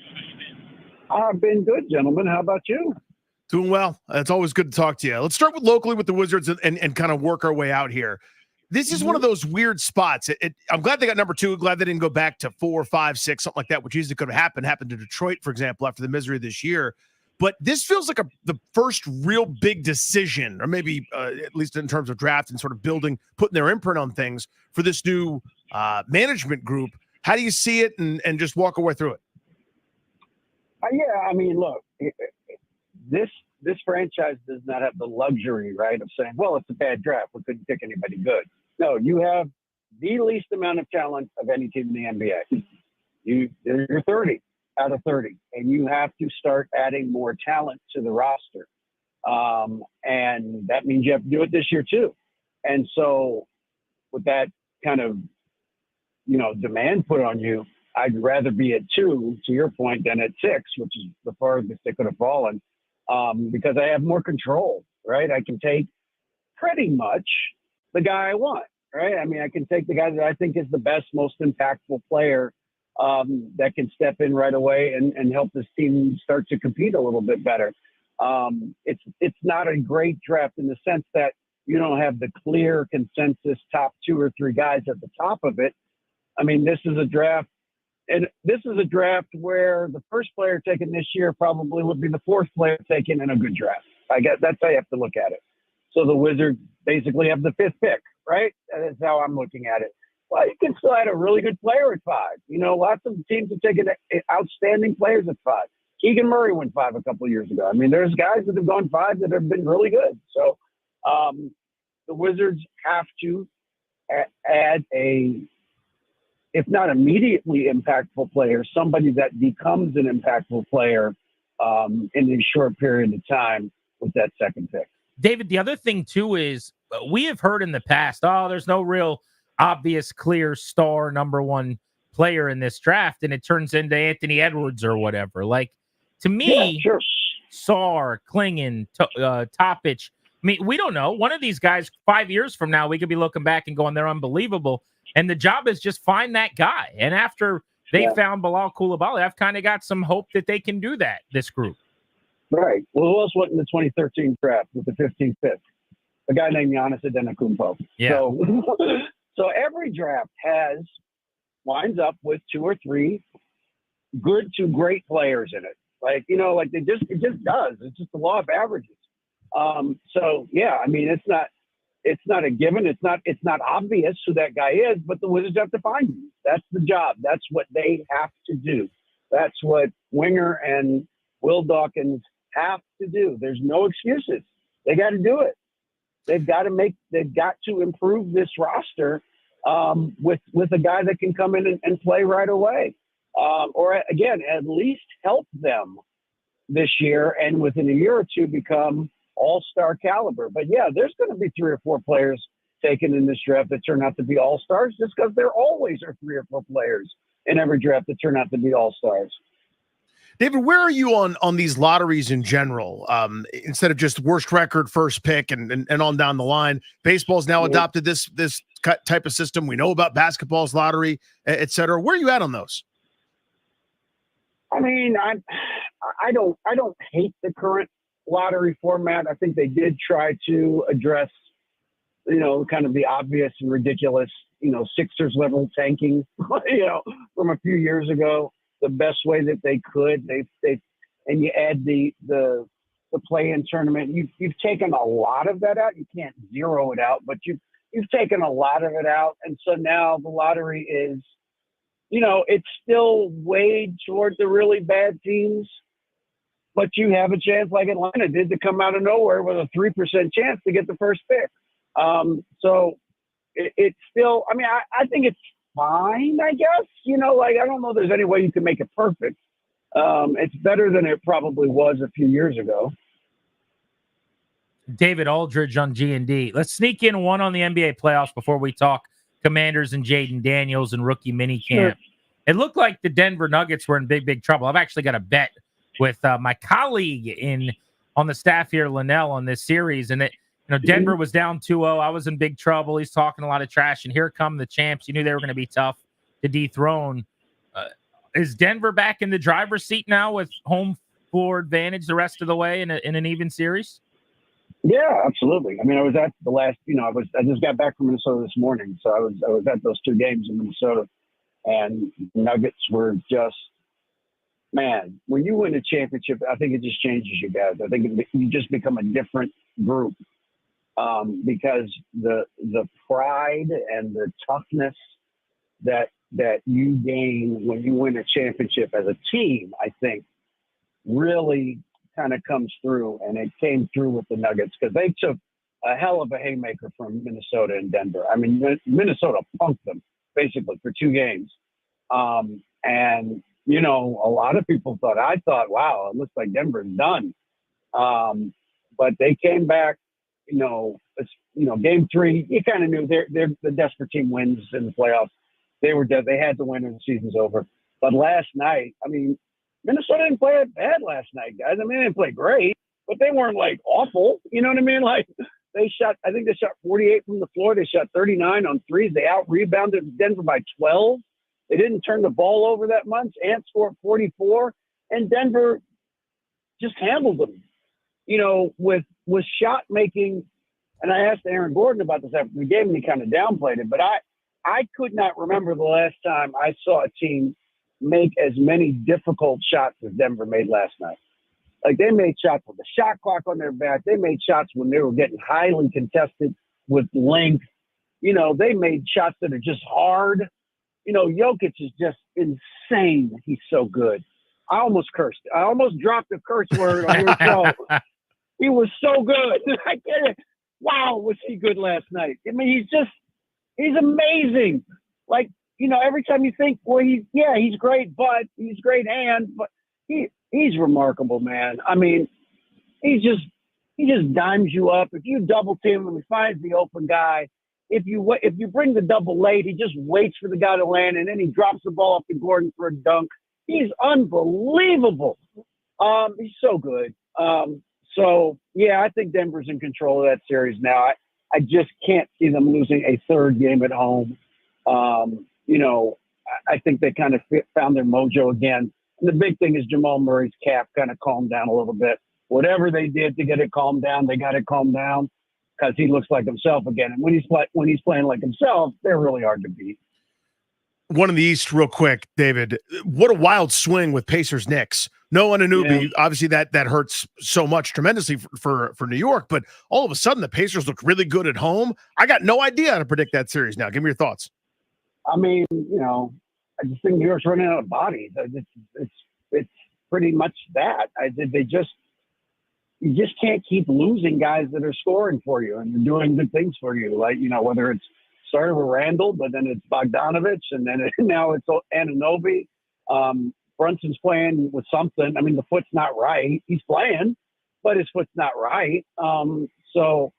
I've been good, gentlemen. How about you? Doing well. It's always good to talk to you. Let's start with locally with the Wizards and kind of work our way out here. This is one of those weird spots. I'm glad they got number 2. Glad they didn't go back to 4, 5, 6, something like that, which easily could have happened to Detroit, for example, after the misery of this year. But this feels like the first real big decision, or maybe at least in terms of draft and sort of putting their imprint on things for this new management group. How do you see it and just walk away through it? Yeah, I mean, look, this franchise does not have the luxury, right, of saying, well, it's a bad draft. We couldn't pick anybody good. No, you have the least amount of talent of any team in the NBA. You're 30 out of 30, and you have to start adding more talent to the roster. And that means you have to do it this year too. And so with that kind of, demand put on you, I'd rather be at 2, to your point, than at 6, which is the farthest they could have fallen, because I have more control, right? I can take pretty much the guy I want, right? I mean, I can take the guy that I think is the best, most impactful player that can step in right away and help this team start to compete a little bit better. It's not a great draft in the sense that you don't have the clear consensus top 2 or 3 guys at the top of it. I mean, this is a draft. And this is a draft where the first player taken this year probably would be the 4th player taken in a good draft. I guess that's how you have to look at it. So the Wizards basically have the 5th pick, right? That's how I'm looking at it. Well, you can still add a really good player at 5. Lots of teams have taken outstanding players at 5. Keegan Murray went 5 a couple of years ago. I mean, there's guys that have gone 5 that have been really good. So the Wizards have to add if not immediately impactful player, somebody that becomes an impactful player in a short period of time with that 2nd pick. David, the other thing, too, is we have heard in the past, there's no real obvious, clear star number 1 player in this draft, and it turns into Anthony Edwards or whatever. Like, to me, yeah, sure. Sarr, Klingon, Topic, I mean, we don't know. One of these guys, 5 years from now, we could be looking back and going, they're unbelievable. And the job is just find that guy. And after they found Bilal Coulibaly, I've kind of got some hope that they can do that, this group. Right. Well, who else went in the 2013 draft with the 15th pick? A guy named Giannis Antetokounmpo. Yeah. So every draft winds up with 2 or 3 good to great players in it. It just does. It's just the law of averages. So yeah, I mean, it's not a given. It's not obvious who that guy is, but the Wizards have to find him. That's the job. That's what they have to do. That's what Winger and Will Dawkins have to do. There's no excuses. They got to do it. They've got to improve this roster with a guy that can come in and play right away. Or again, at least help them this year and within a year or two become all-star caliber. But yeah, there's going to be 3 or 4 players taken in this draft that turn out to be all-stars, just because there always are 3 or 4 players in every draft that turn out to be all-stars. David, where are you on these lotteries in general? Instead of just worst record, first pick, and on down the line, baseball's now adopted this type of system. We know about basketball's lottery, et cetera. Where are you at on those? I mean, I don't hate the current lottery format. I think they did try to address, kind of the obvious and ridiculous, Sixers level tanking, from a few years ago, the best way that they could. And you add the play-in tournament. You've taken a lot of that out. You can't zero it out, but you've taken a lot of it out, and so now the lottery is, it's still weighed toward the really bad teams, but you have a chance like Atlanta did to come out of nowhere with a 3% chance to get the first pick. So it's still, I mean, I think it's fine, I guess, I don't know if there's any way you can make it perfect. It's better than it probably was a few years ago. David Aldridge on G&D. Let's sneak in one on the NBA playoffs before we talk Commanders and Jaden Daniels and rookie minicamp. Sure. It looked like the Denver Nuggets were in big trouble. I've actually got a bet with my colleague on the staff here, Linnell, on this series, and Denver was down 2-0. I was in big trouble. He's talking a lot of trash, and here come the champs. You knew they were going to be tough to dethrone. Is Denver back in the driver's seat now with home floor advantage the rest of the way in an even series? Yeah, absolutely. I mean, I was at the last, I just got back from Minnesota this morning, so I was at those two games in Minnesota, and Nuggets were just, man, when you win a championship, I think it just changes you guys. I think you just become a different group, because the pride and the toughness that you gain when you win a championship as a team, I think, really kind of comes through, and it came through with the Nuggets because they took a hell of a haymaker from Minnesota and Denver. I mean, Minnesota punked them basically for 2 games. And, a lot of people I thought, wow, it looks like Denver's done. But they came back, game 3, you kind of knew they're the desperate team wins in the playoffs. They were dead. They had to win and the season's over. But last night, I mean, Minnesota didn't play that bad last night, guys. I mean, they didn't play great, but they weren't awful. You know what I mean? I think they shot 48 from the floor. They shot 39 on threes. They out-rebounded Denver by 12. They didn't turn the ball over that much. Ant scored 44, and Denver just handled them, with shot making. And I asked Aaron Gordon about this after the game, and he kind of downplayed it. But I could not remember the last time I saw a team make as many difficult shots as Denver made last night. They made shots with the shot clock on their back. They made shots when they were getting highly contested with length. They made shots that are just hard. Jokic is just insane. He's so good. I almost cursed. I almost dropped a curse word on your show. He was so good. I get it. Wow, was he good last night? I mean, he's amazing. Every time you think, well, he's great, but he's great, but he's remarkable, man. I mean, he just dimes you up. If you double team him, he finds the open guy. If you bring the double late, he just waits for the guy to land, and then he drops the ball up to Gordon for a dunk. He's unbelievable. He's so good. So yeah, I think Denver's in control of that series now. I just can't see them losing a third game at home. I think they kind of found their mojo again. And the big thing is Jamal Murray's calf kind of calmed down a little bit. Whatever they did to get it calmed down, they got it calmed down because he looks like himself again. And when he's playing like himself, they're really hard to beat. One in the East real quick, David. What a wild swing with Pacers Knicks. No Anunoby, obviously that hurts so much tremendously for New York, but all of a sudden the Pacers look really good at home. I got no idea how to predict that series now. Give me your thoughts. I mean, I just think New York's running out of bodies. It's pretty much that. You just can't keep losing guys that are scoring for you and doing good things for you. Whether it's started with Randall, but then it's Bogdanovich, and then now it's Anunoby. Brunson's playing with something. I mean, the foot's not right. He's playing, but his foot's not right. So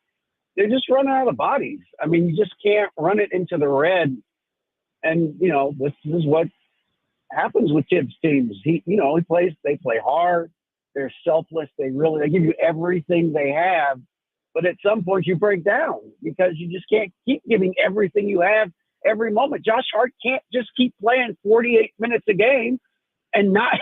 they're just running out of bodies. I mean, you just can't run it into the red. And, this is what happens with Tibbs teams. They play hard. They're selfless. They give you everything they have. But at some point you break down because you just can't keep giving everything you have every moment. Josh Hart can't just keep playing 48 minutes a game and not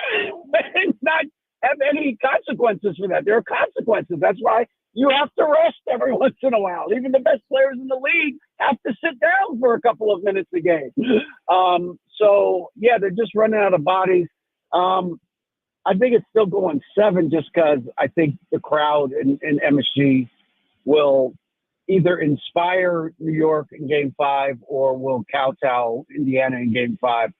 and not have any consequences for that. There are consequences. That's why you have to rest every once in a while. Even the best players in the league have to sit down for a couple of minutes a game. So yeah, they're just running out of bodies. I think it's still going 7 just because I think the crowd in MSG will either inspire New York in Game 5 or will kowtow Indiana in Game 5.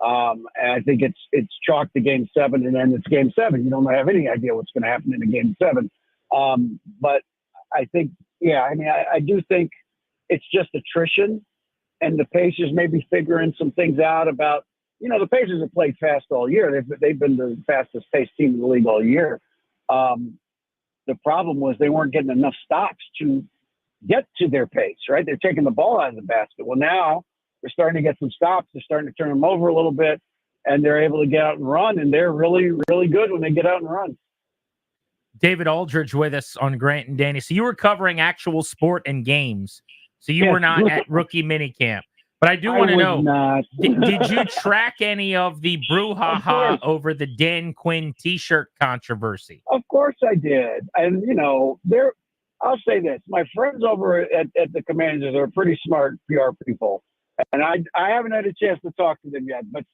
And I think it's chalk to Game 7, and then it's Game 7. You don't have any idea what's going to happen in a Game 7. But I think, yeah, I mean, I do think it's just attrition, and the Pacers may be figuring some things out about, you know, the Pacers have played fast all year. They've been the fastest paced team in the league all year. The problem was they weren't getting enough stops to get to their pace, right? They're taking the ball out of the basket. Well, now they're starting to get some stops. They're starting to turn them over a little bit, and they're able to get out and run, and they're really, really good when they get out and run. David Aldridge with us on Grant and Danny. So you were covering actual sport and games. So you were not at rookie minicamp. But I do want to know, did you track any of the brouhaha over the Dan Quinn T-shirt controversy? Of course I did. And, you know, I'll say this. My friends over at the Commanders are pretty smart PR people. And I haven't had a chance to talk to them yet. But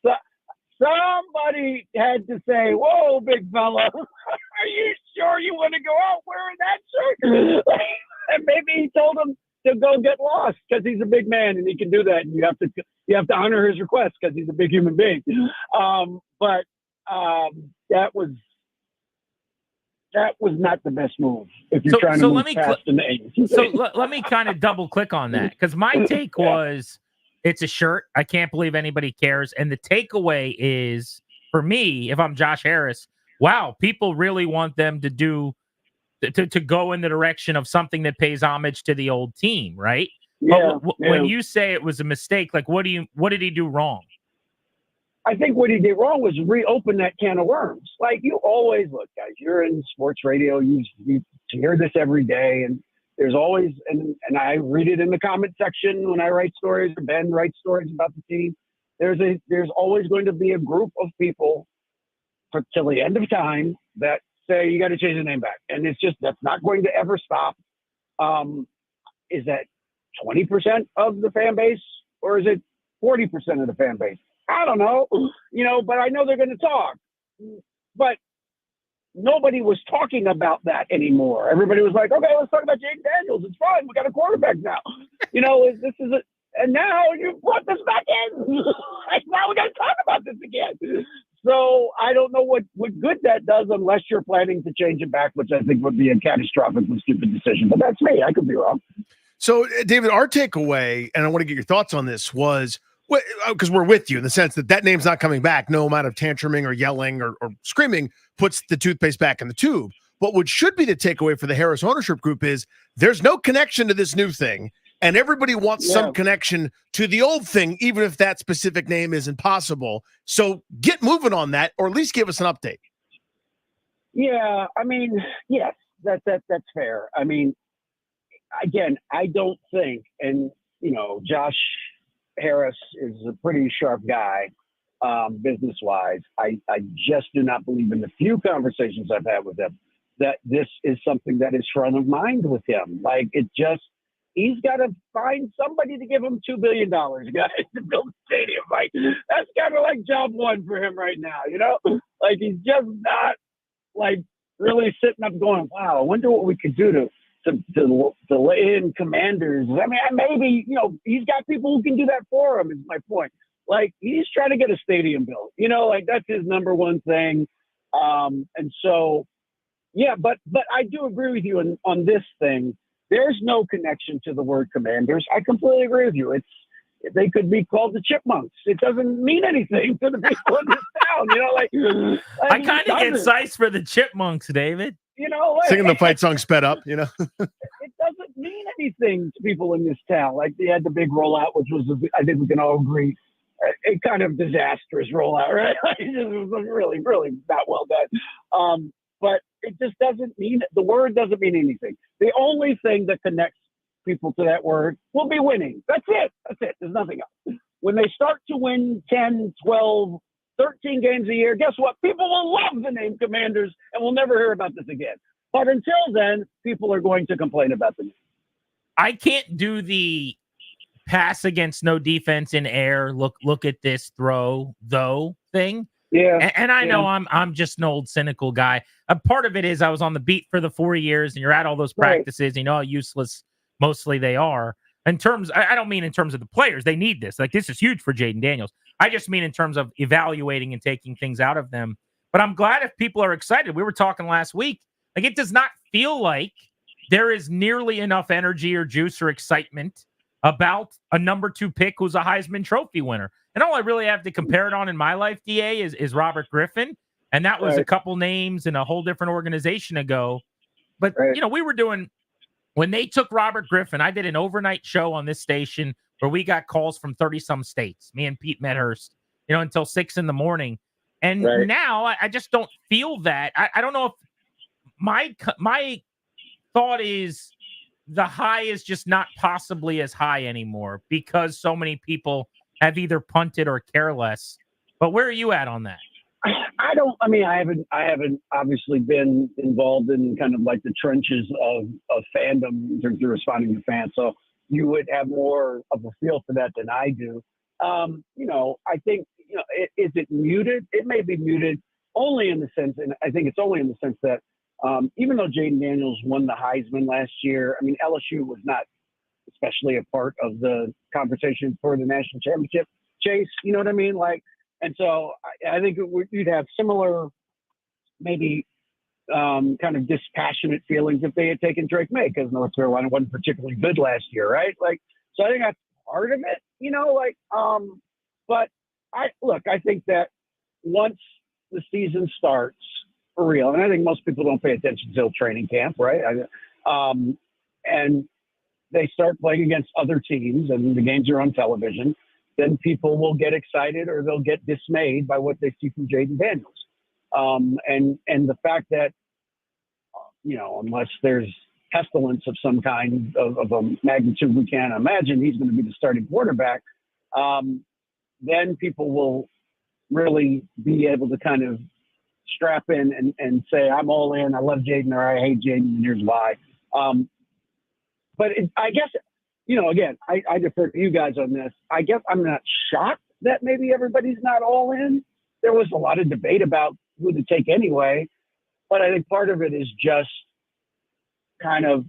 somebody had to say, whoa, big fella, are you sure you want to go out wearing that shirt? And maybe he told him to go get lost because he's a big man and he can do that. And you have to honor his request because he's a big human being. But that was not the best move if you're trying to move fast in the 80s. So let me kind of double click on that, because my take was it's a shirt. I can't believe anybody cares. And the takeaway is, for me, if I'm Josh Harris, wow, people really want them to go in the direction of something that pays homage to the old team, right? Yeah, but when you say it was a mistake, like what did he do wrong? I think what he did wrong was reopen that can of worms. Like, you always look, guys, you're in sports radio, you hear this every day, and there's always, and I read it in the comment section when I write stories, or Ben writes stories about the team. There's always going to be a group of people till the end of time that say you got to change the name back, and that's not going to ever stop. Is that 20% of the fan base, or is it 40% of the fan base? I don't know, but I know they're going to talk. But nobody was talking about that anymore. Everybody was like, okay, let's talk about Jaden Daniels. It's fine. We got a quarterback now. This is it. And now you brought this back in. Now we got to talk about this again. So I don't know what good that does unless you're planning to change it back, which I think would be a catastrophically stupid decision. But that's me. I could be wrong. So, David, our takeaway, and I want to get your thoughts on this, was because we're with you in the sense that name's not coming back. No amount of tantruming or yelling or screaming puts the toothpaste back in the tube. But what should be the takeaway for the Harris ownership group is there's no connection to this new thing. And everybody wants some connection to the old thing, even if that specific name isn't possible. So get moving on that, or at least give us an update. Yeah, I mean, yes, that's fair. I mean, again, I don't think, and Josh Harris is a pretty sharp guy, business-wise. I just do not believe in the few conversations I've had with him that this is something that is front of mind with him. Like, he's got to find somebody to give him $2 billion, guys, to build a stadium. Like, that's kind of like job one for him right now, Like, he's just not, like, really sitting up going, wow, I wonder what we could do to lay in Commanders. I mean, maybe, he's got people who can do that for him, is my point. Like, he's trying to get a stadium built, like, that's his number one thing. And so, yeah, but I do agree with you on this thing. There's no connection to the word Commanders. I completely agree with you. They could be called the Chipmunks. It doesn't mean anything to the people in this town. I kind of get sized for the Chipmunks, David. Singing the fight song sped up, It doesn't mean anything to people in this town. Like, they had the big rollout, which was, I think we can all agree, a kind of disastrous rollout, right? It was really, really not well done. But it just doesn't mean, the word doesn't mean anything. The only thing that connects people to that word will be winning. That's it. There's nothing else. When they start to win 10, 12, 13 games a year, guess what? People will love the name Commanders, and we'll never hear about this again. But until then, people are going to complain about the name. I can't do the pass against no defense in air. Look at this throw though thing. Yeah, and I know I'm just an old cynical guy. A part of it is I was on the beat for the 4 years, and you're at all those practices. You know how useless mostly they are. In terms, I don't mean in terms of the players. They need this. Like, this is huge for Jaden Daniels. I just mean in terms of evaluating and taking things out of them. But I'm glad if people are excited. We were talking last week. Like, it does not feel like there is nearly enough energy or juice or excitement about a number 2 pick who's a Heisman Trophy winner. And all I really have to compare it on in my life, DA, is Robert Griffin. And that was a couple names in a whole different organization ago. But, you know, we were doing, when they took Robert Griffin, I did an overnight show on this station where we got calls from 30-some states, me and Pete Medhurst, you know, until 6 a.m. And now I just don't feel that. I don't know if my thought is the high is just not possibly as high anymore because so many people have either punted or care less. But where are you at on that? I haven't obviously been involved in kind of like the trenches of fandom in terms of responding to fans. So you would have more of a feel for that than I do. You know, I think, you know, is it muted? It may be muted only in the sense, and I think it's only in the sense that even though Jaden Daniels won the Heisman last year, I mean, LSU was not especially a part of the conversation for the national championship chase. You know what I mean? Like, and so I think you'd have similar, maybe kind of dispassionate feelings if they had taken Drake May, because North Carolina wasn't particularly good last year, right? Like, so I think that's part of it, you know, like, but I think that once the season starts for real, and I think most people don't pay attention until training camp, right? And they start playing against other teams and the games are on television, then people will get excited or they'll get dismayed by what they see from Jaden Daniels. And the fact that, you know, unless there's pestilence of some kind of a magnitude we can't imagine, he's going to be the starting quarterback, then people will really be able to kind of strap in and say, I'm all in, I love Jaden, or I hate Jaden, and here's why. But I guess, you know, again, I defer to you guys on this. I guess I'm not shocked that maybe everybody's not all in. There was a lot of debate about who to take anyway, but I think part of it is just kind of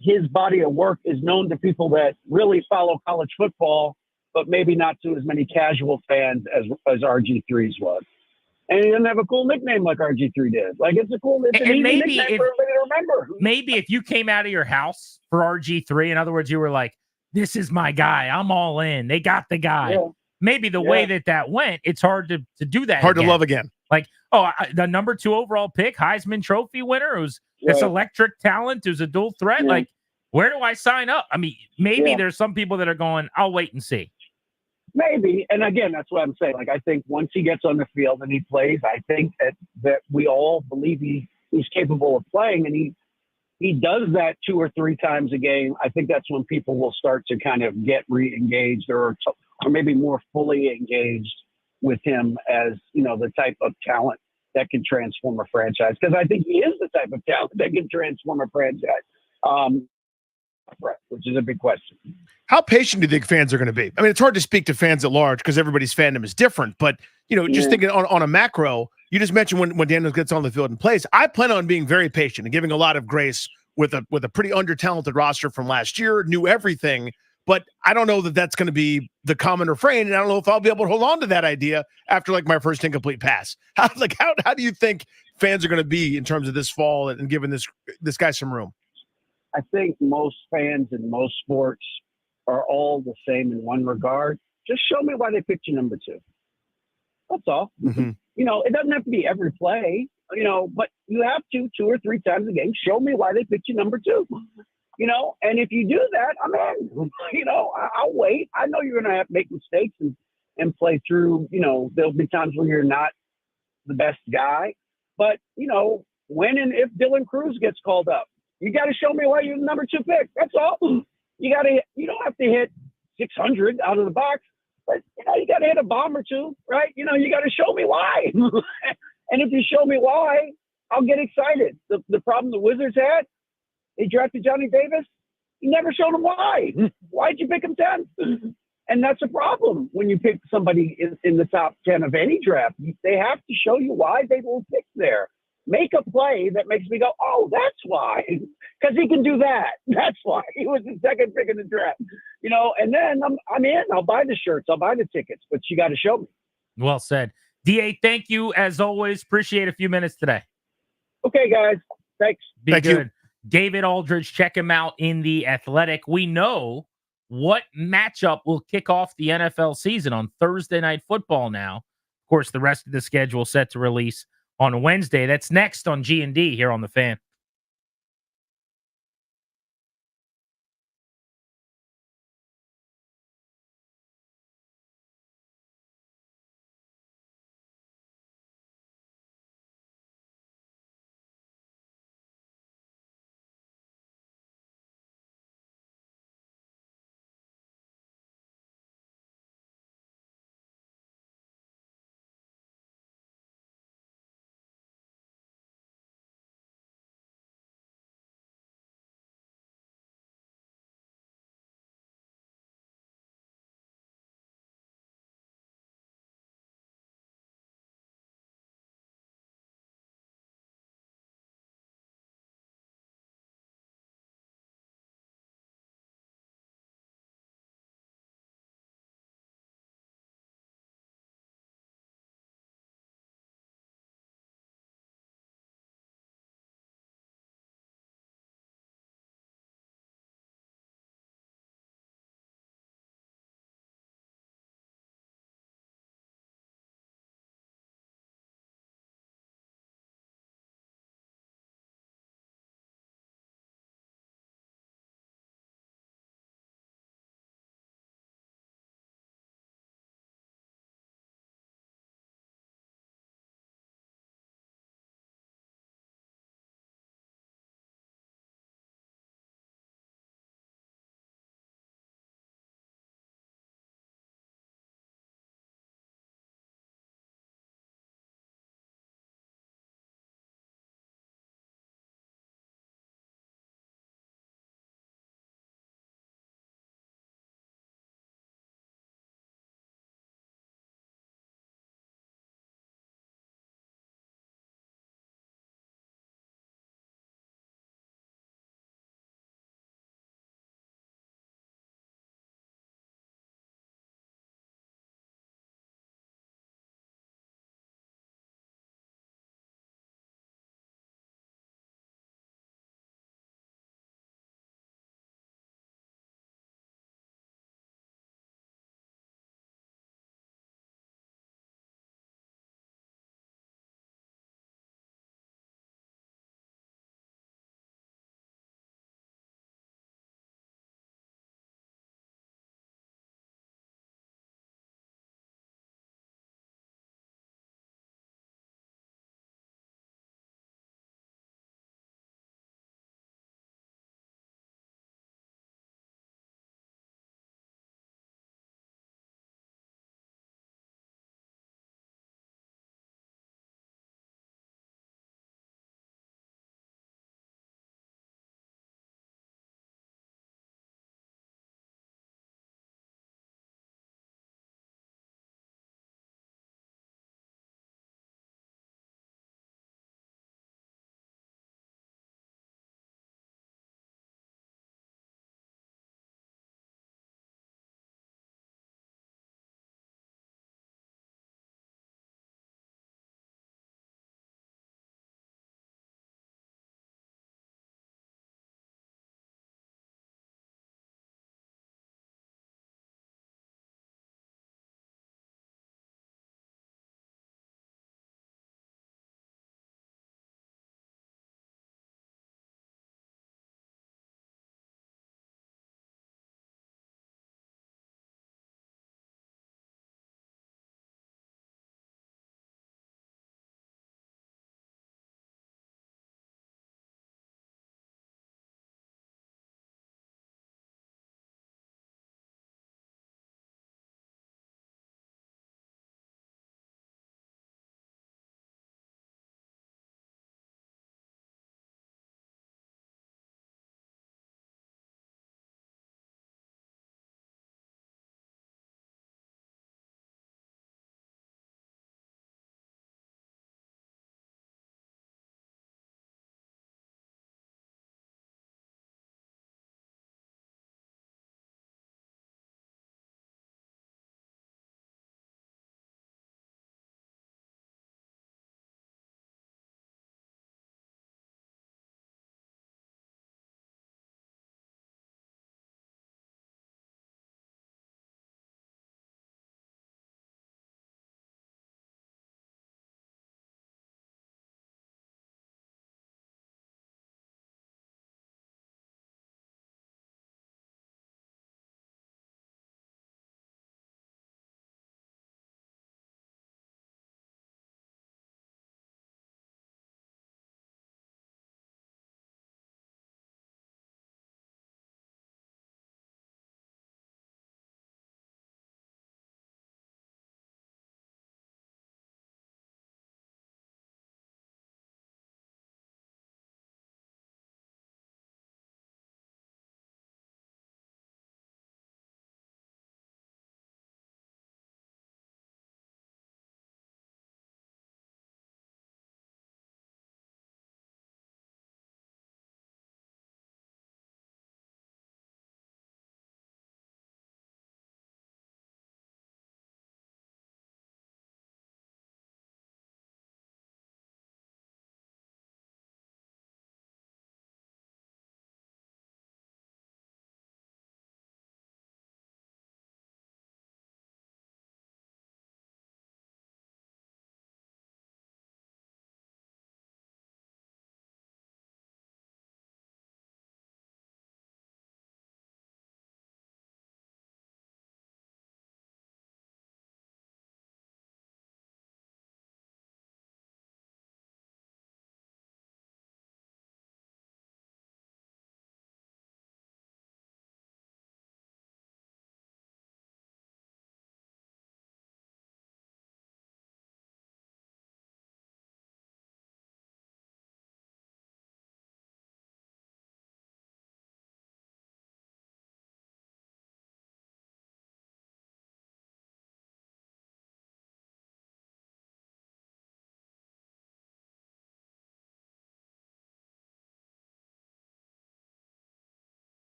his body of work is known to people that really follow college football, but maybe not to as many casual fans as RG3's was. And he doesn't have a cool nickname like RG3 did. Like, it's a cool, it's an easy nickname for everybody to remember. Maybe if you came out of your house for RG3, in other words, you were like, this is my guy, I'm all in, they got the guy. Yeah. Maybe the way that went, it's hard to do that. Hard to love again. Like, the number 2 overall pick, Heisman Trophy winner, who's this electric talent, who's a dual threat. Yeah. Like, where do I sign up? I mean, maybe there's some people that are going, I'll wait and see. Maybe. And again, that's what I'm saying. Like, I think once he gets on the field and he plays, I think that we all believe he's capable of playing, and he does that 2 or 3 times a game. I think that's when people will start to kind of get re-engaged or maybe more fully engaged with him as, you know, the type of talent that can transform a franchise. Because I think he is the type of talent that can transform a franchise, which is a big question. How patient do you think fans are going to be? I mean, it's hard to speak to fans at large because everybody's fandom is different. But, you know, just thinking on a macro, you just mentioned when Daniels gets on the field and plays, I plan on being very patient and giving a lot of grace with a pretty under-talented roster from last year, knew everything. But I don't know that that's going to be the common refrain, and I don't know if I'll be able to hold on to that idea after like my first incomplete pass. How do you think fans are going to be in terms of this fall and giving this guy some room? I think most fans in most sports are all the same in one regard. Just show me why they picked you number 2. That's all. Mm-hmm. You know, it doesn't have to be every play, you know, but you have to 2 or 3 times a game. Show me why they picked you number 2. You know, and if you do that, I'm in. You know, I'll wait. I know you're going to have to make mistakes and play through. You know, there'll be times when you're not the best guy. But, you know, when and if Dylan Cruz gets called up, you got to show me why you're the number 2 pick. That's all. You don't have to hit 600 out of the box. But, you got to hit a bomb or two, right? You got to show me why. And if you show me why, I'll get excited. The problem the Wizards had, they drafted Johnny Davis. You never showed them why. Why'd you pick him 10th? And that's a problem when you pick somebody in the top 10 of any draft. They have to show you why they were picked there. Make a play that makes me go, oh, that's why. Because he can do that. That's why. He was the second pick in the draft. And then I'm in. I'll buy the shirts. I'll buy the tickets. But you got to show me. Well said. DA, thank you as always. Appreciate a few minutes today. Okay, guys. Thanks. Be Thank good. you. David Aldridge, check him out in The Athletic. We know what matchup will kick off the NFL season on Thursday Night Football now. Of course, the rest of the schedule set to release on Wednesday. That's next on G&D here on The Fan.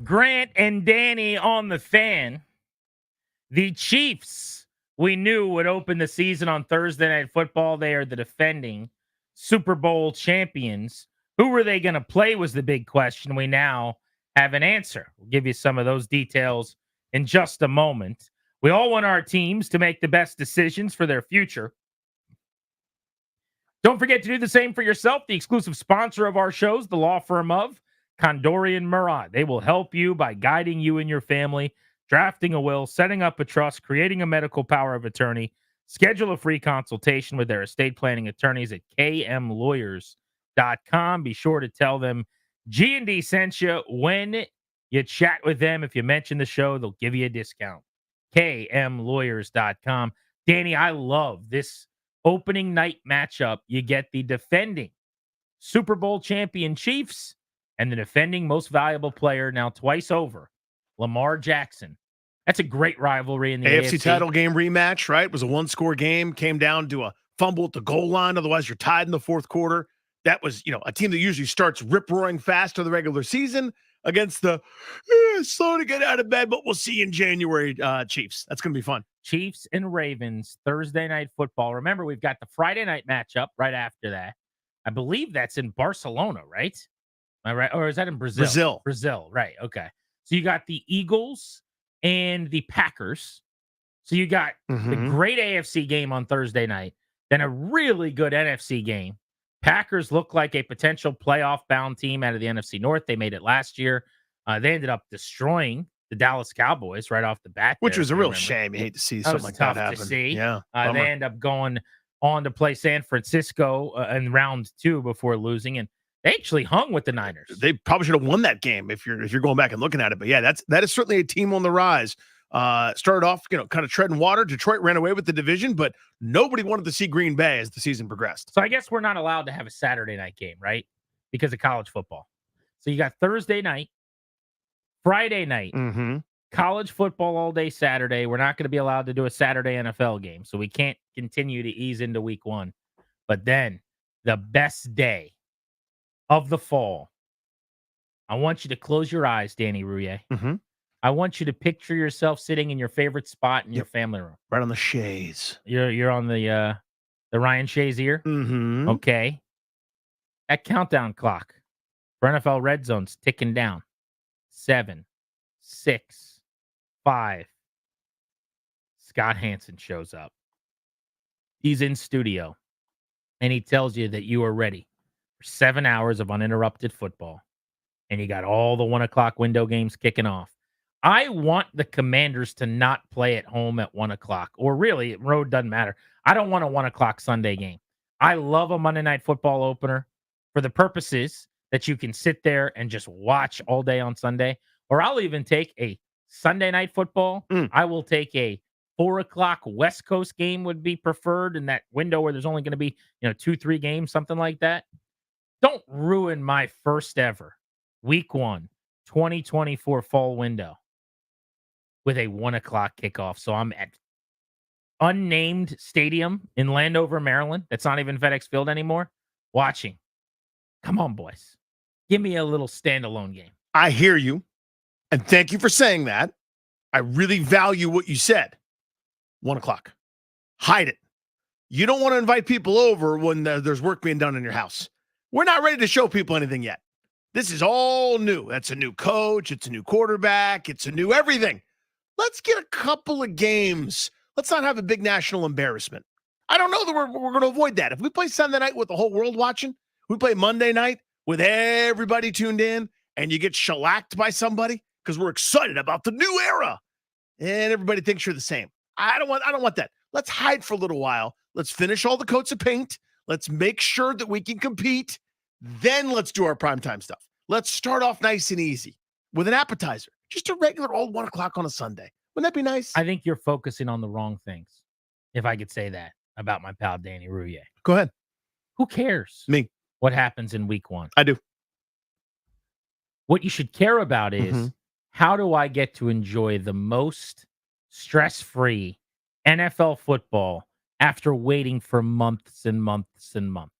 Grant and Danny on the Fan. The Chiefs, we knew, would open the season on Thursday Night Football. They are the defending Super Bowl champions. Who were they going to play was the big question. We now have an answer. We'll give you some of those details in just a moment. We all want our teams to make the best decisions for their future. Don't forget to do the same for yourself. The exclusive sponsor of our shows, the law firm of Condorian Murat. They will help you by guiding you and your family, drafting a will, setting up a trust, creating a medical power of attorney. Schedule a free consultation with their estate planning attorneys at kmlawyers.com. Be sure to tell them G&D sent you when you chat with them. If you mention the show, they'll give you a discount. kmlawyers.com. Danny, I love this opening night matchup. You get the defending Super Bowl champion Chiefs and the defending most valuable player now twice over, Lamar Jackson. That's a great rivalry in the AFC title game rematch, right? It was a one-score game, came down to a fumble at the goal line. Otherwise, you're tied in the fourth quarter. That was, a team that usually starts rip-roaring fast to the regular season against the slow to get out of bed, but we'll see you in January, Chiefs. That's going to be fun. Chiefs and Ravens, Thursday Night Football. Remember, we've got the Friday night matchup right after that. I believe that's in Barcelona, right? Am I right? Or is that in Brazil? Brazil, right. Okay. So you got the Eagles and the Packers. So you got the great AFC game on Thursday night, then a really good NFC game. Packers look like a potential playoff-bound team out of the NFC North. They made it last year. They ended up destroying the Dallas Cowboys right off the bat. Which was a real shame. You hate to see something like that happen. To see. Yeah. They end up going on to play San Francisco in round 2 before losing, and they actually hung with the Niners. They probably should have won that game if you're going back and looking at it. But yeah, that is certainly a team on the rise. Started off, kind of treading water. Detroit ran away with the division, but nobody wanted to see Green Bay as the season progressed. So I guess we're not allowed to have a Saturday night game, right? Because of college football. So you got Thursday night, Friday night, college football all day Saturday. We're not going to be allowed to do a Saturday NFL game, so we can't continue to ease into week 1. But then the best day of the fall, I want you to close your eyes, Danny Rouillet. I want you to picture yourself sitting in your favorite spot in your family room. Right on the chaise. You're on the Ryan Shazier. Okay. That countdown clock for NFL Red Zone's ticking down. 7, 6, 5. Scott Hansen shows up. He's in studio, and he tells you that you are ready for 7 hours of uninterrupted football, and you got all the 1 o'clock window games kicking off. I want the Commanders to not play at home at 1 o'clock, or really, road doesn't matter. I don't want a 1 o'clock Sunday game. I love a Monday Night Football opener for the purposes that you can sit there and just watch all day on Sunday, or I'll even take a Sunday Night Football. I will take a 4 o'clock West Coast game would be preferred in that window where there's only going to be, 2-3 games, something like that. Don't ruin my first ever week 1, 2024 fall window with a 1 o'clock kickoff. So I'm at unnamed stadium in Landover, Maryland. That's not even FedEx Field anymore. Watching. Come on, boys. Give me a little standalone game. I hear you. And thank you for saying that. I really value what you said. 1 o'clock. Hide it. You don't want to invite people over when there's work being done in your house. We're not ready to show people anything yet. This is all new. That's a new coach. It's a new quarterback. It's a new everything. Let's get a couple of games. Let's not have a big national embarrassment. I don't know that we're going to avoid that. If we play Sunday night with the whole world watching, we play Monday night with everybody tuned in, and you get shellacked by somebody because we're excited about the new era, and everybody thinks you're the same. I don't want that. Let's hide for a little while. Let's finish all the coats of paint. Let's make sure that we can compete. Then let's do our primetime stuff. Let's start off nice and easy with an appetizer. Just a regular old 1 o'clock on a Sunday. Wouldn't that be nice? I think you're focusing on the wrong things, if I could say that about my pal Danny Rouillet. Go ahead. Who cares? Me. What happens in week 1? I do. What you should care about is how do I get to enjoy the most stress-free NFL football after waiting for months and months and months?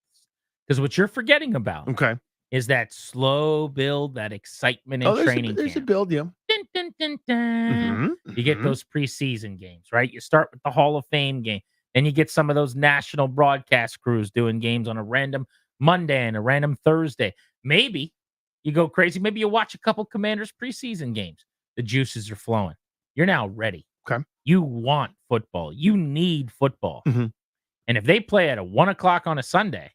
Because what you're forgetting about is that slow build, that excitement in Oh, training there's a camp. build, yeah. Dun, dun, dun, dun. Mhm, You get mhm. those preseason games, right? You start with the Hall of Fame game. Then you get some of those national broadcast crews doing games on a random Monday and a random Thursday. Maybe you go crazy. Maybe you watch a couple Commanders preseason games. The juices are flowing. You're now ready. Okay. You want football. You need football. Mhm. And if they play at 1 o'clock on a Sunday,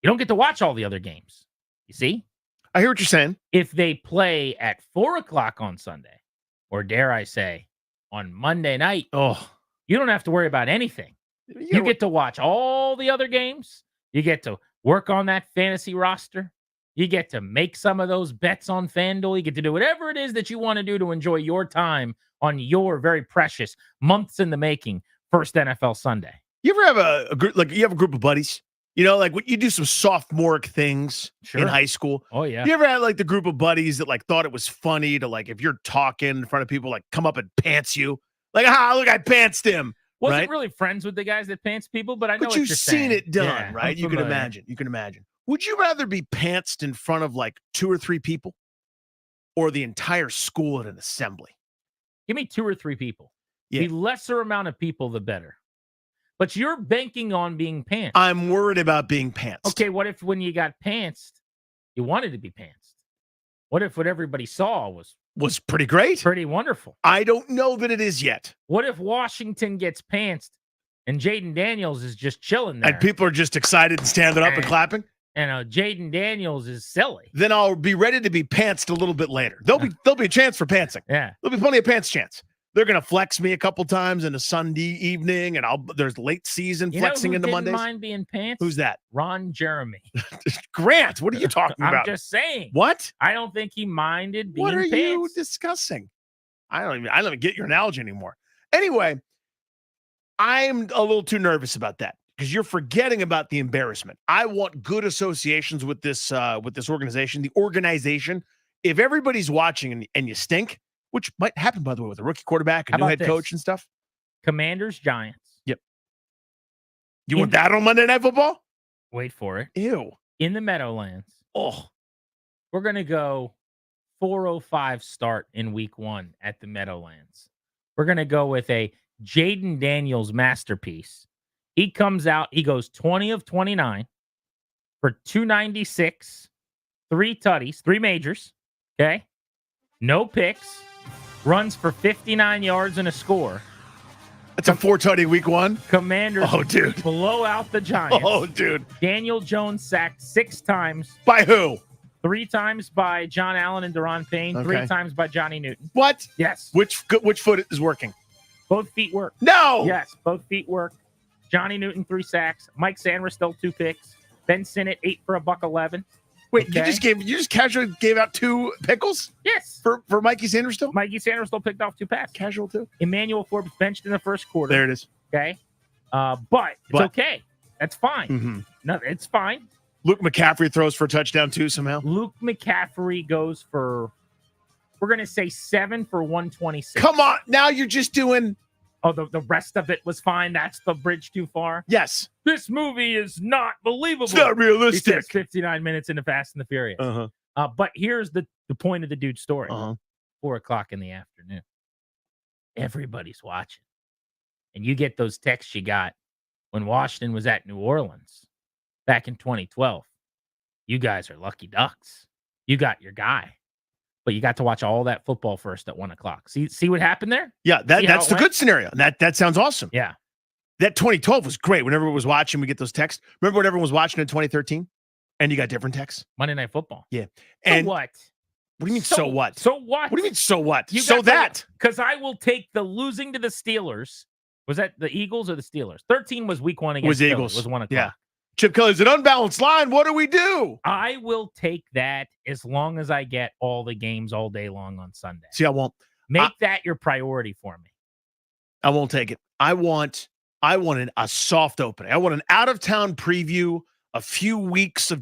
you don't get to watch all the other games. You see? I hear what you're saying. If they play at 4 o'clock on Sunday, or dare I say, on Monday night, you don't have to worry about anything. You get to watch all the other games. You get to work on that fantasy roster. You get to make some of those bets on FanDuel. You get to do whatever it is that you want to do to enjoy your time on your very precious months in the making first NFL Sunday. You ever have a group, like you have a group of buddies, you know, like when you do some sophomoric things in high school. Oh, yeah. You ever had like the group of buddies that like thought it was funny to like, if you're talking in front of people, like come up and pants you? Like, look, I pantsed him. Wasn't right? really friends with the guys that pants people, but I know But what you've you're seen saying. it done, Yeah, right? I'm You can familiar. imagine. You can imagine. Would you rather be pantsed in front of like 2 or 3 people or the entire school at an assembly? Give me 2 or 3 people. Yeah. The lesser amount of people, the better. But you're banking on being pantsed. I'm worried about being pantsed. Okay, what if when you got pantsed, you wanted to be pantsed? What if what everybody saw was pretty great? Pretty wonderful. I don't know that it is yet. What if Washington gets pantsed and Jaden Daniels is just chilling there? And people are just excited and standing up and clapping? And Jaden Daniels is silly. Then I'll be ready to be pantsed a little bit later. There'll be a chance for pantsing. Yeah. There'll be plenty of pants chance. They're gonna flex me a couple times in a Sunday evening, and there's late season You know flexing who into didn't Mondays. mind being pants? Who's that? Ron Jeremy. Grant, what are you talking I'm about? just saying. What? I don't think he minded being What are pants. you discussing? I don't even get your analogy anymore. Anyway, I'm a little too nervous about that because you're forgetting about the embarrassment. I want good associations with this organization. The organization, if everybody's watching and you stink, which might happen, by the way, with a rookie quarterback, a How new about head this? coach and stuff. Commanders, Giants. Yep. You want that on Monday Night Football? Wait for it. Ew. In the Meadowlands. Oh. We're going to go 4:05 start in week 1 at the Meadowlands. We're going to go with a Jaden Daniels masterpiece. He comes out, he goes 20 of 29 for 296, 3 tutties, 3 majors, okay? No picks, runs for 59 yards and a score. That's a 4-tutty week 1. Commanders blow out the Giants. Oh, dude. Daniel Jones sacked 6 times. By who? 3 times by John Allen and Deron Payne. 3 Okay. times by Johnny Newton. What? Yes. Which foot is working? Both feet work. No. Yes, both feet work. Johnny Newton 3 sacks. Mike Sanders still 2 picks. Ben Sinnott 8 for $111. Wait, Okay. you just casually gave out 2 pickles? Yes. For Mikey Sanders still? Mikey Sanders still picked off 2 passes. Casual too? Emmanuel Forbes benched in the first quarter. There it is. Okay. But it's okay. That's fine. Mhm. No, it's fine. Luke McCaffrey throws for a touchdown too somehow. Luke McCaffrey goes for, we're going to say 7 for 126. Come on. Now you're just doing. Oh, the rest of it was fine. That's the bridge too far. Yes. This movie is not believable. It's not He realistic. says 59 minutes into Fast and the Furious. Uh-huh. But here's the point of the dude's story. Uh-huh. 4 o'clock in the afternoon. Everybody's watching. And you get those texts you got when Washington was at New Orleans back in 2012. You guys are lucky ducks. You got your guy. But you got to watch all that football first at 1 o'clock. See what happened there? Yeah, See how that's it the went? good scenario. That sounds awesome. Yeah. That 2012 was great. When everyone was watching, we get those texts. Remember when everyone was watching in 2013? And you got different texts? Monday Night Football. Yeah. So And what? What do you mean, so what? So what? What do you mean, so what? You So got that. Because I will take the losing to the Steelers. Was that the Eagles or the Steelers? 13 was week 1 against Was the Philly. Eagles. It was 1 o'clock. Yeah. Chip Kelly's an unbalanced line. What do we do? I will take that as long as I get all the games all day long on Sunday. See, I won't. Make that your priority for me. I won't take it. I want a soft opening. I want an out of town preview, a few weeks of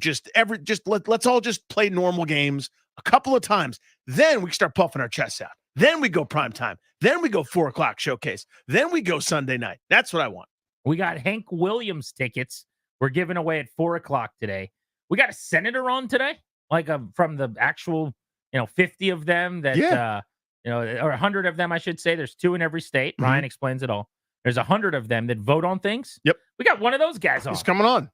let's all just play normal games a couple of times. Then we start puffing our chests out. Then we go prime time. Then we go 4 o'clock showcase. Then we go Sunday night. That's what I want. We got Hank Williams tickets. We're giving away at 4 o'clock today. We got a senator on today, like from the actual, 50 of them that, or 100 of them, I should say. There's 2 in every state. Ryan explains it all. There's 100 of them that vote on things. Yep. We got one of those guys on. He's coming on.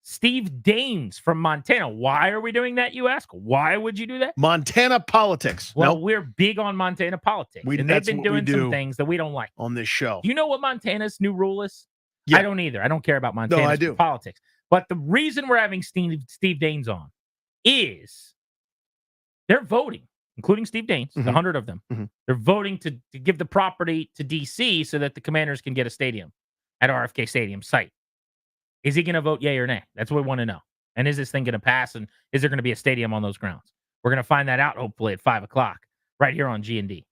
Steve Daines from Montana. Why are we doing that, you ask? Why would you do that? Montana politics. Well, Nope. we're big on Montana politics. And they've That's been what we doing some do things that we don't like. on this show. Do you know what Montana's new rule is? Yeah. I don't either. I don't care about Montana's I do. politics. But the reason we're having Steve Daines on is they're voting, including Steve Daines, the 100 of them. They're voting to give the property to D.C. so that the Commanders can get a stadium at RFK Stadium site. Is he going to vote yay or nay? That's what we want to know. And is this thing going to pass? And is there going to be a stadium on those grounds? We're going to find that out, hopefully, at 5 o'clock right here on G&D.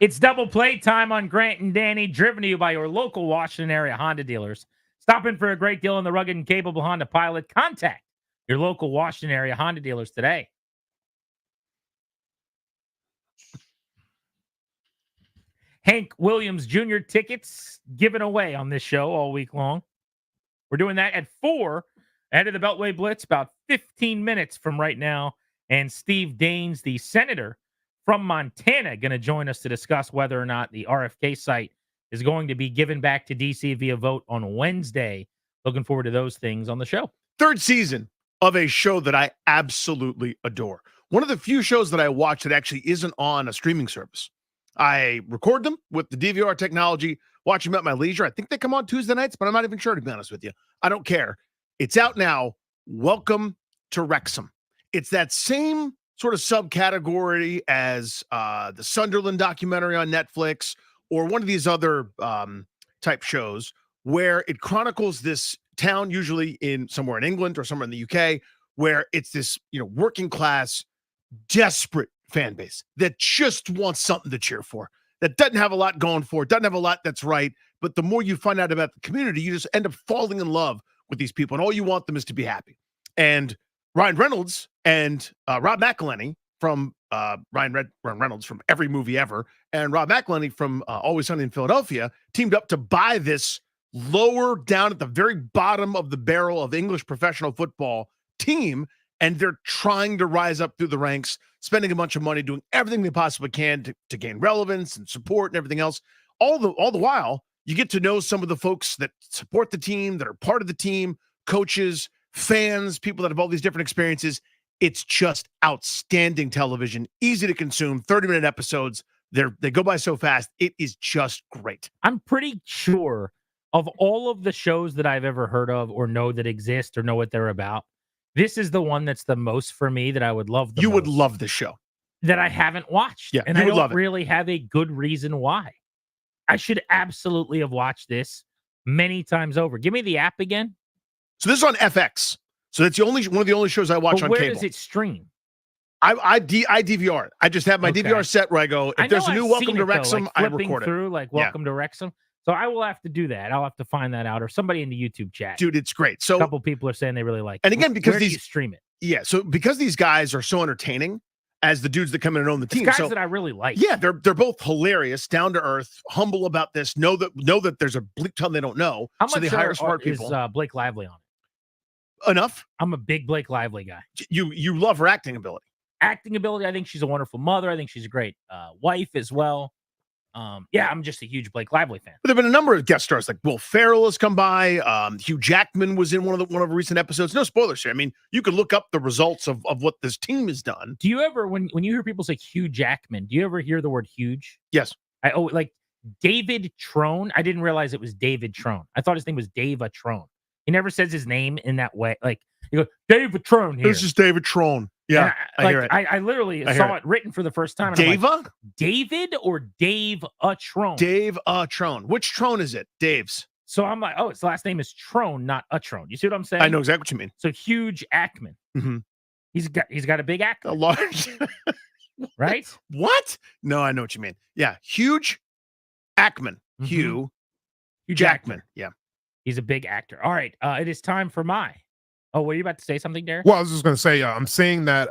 It's double play time on Grant and Danny, driven to you by your local Washington area Honda dealers. Stop in for a great deal on the rugged and capable Honda Pilot. Contact your local Washington area Honda dealers today. Hank Williams Jr. tickets given away on this show all week long. We're doing that at 4 ahead of the Beltway Blitz, about 15 minutes from right now. And Steve Daines, the senator from Montana, going to join us to discuss whether or not the RFK site is going to be given back to DC via vote on Wednesday. Looking forward to those things on the show. Third season of a show that I absolutely adore. One of the few shows that I watch that actually isn't on a streaming service. I record them with the DVR technology, watch them at my leisure. I think they come on Tuesday nights, but I'm not even sure, to be honest with you. I don't care. It's out now. Welcome to Wrexham. It's that same sort of subcategory as the Sunderland documentary on Netflix or one of these other type shows where it chronicles this town, usually in somewhere in England or somewhere in the UK, where it's this, working class, desperate fan base that just wants something to cheer for, that doesn't have a lot going for it, doesn't have a lot that's right. But the more you find out about the community, you just end up falling in love with these people, and all you want them is to be happy. And Ryan Reynolds and Rob McElhenney from Ryan Reynolds from every movie ever, and Rob McElhenney from Always Sunny in Philadelphia teamed up to buy this lower down at the very bottom of the barrel of English professional football team. And they're trying to rise up through the ranks, spending a bunch of money, doing everything they possibly can to gain relevance and support and everything else. All the while, you get to know some of the folks that support the team, that are part of the team, coaches, fans, people that have all these different experiences. It's just outstanding television, easy to consume, 30-minute episodes. They go by so fast. It is just great. I'm pretty sure of all of the shows that I've ever heard of or know that exist or know what they're about, this is the one that's the most for me that I would love. You would love this show. That I haven't watched. Yeah, and I don't really have a good reason why. I should absolutely have watched this many times over. Give me the app again. So this is on FX. So that's one of the only shows I watch on where cable. Does it stream? I DVR it. I just have my DVR set where I go, if there's a new Welcome to Wrexham, I record it. Through Welcome to Wrexham. So I will have to do that. I'll have to find that out, or somebody in the YouTube chat. Dude, it's great. So a couple people are saying they really like it. And again, because where do you stream it? Yeah, so because these guys are so entertaining as the dudes that come in and own the team. Guys that I really like. Yeah, they're both hilarious, down to earth, humble about this, know that there's a bleak ton they don't know. How so much they hire smart people. Is Blake Lively on it? Enough. I'm a big Blake Lively guy. You love her acting ability. Acting ability. I think she's a wonderful mother. I think she's a great wife as well. I'm just a huge Blake Lively fan. But there have been a number of guest stars, like Will Ferrell has come by. Hugh Jackman was in one of the recent episodes. No spoilers here. I mean, you could look up the results of what this team has done. Do you ever, when you hear people say Hugh Jackman, do you ever hear the word huge? Yes. Like David Trone. I didn't realize it was David Trone. I thought his name was Dave Trone. He never says his name in that way. Like you go, David Trone here. This is David Trone. Yeah, I hear it. I literally saw it written for the first time. Dava? David or Dave Trone? Dave Trone. Which Trone is it? Dave's. So I'm like, his last name is Trone, not Trone. You see what I'm saying? I know exactly what you mean. So Hugh Jackman. Mm-hmm. He's got a big actor. A large. Right? What? No, I know what you mean. Yeah, huge Ackman. Mm-hmm. Hugh Jackman. Yeah. He's a big actor. All right. It is time for my. Oh, were you about to say something, Derek? Well, I was just going to say, I'm seeing that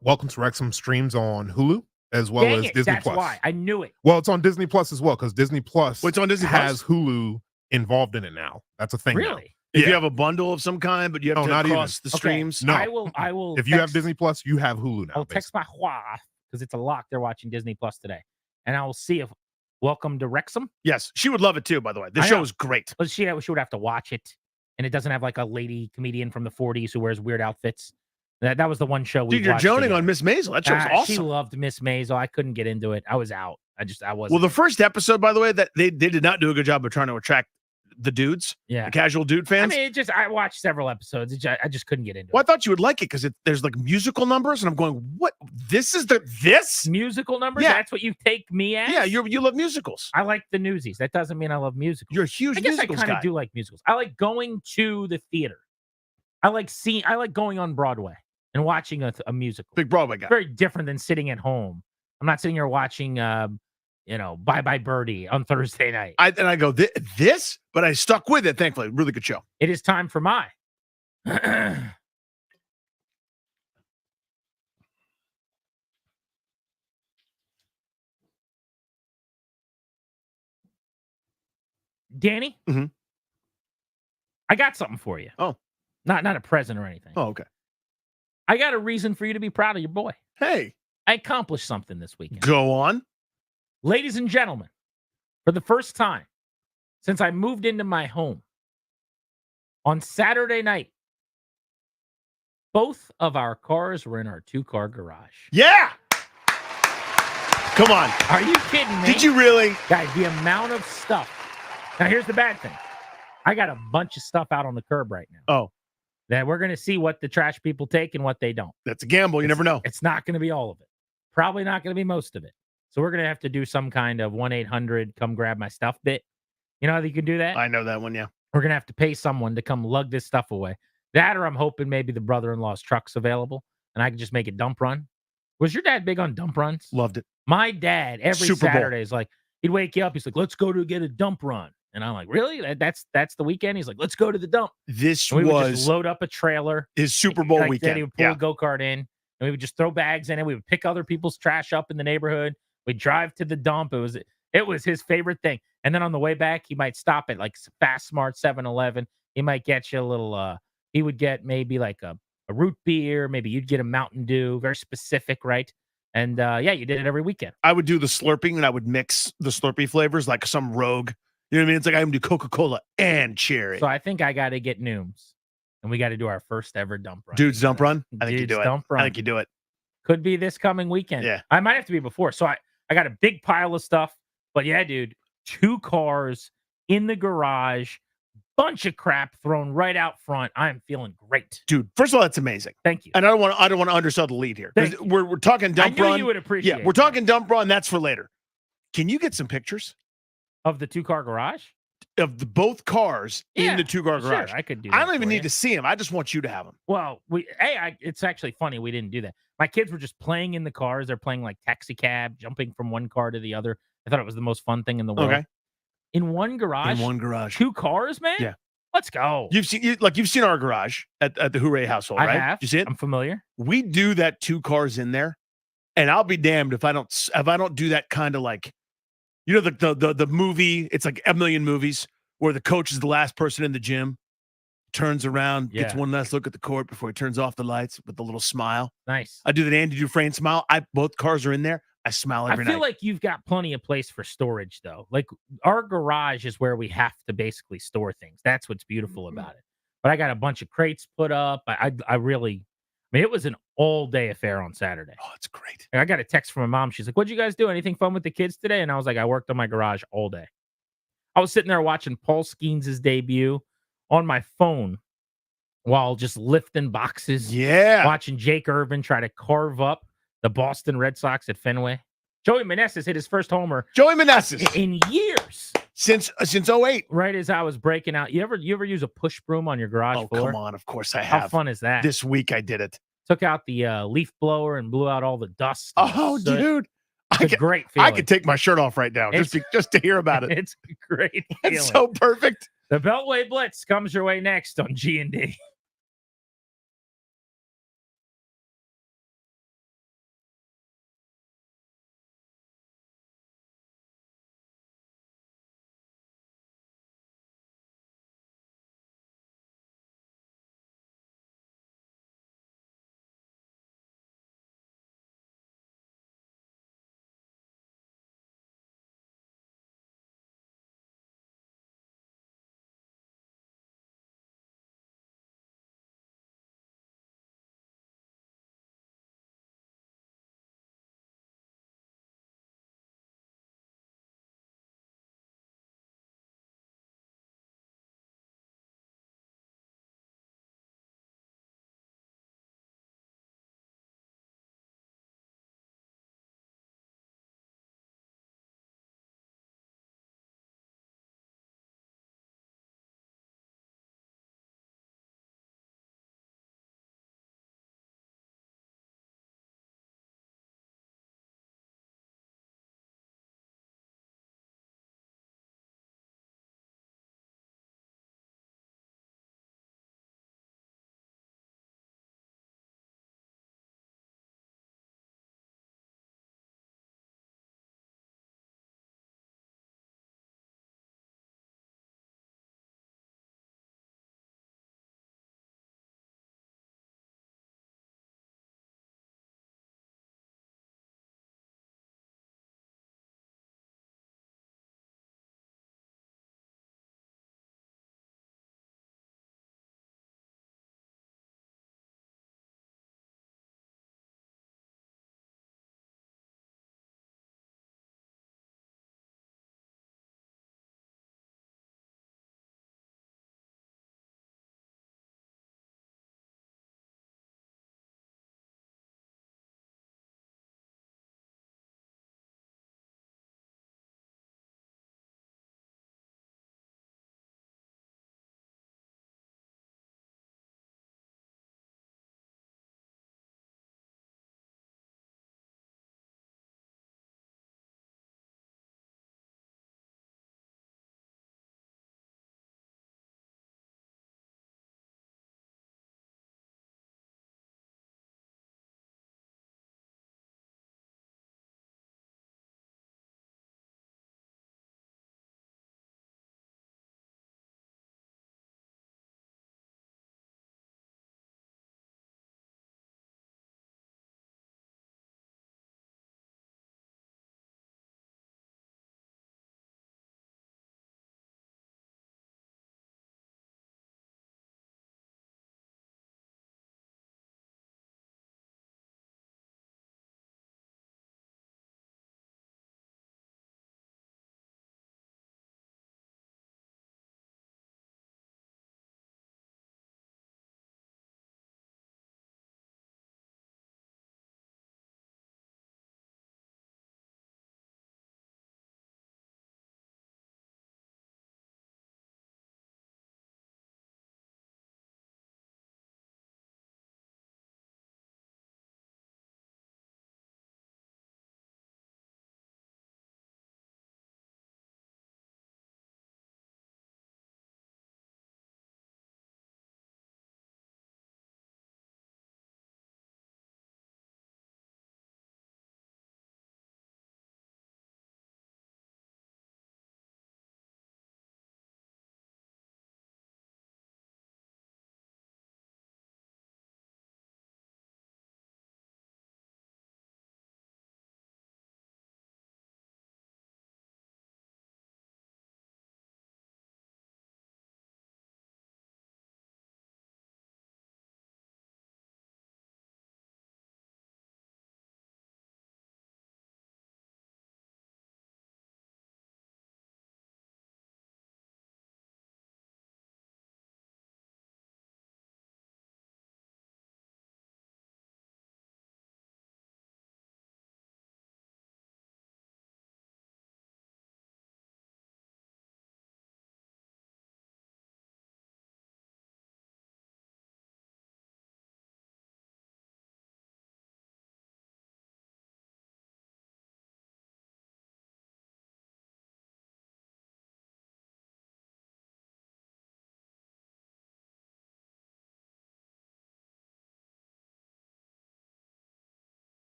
Welcome to Wrexham streams on Hulu as well as Disney Plus. That's why. I knew it. Well, it's on Disney Plus as well, because Disney Plus it's on Disney has Hulu involved in it now. That's a thing. Really? Now. If you have a bundle of some kind, but you have to cross the streams. No. I will. If you have Disney Plus, you have Hulu now. I'll text my wife because it's a lock. They're watching Disney Plus today, and I will see if Welcome to Wrexham. Yes, she would love it too. By the way, this show is great. But she would have to watch it. And it doesn't have like a lady comedian from the 40s who wears weird outfits. That was the one show we watched. Dude, you're joning on Miss Maisel. That show's awesome. She loved Miss Maisel. I couldn't get into it. I was out. I wasn't. Well, the first episode, by the way, that they did not do a good job of trying to attract the dudes, the casual dude fans. I mean, I watched several episodes. I just couldn't get into it. Well, I thought you would like it because there's like musical numbers, and I'm going, what? This is this musical numbers? Yeah. That's what you take me as? Yeah, you love musicals. I like the Newsies. That doesn't mean I love musicals. You're a huge musicals guy. I kind of do like musicals. I like going to the theater. I like going on Broadway and watching a musical. Big Broadway guy. Very different than sitting at home. I'm not sitting here watching bye-bye birdie on Thursday night. I go, this? But I stuck with it, thankfully. Really good show. It is time for my Danny, Mhm. I got something for you. Oh. Not a present or anything. Oh, okay. I got a reason for you to be proud of your boy. Hey. I accomplished something this weekend. Go on. Ladies and gentlemen, for the first time since I moved into my home, on Saturday night, both of our cars were in our 2-car garage. Yeah. Come on. Are you kidding me? Did you really? Guys, the amount of stuff. Now, here's the bad thing. I got a bunch of stuff out on the curb right now. Oh. That we're going to see what the trash people take and what they don't. That's a gamble. You never know. It's not going to be all of it. Probably not going to be most of it. So we're going to have to do some kind of 1-800 come grab my stuff bit. You know how you can do that? I know that one, yeah. We're going to have to pay someone to come lug this stuff away. That, or I'm hoping maybe the brother-in-law's truck's available and I can just make a dump run. Was your dad big on dump runs? Loved it. My dad, every Super Bowl. Saturday, is like, he'd wake you up. He's like, let's go to get a dump run. And I'm like, really? That's the weekend? He's like, let's go to the dump. This and we would was just load up a trailer. his Super Bowl Like weekend. He would pull Yeah. a go-kart in, and we would just throw bags in it. We would pick other people's trash up in the neighborhood. We'd drive to the dump. It was his favorite thing. And then on the way back, he might stop at like Fast Smart 7-Eleven. He might get you a little, he would get maybe like a root beer. Maybe you'd get a Mountain Dew. Very specific, right? And yeah, you did it every weekend. I would do the slurping and I would mix the Slurpee flavors like some rogue. You know what I mean? It's like I can do Coca-Cola and cherry. So I think I got to get Nooms, and we got to do our first ever dump run. Dude's dump run? I think you Dude's do it. dump run. I think you do it. Could be this coming weekend. Yeah. I might have to be before. So I got a big pile of stuff. But yeah, dude, 2 cars in the garage, bunch of crap thrown right out front. I'm feeling great. Dude, first of all, that's amazing. Thank you. And I don't want to undersell the lead here. Thank We're talking dump I knew run. you would appreciate Yeah, we're talking dump run. That's for later. Can you get some pictures of the 2-car garage? Of both cars in the 2-car garage? Sure, I could do I that don't even for need you. to see them. I just want you to have them. Well, it's actually funny we didn't do that. My kids were just playing in the cars. They're playing like taxi cab, jumping from one car to the other. I thought it was the most fun thing in the world. Okay. In one garage? 2 cars, man? Yeah. Let's go. You've seen our garage at the Hooray household, I right? have. You see it? I'm familiar. We do that 2 cars in there, and I'll be damned if I don't do that kind of like, you know, the movie. It's like a million movies where the coach is the last person in the gym, turns around, gets Yeah. one last look at the court before he turns off the lights with a little smile. Nice. I do that Andy Dufresne smile. Both cars are in there. I smile every I feel night. like you've got plenty of place for storage, though. Like our garage is where we have to basically store things. That's what's beautiful about it. But I got a bunch of crates put up. I mean, it was an all-day affair on Saturday. Oh, it's great. And I got a text from my mom. She's like, "What'd you guys do? Anything fun with the kids today?" And I was like, "I worked on my garage all day." I was sitting there watching Paul Skeens' debut on my phone while just lifting boxes. Yeah. Watching Jake Irvin try to carve up the Boston Red Sox at Fenway. Joey Meneses hit his first homer. Joey Meneses. In years. Since 08. Right as I was breaking out. You ever use a push broom on your garage Oh, floor? come on. Of course I have. How fun is that? This week I did it. Took out the leaf blower and blew out all the dust. Oh, soot. dude. It's a great feeling. I could take my shirt off right now just to hear about it. It's a great feeling. It's so perfect. The Beltway Blitz comes your way next on G&D.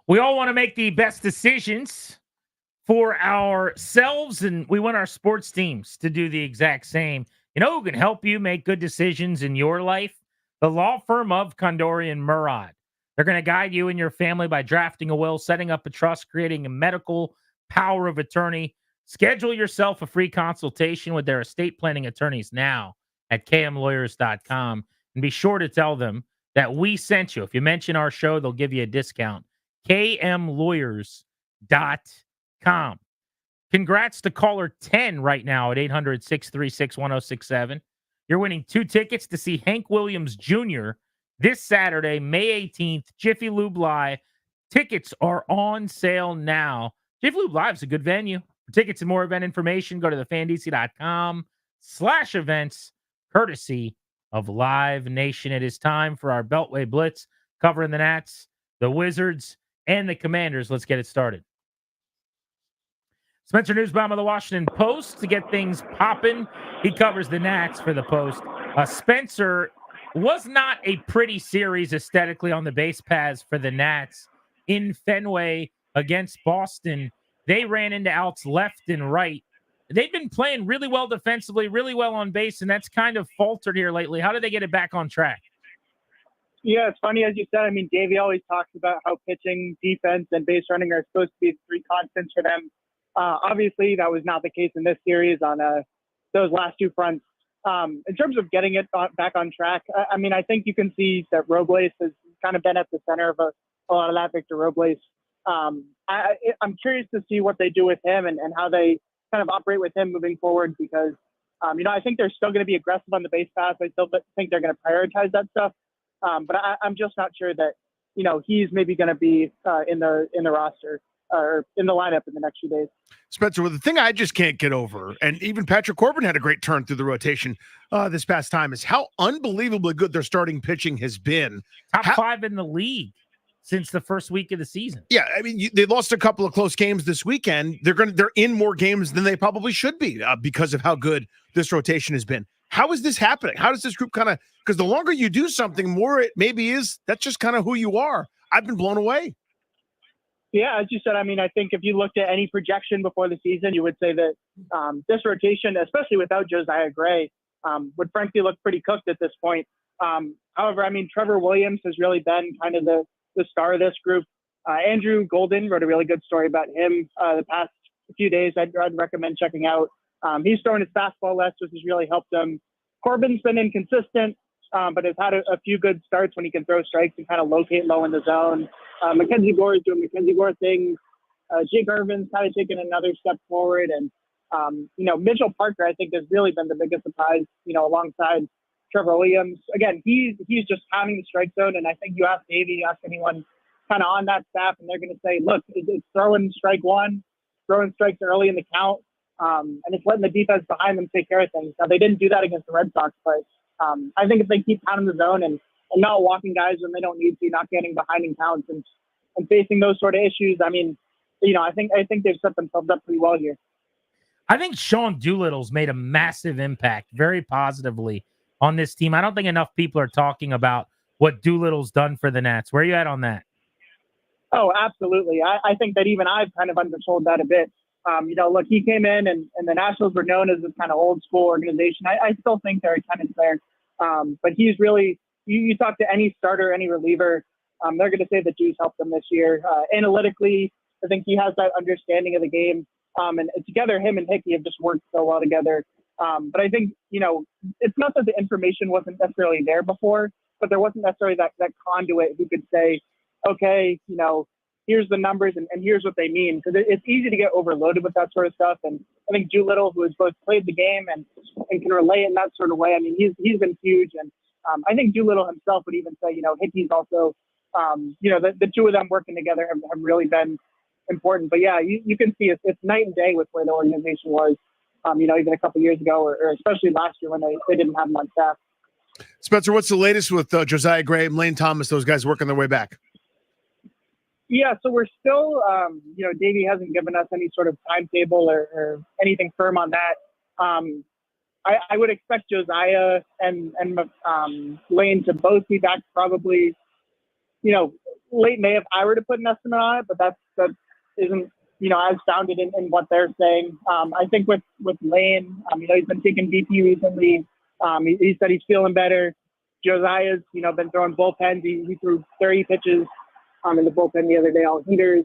We all want to make the best decisions for ourselves, and we want our sports teams to do the exact same. You know who can help you make good decisions in your life? The law firm of Condori and Murad. They're going to guide you and your family by drafting a will, setting up a trust, creating a medical power of attorney. Schedule yourself a free consultation with their estate planning attorneys now at kmlawyers.com. And be sure to tell them that we sent you. If you mention our show, they'll give you a discount. kmlawyers.com. Congrats to caller 10 right now at 800-636-1067. You're winning 2 tickets to see Hank Williams Jr. this Saturday, May 18th, Jiffy Lube Live. Tickets are on sale now. Jiffy Lube Live is a good venue. For tickets and more event information, go to thefandc.com/events, courtesy of Live Nation. It is time for our Beltway Blitz, covering the Nats, the Wizards, and the Commanders. Let's get it started. Spencer Newsbaum of the Washington Post to get things popping. He covers the Nats for the Post. Spencer, was not a pretty series aesthetically on the base paths for the Nats in Fenway against Boston. They ran into outs left and right. They've been playing really well defensively, really well on base, and that's kind of faltered here lately. How do they get it back on track? Yeah, it's funny, as you said. I mean, Davey always talks about how pitching, defense, and base running are supposed to be the 3 constants for them. Obviously, that was not the case in this series on those last 2 fronts. In terms of getting it back on track, I mean, I think you can see that Robles has kind of been at the center of a lot of that. Victor Robles. I'm curious to see what they do with him and how they kind of operate with him moving forward because, I think they're still going to be aggressive on the base pass. I still think they're going to prioritize that stuff. But I'm just not sure that, he's maybe going to be in the roster or in the lineup in the next few days. Spencer, well, the thing I just can't get over, and even Patrick Corbin had a great turn through the rotation this past time, is how unbelievably good their starting pitching has been. Top 5 in the league since the first week of the season. Yeah, I mean, they lost a couple of close games this weekend. They're in more games than they probably should be because of how good this rotation has been. How is this happening? How does this group kind of, because the longer you do something, more it maybe is, that's just kind of who you are. I've been blown away. Yeah, as you said, I mean, I think if you looked at any projection before the season, you would say that this rotation, especially without Josiah Gray, would frankly look pretty cooked at this point. However, I mean, Trevor Williams has really been kind of the star of this group. Andrew Golden wrote a really good story about him the past few days. I'd recommend checking out. He's throwing his fastball less, which has really helped him. Corbin's been inconsistent, but has had a few good starts when he can throw strikes and kind of locate low in the zone. Mackenzie Gore is doing Mackenzie Gore things. Jake Irvin's kind of taken another step forward. And, Mitchell Parker, I think, has really been the biggest surprise, alongside Trevor Williams. Again, he's just pounding the strike zone. And I think you ask Davey, you ask anyone kind of on that staff, and they're going to say, look, it's throwing strike one, throwing strikes early in the count, and it's letting the defense behind them take care of things. Now, they didn't do that against the Red Sox, but I think if they keep pounding the zone and not walking guys when they don't need to, not getting behind in counts and facing those sort of issues, I mean, I think they've set themselves up pretty well here. I think Sean Doolittle's made a massive impact very positively on this team. I don't think enough people are talking about what Doolittle's done for the Nats. Where are you at on that? Oh, absolutely. I think that even I've kind of undersold that a bit. Look, he came in and the Nationals were known as this kind of old school organization. I still think there are tenants there. But he's really, you talk to any starter, any reliever, they're going to say that Dew's helped them this year. Analytically, I think he has that understanding of the game. And together, him and Hickey have just worked so well together. But I think, it's not that the information wasn't necessarily there before, but there wasn't necessarily that conduit who could say, okay, here's the numbers and here's what they mean. Because it's easy to get overloaded with that sort of stuff. And I think Doolittle, who has both played the game and can relay in that sort of way, I mean, he's been huge. And I think Doolittle himself would even say, Hickey's also, the two of them working together have really been important. But yeah, you can see it's night and day with where the organization was, even a couple years ago, or especially last year when they didn't have him on staff. Spencer, what's the latest with Josiah Gray and Lane Thomas, those guys working their way back? Yeah, so we're still, Davey hasn't given us any sort of timetable or anything firm on that. I would expect Josiah and Lane to both be back probably, late May if I were to put an estimate on it, but that isn't, as founded in what they're saying. I think with Lane, he's been taking BP recently. He said he's feeling better. Josiah's, been throwing bullpens. He threw 30 pitches in the bullpen the other day, all heaters.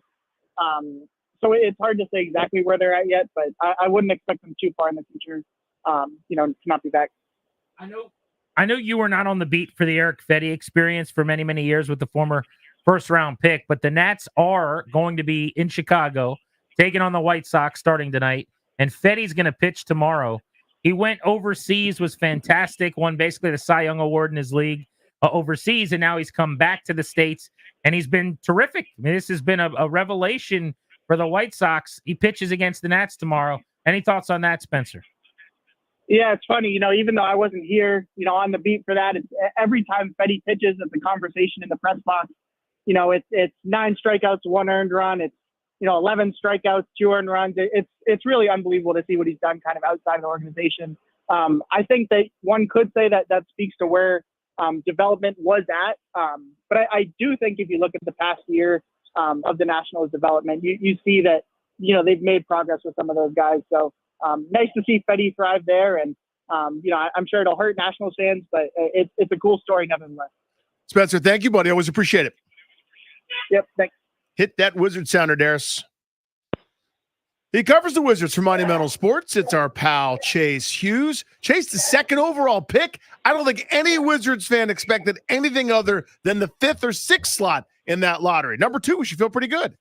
So it's hard to say exactly where they're at yet, but I wouldn't expect them too far in the future, to not be back. I know you were not on the beat for the Eric Fetty experience for many, many years with the former first-round pick, but the Nats are going to be in Chicago, taking on the White Sox starting tonight, and Fetty's going to pitch tomorrow. He went overseas, was fantastic, won basically the Cy Young Award in his league overseas, and now he's come back to the States, and he's been terrific. I mean, this has been a revelation for the White Sox. He pitches against the Nats tomorrow. Any thoughts on that, Spencer? Yeah, it's funny, even though I wasn't here, on the beat for that, it's, every time Fetty pitches, it's a conversation in the press box. It's 9 strikeouts, 1 earned run. It's, 11 strikeouts, 2 earned runs. It's really unbelievable to see what he's done kind of outside of the organization. I think that one could say that speaks to where development was at. But I do think if you look at the past year of the Nationals development, you see that, they've made progress with some of those guys. So nice to see Fetty thrive there. And, I'm sure it'll hurt Nationals fans, but it's a cool story nevertheless. Spencer, thank you, buddy. Always appreciate it. Yep, thanks. Hit that Wizard sounder, Darius. He covers the Wizards for Monumental Sports. It's our pal, Chase Hughes. Chase, the second overall pick. I don't think any Wizards fan expected anything other than the 5th or 6th slot in that lottery. Number 2, we should feel pretty good.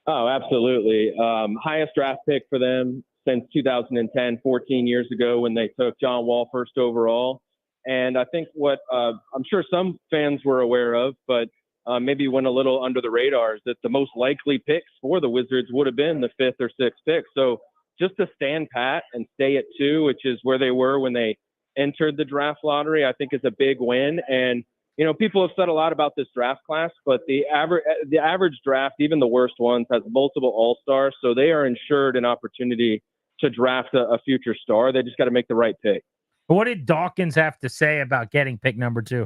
Oh, absolutely. Highest draft pick for them since 2010, 14 years ago when they took John Wall first overall. And I think what I'm sure some fans were aware of, but maybe went a little under the radar, is that the most likely picks for the Wizards would have been the 5th or 6th pick. So just to stand pat and stay at 2, which is where they were when they entered the draft lottery, I think is a big win. And, people have said a lot about this draft class, but the average draft, even the worst ones, has multiple all-stars. So they are ensured an opportunity to draft a future star. They just got to make the right pick. What did Dawkins have to say about getting pick number 2?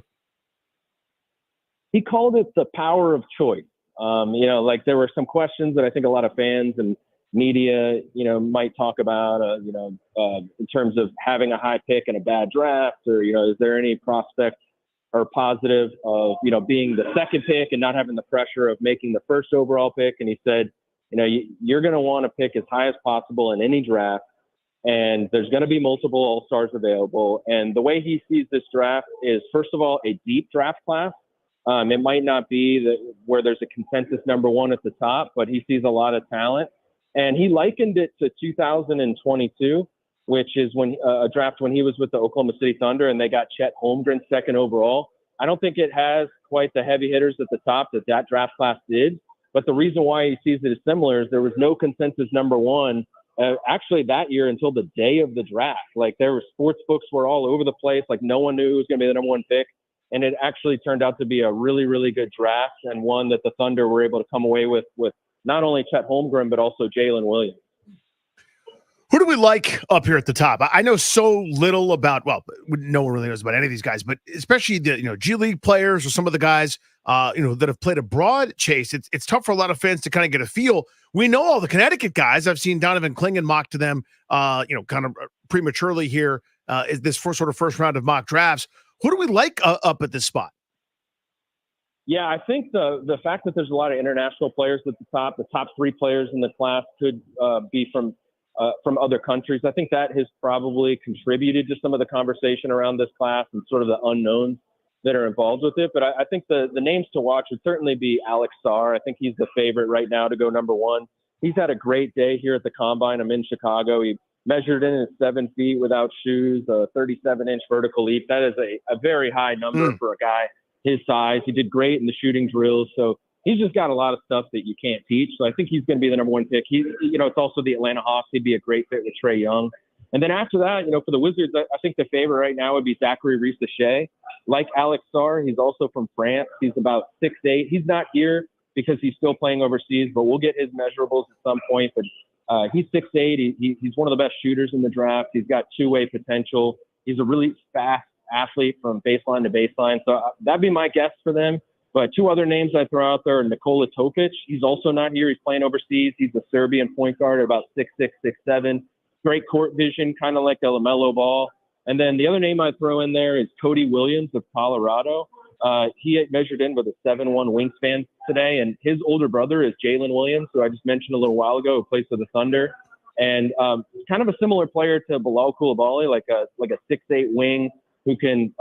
He called it the power of choice. There were some questions that I think a lot of fans and media, might talk about, in terms of having a high pick and a bad draft, or, is there any prospect or positive of, being the second pick and not having the pressure of making the first overall pick. And he said, you're going to want to pick as high as possible in any draft. And there's going to be multiple all-stars available. And the way he sees this draft is, first of all, a deep draft class. It might not be where there's a consensus number 1 at the top, but he sees a lot of talent. And he likened it to 2022, which is when a draft when he was with the Oklahoma City Thunder and they got Chet Holmgren 2nd overall. I don't think it has quite the heavy hitters at the top that draft class did. But the reason why he sees it as similar is there was no consensus number 1 actually that year until the day of the draft. Like, there were sports books were all over the place. Like, no one knew who was going to be the number 1 pick. And it actually turned out to be a really, really good draft, and one that the Thunder were able to come away with not only Chet Holmgren, but also Jalen Williams. Who do we like up here at the top? I know so little about, well, no one really knows about any of these guys, but especially the G League players or some of the guys that have played abroad. Chase, it's tough for a lot of fans to kind of get a feel. We know all the Connecticut guys. I've seen Donovan Clingan mocked to them, kind of prematurely here. Is this first round of mock drafts? Who do we like up at this spot? Yeah, I think the fact that there's a lot of international players at the top 3 players in the class could be from other countries. I think that has probably contributed to some of the conversation around this class and sort of the unknowns that are involved with it. But I think the names to watch would certainly be Alex Sarr. I think he's the favorite right now to go number 1. He's had a great day here at the Combine. I'm in Chicago. He measured in at 7 feet without shoes, a 37-inch vertical leap. That is a very high number for a guy his size. He did great in the shooting drills. So he's just got a lot of stuff that you can't teach. So I think he's going to be the number 1 pick. It's also the Atlanta Hawks. He'd be a great fit with Trae Young. And then after that, for the Wizards, I think the favorite right now would be Zachary Risacher. Like Alex Sarr, he's also from France. He's about 6'8". He's not here because he's still playing overseas, but we'll get his measurables at some point. But he's 6'8". He's one of the best shooters in the draft. He's got two-way potential. He's a really fast athlete from baseline to baseline. So that'd be my guess for them. But two other names I throw out there are Nikola Topic. He's also not here. He's playing overseas. He's a Serbian point guard at about 6'6", 6'7". Great court vision, kind of like a LaMelo Ball. And then the other name I throw in there is Cody Williams of Colorado. He had measured in with a 7'1" wingspan today, and his older brother is Jalen Williams, who I just mentioned a little while ago, who plays for the Thunder. And kind of a similar player to Bilal Coulibaly, like a 6'8" wing who can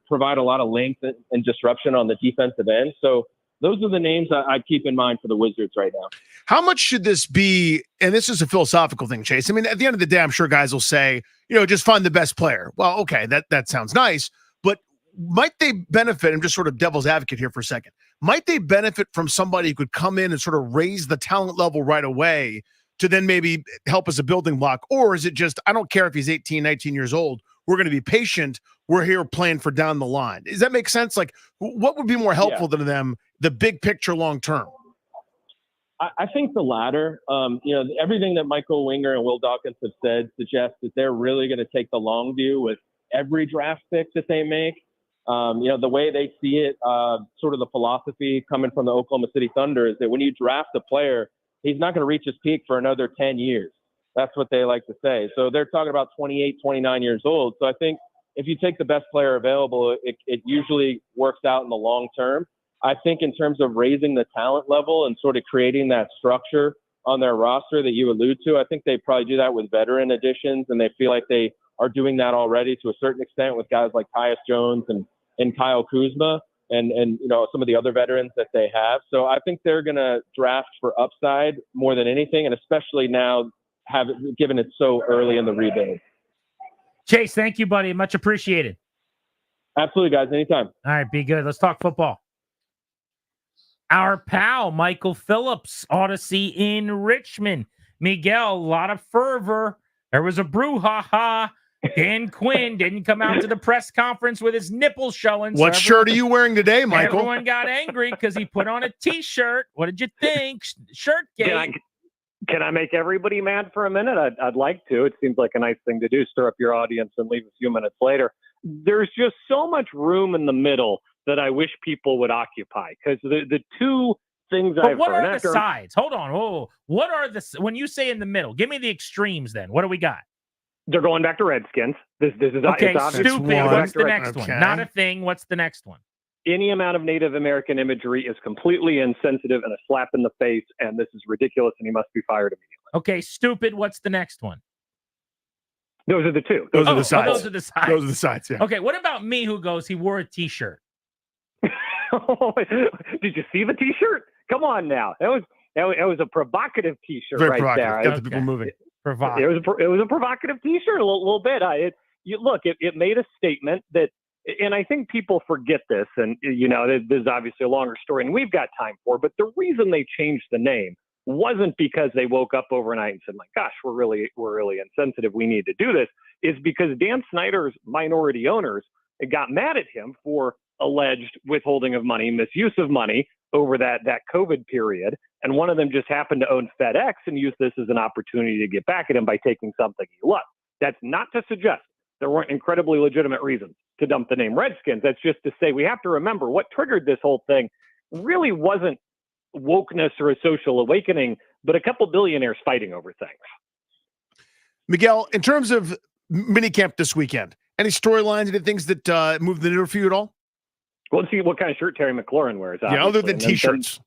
provide a lot of length and disruption on the defensive end. So those are the names I keep in mind for the Wizards right now. How much should this be? And this is a philosophical thing, Chase. I mean, at the end of the day, I'm sure guys will say, just find the best player. Well, okay, that sounds nice, but might they benefit? I'm just sort of devil's advocate here for a second. Might they benefit from somebody who could come in and sort of raise the talent level right away to then maybe help as a building block? Or is it just, I don't care if he's 18, 19 years old, we're going to be patient. We're here playing for down the line. Does that make sense? Like, what would be more helpful to them, the big picture long term? I think the latter. Everything that Michael Winger and Will Dawkins have said suggests that they're really going to take the long view with every draft pick that they make. The way they see it, sort of the philosophy coming from the Oklahoma City Thunder is that when you draft a player, he's not going to reach his peak for another 10 years. That's what they like to say. So they're talking about 28, 29 years old. So I think if you take the best player available, it usually works out in the long term. I think in terms of raising the talent level and sort of creating that structure on their roster that you allude to, I think they probably do that with veteran additions, and they feel like they are doing that already to a certain extent with guys like Tyus Jones and Kyle Kuzma and some of the other veterans that they have. So I think they're going to draft for upside more than anything, and especially now given it so early in the rebuild. Chase, thank you, buddy. Much appreciated. Absolutely, guys. Anytime. All right, be good. Let's talk football. Our pal, Michael Phillips, Odyssey in Richmond. Miguel, a lot of fervor. There was a brouhaha. Dan Quinn didn't come out to the press conference with his nipples showing. What shirt are you wearing today, Michael? Everyone got angry because he put on a T-shirt. What did you think? Shirt game. Can I make everybody mad for a minute? I'd like to. It seems like a nice thing to do, stir up your audience and leave a few minutes later. There's just so much room in the middle that I wish people would occupy, because the two things I've heard. What are the sides? Hold on. Whoa. What are when you say in the middle? Give me the extremes then. What do we got? They're going back to Redskins. This is okay. It's Stupid. What's the next one? Not a thing. What's the next one? Any amount of Native American imagery is completely insensitive and a slap in the face, and this is ridiculous, and he must be fired immediately. Okay, stupid. What's the next one? Those are the two. Those are the sides. Those are the sides. Those are the sides, yeah. Okay, what about me who goes, he wore a T-shirt? Did you see the T-shirt? Come on now. That was a provocative T-shirt. Very right provocative. there. Got the people moving. Provocative. It was a provocative T-shirt a little bit. It made a statement that, and I think people forget this, and this is obviously a longer story, and we've got time for. But the reason they changed the name wasn't because they woke up overnight and said, "My gosh, we're really insensitive. We need to do this." Is because Dan Snyder's minority owners got mad at him for alleged withholding of money, misuse of money over that COVID period. And one of them just happened to own FedEx and use this as an opportunity to get back at him by taking something he loved. That's not to suggest there weren't incredibly legitimate reasons to dump the name Redskins. That's just to say we have to remember what triggered this whole thing really wasn't wokeness or a social awakening, but a couple billionaires fighting over things. Miguel, in terms of minicamp this weekend, any storylines, any things that moved the needle for you at all? Well, let's see what kind of shirt Terry McLaurin wears. Yeah, other than T-shirts.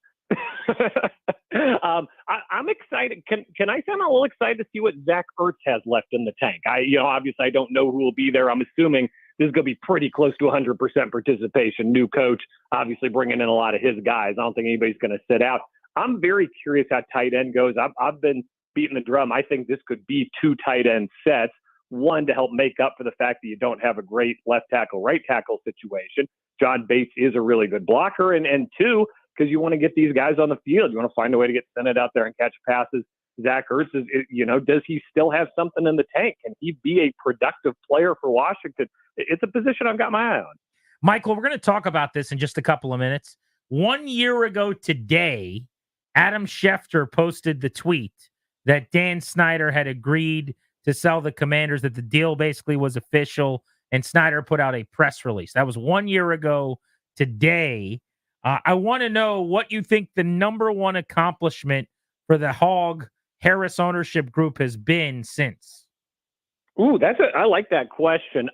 I'm excited. Can I say I'm a little excited to see what Zach Ertz has left in the tank? Obviously I don't know who will be there. I'm assuming this is going to be pretty close to 100% participation. New coach, obviously bringing in a lot of his guys. I don't think anybody's going to sit out. I'm very curious how tight end goes. I've been beating the drum. I think this could be two tight end sets. One, to help make up for the fact that you don't have a great left tackle, right tackle situation. John Bates is a really good blocker. And two, because you want to get these guys on the field. You want to find a way to get Sennett out there and catch passes. Zach Ertz is, does he still have something in the tank? Can he be a productive player for Washington? It's a position I've got my eye on. Michael, we're going to talk about this in just a couple of minutes. 1 year ago today, Adam Schefter posted the tweet that Dan Snyder had agreed to sell the Commanders, that the deal basically was official, and Snyder put out a press release. That was 1 year ago today. I want to know what you think the number one accomplishment for the Hog Harris ownership group has been since. Ooh, I like that question.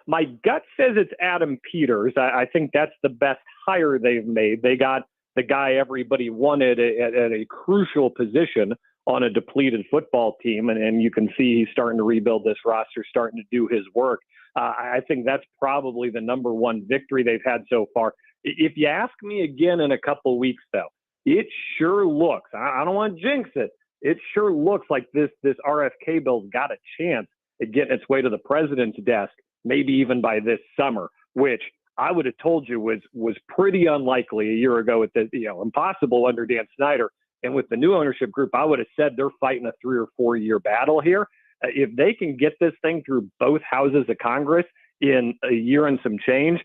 My gut says it's Adam Peters. I think that's the best hire they've made. They got the guy everybody wanted at a crucial position on a depleted football team, and you can see he's starting to rebuild this roster, starting to do his work. I think that's probably the number one victory they've had so far. If you ask me again in a couple of weeks, though, it sure looks, I don't want to jinx it, it sure looks like this RFK bill's got a chance at getting its way to the president's desk, maybe even by this summer, which I would have told you was pretty unlikely a year ago, with the impossible under Dan Snyder. And with the new ownership group, I would have said they're fighting a 3 or 4 year battle here. If they can get this thing through both houses of Congress in a year and some change,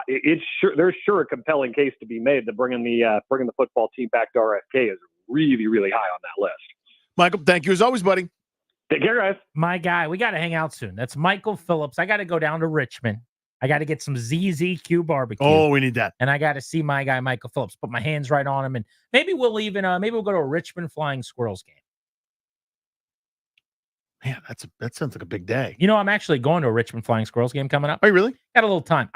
there's sure a compelling case to be made that bringing the football team back to RFK is really, really high on that list. Michael, thank you as always, buddy. Take care, guys. My guy, we got to hang out soon. That's Michael Phillips. I got to go down to Richmond. I got to get some ZZQ barbecue. Oh, we need that. And I got to see my guy, Michael Phillips, put my hands right on him. And maybe we'll go to a Richmond Flying Squirrels game. Man, that sounds like a big day. You know, I'm actually going to a Richmond Flying Squirrels game coming up. Are you really? Got a little time.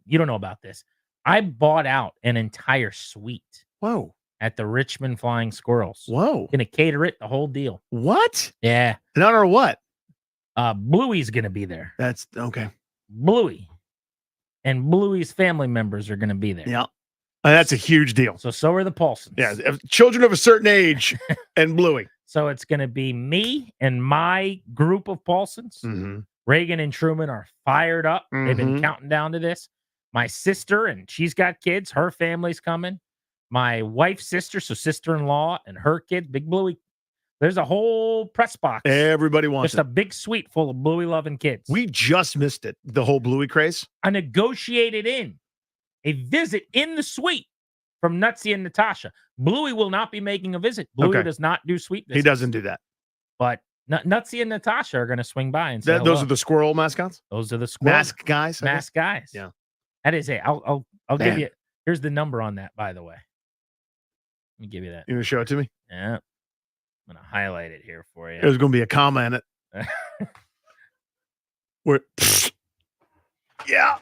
You don't know about this. I bought out an entire suite. Whoa. At the Richmond Flying Squirrels. Whoa. Gonna cater it, the whole deal. What? Yeah. In honor of what? Bluey's gonna be there. That's okay. Bluey. And Bluey's family members are gonna be there. Yeah. That's a huge deal. So are the Paulsons. Yeah. Children of a certain age and Bluey. So it's going to be me and my group of Paulsons. Mm-hmm. Reagan and Truman are fired up. Mm-hmm. They've been counting down to this. My sister, and she's got kids. Her family's coming. My wife's sister, so sister-in-law and her kids, Big Bluey. There's a whole press box. Everybody wants Just a big suite full of Bluey-loving kids. We just missed it, the whole Bluey craze. I negotiated in a visit in the suite from Nutsy and Natasha. Bluey will not be making a visit. Bluey does not do suite visits. He doesn't do that. But Nutsy and Natasha are going to swing by and say those are the squirrel mascots? Those are the squirrel mask guys. Mask guys. Yeah. That is it. I'll give you. Here's the number on that, by the way. Let me give you that. You going to show it to me? Yeah. I'm going to highlight it here for you. There's going to be a comma in it. Yeah.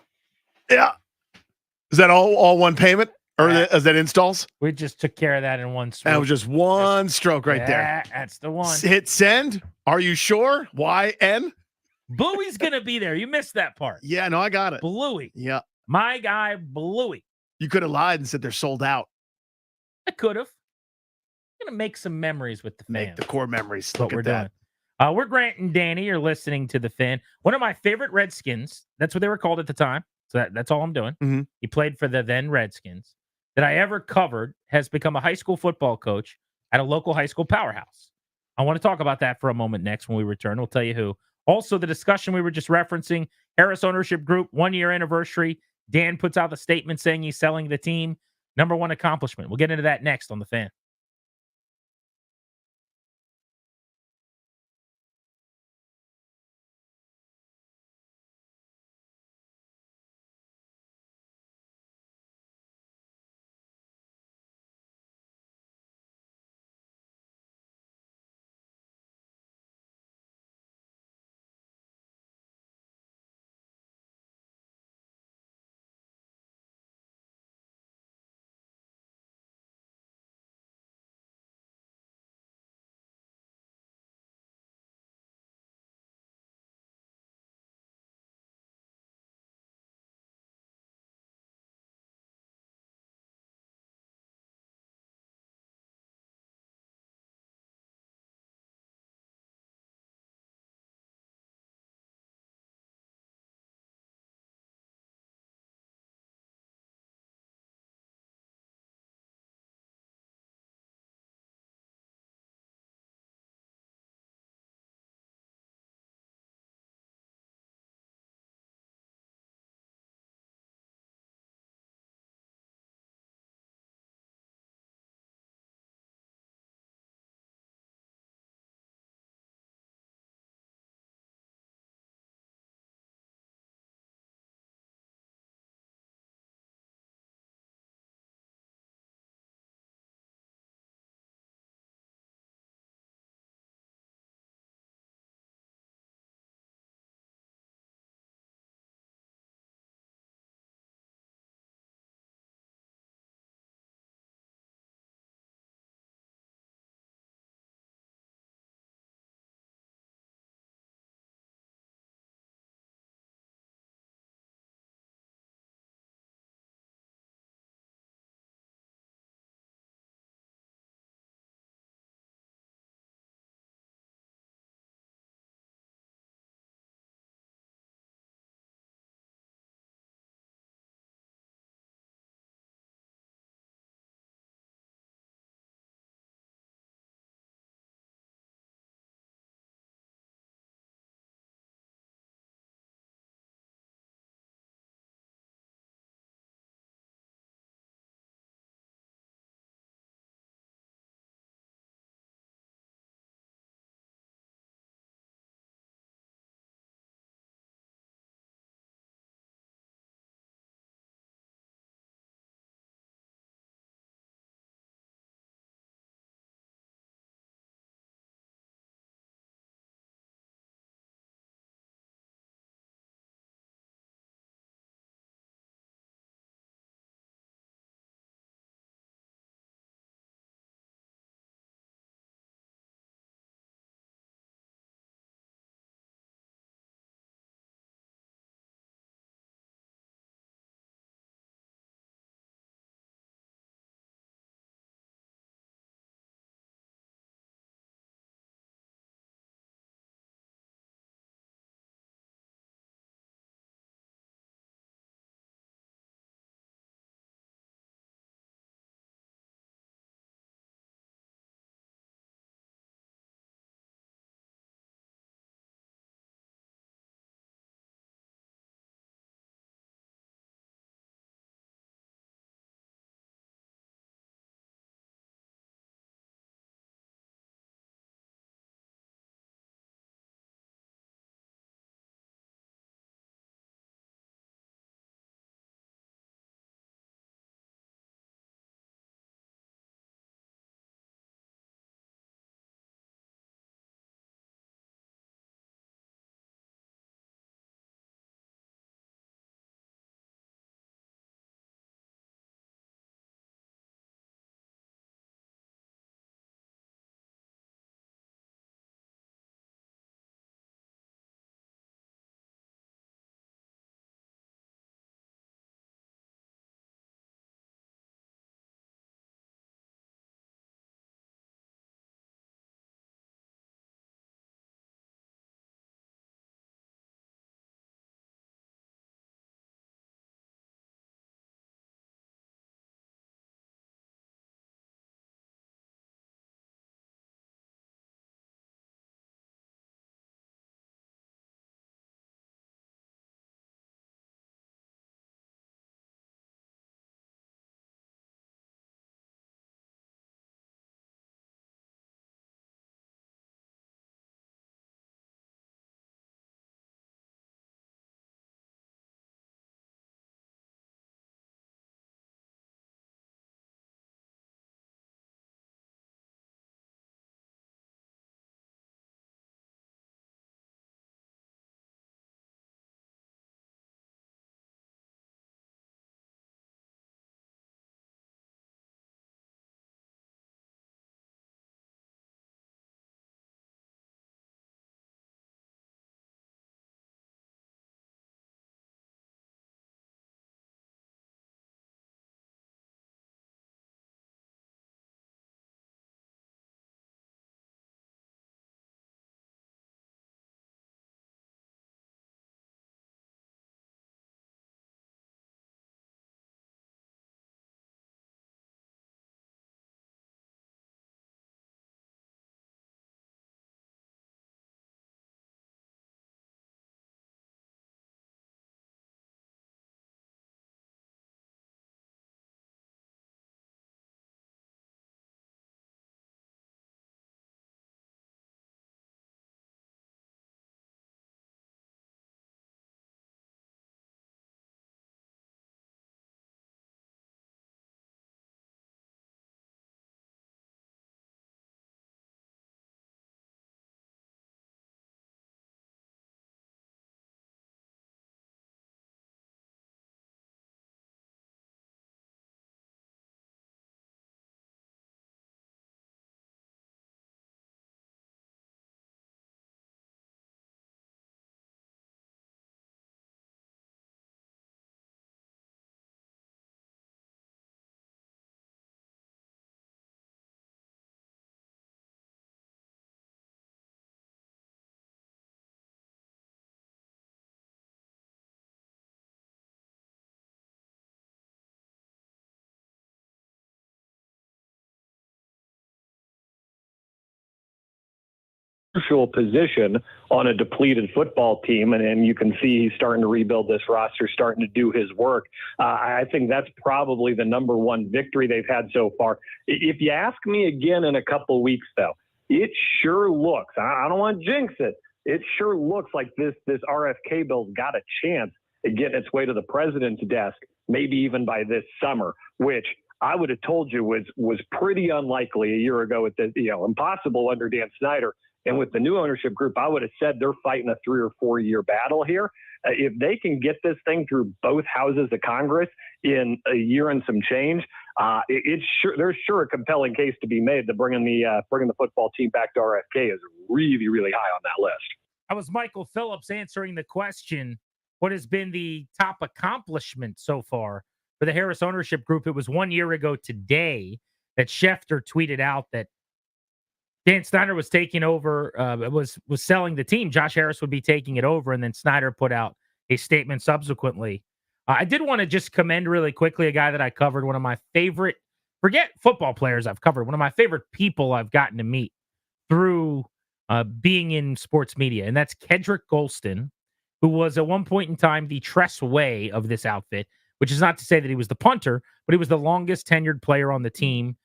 Is that all one payment? Or is that installs? We just took care of that in one swoop. That was just one stroke right there. That's the one. Hit send. Are you sure? YN? Bluey's going to be there. You missed that part. Yeah, no, I got it. Bluey. Yeah. My guy, Bluey. You could have lied and said they're sold out. I could have. I'm going to make some memories with the fans. Make the core memories. That's what we're doing. We're Grant and Danny. You're listening to the Fan. One of my favorite Redskins. That's what they were called at the time. So that's all I'm doing. Mm-hmm. He played for the then Redskins. That I ever covered has become a high school football coach at a local high school powerhouse. I want to talk about that for a moment next when we return. We'll tell you who. Also, the discussion we were just referencing, Harris Ownership Group, 1 year anniversary. Dan puts out the statement saying he's selling the team. Number one accomplishment. We'll get into that next on the Fan. crucial position on a depleted football team, and you can see he's starting to rebuild this roster, starting to do his work. I think that's probably the number one victory they've had so far. If you ask me again in a couple of weeks, though, it sure looks, I don't want to jinx it, it sure looks like this RFK bill's got a chance at getting its way to the president's desk, maybe even by this summer, which I would have told you was pretty unlikely a year ago, with the impossible under Dan Snyder. And with the new ownership group, I would have said they're fighting a 3 or 4 year battle here. If they can get this thing through both houses of Congress in a year and some change, there's sure a compelling case to be made to bringing the football team back to RFK is really, really high on that list. I was Michael Phillips answering the question, what has been the top accomplishment so far for the Harris ownership group? It was 1 year ago today that Schefter tweeted out that Dan Snyder was taking over, was selling the team. Josh Harris would be taking it over, and then Snyder put out a statement subsequently. I did want to just commend really quickly a guy that I covered, one of my favorite, forget football players I've covered, one of my favorite people I've gotten to meet through being in sports media, and that's Kedrick Golston, who was at one point in time the Tress Way of this outfit, which is not to say that he was the punter, but he was the longest tenured player on the team.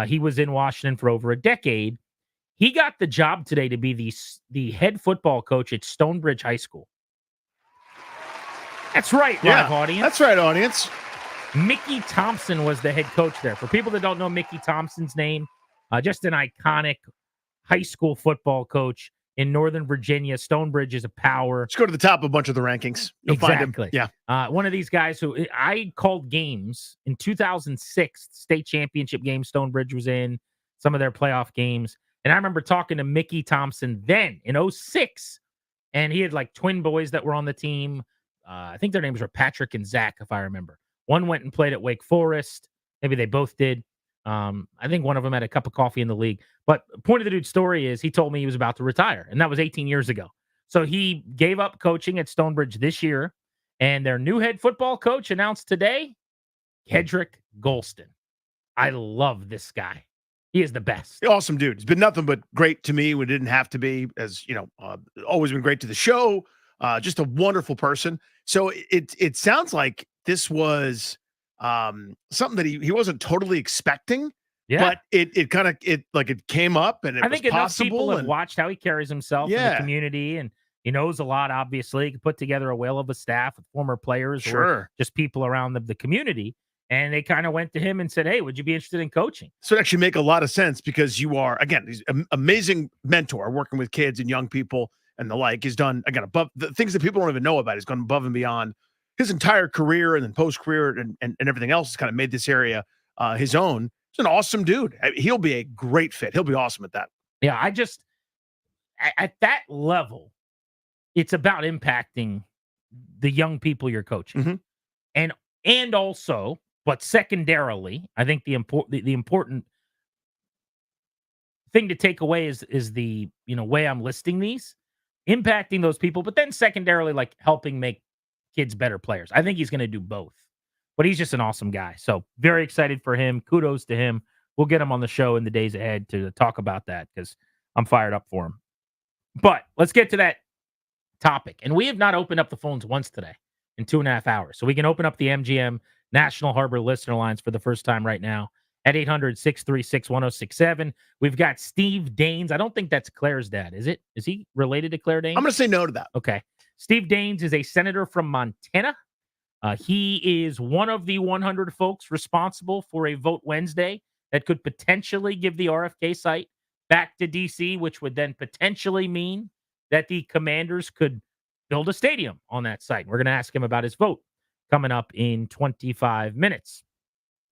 He was in Washington for over a decade. He got the job today to be the head football coach at Stonebridge High School. That's right, live audience. That's right, audience. Mickey Thompson was the head coach there. For people that don't know Mickey Thompson's name, just an iconic high school football coach in Northern Virginia. Stonebridge is a power. Just go to the top of a bunch of the rankings. You'll find him. Yeah. One of these guys who I called games in 2006, state championship game Stonebridge was in, some of their playoff games. And I remember talking to Mickey Thompson then in 06, and he had like twin boys that were on the team. I think their names were Patrick and Zach, if I remember. One went and played at Wake Forest. Maybe they both did. I think one of them had a cup of coffee in the league. But the point of the dude's story is he told me he was about to retire, and that was 18 years ago. So he gave up coaching at Stonebridge this year, and their new head football coach announced today, Kedrick Golston. I love this guy. He is the best. Awesome dude. He's been nothing but great to me when it didn't have to be, as you know, always been great to the show. Just a wonderful person. So it sounds like this was something that he wasn't totally expecting. Yeah. But it came up, and I think was enough possible, people have watched how he carries himself in the community, and he knows a lot, obviously. He can put together a whale of a staff with former players or just people around the community. And they kind of went to him and said, hey, would you be interested in coaching? So it actually make a lot of sense, because you are, again, he's an amazing mentor working with kids and young people and the like. He's done, again, above the things that people don't even know about. He's gone above and beyond his entire career, and then post-career and everything else has kind of made this area his own. He's an awesome dude. He'll be a great fit. He'll be awesome at that. Yeah, at that level, it's about impacting the young people you're coaching. Mm-hmm. And also, but secondarily, I think the important thing to take away is the way I'm listing these, impacting those people, but then secondarily, like helping make kids better players. I think he's going to do both, but he's just an awesome guy. So very excited for him. Kudos to him. We'll get him on the show in the days ahead to talk about that, because I'm fired up for him. But let's get to that topic. And we have not opened up the phones once today in 2.5 hours. So we can open up the MGM National Harbor listener lines for the first time right now at 800-636-1067. We've got Steve Daines. I don't think that's Claire's dad, is it? Is he related to Claire Daines? I'm going to say no to that. Okay. Steve Daines is a senator from Montana. He is one of the 100 folks responsible for a Vote Wednesday that could potentially give the RFK site back to D.C., which would then potentially mean that the Commanders could build a stadium on that site. We're going to ask him about his vote coming up in 25 minutes.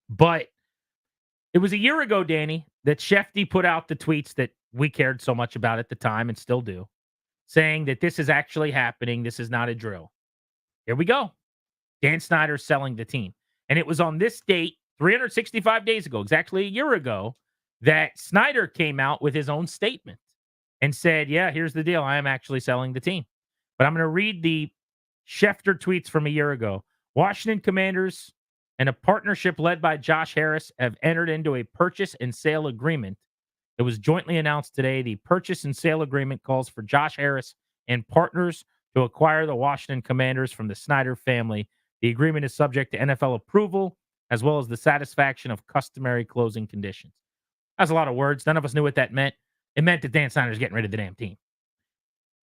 But it was a year ago, Danny, that Shefty put out the tweets that we cared so much about at the time and still do, saying that this is actually happening. This is not a drill. Here we go. Dan Snyder selling the team. And it was on this date, 365 days ago, exactly a year ago, that Snyder came out with his own statement and said, yeah, here's the deal. I am actually selling the team. But I'm going to read the Schefter tweets from a year ago. Washington Commanders and a partnership led by Josh Harris have entered into a purchase and sale agreement It was jointly announced today. The purchase and sale agreement calls for Josh Harris and partners to acquire the Washington Commanders from the Snyder family. The agreement is subject to NFL approval, as well as the satisfaction of customary closing conditions. That's a lot of words. None of us knew what that meant. It meant that Dan Snyder's getting rid of the damn team.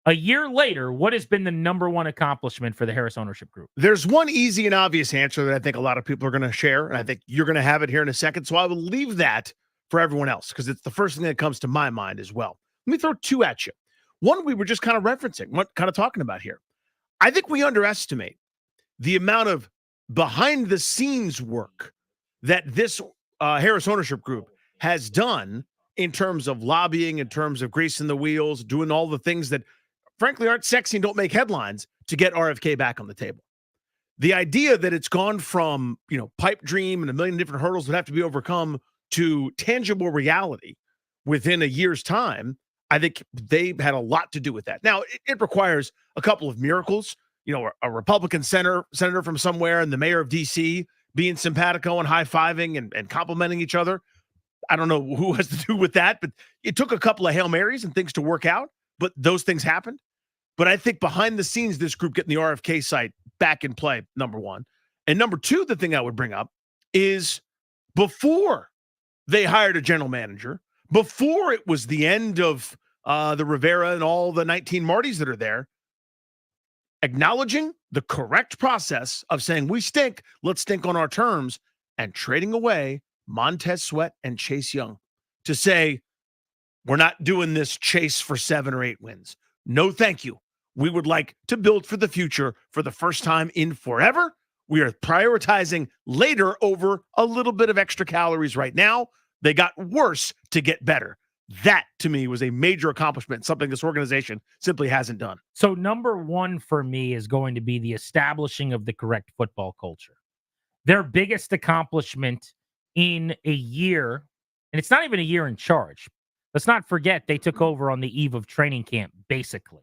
A year later, what has been the number one accomplishment for the Harris ownership group? There's one easy and obvious answer that I think a lot of people are going to share, and I think you're going to have it here in a second. So I will leave that for everyone else because it's the first thing that comes to my mind as well. Let me throw two at you. One we were just kind of referencing, what kind of talking about here. I think we underestimate the amount of behind the scenes work that this Harris ownership group has done in terms of lobbying, in terms of greasing the wheels, doing all the things that frankly aren't sexy and don't make headlines to get RFK back on the table. The idea that it's gone from, pipe dream and a million different hurdles that have to be overcome to tangible reality within a year's time, I think they've had a lot to do with that. Now, it requires a couple of miracles, a Republican senator from somewhere and the mayor of D.C. being simpatico and high-fiving and complimenting each other. I don't know who has to do with that, but it took a couple of Hail Marys and things to work out, but those things happened. But I think behind the scenes, this group getting the RFK site back in play, number one. And number two, the thing I would bring up is before they hired a general manager, before it was the end of the Rivera and all the 19 Martys that are there, acknowledging the correct process of saying, we stink, let's stink on our terms, and trading away Montez Sweat and Chase Young to say, we're not doing this chase for 7 or 8 wins. No, thank you. We would like to build for the future for the first time in forever. We are prioritizing later over a little bit of extra calories right now. They got worse to get better. That, to me, was a major accomplishment, something this organization simply hasn't done. So number one for me is going to be the establishing of the correct football culture. Their biggest accomplishment in a year, and it's not even a year in charge. Let's not forget they took over on the eve of training camp, basically.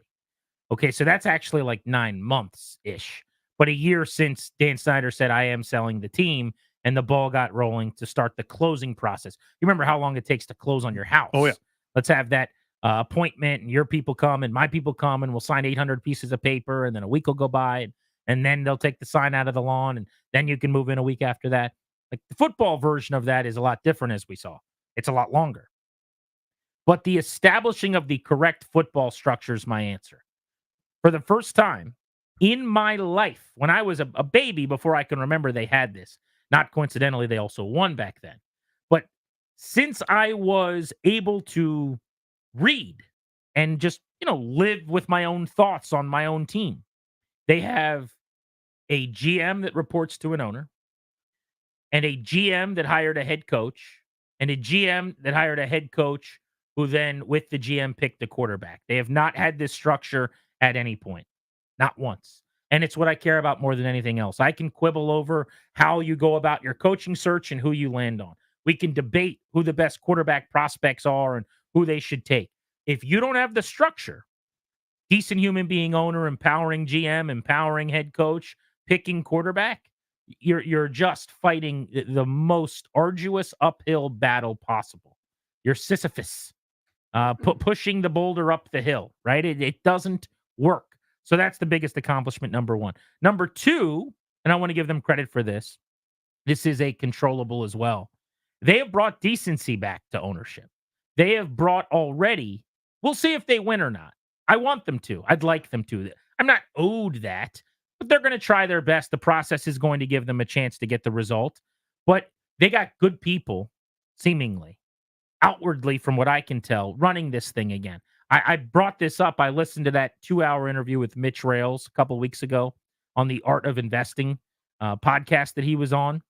Okay, so that's actually like 9 months-ish. But a year since Dan Snyder said, I am selling the team, and the ball got rolling to start the closing process. You remember how long it takes to close on your house. Oh, yeah. Let's have that appointment, and your people come, and my people come, and we'll sign 800 pieces of paper, and then a week will go by, and then they'll take the sign out of the lawn, and then you can move in a week after that. Like the football version of that is a lot different, as we saw. It's a lot longer. But the establishing of the correct football structure is my answer. For the first time in my life, when I was a baby, before I can remember they had this, not coincidentally, they also won back then. But since I was able to read and just, live with my own thoughts on my own team, they have a GM that reports to an owner, and a GM that hired a head coach, and a GM that hired a head coach who then, with the GM, picked a quarterback. They have not had this structure at any point, not once. And it's what I care about more than anything else. I can quibble over how you go about your coaching search and who you land on. We can debate who the best quarterback prospects are and who they should take. If you don't have the structure, decent human being owner, empowering GM, empowering head coach, picking quarterback, you're just fighting the most arduous uphill battle possible. You're Sisyphus, pushing the boulder up the hill, right? It doesn't work. So that's the biggest accomplishment, number one. Number two, and I want to give them credit for this, this is a controllable as well. They have brought decency back to ownership. They have brought already, we'll see if they win or not. I want them to. I'd like them to. I'm not owed that, but they're going to try their best. The process is going to give them a chance to get the result. But they got good people, seemingly, outwardly, from what I can tell, running this thing again. I brought this up. I listened to that 2-hour interview with Mitch Rails a couple weeks ago on the Art of Investing podcast that he was on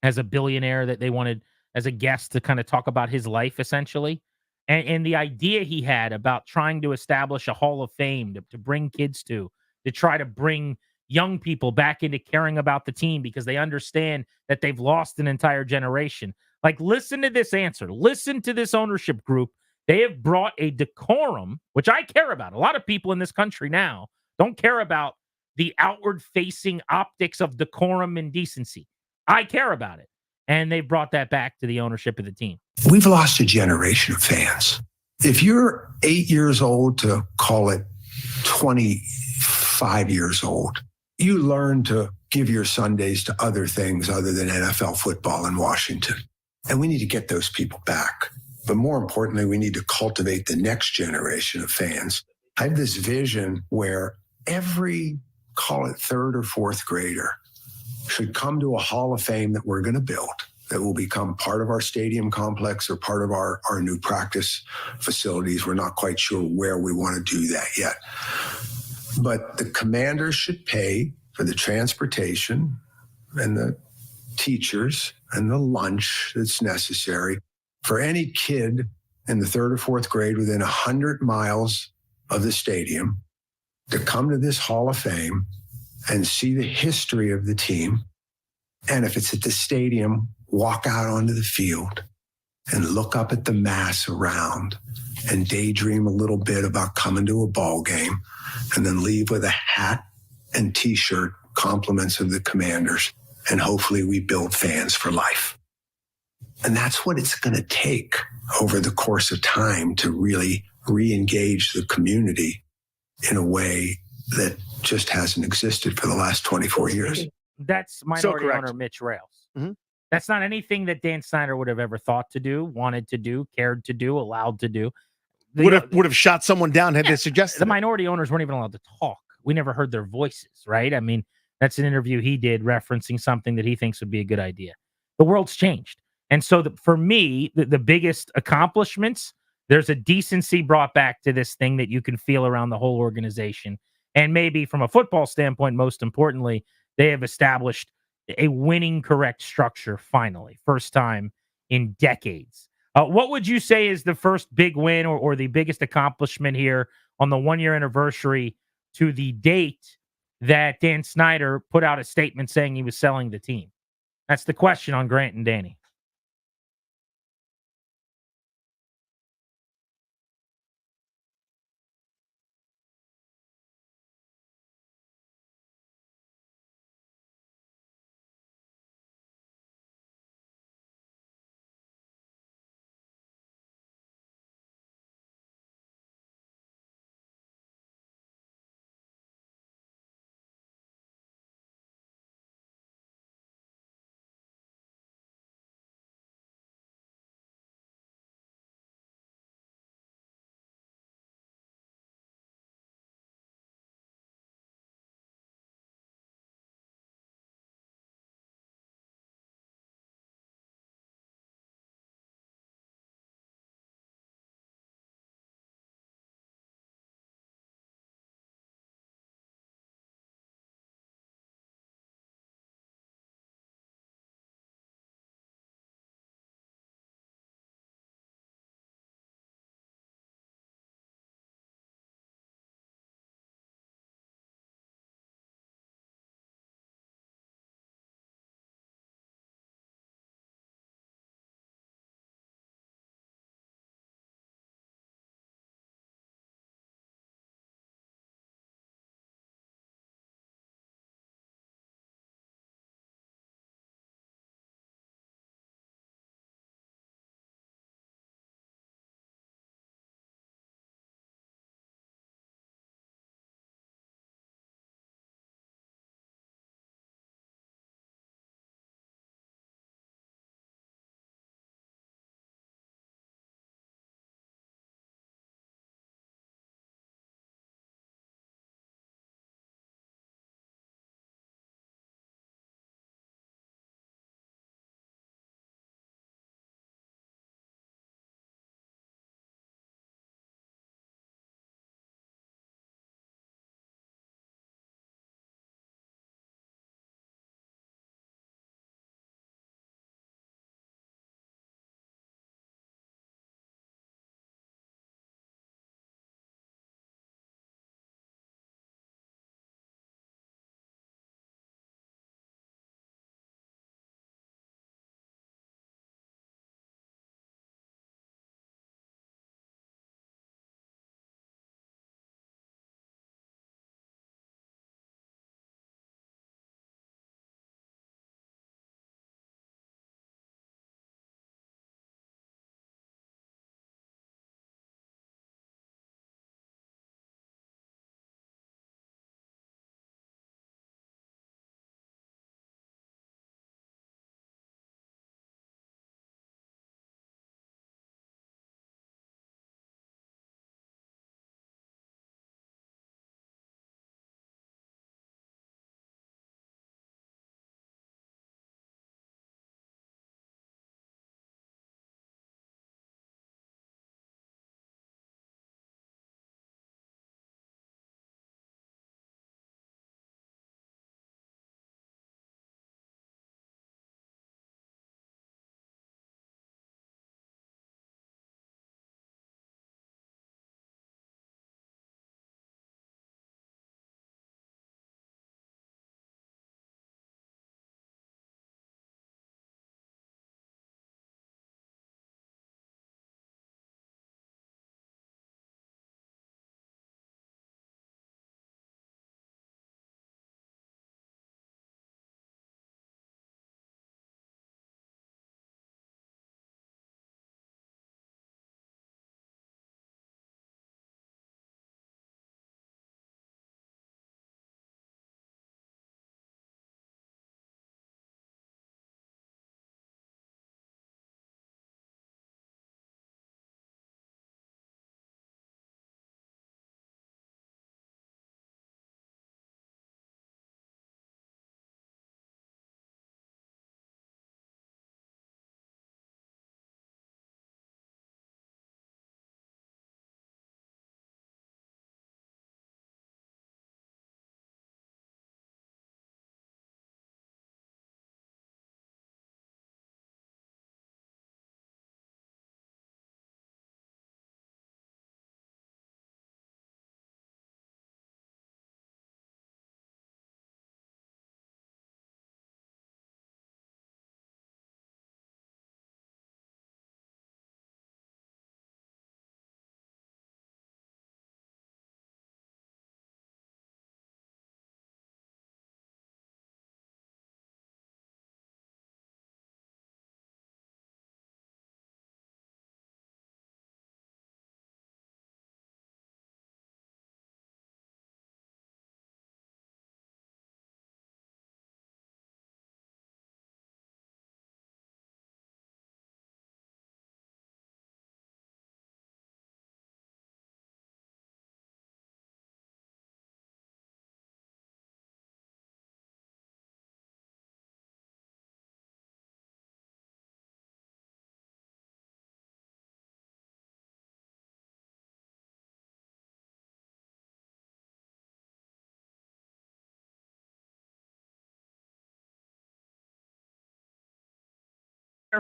as a billionaire that they wanted as a guest to kind of talk about his life, essentially. And the idea he had about trying to establish a Hall of Fame to bring kids to try to bring young people back into caring about the team because they understand that they've lost an entire generation. Like, listen to this answer. Listen to this ownership group. They have brought a decorum, which I care about. A lot of people in this country now don't care about the outward-facing optics of decorum and decency. I care about it. and they brought that back to the ownership of the team. We've lost a generation of fans. If you're 8 years old to call it 25 years old, you learn to give your Sundays to other things other than NFL football in Washington. And we need to get those people back. But more importantly, we need to cultivate the next generation of fans. I have this vision where every, call it third or fourth grader, should come to a Hall of Fame that we're going to build, that will become part of our stadium complex or part of our new practice facilities. We're not quite sure where we want to do that yet. But the Commanders should pay for the transportation and the teachers and the lunch that's necessary for any kid in the third or fourth grade within 100 miles of the stadium to come to this Hall of Fame and see the history of the team. And if it's at the stadium, walk out onto the field and look up at the mass around and daydream a little bit about coming to a ball game and then leave with a hat and T-shirt, compliments of the Commanders. And hopefully we build fans for life. And that's what it's going to take over the course of time to really re-engage the community in a way that just hasn't existed for the last 24 years. That's minority owner Mitch Rails. That's not anything that Dan Snyder would have ever thought to do, wanted to do, cared to do, allowed to do. Would have shot someone down had they suggested the minority owners weren't even allowed to talk. We never heard their voices, right? I mean, that's an interview he did referencing something that he thinks would be a good idea. The world's changed. And so for me, the biggest accomplishments, there's a decency brought back to this thing that you can feel around the whole organization. And maybe from a football standpoint, most importantly, they have established a winning correct structure finally. First time in decades. What would you say is the first big win or the biggest accomplishment here on the 1-year anniversary to the date that Dan Snyder put out a statement saying he was selling the team? That's the question on Grant and Danny.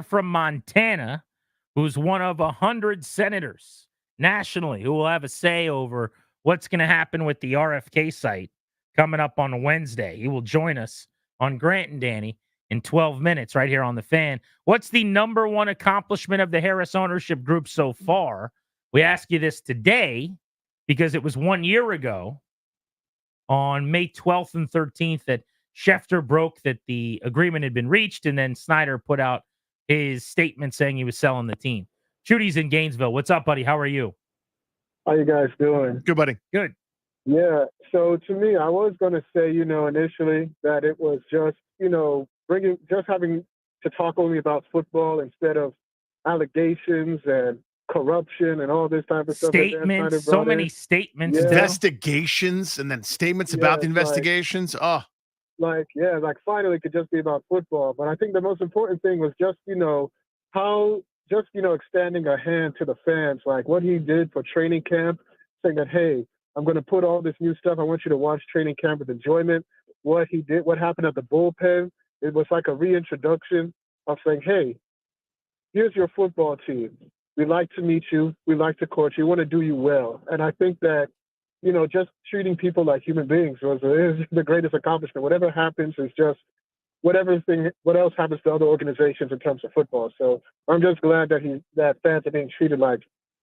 from Montana, who's one of 100 senators nationally who will have a say over what's going to happen with the RFK site coming up on Wednesday. He will join us on Grant and Danny in 12 minutes right here on The Fan. What's the number one accomplishment of the Harris ownership group so far? We ask you this today because it was 1 year ago on May 12th and 13th that Schefter broke that the agreement had been reached, and then Snyder put out his statement saying he was selling the team. Judy's in Gainesville. What's up, buddy? How are you? How you guys doing? Good, buddy. Good. Yeah. So to me, I was going to say, initially that it was just, having to talk only about football instead of allegations and corruption and all this type of stuff. Statements, so many statements. Yeah. Investigations and then statements about the investigations. Like finally it could just be about football. But I think the most important thing was just, extending a hand to the fans, like what he did for training camp, saying that, hey, I'm going to put all this new stuff. I want you to watch training camp with enjoyment. What he did, what happened at the bullpen, it was like a reintroduction of saying, hey, here's your football team. We like to meet you. We like to coach you. We want to do you well. And I think that, just treating people like human beings is the greatest accomplishment. Whatever happens is just what else happens to other organizations in terms of football. So I'm just glad that fans are being treated like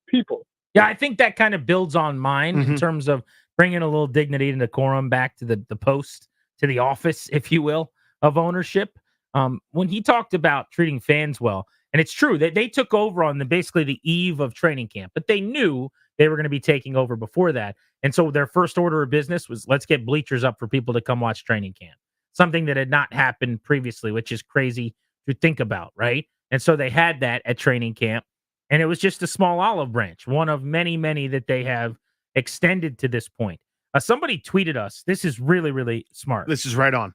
people. Yeah, I think that kind of builds on mine in terms of bringing a little dignity and decorum back to the post, to the office, if you will, of ownership. When he talked about treating fans well, and it's true that they took over on basically the eve of training camp, but they knew they were going to be taking over before that. And so their first order of business was, let's get bleachers up for people to come watch training camp. Something that had not happened previously, which is crazy to think about, right? And so they had that at training camp, and it was just a small olive branch, one of many, many that they have extended to this point. Somebody tweeted us. This is really, really smart. This is right on.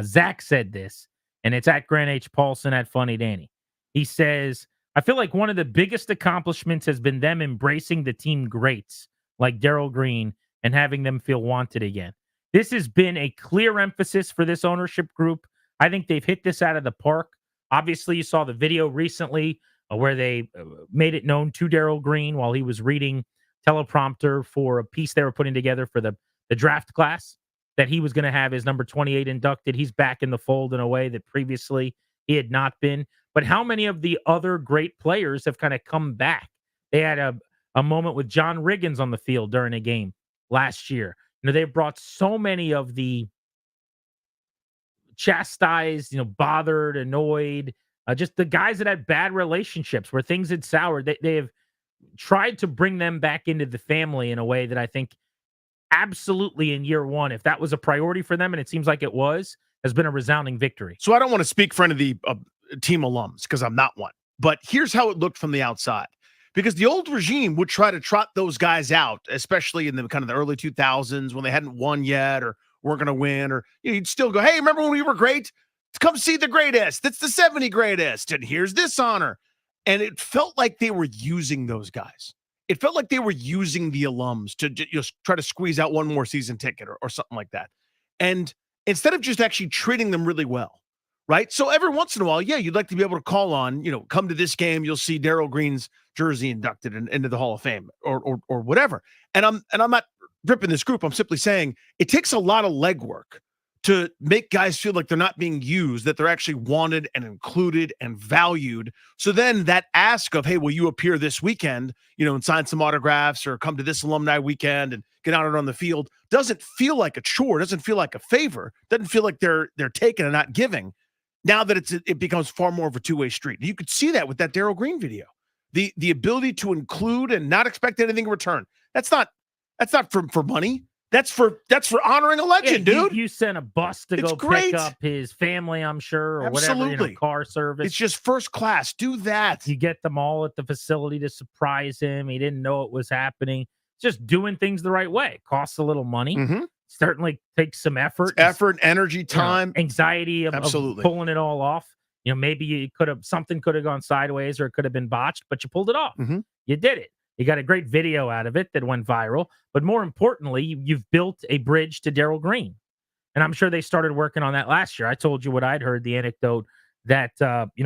Zach said this, and it's at Grant H. Paulson at Funny Danny. He says, I feel like one of the biggest accomplishments has been them embracing the team greats like Darryl Green and having them feel wanted again. This has been a clear emphasis for this ownership group. I think they've hit this out of the park. Obviously, you saw the video recently where they made it known to Darryl Green while he was reading teleprompter for a piece they were putting together for the draft class that he was going to have his number 28 inducted. He's back in the fold in a way that previously he had not been. But how many of the other great players have kind of come back? They had a moment with John Riggins on the field during a game last year. They've brought so many of the chastised, bothered, annoyed, just the guys that had bad relationships where things had soured. They have tried to bring them back into the family in a way that I think absolutely in year one, if that was a priority for them, and it seems like it was, has been a resounding victory. So I don't want to speak for any of the team alums because I'm not one. But here's how it looked from the outside. Because the old regime would try to trot those guys out, especially in the kind of the early 2000s when they hadn't won yet or weren't going to win. Or you'd still go, hey, remember when we were great? Come see the greatest. That's the 70 greatest. And here's this honor. And it felt like they were using those guys. It felt like they were using the alums to just try to squeeze out one more season ticket or something like that. And instead of just actually treating them really well, right? So every once in a while, you'd like to be able to call on, come to this game, you'll see Darryl Green's jersey inducted into the Hall of Fame or whatever. And I'm not ripping this group. I'm simply saying it takes a lot of legwork to make guys feel like they're not being used, that they're actually wanted and included and valued. So then that ask of, hey, will you appear this weekend, and sign some autographs or come to this alumni weekend and get out on the field doesn't feel like a chore, doesn't feel like a favor, doesn't feel like they're taking and not giving. Now that it becomes far more of a two-way street. You could see that with that Darryl Green video. The ability to include and not expect anything in return. That's not for money. That's for honoring a legend, dude. You sent a bus to go pick up his family, I'm sure, or whatever, car service. It's just first class. Do that. You get them all at the facility to surprise him. He didn't know it was happening. Just doing things the right way. Costs a little money. Certainly takes some effort. Energy, time. Anxiety of pulling it all off. Maybe something could have gone sideways or it could have been botched, but you pulled it off. You did it. You got a great video out of it that went viral. But more importantly, you've built a bridge to Darryl Green. And I'm sure they started working on that last year. I told you what I'd heard, the anecdote that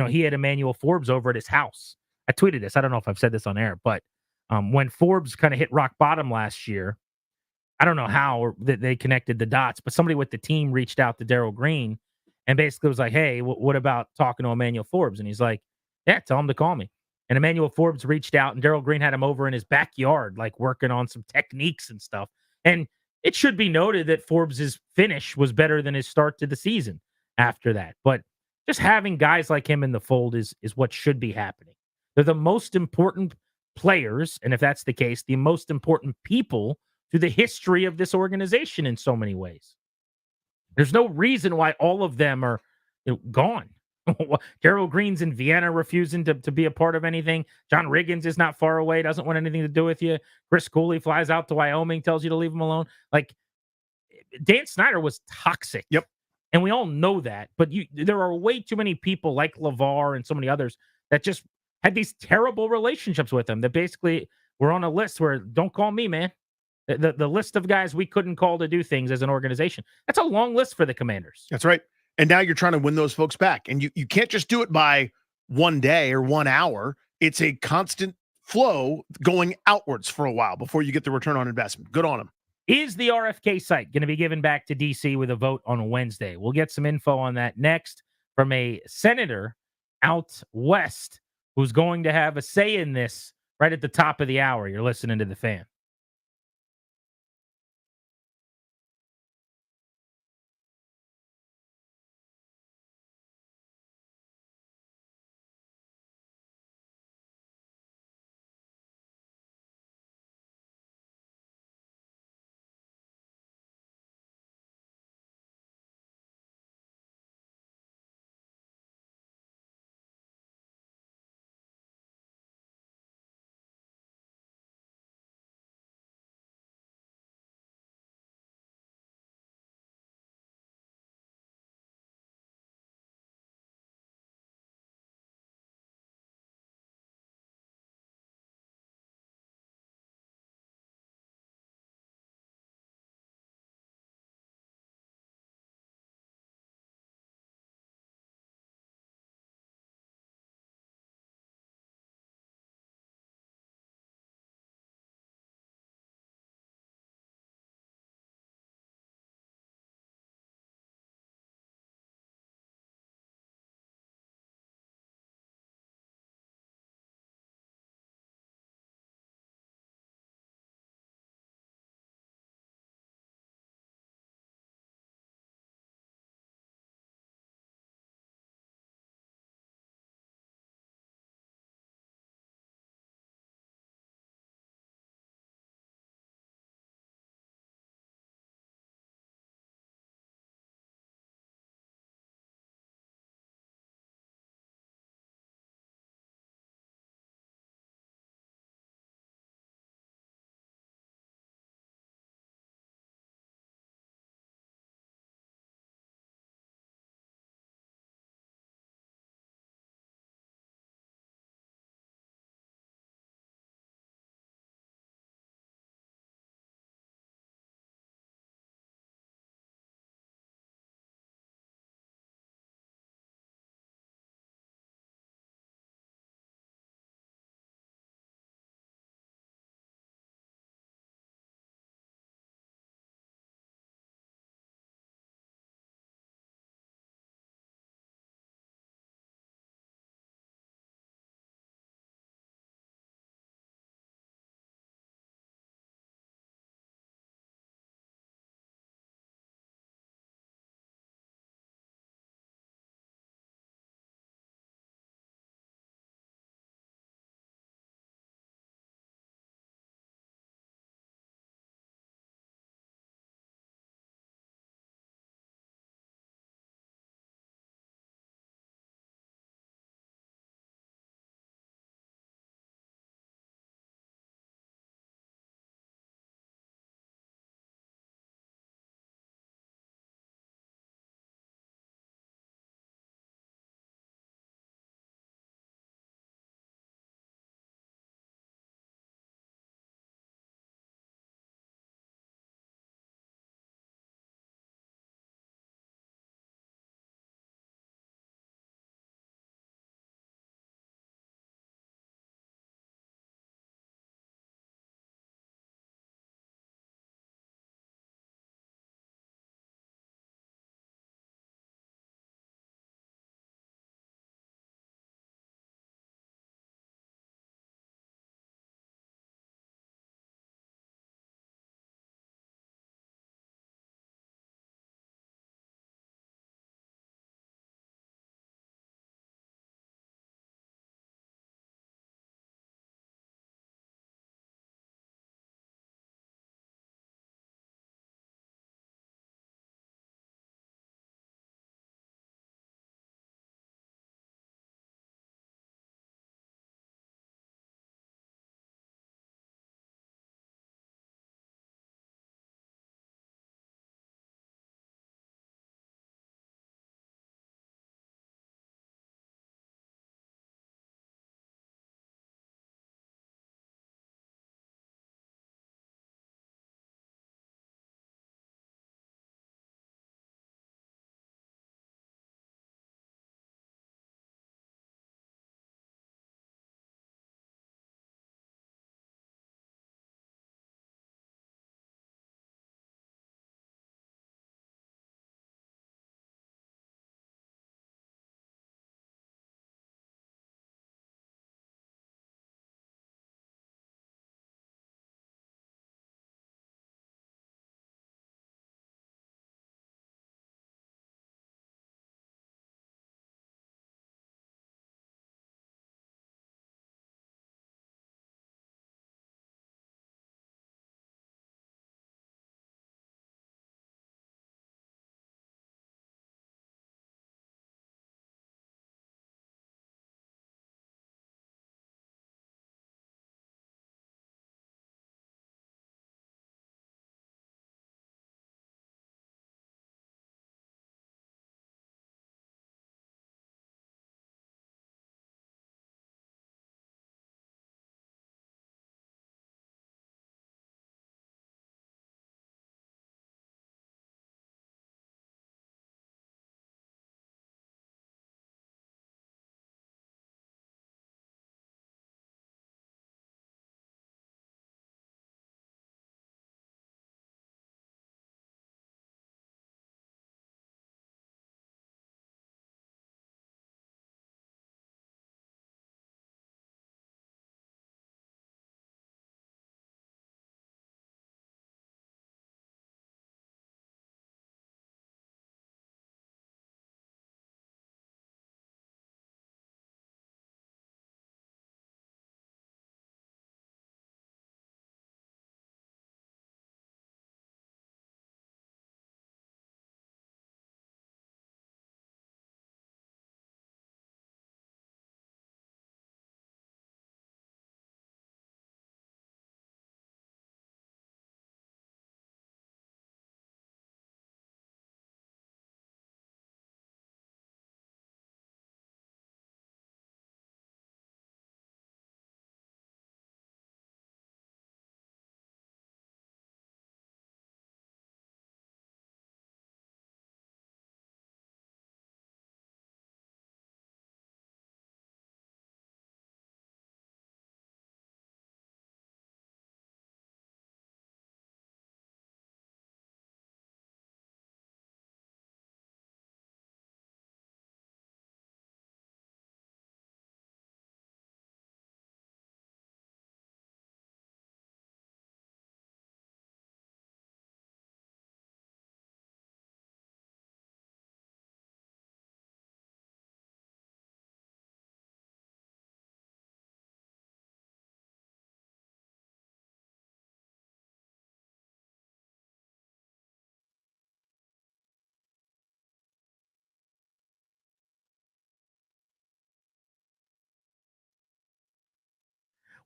he had Emmanuel Forbes over at his house. I tweeted this. I don't know if I've said this on air, but when Forbes kind of hit rock bottom last year, I don't know how they connected the dots, but somebody with the team reached out to Darryl Green and basically was like, "Hey, what about talking to Emmanuel Forbes?" And he's like, "Yeah, tell him to call me." And Emmanuel Forbes reached out, and Darryl Green had him over in his backyard, like working on some techniques and stuff. And it should be noted that Forbes' finish was better than his start to the season after that. But just having guys like him in the fold is what should be happening. They're the most important players, and if that's the case, the most important people to the history of this organization in so many ways. There's no reason why all of them are gone. Darryl Green's in Vienna refusing to be a part of anything. John Riggins is not far away, doesn't want anything to do with you. Chris Cooley flies out to Wyoming, tells you to leave him alone. Like, Dan Snyder was toxic. Yep. And we all know that. But there are way too many people like LeVar and so many others that just had these terrible relationships with him that basically were on a list where don't call me, man. The list of guys we couldn't call to do things as an organization. That's a long list for the Commanders. That's right. And now you're trying to win those folks back. And you can't just do it by one day or 1 hour. It's a constant flow going outwards for a while before you get the return on investment. Good on them. Is the RFK site going to be given back to DC with a vote on Wednesday? We'll get some info on that next from a senator out west who's going to have a say in this right at the top of the hour. You're listening to The Fan.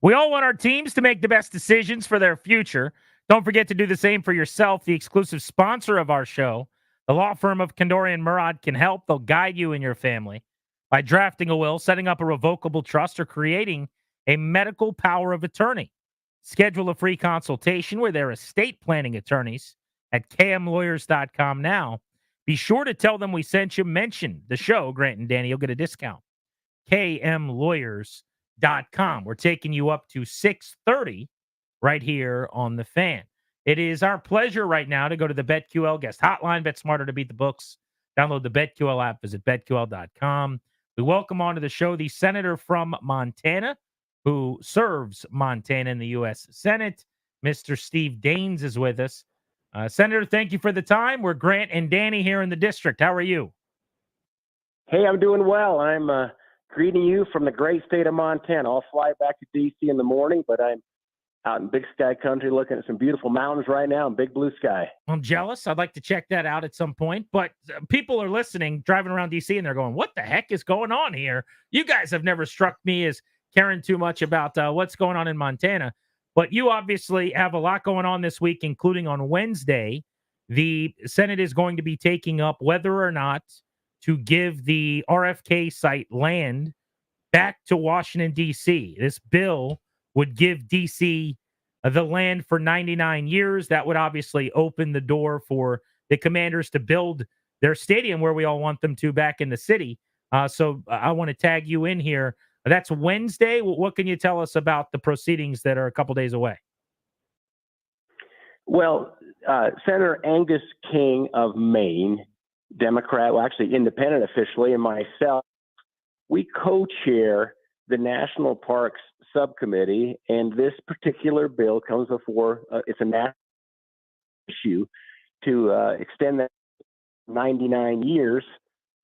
We all want our teams to make the best decisions for their future. Don't forget to do the same for yourself. The exclusive sponsor of our show, the law firm of Kondorian Murad, can help. They'll guide you and your family by drafting a will, setting up a revocable trust, or creating a medical power of attorney. Schedule a free consultation with their estate planning attorneys at kmlawyers.com now. Be sure to tell them we sent you. Mention the show, Grant and Danny. You'll get a discount. kmlawyers.com. We're taking you up to 6:30 right here on The Fan. It is our pleasure right now to go to the BetQL guest hotline. Bet smarter to beat the books. Download the BetQL app. Visit betql.com. We welcome onto the show the senator from Montana who serves Montana in the U.S. Senate. Mr. Steve Daines is with us. Senator, thank you for the time. We're Grant and Danny here in the district. How are you? Hey, I'm doing well. I'm greeting you from the great state of Montana. I'll fly back to D.C. in the morning, but I'm out in big sky country looking at some beautiful mountains right now and big blue sky. I'm jealous. I'd like to check that out at some point. But people are listening, driving around D.C., and they're going, what the heck is going on here? You guys have never struck me as caring too much about what's going on in Montana. But you obviously have a lot going on this week, including on Wednesday. The Senate is going to be taking up whether or not to give the RFK site land back to Washington, D.C. This bill would give D.C. the land for 99 years. That would obviously open the door for the Commanders to build their stadium where we all want them to back in the city. So I want to tag you in here. That's Wednesday. What can you tell us about the proceedings that are a couple days away? Well, Senator Angus King of Maine, Democrat, well, actually independent officially, and myself, we co-chair the National Parks Subcommittee, and this particular bill comes before, it's a national issue to extend that 99 years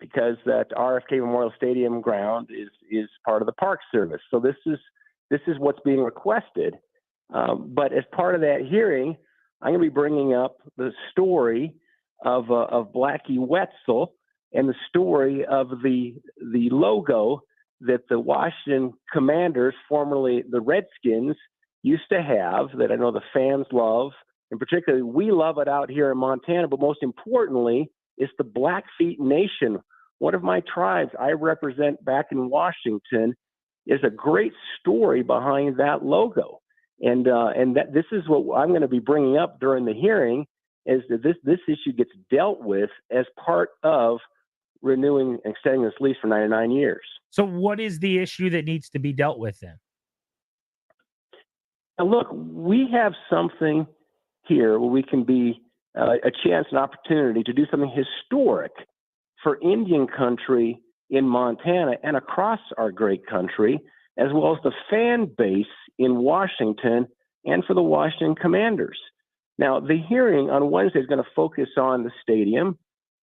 because that RFK Memorial Stadium ground is part of the Park Service. So this is what's being requested. But as part of that hearing, I'm going to be bringing up the story of Blackie Wetzel and the story of the logo that the Washington Commanders, formerly the Redskins, used to have, that I know the fans love, and particularly we love it out here in Montana, but most importantly, it's the Blackfeet Nation. One of my tribes I represent back in Washington is a great story behind that logo. And that this is what I'm going to be bringing up during the hearing, is that this issue gets dealt with as part of renewing and extending this lease for 99 years. So what is the issue that needs to be dealt with then? Now look, we have something here where we can be a chance, an opportunity to do something historic for Indian country in Montana and across our great country, as well as the fan base in Washington and for the Washington Commanders. Now, the hearing on Wednesday is going to focus on the stadium,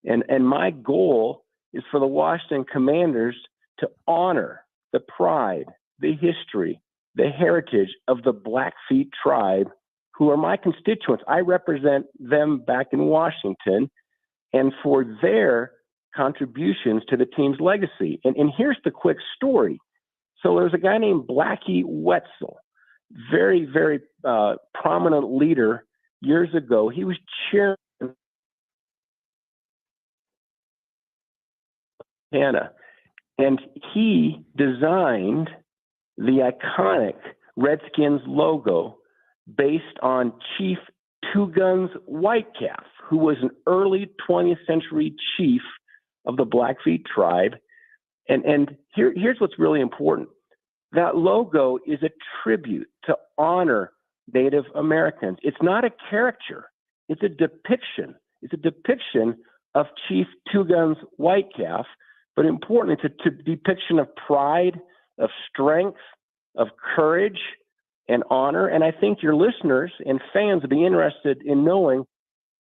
and my goal is for the Washington Commanders to honor the pride, the history, the heritage of the Blackfeet tribe, who are my constituents. I represent them back in Washington, and for their contributions to the team's legacy. And here's the quick story. So there's a guy named Blackie Wetzel, very, very prominent leader years ago. He was chairman of Montana, and he designed the iconic Redskins logo based on Chief Two Guns Whitecalf, who was an early 20th century chief of the Blackfeet tribe. And here's what's really important. That logo is a tribute to honor Native Americans. It's not a caricature. It's a depiction. It's a depiction of Chief Two Guns Whitecalf, but importantly, it's a depiction of pride, of strength, of courage, and honor. And I think your listeners and fans will be interested in knowing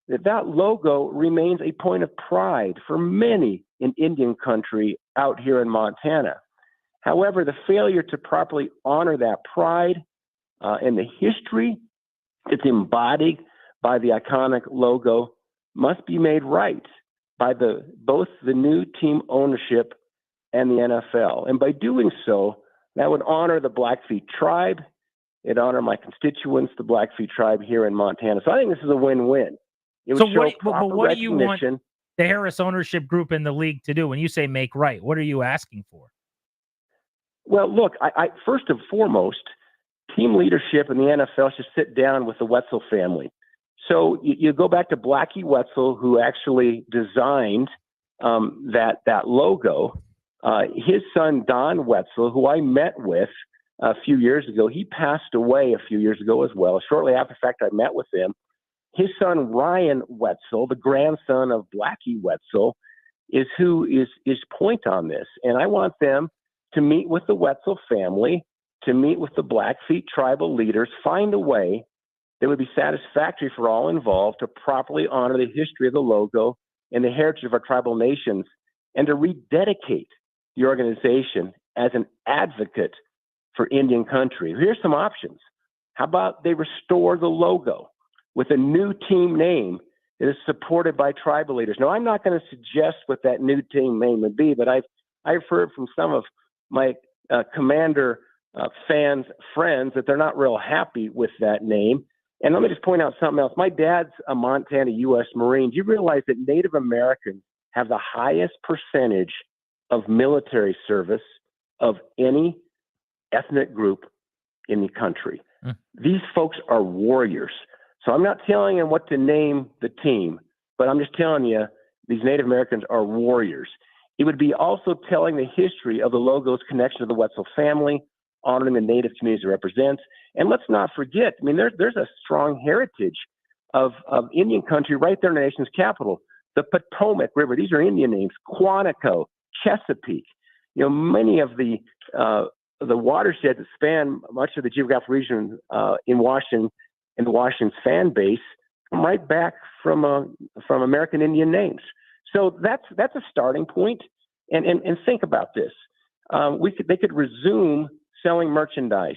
that that logo remains a point of pride for many in Indian country out here in Montana. However, the failure to properly honor that pride and the history that's embodied by the iconic logo must be made right by both the new team ownership and the NFL. And by doing so, that would honor the Blackfeet tribe It honor my constituents, the Blackfeet tribe here in Montana. So I think this is a win-win. It would So show what, proper but what do you want recognition. the Harris ownership group and the league to do? When you say make right, what are you asking for? Well, look, I first and foremost, team leadership in the NFL should sit down with the Wetzel family. So you go back to Blackie Wetzel, who actually designed that logo. His son, Don Wetzel, who I met with a few years ago, he passed away a few years ago as well. Shortly after the fact, I met with him. His son, Ryan Wetzel, the grandson of Blackie Wetzel, is who is point on this. And I want them to meet with the Wetzel family, to meet with the Blackfeet tribal leaders, find a way that would be satisfactory for all involved to properly honor the history of the logo and the heritage of our tribal nations, and to rededicate the organization as an advocate for Indian country. Here's some options. How about they restore the logo with a new team name that is supported by tribal leaders? Now, I'm not going to suggest what that new team name would be, but I've heard from some of my Commander fans, friends, that they're not real happy with that name. And let me just point out something else. My dad's a Montana U.S. Marine. Do you realize that Native Americans have the highest percentage of military service of any ethnic group in the country? These folks are warriors. So I'm not telling them what to name the team, but I'm just telling you these Native Americans are warriors. It would be also telling the history of the logo's connection to the Wetzel family, honoring the Native communities it represents. And let's not forget, I mean, there's a strong heritage of Indian country right there in the nation's capital. The Potomac River, these are Indian names, Quantico, Chesapeake. You know, many of the watersheds that span much of the geographic region in Washington and Washington's fan base come right back from American Indian names. So that's a starting point. And think about this. They could resume selling merchandise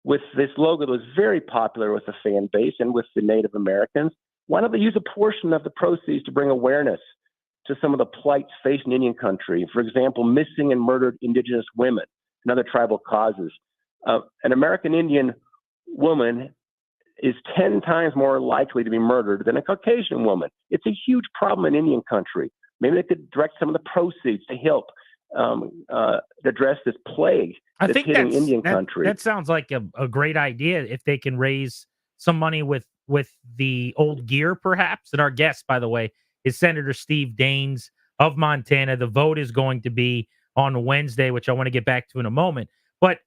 with this logo that was very popular with the fan base and with the Native Americans. Why don't they use a portion of the proceeds to bring awareness to some of the plights facing Indian country? For example, missing and murdered Indigenous women and other tribal causes. An American Indian woman is 10 times more likely to be murdered than a Caucasian woman. It's a huge problem in Indian country. Maybe they could direct some of the proceeds to help address this plague that's hitting Indian country. That sounds like a great idea if they can raise some money with the old gear, perhaps. And our guest, by the way, is Senator Steve Daines of Montana. The vote is going to be on Wednesday, which I want to get back to in a moment. But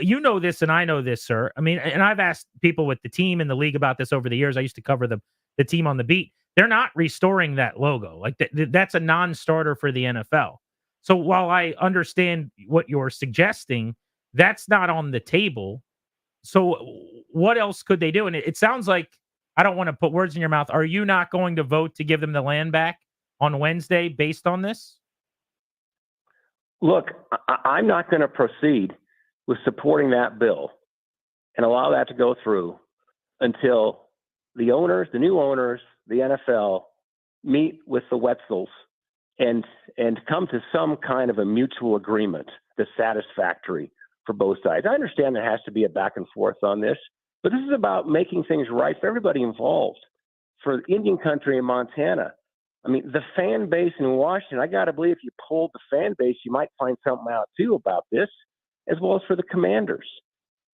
you know this, and I know this, sir. I mean, and I've asked people with the team and the league about this over the years. I used to cover the team on the beat. They're not restoring that logo. Like that's a non-starter for the NFL. So while I understand what you're suggesting, that's not on the table. So what else could they do? And it sounds like, I don't want to put words in your mouth. Are you not going to vote to give them the land back on Wednesday based on this? Look, I'm not going to proceed with supporting that bill and allow that to go through until the owners, the new owners, the NFL meet with the Wetzels and come to some kind of a mutual agreement that's satisfactory for both sides. I understand there has to be a back and forth on this, but this is about making things right for everybody involved. For Indian country in Montana, I mean, the fan base in Washington, I got to believe if you polled the fan base, you might find something out too about this, as well as for the Commanders.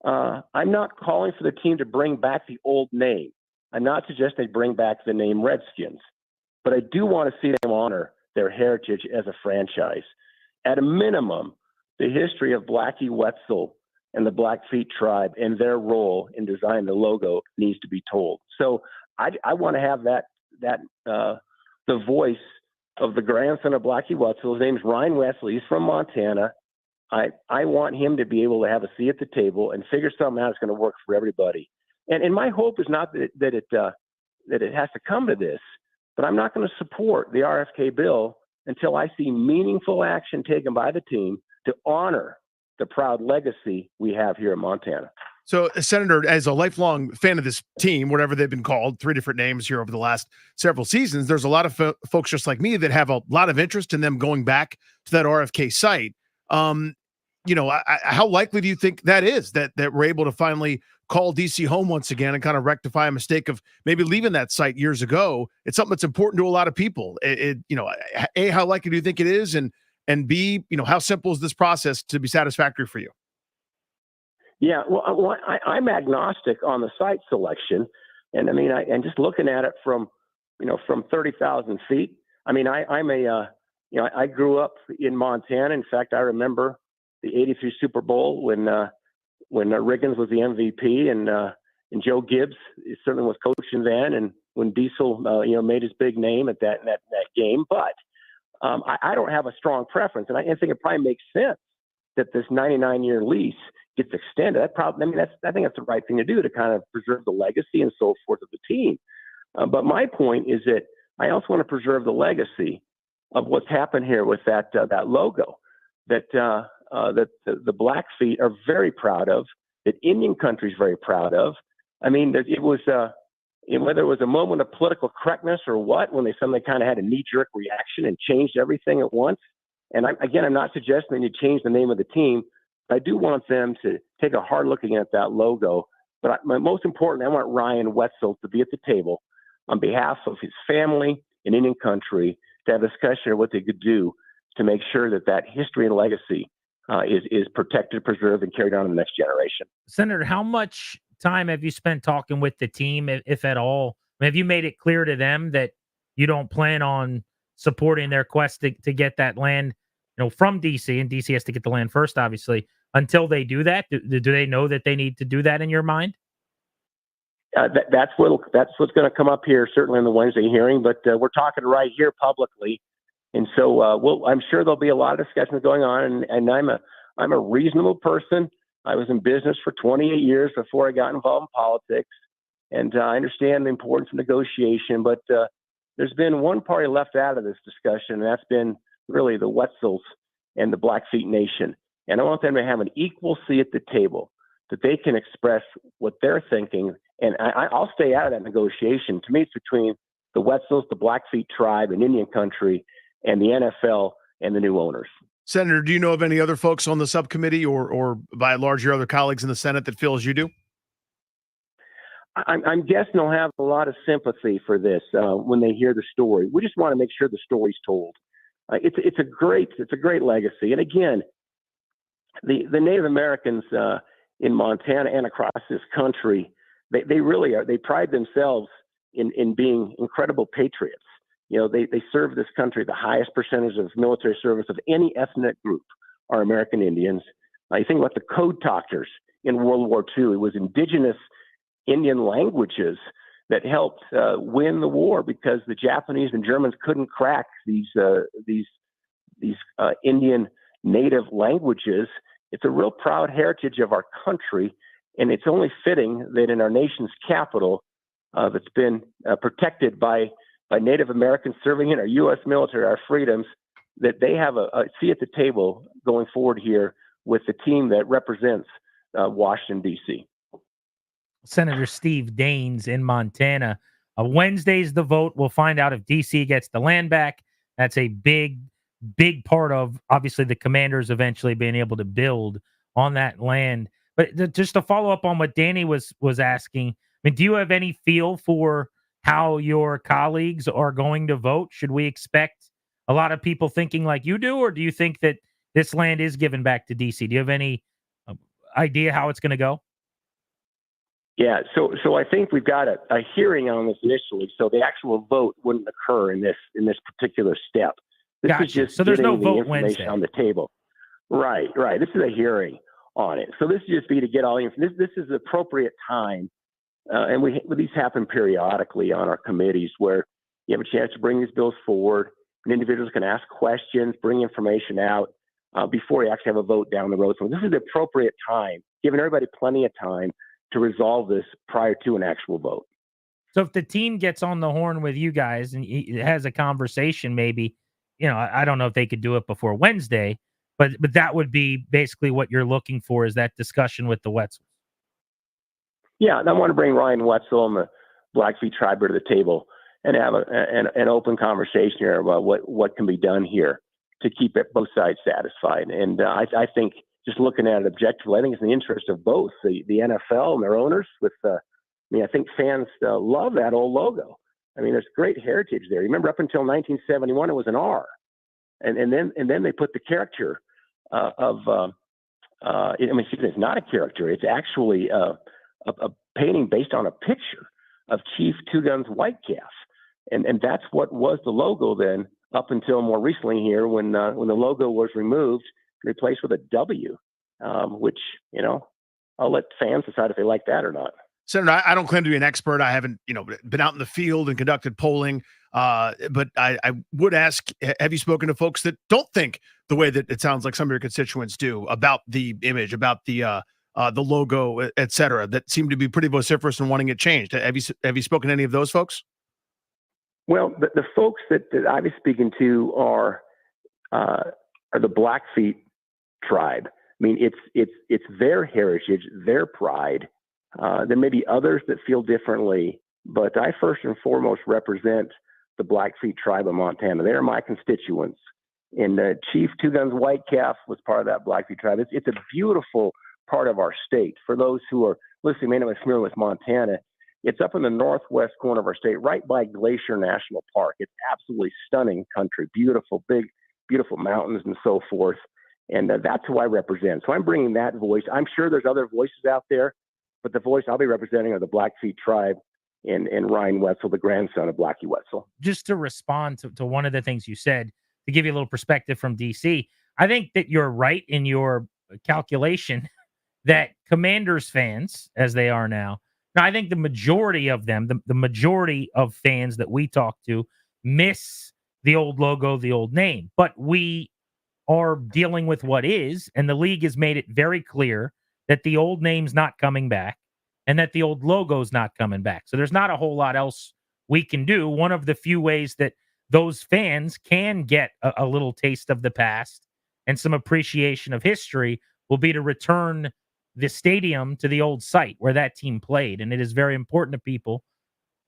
I'm not calling for the team to bring back the old name. I'm not suggesting they bring back the name Redskins, but I do want to see them honor their heritage as a franchise. At a minimum, the history of Blackie Wetzel and the Blackfeet tribe and their role in designing the logo needs to be told. So I want to have the voice of the grandson of Blackie Wetzel. His name is Ryan Wesley. He's from Montana. I want him to be able to have a seat at the table and figure something out that's going to work for everybody. And my hope is not that it has to come to this, but I'm not going to support the RFK bill until I see meaningful action taken by the team to honor the proud legacy we have here in Montana. So, Senator, as a lifelong fan of this team, whatever they've been called, 3 different names here over the last several seasons, there's a lot of folks just like me that have a lot of interest in them going back to that RFK site. how likely do you think that is that we're able to finally call DC home once again and kind of rectify a mistake of maybe leaving that site years ago? It's something that's important to a lot of people. A, how likely do you think it is? And B, how simple is this process to be satisfactory for you? Yeah, well, I'm agnostic on the site selection. And I mean, and just looking at it from 30,000 feet, I mean, I grew up in Montana. In fact, I remember the '83 Super Bowl when Riggins was the MVP and Joe Gibbs certainly was coaching then, and when Diesel made his big name at that game. But I don't have a strong preference, and I think it probably makes sense that this 99-year lease gets extended. I think that's the right thing to do to kind of preserve the legacy and so forth of the team. But my point is that I also want to preserve the legacy of what's happened here with that logo that the Blackfeet are very proud of, that Indian country is very proud of. I mean, it was whether it was a moment of political correctness or what, when they suddenly kind of had a knee-jerk reaction and changed everything at once. And I'm not suggesting you change the name of the team. I do want them to take a hard look at that logo. But most important, I want Ryan Wetzel to be at the table on behalf of his family and Indian country to have a discussion of what they could do to make sure that history and legacy is protected, preserved, and carried on in the next generation. Senator, how much time have you spent talking with the team, if at all? Have you made it clear to them that you don't plan on supporting their quest to get that land, from DC, and DC has to get the land first, obviously, until they do that? Do they know that they need to do that in your mind? That's what's going to come up here, certainly in the Wednesday hearing, but we're talking right here publicly. And so I'm sure there'll be a lot of discussions going on, and I'm a reasonable person. I was in business for 28 years before I got involved in politics, and I understand the importance of negotiation, but there's been one party left out of this discussion, and that's been really the Wetzels and the Blackfeet Nation. And I want them to have an equal seat at the table, that they can express what they're thinking. And I'll stay out of that negotiation. To me, it's between the Wetzels, the Blackfeet tribe, and Indian country, and the NFL and the new owners. Senator, do you know of any other folks on the subcommittee or by and large your other colleagues in the Senate that feel as you do? I'm guessing they'll have a lot of sympathy for this when they hear the story. We just want to make sure the story's told. It's a great legacy. And again, the Native Americans in Montana and across this country, they really are. They pride themselves in being incredible patriots. They serve this country. The highest percentage of military service of any ethnic group are American Indians. You think about the code talkers in World War II. It was indigenous Indian languages that helped win the war, because the Japanese and Germans couldn't crack these Indian native languages. It's a real proud heritage of our country, and it's only fitting that in our nation's capital, that's been protected by Native Americans serving in our U.S. military, our freedoms, that they have a seat at the table going forward here with the team that represents Washington, D.C. Senator Steve Daines in Montana. Wednesday's the vote. We'll find out if D.C. gets the land back. That's a big part of, obviously, the Commanders eventually being able to build on that land. But just to follow up on what Danny was asking, I mean, do you have any feel for how your colleagues are going to vote? Should we expect a lot of people thinking like you do, or do you think that this land is given back to DC? Do you have any idea how it's going to go? Yeah, so I think we've got a hearing on this initially, so the actual vote wouldn't occur in this particular step. This is just so there's no getting the vote information Wednesday on the table. Right. This is a hearing on it. So this is just be to get all the information. This is the appropriate time. And these happen periodically on our committees where you have a chance to bring these bills forward, and individuals can ask questions, bring information out before you actually have a vote down the road. So this is the appropriate time, giving everybody plenty of time to resolve this prior to an actual vote. So if the team gets on the horn with you guys and has a conversation, maybe, I don't know if they could do it before Wednesday, but that would be basically what you're looking for, is that discussion with the Wetzels. Yeah, and I want to bring Ryan Wetzel and the Blackfeet tribe to the table and have an open conversation here about what can be done here to keep both sides satisfied. And I think just looking at it objectively, I think it's in the interest of both the NFL and their owners. I think fans love that old logo. I mean, there's great heritage there. You remember up until 1971, it was an R, and then they put the character it's not a character. It's actually a painting based on a picture of Chief Two Guns Whitecalf, and that's what was the logo then up until more recently here when the logo was removed, replaced with a W, which I'll let fans decide if they like that or not. Senator, I don't claim to be an expert. I haven't, been out in the field and conducted polling. But I would ask, have you spoken to folks that don't think the way that it sounds like some of your constituents do about the image, about the logo, et cetera, that seem to be pretty vociferous and wanting it changed? Have you spoken to any of those folks? Well, the folks that I've been speaking to are the Blackfeet tribe. I mean, it's their heritage, their pride. There may be others that feel differently, but I first and foremost represent the Blackfeet tribe of Montana. They're my constituents. And Chief Two Guns Whitecalf was part of that Blackfeet tribe. It's a beautiful part of our state. For those who are listening, may not be familiar with Montana, it's up in the northwest corner of our state, right by Glacier National Park. It's absolutely stunning country, beautiful, big, beautiful mountains and so forth. And that's who I represent. So I'm bringing that voice. I'm sure there's other voices out there, but the voice I'll be representing are the Blackfeet tribe and Ryan Wetzel, the grandson of Blackie Wetzel. Just to respond to one of the things you said, to give you a little perspective from DC, I think that you're right in your calculation that Commanders fans, as they are now, I think the majority of them, the majority of fans that we talk to, miss the old logo, the old name. But we are dealing with what is, and the league has made it very clear that the old name's not coming back and that the old logo's not coming back. So there's not a whole lot else we can do. One of the few ways that those fans can get a little taste of the past and some appreciation of history will be to return the stadium to the old site where that team played. And it is very important to people,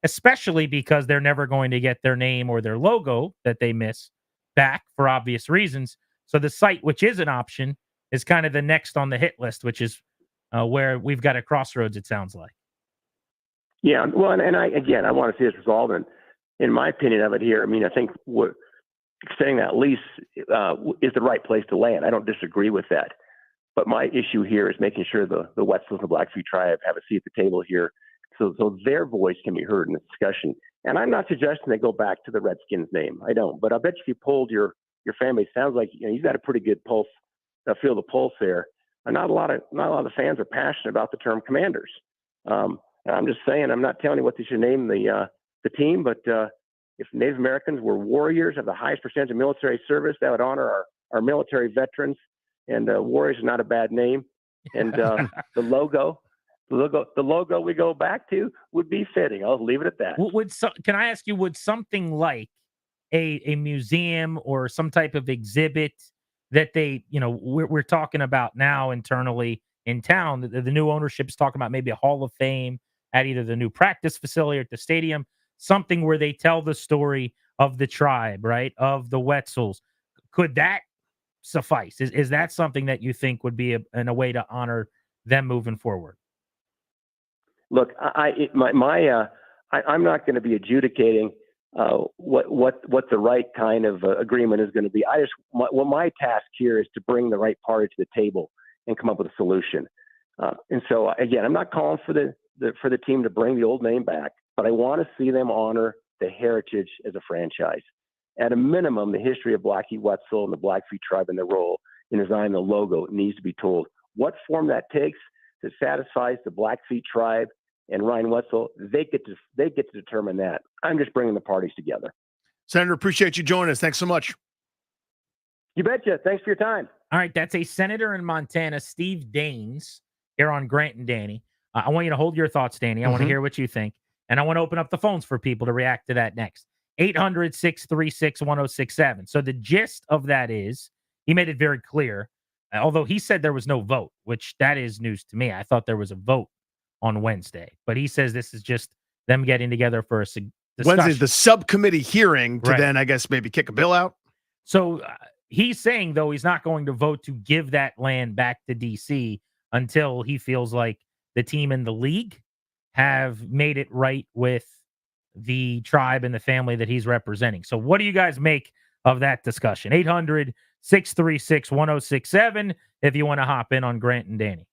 especially because they're never going to get their name or their logo that they miss back for obvious reasons. So the site, which is an option, is kind of the next on the hit list, which is where we've got a crossroads, it sounds like. Yeah, well, and I want to see this resolved. And in my opinion of it here, I mean, I think extending that lease is the right place to land. I don't disagree with that. But my issue here is making sure the Wetzels and the Blackfeet tribe have a seat at the table here so their voice can be heard in the discussion. And I'm not suggesting they go back to the Redskins name. I don't. But I bet if you polled your fan base, sounds like you've got a pretty good pulse, feel the pulse there. And not a lot of the fans are passionate about the term Commanders. And I'm just saying, I'm not telling you what they should name the team, but if Native Americans were warriors of the highest percentage of military service, that would honor our military veterans. And Warriors is not a bad name. And the logo we go back to would be fitting. I'll leave it at that. Can I ask you, would something like a museum or some type of exhibit that they, we're talking about now internally in town, the new ownership is talking about maybe a Hall of Fame at either the new practice facility or at the stadium, something where they tell the story of the tribe, right, of the Wetzels. Could that suffice? Is that something that you think would be a way to honor them moving forward? Look, I'm not going to be adjudicating what the right kind of agreement is going to be. My task here is to bring the right party to the table and come up with a solution. And so again, I'm not calling for the team to bring the old name back, but I want to see them honor the heritage as a franchise. At a minimum, the history of Blackie Wetzel and the Blackfeet tribe and their role in designing the logo needs to be told. What form that takes that satisfies the Blackfeet tribe and Ryan Wetzel, they get to determine that. I'm just bringing the parties together. Senator, appreciate you joining us. Thanks so much. You betcha. Thanks for your time. All right, that's a senator in Montana, Steve Daines, here on Grant and Danny. I want you to hold your thoughts, Danny. I want to hear what you think. And I want to open up the phones for people to react to that next. 800-636-1067. So the gist of that is he made it very clear, although he said there was no vote, which that is news to me. I thought there was a vote on Wednesday, but he says this is just them getting together for a discussion. Wednesday, the subcommittee hearing to then, I guess, maybe kick a bill out. So he's saying, though, he's not going to vote to give that land back to DC until he feels like the team and the league have made it right with the tribe and the family that he's representing. So what do you guys make of that discussion? 800-636-1067 if you want to hop in on Grant and Danny.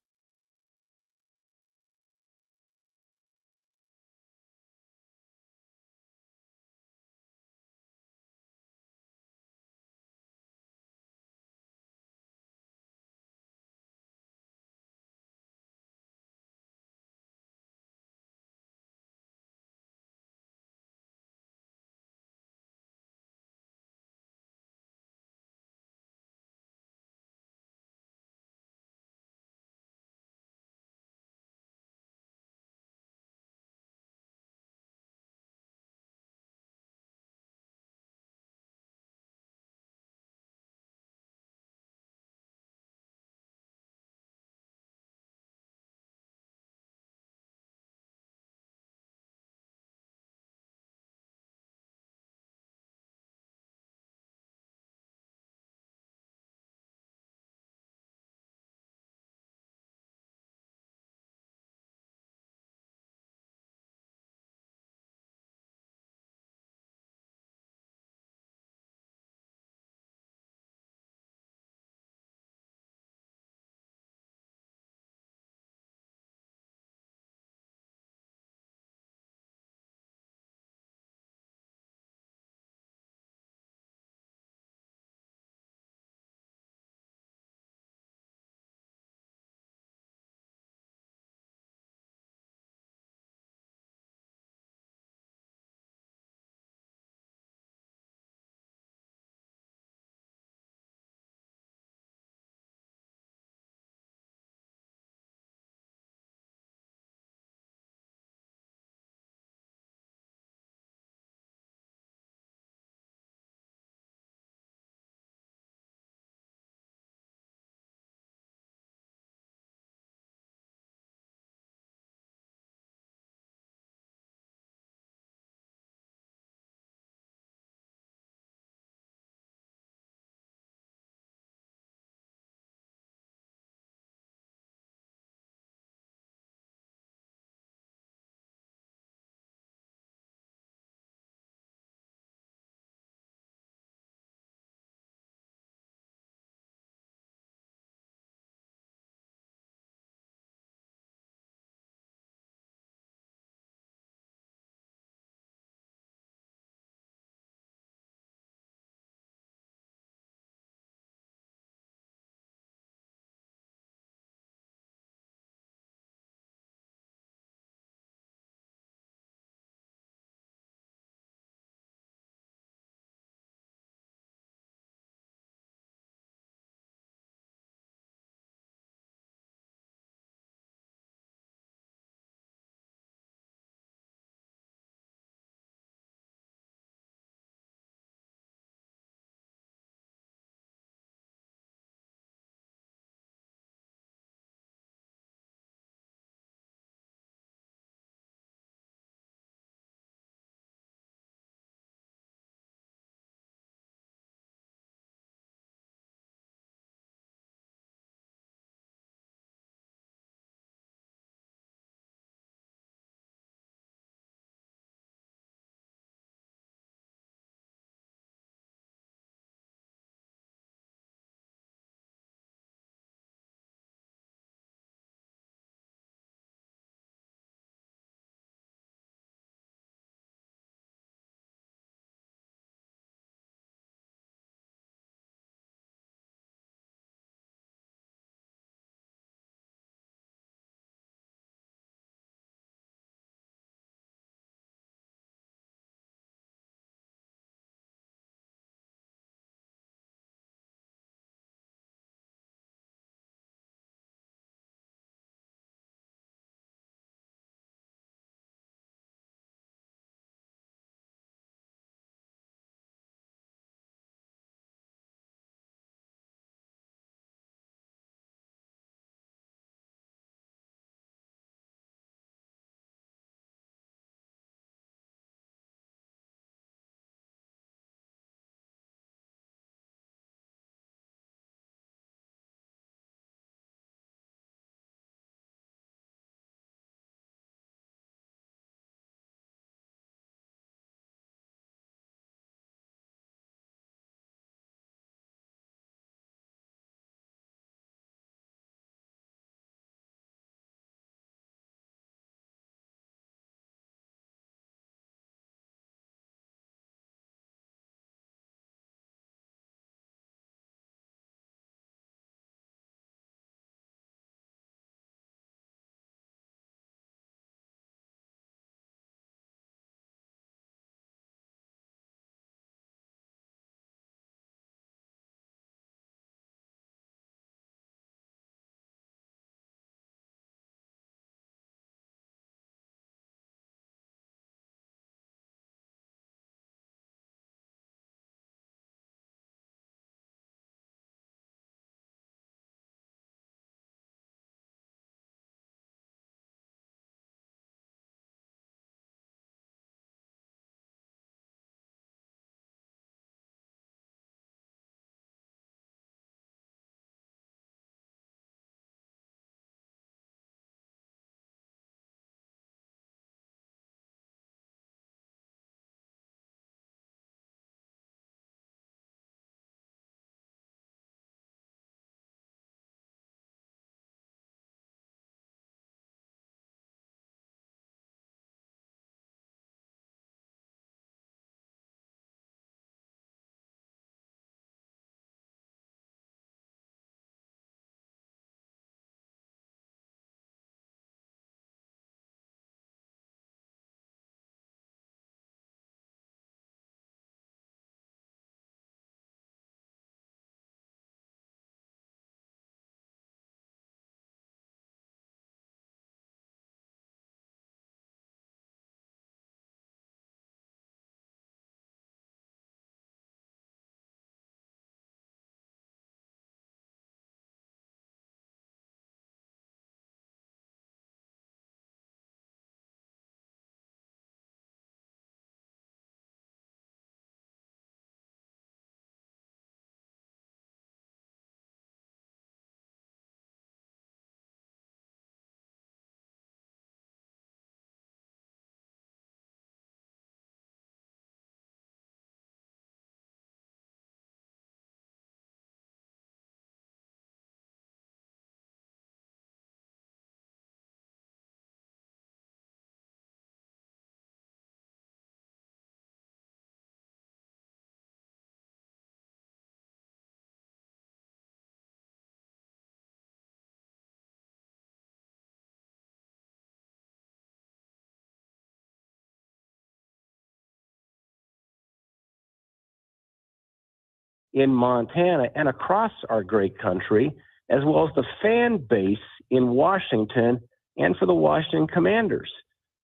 in Montana and across our great country, as well as the fan base in Washington and for the Washington Commanders.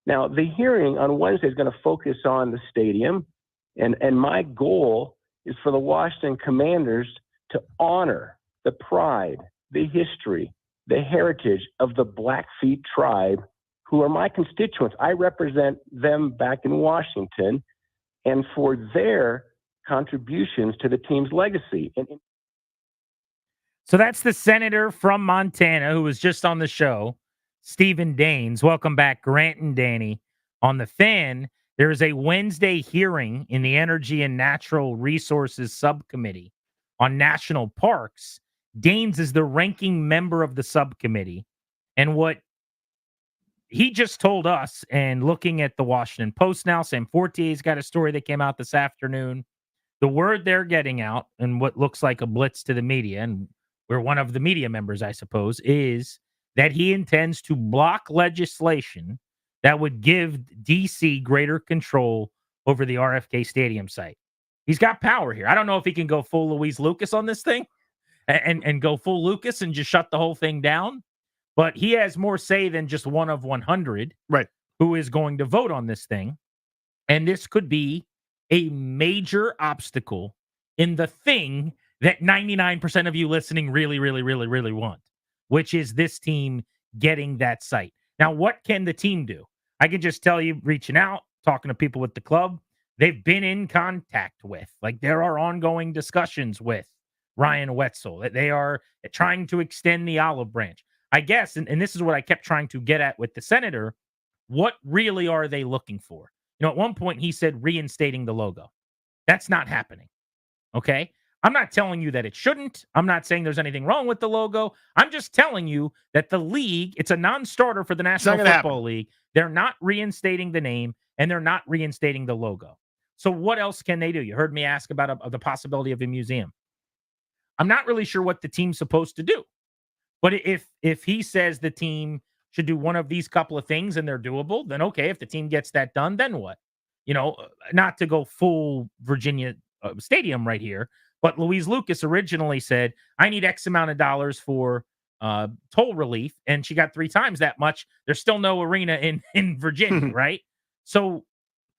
Now, the hearing on Wednesday is going to focus on the stadium, and my goal is for the Washington Commanders to honor the pride, the history, the heritage of the Blackfeet tribe, who are my constituents. I represent them back in Washington, and for their contributions to the team's legacy. So that's the senator from Montana who was just on the show, Stephen Daines. Welcome back, Grant and Danny. On the Fan, there is a Wednesday hearing in the Energy and Natural Resources Subcommittee on national parks. Daines is the ranking member of the subcommittee. And what he just told us, and looking at the Washington Post now, Sam Fortier's got a story that came out this afternoon. The word they're getting out, and what looks like a blitz to the media, and we're one of the media members, I suppose, is that he intends to block legislation that would give DC greater control over the RFK Stadium site. He's got power here. I don't know if he can go full Louise Lucas on this thing and go full Lucas and just shut the whole thing down. But he has more say than just one of 100 who is going to vote on this thing. And this could be a major obstacle in the thing that 99% of you listening really, really, really, really want, which is this team getting that site. Now, what can the team do? I can just tell you, reaching out, talking to people with the club, they've been in contact with, like there are ongoing discussions with Ryan Wetzel. They are trying to extend the olive branch. I guess, and this is what I kept trying to get at with the senator, what really are they looking for? You know, at one point he said reinstating the logo. That's not happening. Okay? I'm not telling you that it shouldn't. I'm not saying there's anything wrong with the logo. I'm just telling you that the league, it's a non-starter for the National Football League. They're not reinstating the name, and they're not reinstating the logo. So what else can they do? You heard me ask about the possibility of a museum. I'm not really sure what the team's supposed to do. But if he says the team should do one of these couple of things and they're doable, then okay. If the team gets that done, then what? You know, not to go full Virginia Stadium right here, but Louise Lucas originally said, I need X amount of dollars for toll relief, and she got 3 times that much. There's still no arena in Virginia, right? So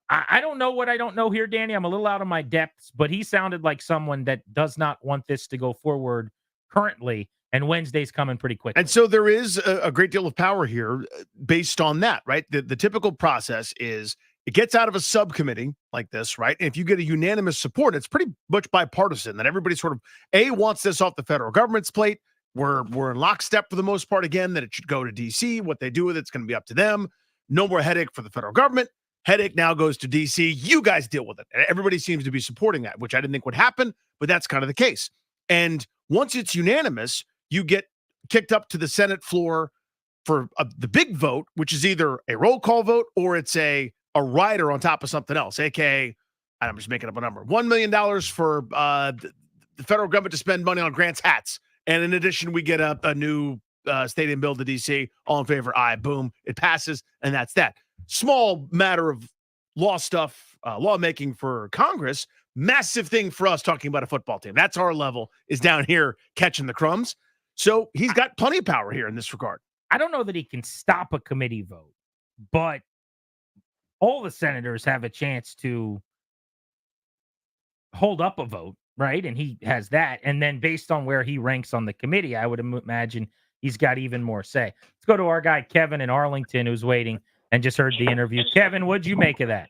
I don't know what I don't know here, Danny. I'm a little out of my depths, but he sounded like someone that does not want this to go forward currently. And Wednesday's coming pretty quick. And so there is a great deal of power here based on that, right? The typical process is it gets out of a subcommittee like this, right? And if you get a unanimous support, it's pretty much bipartisan, that everybody sort of, wants this off the federal government's plate. We're in lockstep for the most part, again, that it should go to D.C. What they do with it's going to be up to them. No more headache for the federal government. Headache now goes to D.C. You guys deal with it. And everybody seems to be supporting that, which I didn't think would happen, but that's kind of the case. And once it's unanimous, you get kicked up to the Senate floor for the big vote, which is either a roll call vote or it's a rider on top of something else, aka, I'm just making up a number, $1 million for the federal government to spend money on Grant's hats. And in addition, we get a new stadium build to DC. All in favor, aye, boom, it passes, and that's that. Small matter of law stuff, lawmaking for Congress, massive thing for us talking about a football team. That's our level, is down here catching the crumbs. So he's got plenty of power here in this regard. I don't know that he can stop a committee vote, but all the senators have a chance to hold up a vote, right? And he has that. And then based on where he ranks on the committee, I would imagine he's got even more say. Let's go to our guy, Kevin in Arlington, who's waiting and just heard the interview. Kevin, what'd you make of that?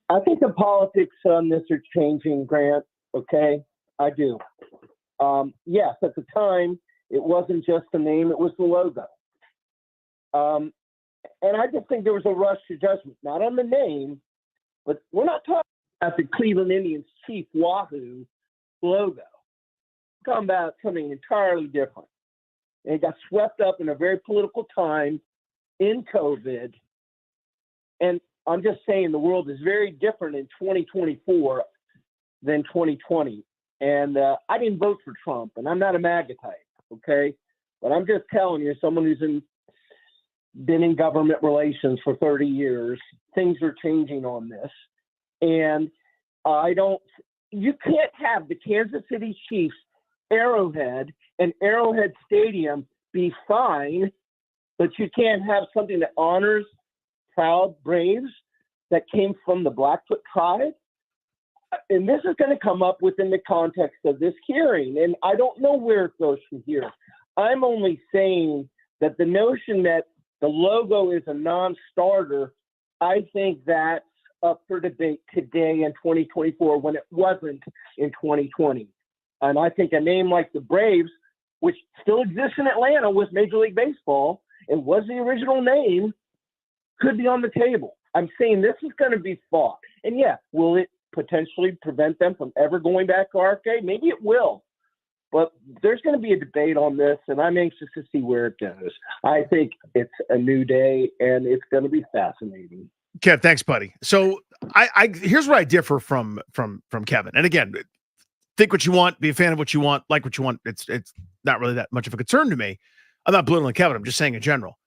I think the politics on this are changing, Grant. Okay, I do. Yes, at the time, it wasn't just the name, it was the logo. And I just think there was a rush to judgment, not on the name, but we're not talking about the Cleveland Indians Chief Wahoo logo. We're talking about something entirely different. And it got swept up in a very political time in COVID. And I'm just saying the world is very different in 2024 than 2020. And I didn't vote for Trump, and I'm not a MAGA type, okay? But I'm just telling you, someone who's been in government relations for 30 years, things are changing on this. And I don't you can't have the Kansas City Chiefs Arrowhead and Arrowhead Stadium be fine, but you can't have something that honors proud Braves that came from the Blackfoot tribe. And this is going to come up within the context of this hearing, and I don't know where it goes from here. I'm only saying that the notion that the logo is a non-starter, I think that's up for debate today in 2024 when it wasn't in 2020. And I think a name like the Braves, which still exists in Atlanta with Major League Baseball and was the original name, could be on the table. I'm saying this is going to be fought. And yeah, will it potentially prevent them from ever going back to RFK? Maybe it will. But there's going to be a debate on this, and I'm anxious to see where it goes. I think it's a new day, and it's going to be fascinating. Kev, thanks, buddy. So I here's where I differ from Kevin. And again, think what you want, be a fan of what you want, like what you want. It's not really that much of a concern to me. I'm not belittling Kevin. I'm just saying in general.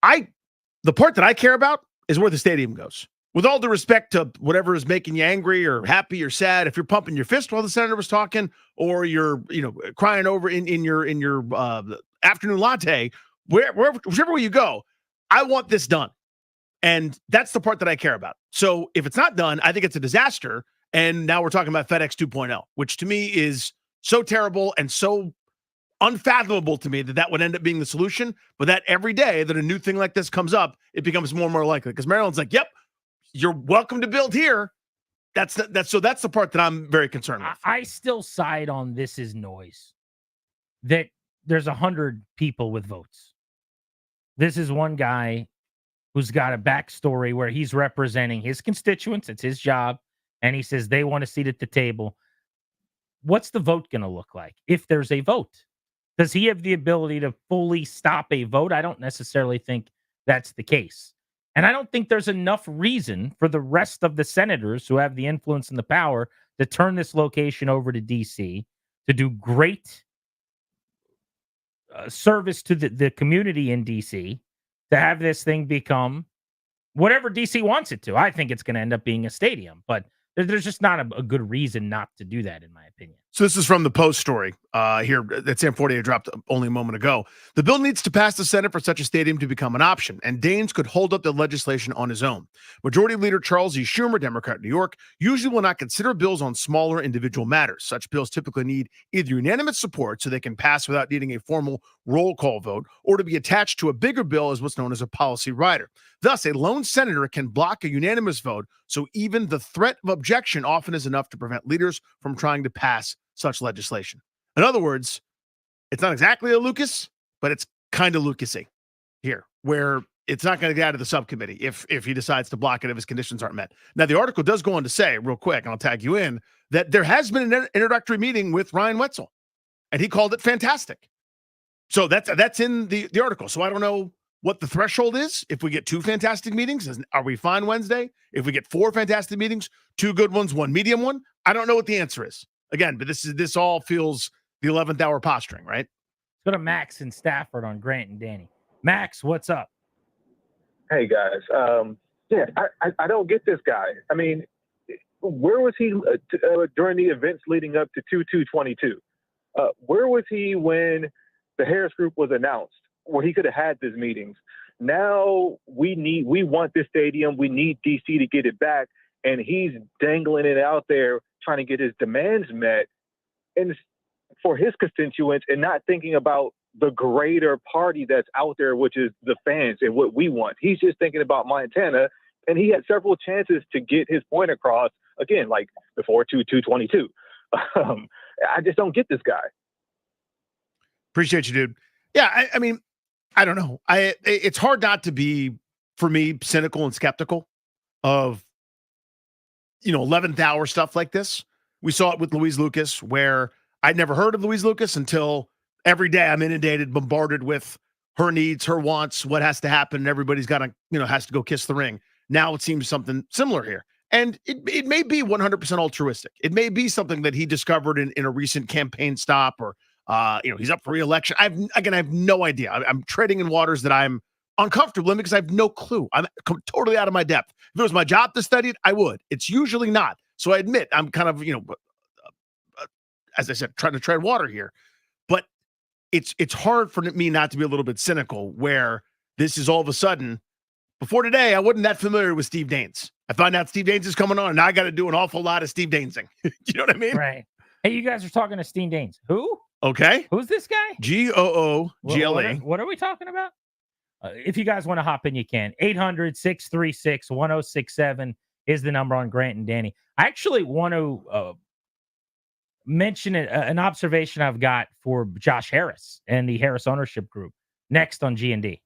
The part that I care about is where the stadium goes. With all due respect to whatever is making you angry or happy or sad, if you're pumping your fist while the senator was talking, or you're crying over in your afternoon latte, whichever way you go, I want this done. And that's the part that I care about. So if it's not done, I think it's a disaster. And now we're talking about FedEx 2.0, which to me is so terrible and so unfathomable to me that would end up being the solution. But that every day that a new thing like this comes up, it becomes more and more likely. Because Maryland's like, yep, you're welcome to build here. That's the part that I'm very concerned with. I still side on this is noise. That there's 100 people with votes. This is one guy who's got a backstory where he's representing his constituents. It's his job. And he says they want a seat at the table. What's the vote going to look like if there's a vote? Does he have the ability to fully stop a vote? I don't necessarily think that's the case. And I don't think there's enough reason for the rest of the senators who have the influence and the power to turn this location over to D.C. to do great service to the community in D.C. to have this thing become whatever D.C. wants it to. I think it's going to end up being a stadium, but there's just not a good reason not to do that, in my opinion. So this is from the Post story here that Sam Fortier dropped only a moment ago. The bill needs to pass the Senate for such a stadium to become an option, and Daines could hold up the legislation on his own. Majority Leader Charles E. Schumer, Democrat of New York, usually will not consider bills on smaller individual matters. Such bills typically need either unanimous support so they can pass without needing a formal roll call vote, or to be attached to a bigger bill as what's known as a policy rider. Thus, a lone senator can block a unanimous vote, so even the threat of objection often is enough to prevent leaders from trying to pass such legislation. In other words, it's not exactly a Lucas, but it's kind of Lucasy here, where it's not going to get out of the subcommittee if he decides to block it if his conditions aren't met. Now, the article does go on to say, real quick, and I'll tag you in, that there has been an introductory meeting with Ryan Wetzel, and he called it fantastic. So that's in the article. So I don't know what the threshold is. If we get 2 fantastic meetings, are we fine Wednesday? If we get 4 fantastic meetings, 2 good ones, 1 medium one, I don't know what the answer is. Again, but this all feels the 11th hour posturing, right? Let's go to Max in Stafford on Grant and Danny. Max, what's up? Hey guys, I don't get this guy. I mean, where was he during the events leading up to 2/2/22? Where was he when the Harris Group was announced, where he could have had these meetings? Now we want this stadium. We need DC to get it back, and he's dangling it out there, trying to get his demands met, and for his constituents, and not thinking about the greater party that's out there, which is the fans and what we want. He's just thinking about Montana, and he had several chances to get his point across, again, like before 2/2/22. I just don't get this guy. Appreciate you, dude. Yeah, I mean, I don't know. It's hard not to be, for me, cynical and skeptical of 11th hour stuff like this. We saw it with Louise Lucas, where I'd never heard of Louise Lucas until every day I'm inundated, bombarded with her needs, her wants, what has to happen, and everybody's got to, has to go kiss the ring. Now it seems something similar here. And it may be 100% altruistic. It may be something that he discovered in a recent campaign stop, or he's up for re-election. I have no idea. I'm treading in waters that I'm uncomfortable in because I have no clue. I'm totally out of my depth. If it was my job to study it, I would. It's usually not. So I admit I'm kind of, as I said, trying to tread water here. But it's hard for me not to be a little bit cynical where this is all of a sudden. Before today, I wasn't that familiar with Steve Daines. I find out Steve Daines is coming on, and now I got to do an awful lot of Steve Dainesing. You know what I mean? Right. Hey, you guys are talking to Steve Daines. Who? Okay. Who's this guy? Google. What are we talking about? If you guys want to hop in, you can. 800-636-1067 is the number on Grant and Danny. I actually want to mention an observation I've got for Josh Harris and the Harris ownership group next on G&D.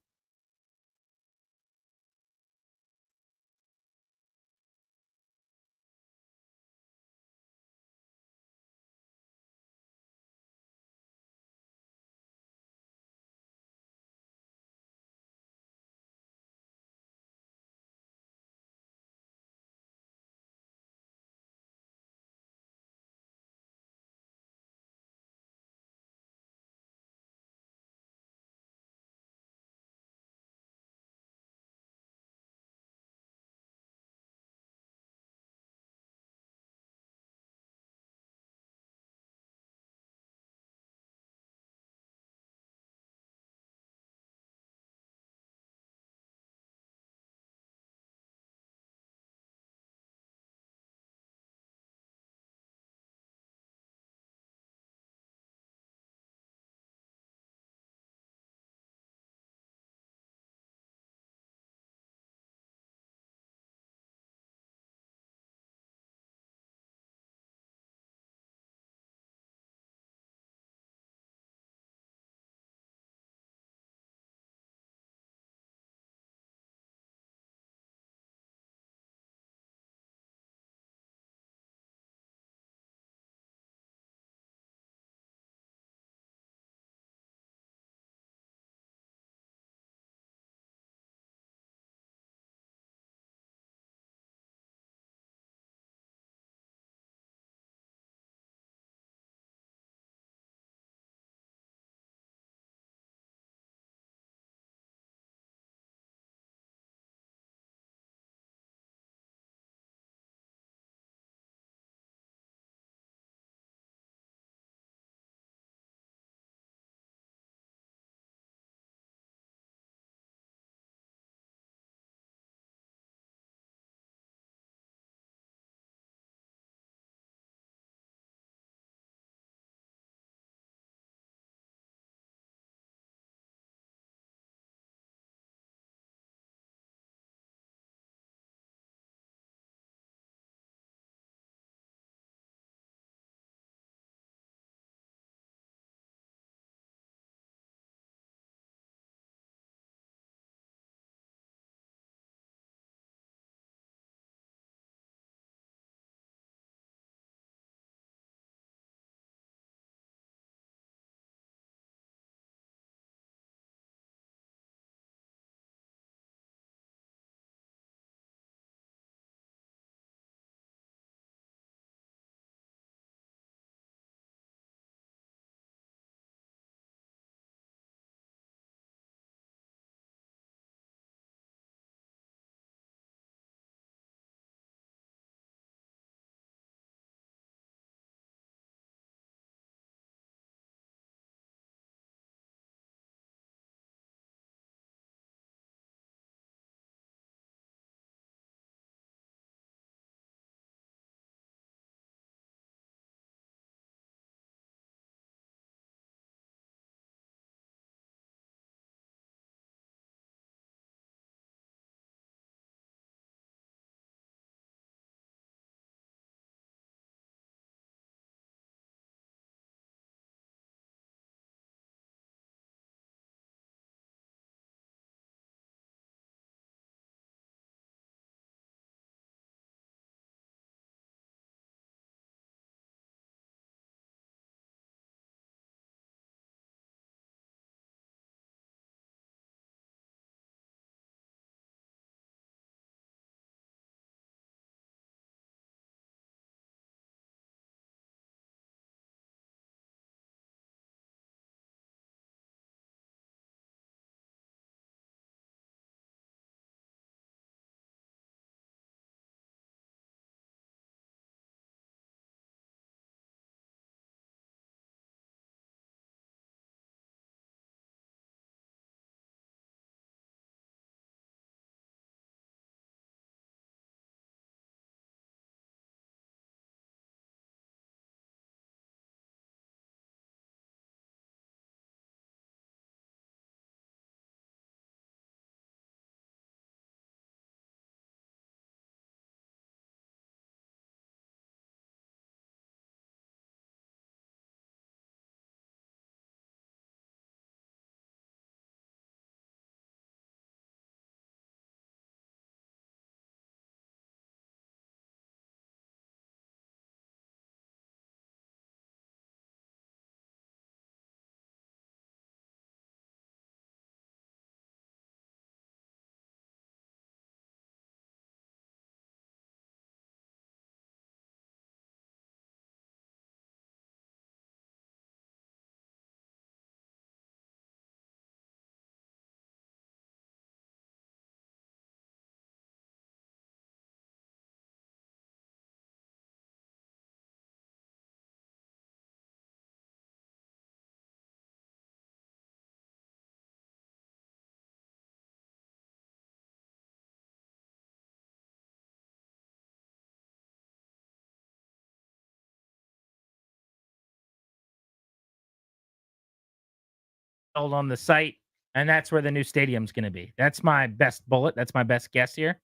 on the site, and that's where the new stadium's going to be. That's my best bullet. That's my best guess here.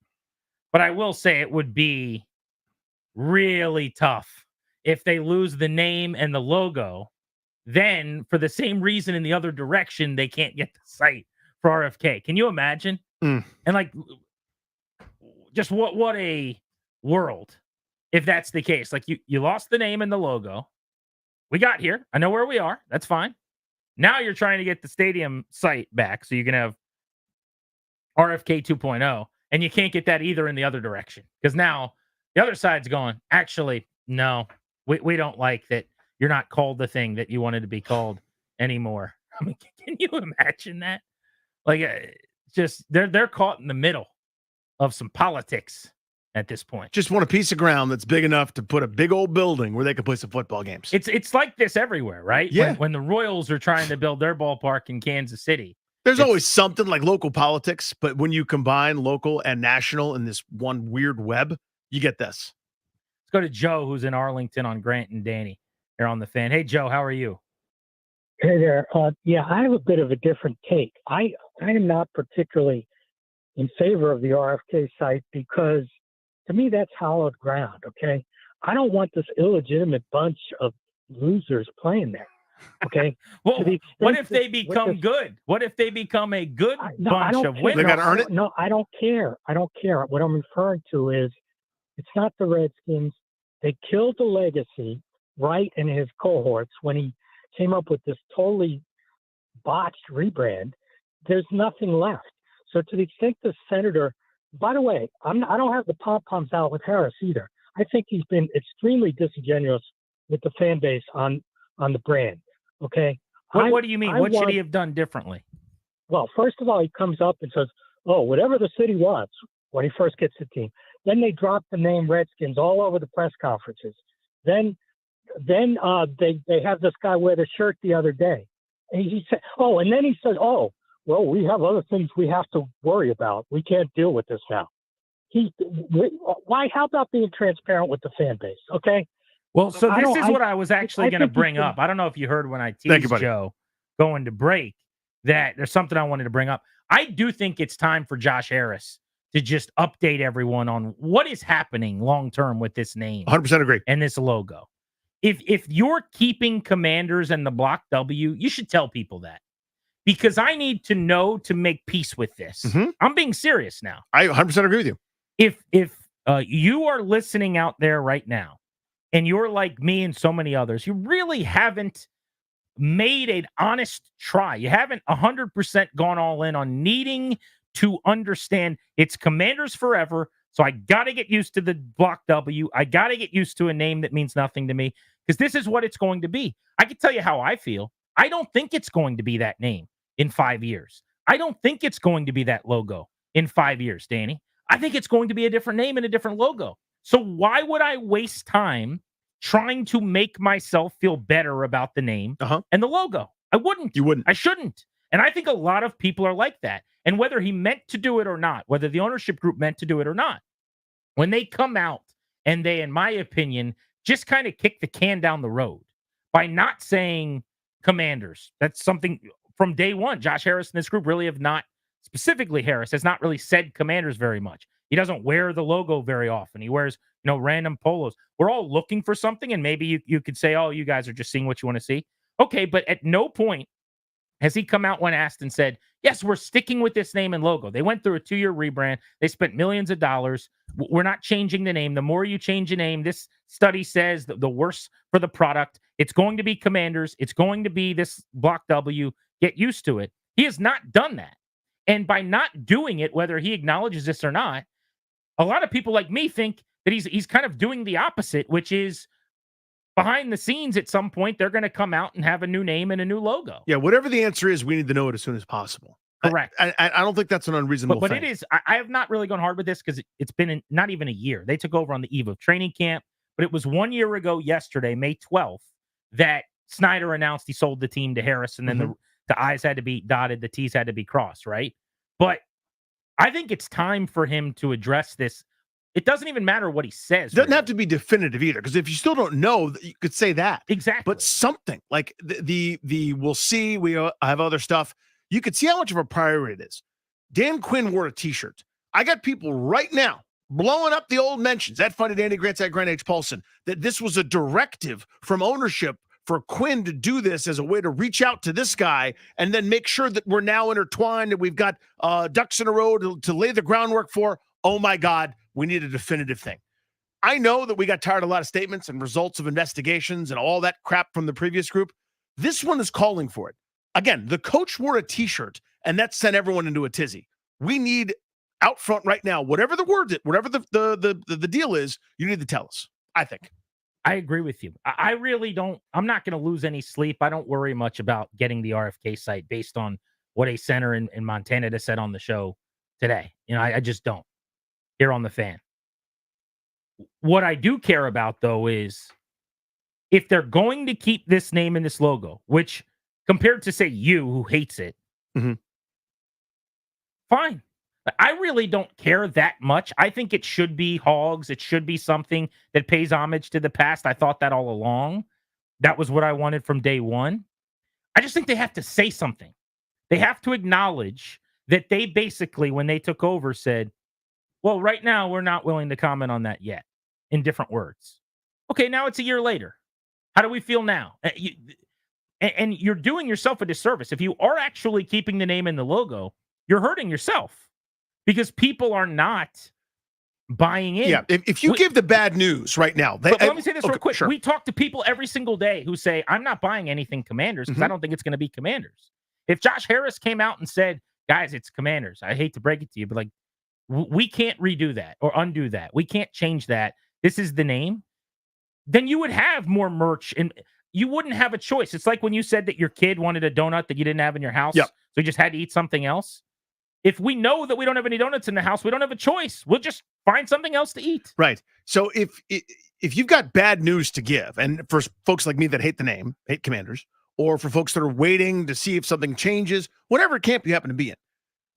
But I will say it would be really tough if they lose the name and the logo. Then, for the same reason in the other direction, they can't get the site for RFK. Can you imagine? And like, just what a world if that's the case. Like, you lost the name and the logo. We got here. I know where we are. That's fine. Now you're trying to get the stadium site back so you can have RFK 2.0, and you can't get that either in the other direction because now the other side's going, actually, no, we don't like that you're not called the thing that you wanted to be called anymore. I mean, can you imagine that? Like, just they're caught in the middle of some politics at this point. Just want a piece of ground that's big enough to put a big old building where they can play some football games. It's like this everywhere, right? Yeah. When the Royals are trying to build their ballpark in Kansas City. There's always something like local politics, but when you combine local and national in this one weird web, you get this. Let's go to Joe, who's in Arlington on Grant and Danny. They're on the Fan. Hey, Joe, how are you? Hey there. Yeah, I have a bit of a different take. I am not particularly in favor of the RFK site because to me that's hallowed ground, okay? I don't want this illegitimate bunch of losers playing there, okay? Well, what if they become good? What if they become a good bunch of winners? They got to earn it? No, I don't care. I don't care. What I'm referring to is it's not the Redskins. They killed the legacy, Wright and his cohorts, when he came up with this totally botched rebrand. There's nothing left. So to the extent the senator, by the way, I don't have the pom-poms out with Harris either. I think he's been extremely disingenuous with the fan base on the brand. Okay. What do you mean? What should he have done differently? Well, first of all, he comes up and says, "Oh, whatever the city wants," when he first gets the team. Then they drop the name Redskins all over the press conferences. Then they have this guy wear the shirt the other day. And he said, "Oh," and then he says, "Oh, well, we have other things we have to worry about. We can't deal with this now." Why? How about being transparent with the fan base? Okay. Well, so this is what I was actually going to bring up. I don't know if you heard when I teased Joe going to break that there's something I wanted to bring up. I do think it's time for Josh Harris to just update everyone on what is happening long term with this name. 100% agree. And this logo. If you're keeping Commanders and the Block W, you should tell people that. Because I need to know to make peace with this. I'm being serious now. I 100% agree with you. If you are listening out there right now, and you're like me and so many others, you really haven't made an honest try. You haven't 100% gone all in on needing to understand it's Commanders forever. So I got to get used to the Block W. I got to get used to a name that means nothing to me because this is what it's going to be. I can tell you how I feel. I don't think it's going to be that name in 5 years. I don't think it's going to be that logo in 5 years, Danny. I think it's going to be a different name and a different logo. So why would I waste time trying to make myself feel better about the name and the logo? I wouldn't. You wouldn't. I shouldn't. And I think a lot of people are like that. And whether he meant to do it or not, whether the ownership group meant to do it or not, when they come out and they, in my opinion, just kind of kick the can down the road by not saying Commanders. That's something from day one. Josh Harris and this group really have not, specifically Harris, has not really said Commanders very much. He doesn't wear the logo very often. He wears, random polos. We're all looking for something, and maybe you could say, oh, you guys are just seeing what you want to see. Okay, but at no point has he come out when asked and said, yes, we're sticking with this name and logo. They went through a 2-year rebrand. They spent millions of dollars. We're not changing the name. The more you change a name, this study says the worse for the product. It's going to be Commanders. It's going to be this Block W. Get used to it. He has not done that. And by not doing it, whether he acknowledges this or not, a lot of people like me think that he's kind of doing the opposite, which is behind the scenes at some point, they're going to come out and have a new name and a new logo. Yeah, whatever the answer is, we need to know it as soon as possible. Correct. I don't think that's an unreasonable But thing. it is. I have not really gone hard with this because it's been not even a year. They took over on the eve of training camp, but it was 1 year ago yesterday, May 12th, that Snyder announced he sold the team to Harris, and then the I's had to be dotted, the T's had to be crossed, right? But I think it's time for him to address this It doesn't even matter what he says. It doesn't have to be definitive either, because if you still don't know, you could say that. Exactly. But something like the we'll see. We have other stuff. You could see how much of a priority it is. Dan Quinn wore a T-shirt. I got people right now blowing up the old mentions at Funny Danny Grant's at Grant H. Paulson that this was a directive from ownership for Quinn to do this as a way to reach out to this guy and then make sure that we're now intertwined and we've got ducks in a row to lay the groundwork for. Oh my God, we need a definitive thing. I know that we got tired of a lot of statements and results of investigations and all that crap from the previous group. This one is calling for it. Again, the coach wore a T-shirt, and that sent everyone into a tizzy. We need out front right now, whatever the word, whatever the deal is, you need to tell us, I think. I agree with you. I really don't. I'm not going to lose any sleep. I don't worry much about getting the RFK site based on what a center in Montana has said on the show today. I just don't. Here on the Fan. What I do care about, though, is if they're going to keep this name and this logo, which compared to, say, you who hates it, fine. I really don't care that much. I think it should be Hogs. It should be something that pays homage to the past. I thought that all along. That was what I wanted from day one. I just think they have to say something. They have to acknowledge that they basically, when they took over, said, well, right now, we're not willing to comment on that yet, in different words. Okay, now it's a year later. How do we feel now? And you're doing yourself a disservice. If you are actually keeping the name and the logo, you're hurting yourself because people are not buying in. Yeah, if you give the bad news right now. But let me say this real quick. Sure. We talk to people every single day who say, I'm not buying anything Commanders because I don't think it's going to be Commanders. If Josh Harris came out and said, guys, it's Commanders, I hate to break it to you, but like, we can't redo that or undo that. We can't change that. This is the name. Then you would have more merch and you wouldn't have a choice. It's like when you said that your kid wanted a donut that you didn't have in your house. Yep. So you just had to eat something else. If we know that we don't have any donuts in the house, we don't have a choice. We'll just find something else to eat. Right. So if you've got bad news to give, and for folks like me that hate the name, hate Commanders, or for folks that are waiting to see if something changes, whatever camp you happen to be in,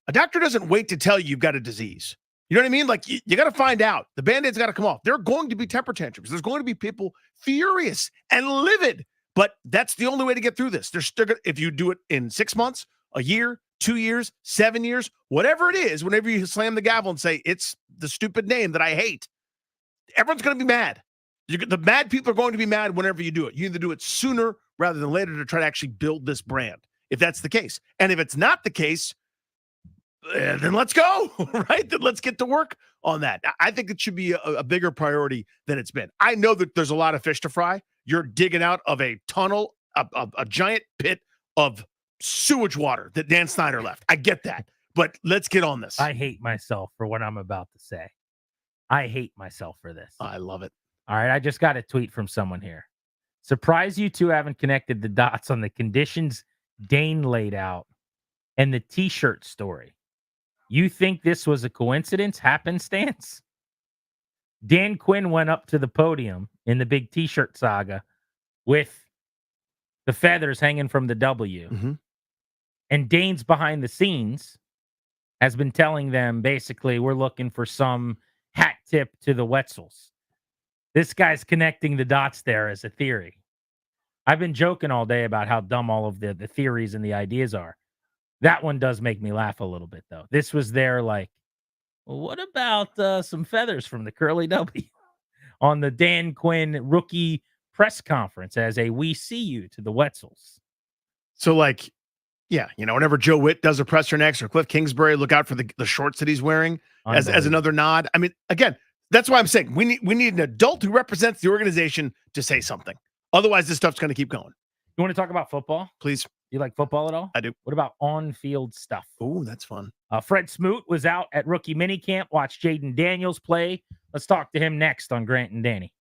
a doctor doesn't wait to tell you you've got a disease. You know what I mean? Like, you got to find out. The Band-Aid's got to come off. There are going to be temper tantrums. There's going to be people furious and livid. But that's the only way to get through this. There's still, if you do it in 6 months, a year, 2 years, 7 years, whatever it is, whenever you slam the gavel and say, it's the stupid name that I hate, everyone's going to be mad. The mad people are going to be mad whenever you do it. You need to do it sooner rather than later to try to actually build this brand, if that's the case. And if it's not the case, then let's go, right? Then let's get to work on that. I think it should be a bigger priority than it's been. I know that there's a lot of fish to fry. You're digging out of a tunnel, a giant pit of sewage water that Dan Snyder left. I get that, but let's get on this. I hate myself for what I'm about to say. I hate myself for this. I love it. All right, I just got a tweet from someone here. Surprised you two haven't connected the dots on the conditions Dane laid out and the T-shirt story. You think this was a coincidence, happenstance? Dan Quinn went up to the podium in the big T-shirt saga with the feathers hanging from the W. And Dane's behind the scenes has been telling them, basically, we're looking for some hat tip to the Wetzels. This guy's connecting the dots there as a theory. I've been joking all day about how dumb all of the theories and the ideas are. That one does make me laugh a little bit, though. This was their, like, well, what about some feathers from the Curly W on the Dan Quinn rookie press conference as a we see you to the Wetzels? So, like, yeah, whenever Joe Witt does a presser next or Cliff Kingsbury, look out for the shorts that he's wearing as another nod. I mean, again, that's why I'm saying we need an adult who represents the organization to say something. Otherwise, this stuff's going to keep going. You want to talk about football? Please. You like football at all? I do. What about on-field stuff? Oh, that's fun. Fred Smoot was out at rookie minicamp. Watched Jaden Daniels play. Let's talk to him next on Grant and Danny.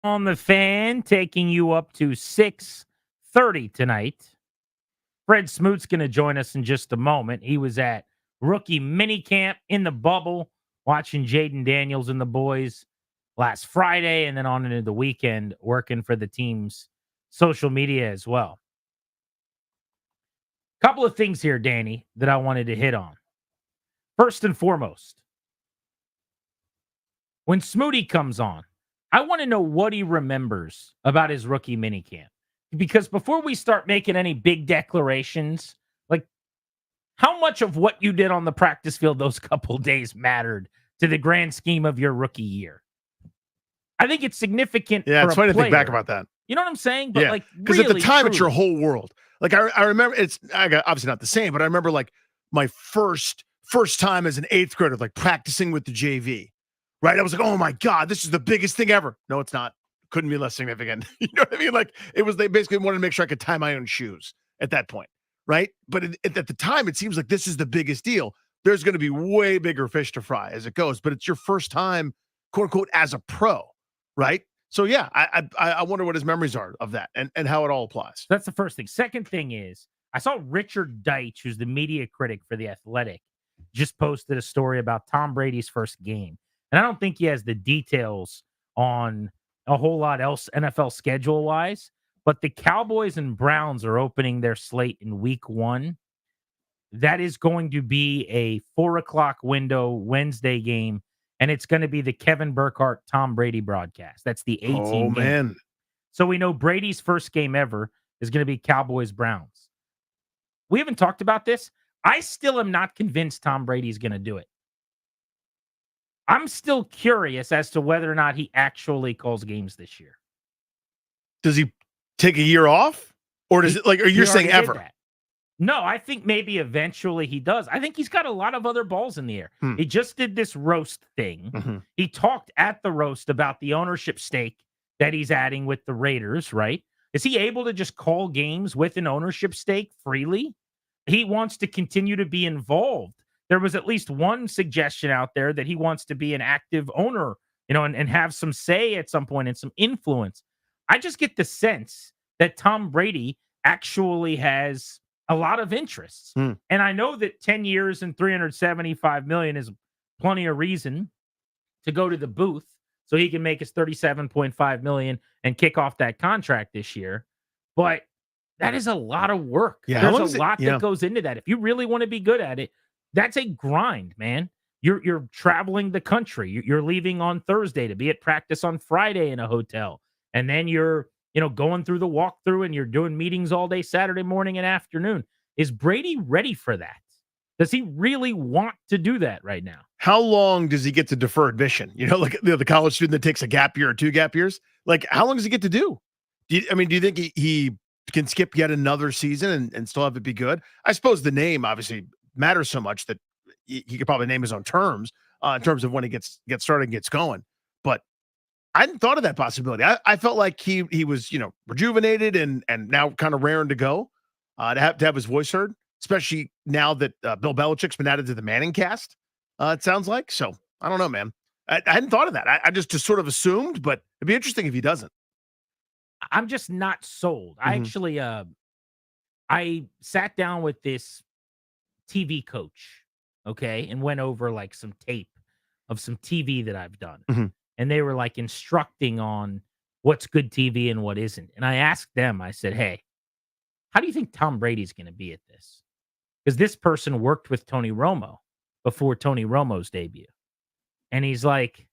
On the Fan, taking you up to 6:30 tonight. Fred Smoot's going to join us in just a moment. He was at rookie minicamp in the bubble, watching Jaden Daniels and the boys last Friday, and then on into the weekend, working for the team's social media as well. Couple of things here, Danny, that I wanted to hit on. First and foremost, when Smooty comes on, I want to know what he remembers about his rookie minicamp. Because before we start making any big declarations, like how much of what you did on the practice field those couple days mattered to the grand scheme of your rookie year? I think it's significant. Yeah, it's funny to think back about that. You know what I'm saying? But like, because at the really, time, it's your truly. whole world. Like I remember, it's obviously not the same, but I remember like my first time as an 8th grader, like practicing with the JV. Right? I was like, oh my God, this is the biggest thing ever. No, it's not. Couldn't be less significant. You know what I mean? Like they basically wanted to make sure I could tie my own shoes at that point. Right? But at the time, it seems like this is the biggest deal. There's going to be way bigger fish to fry as it goes, but it's your first time, quote unquote, as a pro. Right? So yeah, I wonder what his memories are of that and how it all applies. That's the first thing. Second thing is, I saw Richard Deitch, who's the media critic for The Athletic, just posted a story about Tom Brady's first game. And I don't think he has the details on a whole lot else NFL schedule-wise, but the Cowboys and Browns are opening their slate in week 1. That is going to be a 4:00 window Wednesday game, and it's going to be the Kevin Burkhardt Tom Brady broadcast. That's the 18th game. Man. So we know Brady's first game ever is going to be Cowboys-Browns. We haven't talked about this. I still am not convinced Tom Brady's going to do it. I'm still curious as to whether or not he actually calls games this year. Does he take a year off? Or does it, like, are you saying ever? No, I think maybe eventually he does. I think he's got a lot of other balls in the air. He just did this roast thing. He talked at the roast about the ownership stake that he's adding with the Raiders, right? Is he able to just call games with an ownership stake freely? He wants to continue to be involved. There was at least one suggestion out there that he wants to be an active owner, you know, and have some say at some point and some influence. I just get the sense that Tom Brady actually has a lot of interests. And I know that 10 years and $375 million is plenty of reason to go to the booth so he can make his $37.5 million and kick off that contract this year. But that is a lot of work. Yeah, There's a lot that goes into that. If you really want to be good at it, that's a grind, man. You're traveling the country. You're leaving on Thursday to be at practice on Friday in a hotel. And then you're, going through the walkthrough and you're doing meetings all day Saturday morning and afternoon. Is Brady ready for that? Does he really want to do that right now? How long does he get to defer admission? Like the college student that takes a gap year or 2 gap years. Like, how long does he get to do? Do you think he can skip yet another season and still have it be good? I suppose the name obviously matters so much that he could probably name his own terms in terms of when he gets started and gets going. But I hadn't thought of that possibility. I felt like he was, rejuvenated and now kind of raring to go to have his voice heard, especially now that Bill Belichick's been added to the Manning cast. It sounds like. So I don't know, man. I hadn't thought of that. I just sort of assumed, but it'd be interesting if he doesn't. I'm just not sold. I actually, I sat down with this TV coach, okay, and went over like some tape of some TV that I've done. And they were like instructing on what's good TV and what isn't. And I asked them, I said, hey, how do you think Tom Brady's going to be at this? Because this person worked with Tony Romo before Tony Romo's debut. And he's like,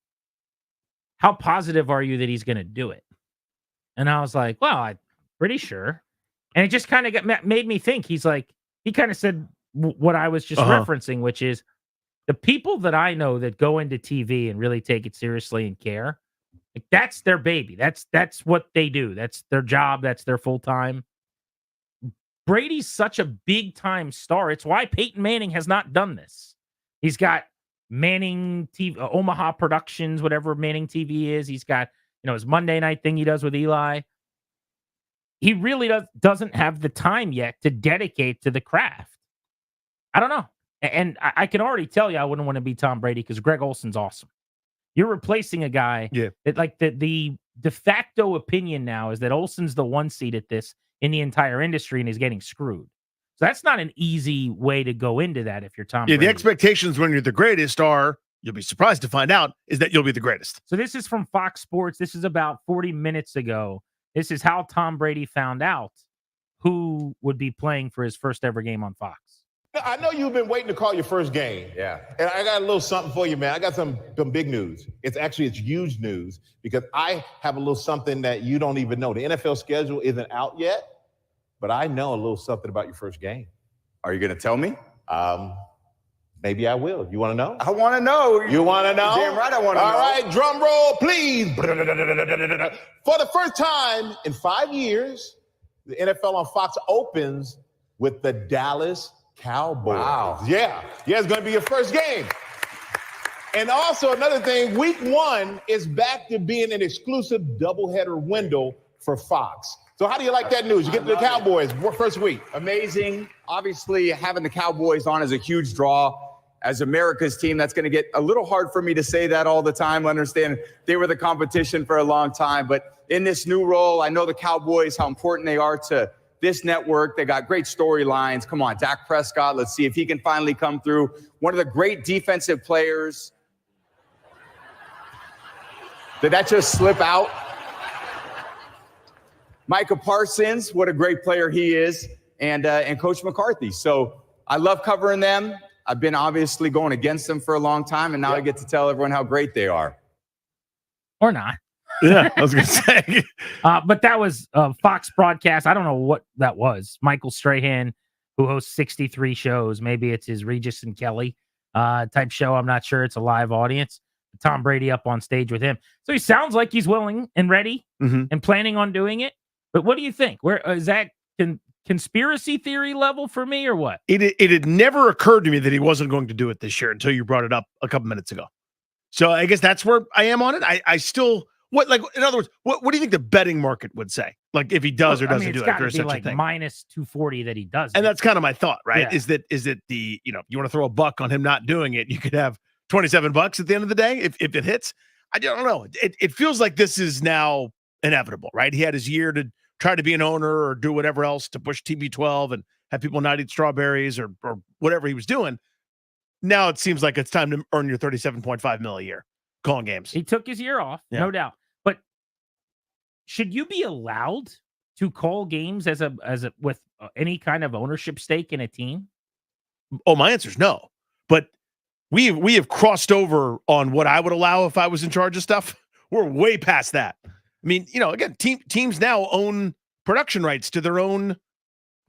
how positive are you that he's going to do it? And I was like, well, I'm pretty sure. And it just kind of made me think. He's like, he kind of said what I was just referencing, which is the people that I know that go into TV and really take it seriously and care, like that's their baby. That's what they do. That's their job. That's their full time. Brady's such a big time star. It's why Peyton Manning has not done this. He's got Manning TV, Omaha Productions, whatever Manning TV is. He's got, his Monday night thing he does with Eli. He really doesn't have the time yet to dedicate to the craft. I don't know. And I can already tell you I wouldn't want to be Tom Brady because Greg Olson's awesome. You're replacing a guy that like the de facto opinion now is that Olsen's the 1 seed at this in the entire industry and is getting screwed. So that's not an easy way to go into that if you're Tom Yeah, Brady. the expectations when you're the greatest are, you'll be surprised to find out, is that you'll be the greatest. So this is from Fox Sports. This is about 40 minutes ago. This is how Tom Brady found out who would be playing for his first ever game on Fox. I know you've been waiting to call your first game. Yeah. And I got a little something for you, man. I got some big news. It's huge news because I have a little something that you don't even know. The NFL schedule isn't out yet, but I know a little something about your first game. Are you going to tell me? Maybe I will. You want to know? I want to know. You want to know? Damn right I want to know. All right, drum roll, please. For the first time in 5 years, the NFL on Fox opens with the Dallas Cowboys. Wow. Yeah, it's going to be your first game. And also another thing, week 1 is back to being an exclusive doubleheader window for Fox. So how do you like that news? You get to the Cowboys first week. Amazing. Obviously, having the Cowboys on is a huge draw. As America's team, that's going to get a little hard for me to say that all the time. I understand they were the competition for a long time. But in this new role, I know the Cowboys, how important they are to this network. They got great storylines. Come on, Dak Prescott. Let's see if he can finally come through. One of the great defensive players. Did that just slip out? Micah Parsons, what a great player he is, and Coach McCarthy. So I love covering them. I've been obviously going against them for a long time, and now I get to tell everyone how great they are. Or not. Yeah, I was going to say. But that was a Fox broadcast. I don't know what that was. Michael Strahan, who hosts 63 shows. Maybe it's his Regis and Kelly type show. I'm not sure. It's a live audience. Tom Brady up on stage with him. So he sounds like he's willing and ready and planning on doing it. But what do you think? Where is that conspiracy theory level for me or what? It had never occurred to me that he wasn't going to do it this year until you brought it up a couple minutes ago. So I guess that's where I am on it. I still, in other words, what do you think the betting market would say? Like if he does or doesn't do it? It's got to be like minus 240 that he does. And that's kind of my thought, right? Yeah. Is that the, you want to throw a buck on him not doing it, you could have $27 at the end of the day if it hits. I don't know. It feels like this is now inevitable, right? He had his year to try to be an owner or do whatever else to push TB12 and have people not eat strawberries or whatever he was doing. Now it seems like it's time to earn your $37.5 million a year calling games. He took his year off, no doubt. But should you be allowed to call games as a with any kind of ownership stake in a team? Oh, my answer is no. But we have crossed over on what I would allow if I was in charge of stuff. We're way past that. I mean, again, teams now own production rights to their own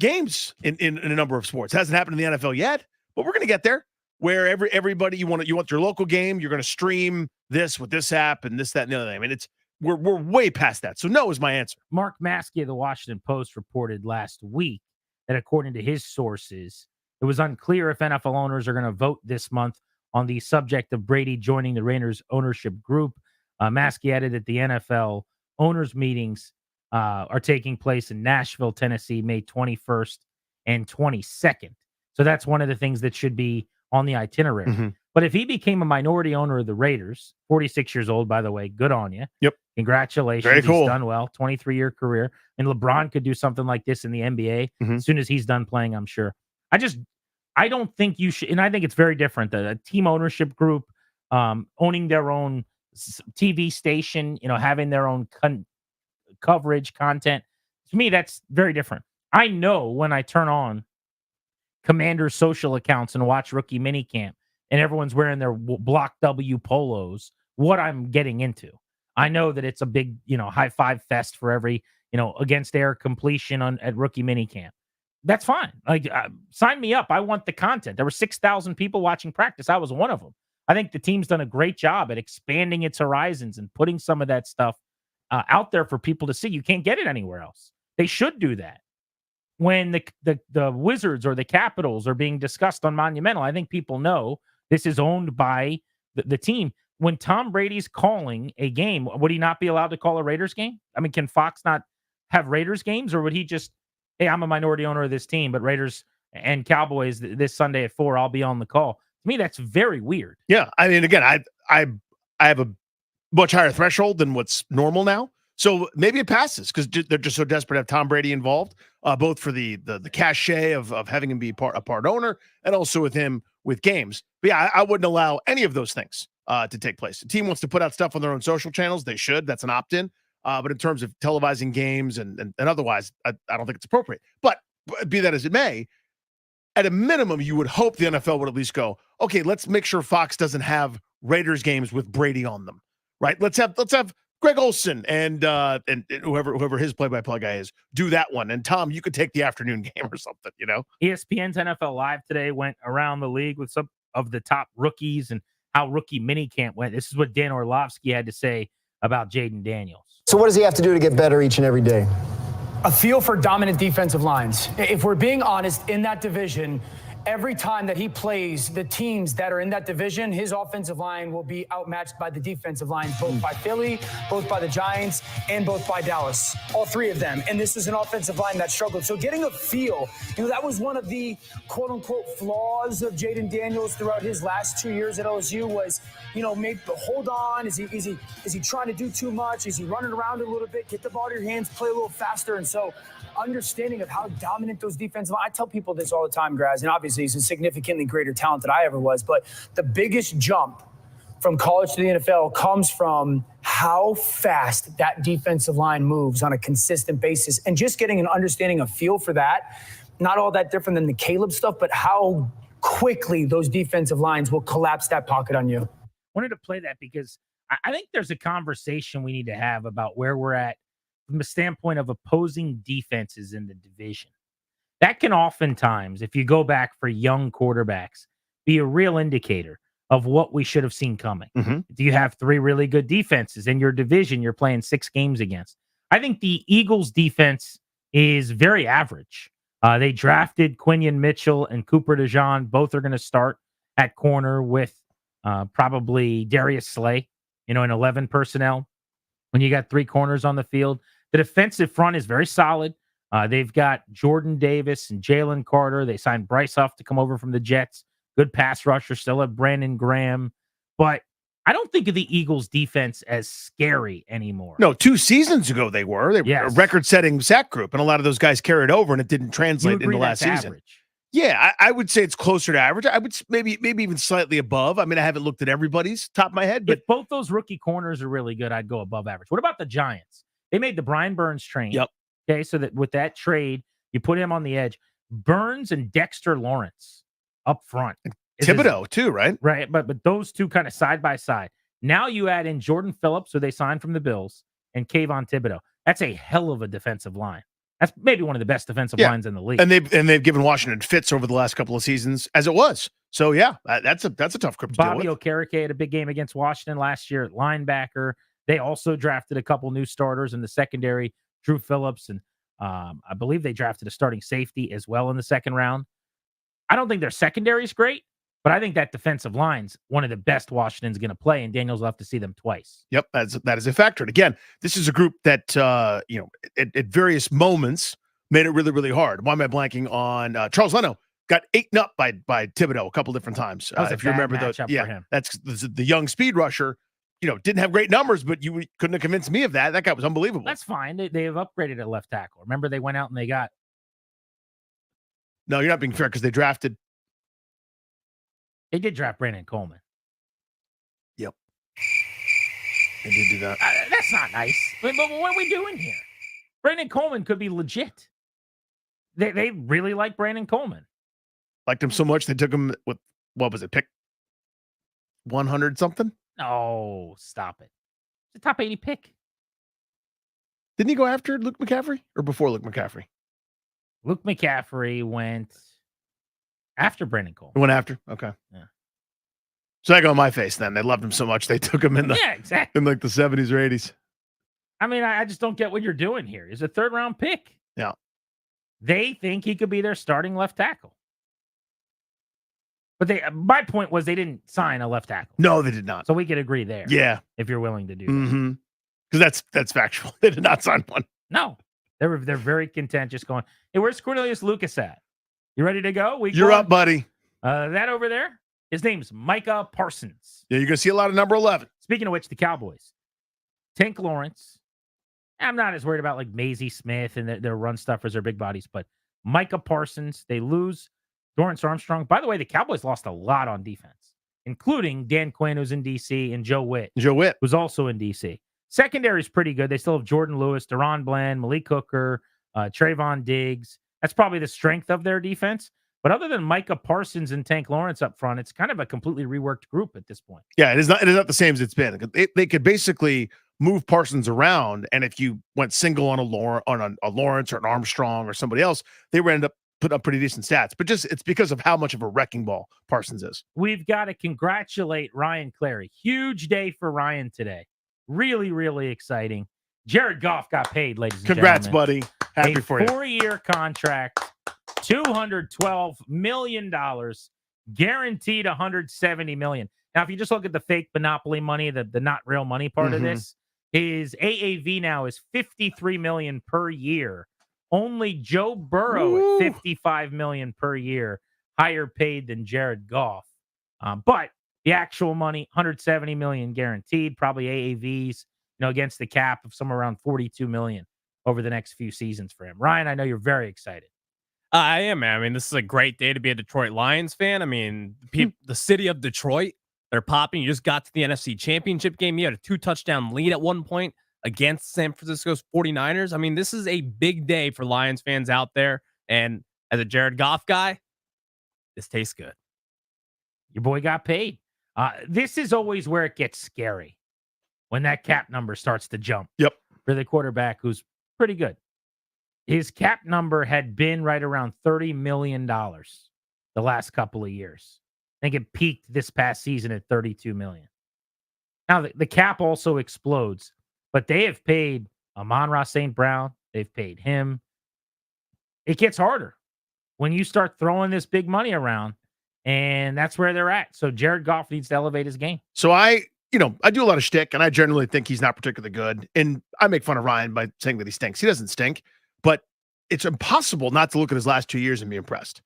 games in a number of sports. It hasn't happened in the NFL yet, but we're going to get there where everybody you want your local game, you're going to stream this with this app and this, that, and the other thing. I mean, we're way past that. So no is my answer. Mark Maskey of the Washington Post reported last week that according to his sources, it was unclear if NFL owners are going to vote this month on the subject of Brady joining the Raiders ownership group. Maskey added that the NFL owners meetings are taking place in Nashville, Tennessee, May 21st and 22nd. So that's one of the things that should be on the itinerary. But if he became a minority owner of the Raiders, 46 years old, by the way, good on you. Yep. Congratulations. Very cool. He's done well. 23-year career. And LeBron could do something like this in the NBA as soon as he's done playing, I'm sure. I don't think you should, and I think it's very different. A team ownership group owning their own TV station, having their own coverage, content. To me, that's very different. I know when I turn on Commander's social accounts and watch rookie minicamp and everyone's wearing their Block W polos, what I'm getting into. I know that it's a big, high five fest for every, against air completion at rookie minicamp. That's fine. Like, sign me up. I want the content. There were 6,000 people watching practice. I was one of them. I think the team's done a great job at expanding its horizons and putting some of that stuff out there for people to see. You can't get it anywhere else. They should do that. When the Wizards or the Capitals are being discussed on Monumental, I think people know this is owned by the team. When Tom Brady's calling a game, would he not be allowed to call a Raiders game? I mean, can Fox not have Raiders games, or would he just, hey, I'm a minority owner of this team, but Raiders and Cowboys this Sunday at 4, I'll be on the call. To me, that's very weird. Yeah. I mean, again, I have a much higher threshold than what's normal now. So maybe it passes because they're just so desperate to have Tom Brady involved, both for the cachet of having him be a part owner and also with him with games. But yeah, I wouldn't allow any of those things to take place. The team wants to put out stuff on their own social channels. They should. That's an opt-in. But in terms of televising games and otherwise, I don't think it's appropriate. But be that as it may, at a minimum, you would hope the NFL would at least go, okay, let's make sure Fox doesn't have Raiders games with Brady on them, right? Let's have Greg Olsen and whoever his play-by-play guy is do that one. And Tom, you could take the afternoon game or something, ESPN's NFL Live today went around the league with some of the top rookies and how rookie minicamp went. This is what Dan Orlovsky had to say about Jaden Daniels. So what does he have to do to get better each and every day? A feel for dominant defensive lines. If we're being honest, in that division, every time that he plays the teams that are in that division, his offensive line will be outmatched by the defensive lines, both by Philly, both by the Giants, and both by Dallas. All three of them. And this is an offensive line that struggled. So getting a feel, that was one of the quote-unquote flaws of Jaden Daniels throughout his last 2 years at LSU was, maybe hold on. Is he trying to do too much? Is he running around a little bit? Get the ball to your hands, play a little faster. And so understanding of how dominant those defensive, I tell people this all the time, Graz, and obviously he's a significantly greater talent than I ever was, but the biggest jump from college to the NFL comes from how fast that defensive line moves on a consistent basis, and just getting an understanding, a feel for that, not all that different than the Caleb stuff, but how quickly those defensive lines will collapse that pocket on you. Wanted to play that because I think there's a conversation we need to have about where we're at from the standpoint of opposing defenses in the division. That can oftentimes, if you go back for young quarterbacks, be a real indicator of what we should have seen coming. Do you have three really good defenses in your division you're playing 6 games against? I think the Eagles' defense is very average. They drafted Quinion Mitchell and Cooper DeJean. Both are going to start at corner with probably Darius Slay, in 11 personnel. When you got 3 corners on the field, the defensive front is very solid. They've got Jordan Davis and Jalen Carter. They signed Bryce Huff to come over from the Jets. Good pass rusher. Still have Brandon Graham. But I don't think of the Eagles defense as scary anymore. No, 2 seasons ago they were. They were a record-setting sack group, and a lot of those guys carried over, and it didn't translate into last season. Average? Yeah, I would say it's closer to average. I would maybe even slightly above. I mean, I haven't looked at everybody's top of my head, but if both those rookie corners are really good, I'd go above average. What about the Giants? They made the Brian Burns trade. Yep. Okay, so that with that trade, you put him on the edge. Burns and Dexter Lawrence up front. Thibodeau too, right? Right, but those two kind of side by side. Now you add in Jordan Phillips, who they signed from the Bills, and Kayvon Thibodeau. That's a hell of a defensive line. That's maybe one of the best defensive lines in the league. And they've given Washington fits over the last couple of seasons as it was. So yeah, that's a tough group to Bobby deal with. Okereke had a big game against Washington last year at linebacker. They also drafted a couple new starters in the secondary, Drew Phillips, and I believe they drafted a starting safety as well in the second round. I don't think their secondary is great, but I think that defensive line's one of the best Washington's going to play, and Daniels will have to see them twice. Yep, that is a factor. And again, this is a group that at various moments made it really, really hard. Why am I blanking on Charles Leno? Got eaten up by Thibodeau a couple different times. If you remember that's the young speed rusher. Didn't have great numbers, but you couldn't have convinced me of that. That guy was unbelievable. That's fine. They have upgraded at left tackle. Remember, they went out and they got. No, you're not being fair because they drafted. They did draft Brandon Coleman. Yep. They did do that. That's not nice. But what are we doing here? Brandon Coleman could be legit. They really like Brandon Coleman. Liked him so much they took him with, what was it, pick 100 something? No, stop it. It's a top 80 pick. Didn't he go after Luke McCaffrey or before Luke McCaffrey? Luke McCaffrey went after Brandon Coleman. Went after? Okay. Yeah. So I go on my face then. They loved him so much they took him in the exactly. in like the 70s or 80s. I mean, I just don't get what you're doing here. It's a 3rd round pick. Yeah. They think he could be their starting left tackle. But my point was they didn't sign a left tackle. No, they did not. So we could agree there. Yeah. If you're willing to do that. Mm-hmm. Because that's factual. They did not sign one. No. They're very content just going, hey, where's Cornelius Lucas at? You ready to go? You're up, buddy. That over there, his name's Micah Parsons. Yeah, you're going to see a lot of number 11. Speaking of which, the Cowboys. Tank Lawrence, I'm not as worried about like Maisie Smith and their run stuffers or big bodies, but Micah Parsons, they lose Dorrance Armstrong. By the way, the Cowboys lost a lot on defense, including Dan Quinn, who's in D.C., and Joe Witt, who's also in D.C. Secondary is pretty good. They still have Jordan Lewis, Deron Bland, Malik Hooker, Trayvon Diggs. That's probably the strength of their defense. But other than Micah Parsons and Tank Lawrence up front, it's kind of a completely reworked group at this point. Yeah, it is not the same as it's been. They could basically move Parsons around, and if you went single on a Lawrence or an Armstrong or somebody else, they would end up putting up pretty decent stats. But it's because of how much of a wrecking ball Parsons is. We've got to congratulate Ryan Clary. Huge day for Ryan today. Really, really exciting. Jared Goff got paid, ladies and Congrats, gentlemen. buddy. Happy for you. 4-year contract, $212 million, guaranteed $170 million. Now, if you just look at the fake monopoly money, the not real money part of this, his AAV now is $53 million per year. Only Joe Burrow at $55 million per year, higher paid than Jared Goff. But the actual money, $170 million guaranteed, probably AAVs, against the cap of somewhere around $42 million over the next few seasons for him. Ryan, I know you're very excited. I am, man. I mean, this is a great day to be a Detroit Lions fan. I mean, the city of Detroit, they're popping. You just got to the NFC Championship game. You had a 2-touchdown lead at one point against San Francisco's 49ers. I mean, this is a big day for Lions fans out there. And as a Jared Goff guy, this tastes good. Your boy got paid. This is always where it gets scary, when that cap number starts to jump. Yep. For the quarterback who's pretty good. His cap number had been right around $30 million the last couple of years. I think it peaked this past season at $32 million. Now, the cap also explodes, but they have paid Amon-Ra St. Brown. They've paid him. It gets harder when you start throwing this big money around, and that's where they're at. So Jared Goff needs to elevate his game. So I do a lot of shtick, and I generally think he's not particularly good. And I make fun of Ryan by saying that he stinks. He doesn't stink, but it's impossible not to look at his last 2 years and be impressed.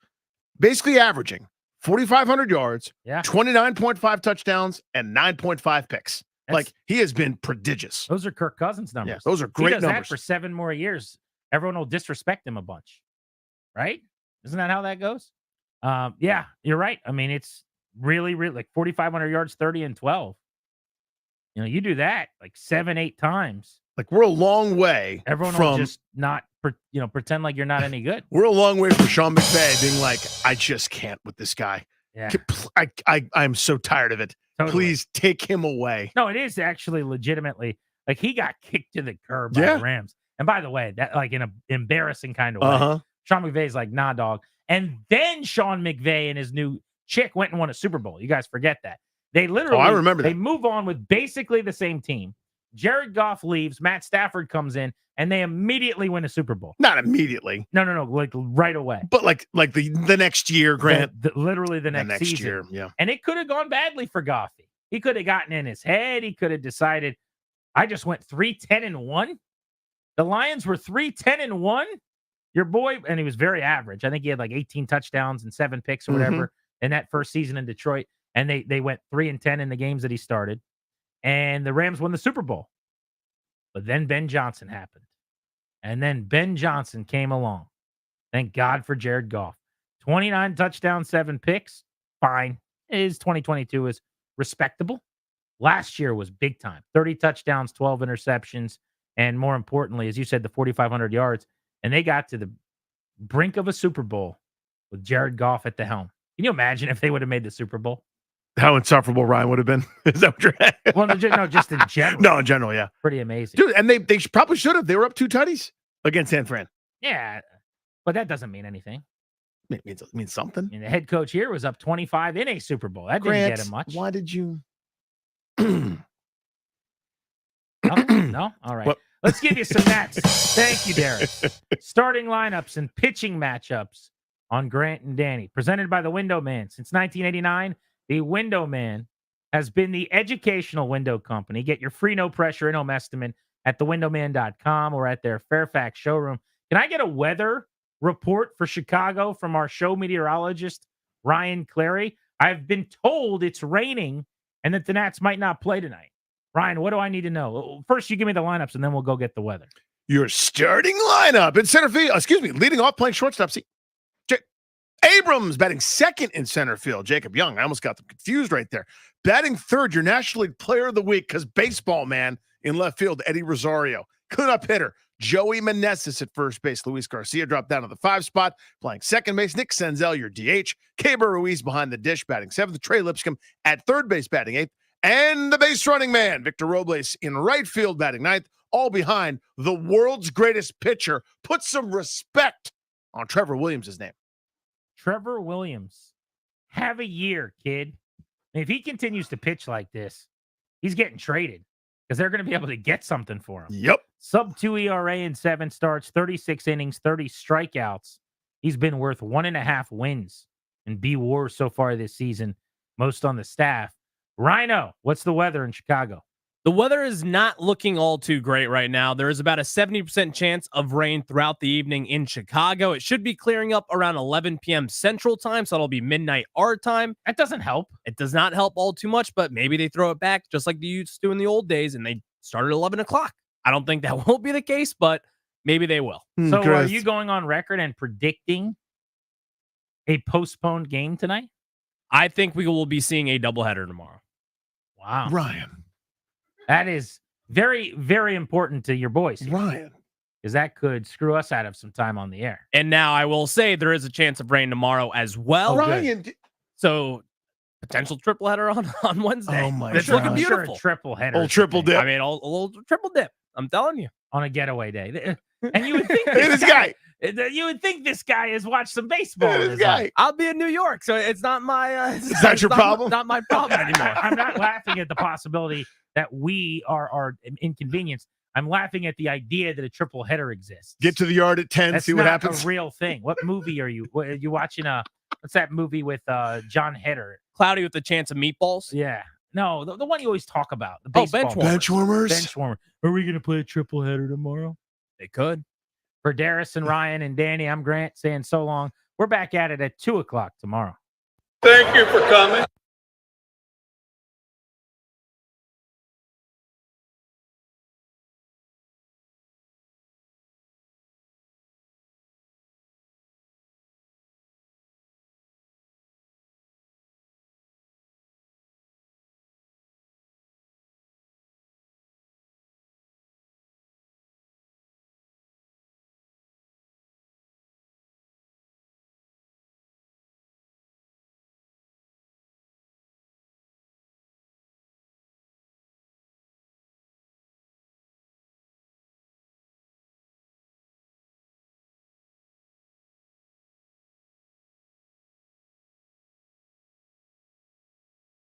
Basically averaging 4,500 yards, 29.5 touchdowns, and 9.5 picks. He has been prodigious. Those are Kirk Cousins numbers. Yeah, those are great he does numbers. That for 7 more years, everyone will disrespect him a bunch, right? Isn't that how that goes? Yeah, you're right. I mean, it's really, really like 4,500 yards, 30 and 12. You do that like 7-8 times. Like, we're a long way Everyone from will just not, pretend like you're not any good. We're a long way from Sean McVay being like, I just can't with this guy. Yeah. I'm so tired of it. Totally. Please take him away. No, it is actually legitimately like he got kicked to the curb by the Rams. And by the way, that like in an embarrassing kind of way. Sean McVay's like, nah, dog. And then Sean McVay and his new chick went and won a Super Bowl. You guys forget that. They literally, I remember that. They move on with basically the same team. Jared Goff leaves, Matt Stafford comes in, and they immediately win a Super Bowl. Not immediately. No, like right away. But like the next year, Grant. Literally the next season. Year, yeah. And it could have gone badly for Goffy. He could have gotten in his head. He could have decided, I just went 3-10-1. The Lions were 3-10-1. Your boy, and he was very average. I think he had like 18 touchdowns and 7 picks or whatever in that first season in Detroit. And they went 3-10 in the games that he started. And the Rams won the Super Bowl. But then Ben Johnson happened. And then Ben Johnson came along. Thank God for Jared Goff. 29 touchdowns, 7 picks. Fine. His 2022 is respectable. Last year was big time. 30 touchdowns, 12 interceptions. And more importantly, as you said, the 4,500 yards. And they got to the brink of a Super Bowl with Jared Goff at the helm. Can you imagine if they would have made the Super Bowl? How insufferable Ryan would have been. Is that what you're at? Well, no, just in general. No, in general, yeah. Pretty amazing. Dude, and they probably should have. They were up 2 tutties against San Fran. Yeah, but that doesn't mean anything. It means something. And the head coach here was up 25 in a Super Bowl. That Grant, didn't get him much. Why did you? No? All right. What? Let's give you some Nats. Thank you, Derek. Starting lineups and pitching matchups on Grant and Danny. Presented by the Window Man. Since 1989, the Window Man has been the educational window company. Get your free no-pressure in-home estimate at thewindowman.com or at their Fairfax showroom. Can I get a weather report for Chicago from our show meteorologist, Ryan Clary? I've been told it's raining and that the Nats might not play tonight. Ryan, what do I need to know? First, you give me the lineups, and then we'll go get the weather. Your starting lineup in center field. Leading off playing shortstop. See, Abrams batting second in center field. Jacob Young. I almost got them confused right there. Batting third, your National League Player of the Week, because baseball man in left field, Eddie Rosario. Cleanup hitter, Joey Meneses at first base. Luis Garcia dropped down to the 5 spot, playing second base. Nick Senzel, your DH. Keibert Ruiz behind the dish, batting 7th. Trey Lipscomb at third base, batting 8th. And the base running man, Victor Robles in right field, batting 9th. All behind the world's greatest pitcher. Put some respect on Trevor Williams' name. Trevor Williams. Have a year, kid. If he continues to pitch like this, he's getting traded because they're going to be able to get something for him. Yep. Sub 2 ERA in 7 starts, 36 innings, 30 strikeouts. He's been worth 1.5 wins in B Wars so far this season, most on the staff. Rhino, what's the weather in Chicago? The weather is not looking all too great right now. There is about a 70% chance of rain throughout the evening in Chicago. It should be clearing up around 11 p.m. Central Time, so that'll be midnight our time. That doesn't help. It does not help all too much, but maybe they throw it back just like they used to in the old days, and they start at 11 o'clock. I don't think that will be the case, but maybe they will. So are you going on record and predicting a postponed game tonight? I think we will be seeing a doubleheader tomorrow. Wow. Ryan. That is very, very important to your boys here. Ryan. Because that could screw us out of some time on the air. And now I will say there is a chance of rain tomorrow as well. Ryan. So potential triple header on Wednesday. Oh my It's God. looking beautiful. Sure, a triple header. Old triple dip. I mean, a little triple dip. I'm telling you. On a getaway day. And you would think This guy. You would think this guy has watched some baseball. in This his guy. life. I'll be in New York, so it's not my. Is that your problem? Not my problem anymore. I'm not laughing at the possibility that we are inconvenienced. I'm laughing at the idea that a triple header exists. Get to the yard at 10, That's see what not happens. a real thing. What movie are you? Are you watching? What's that movie with John Heder? Cloudy with a Chance of Meatballs. Yeah. No, the one you always talk about. The baseball bench warmers. Bench warmers. Bench warmer. Are we going to play a triple header tomorrow? They could. For Darius and Ryan and Danny, I'm Grant saying so long. We're back at it at 2 o'clock tomorrow. Thank you for coming.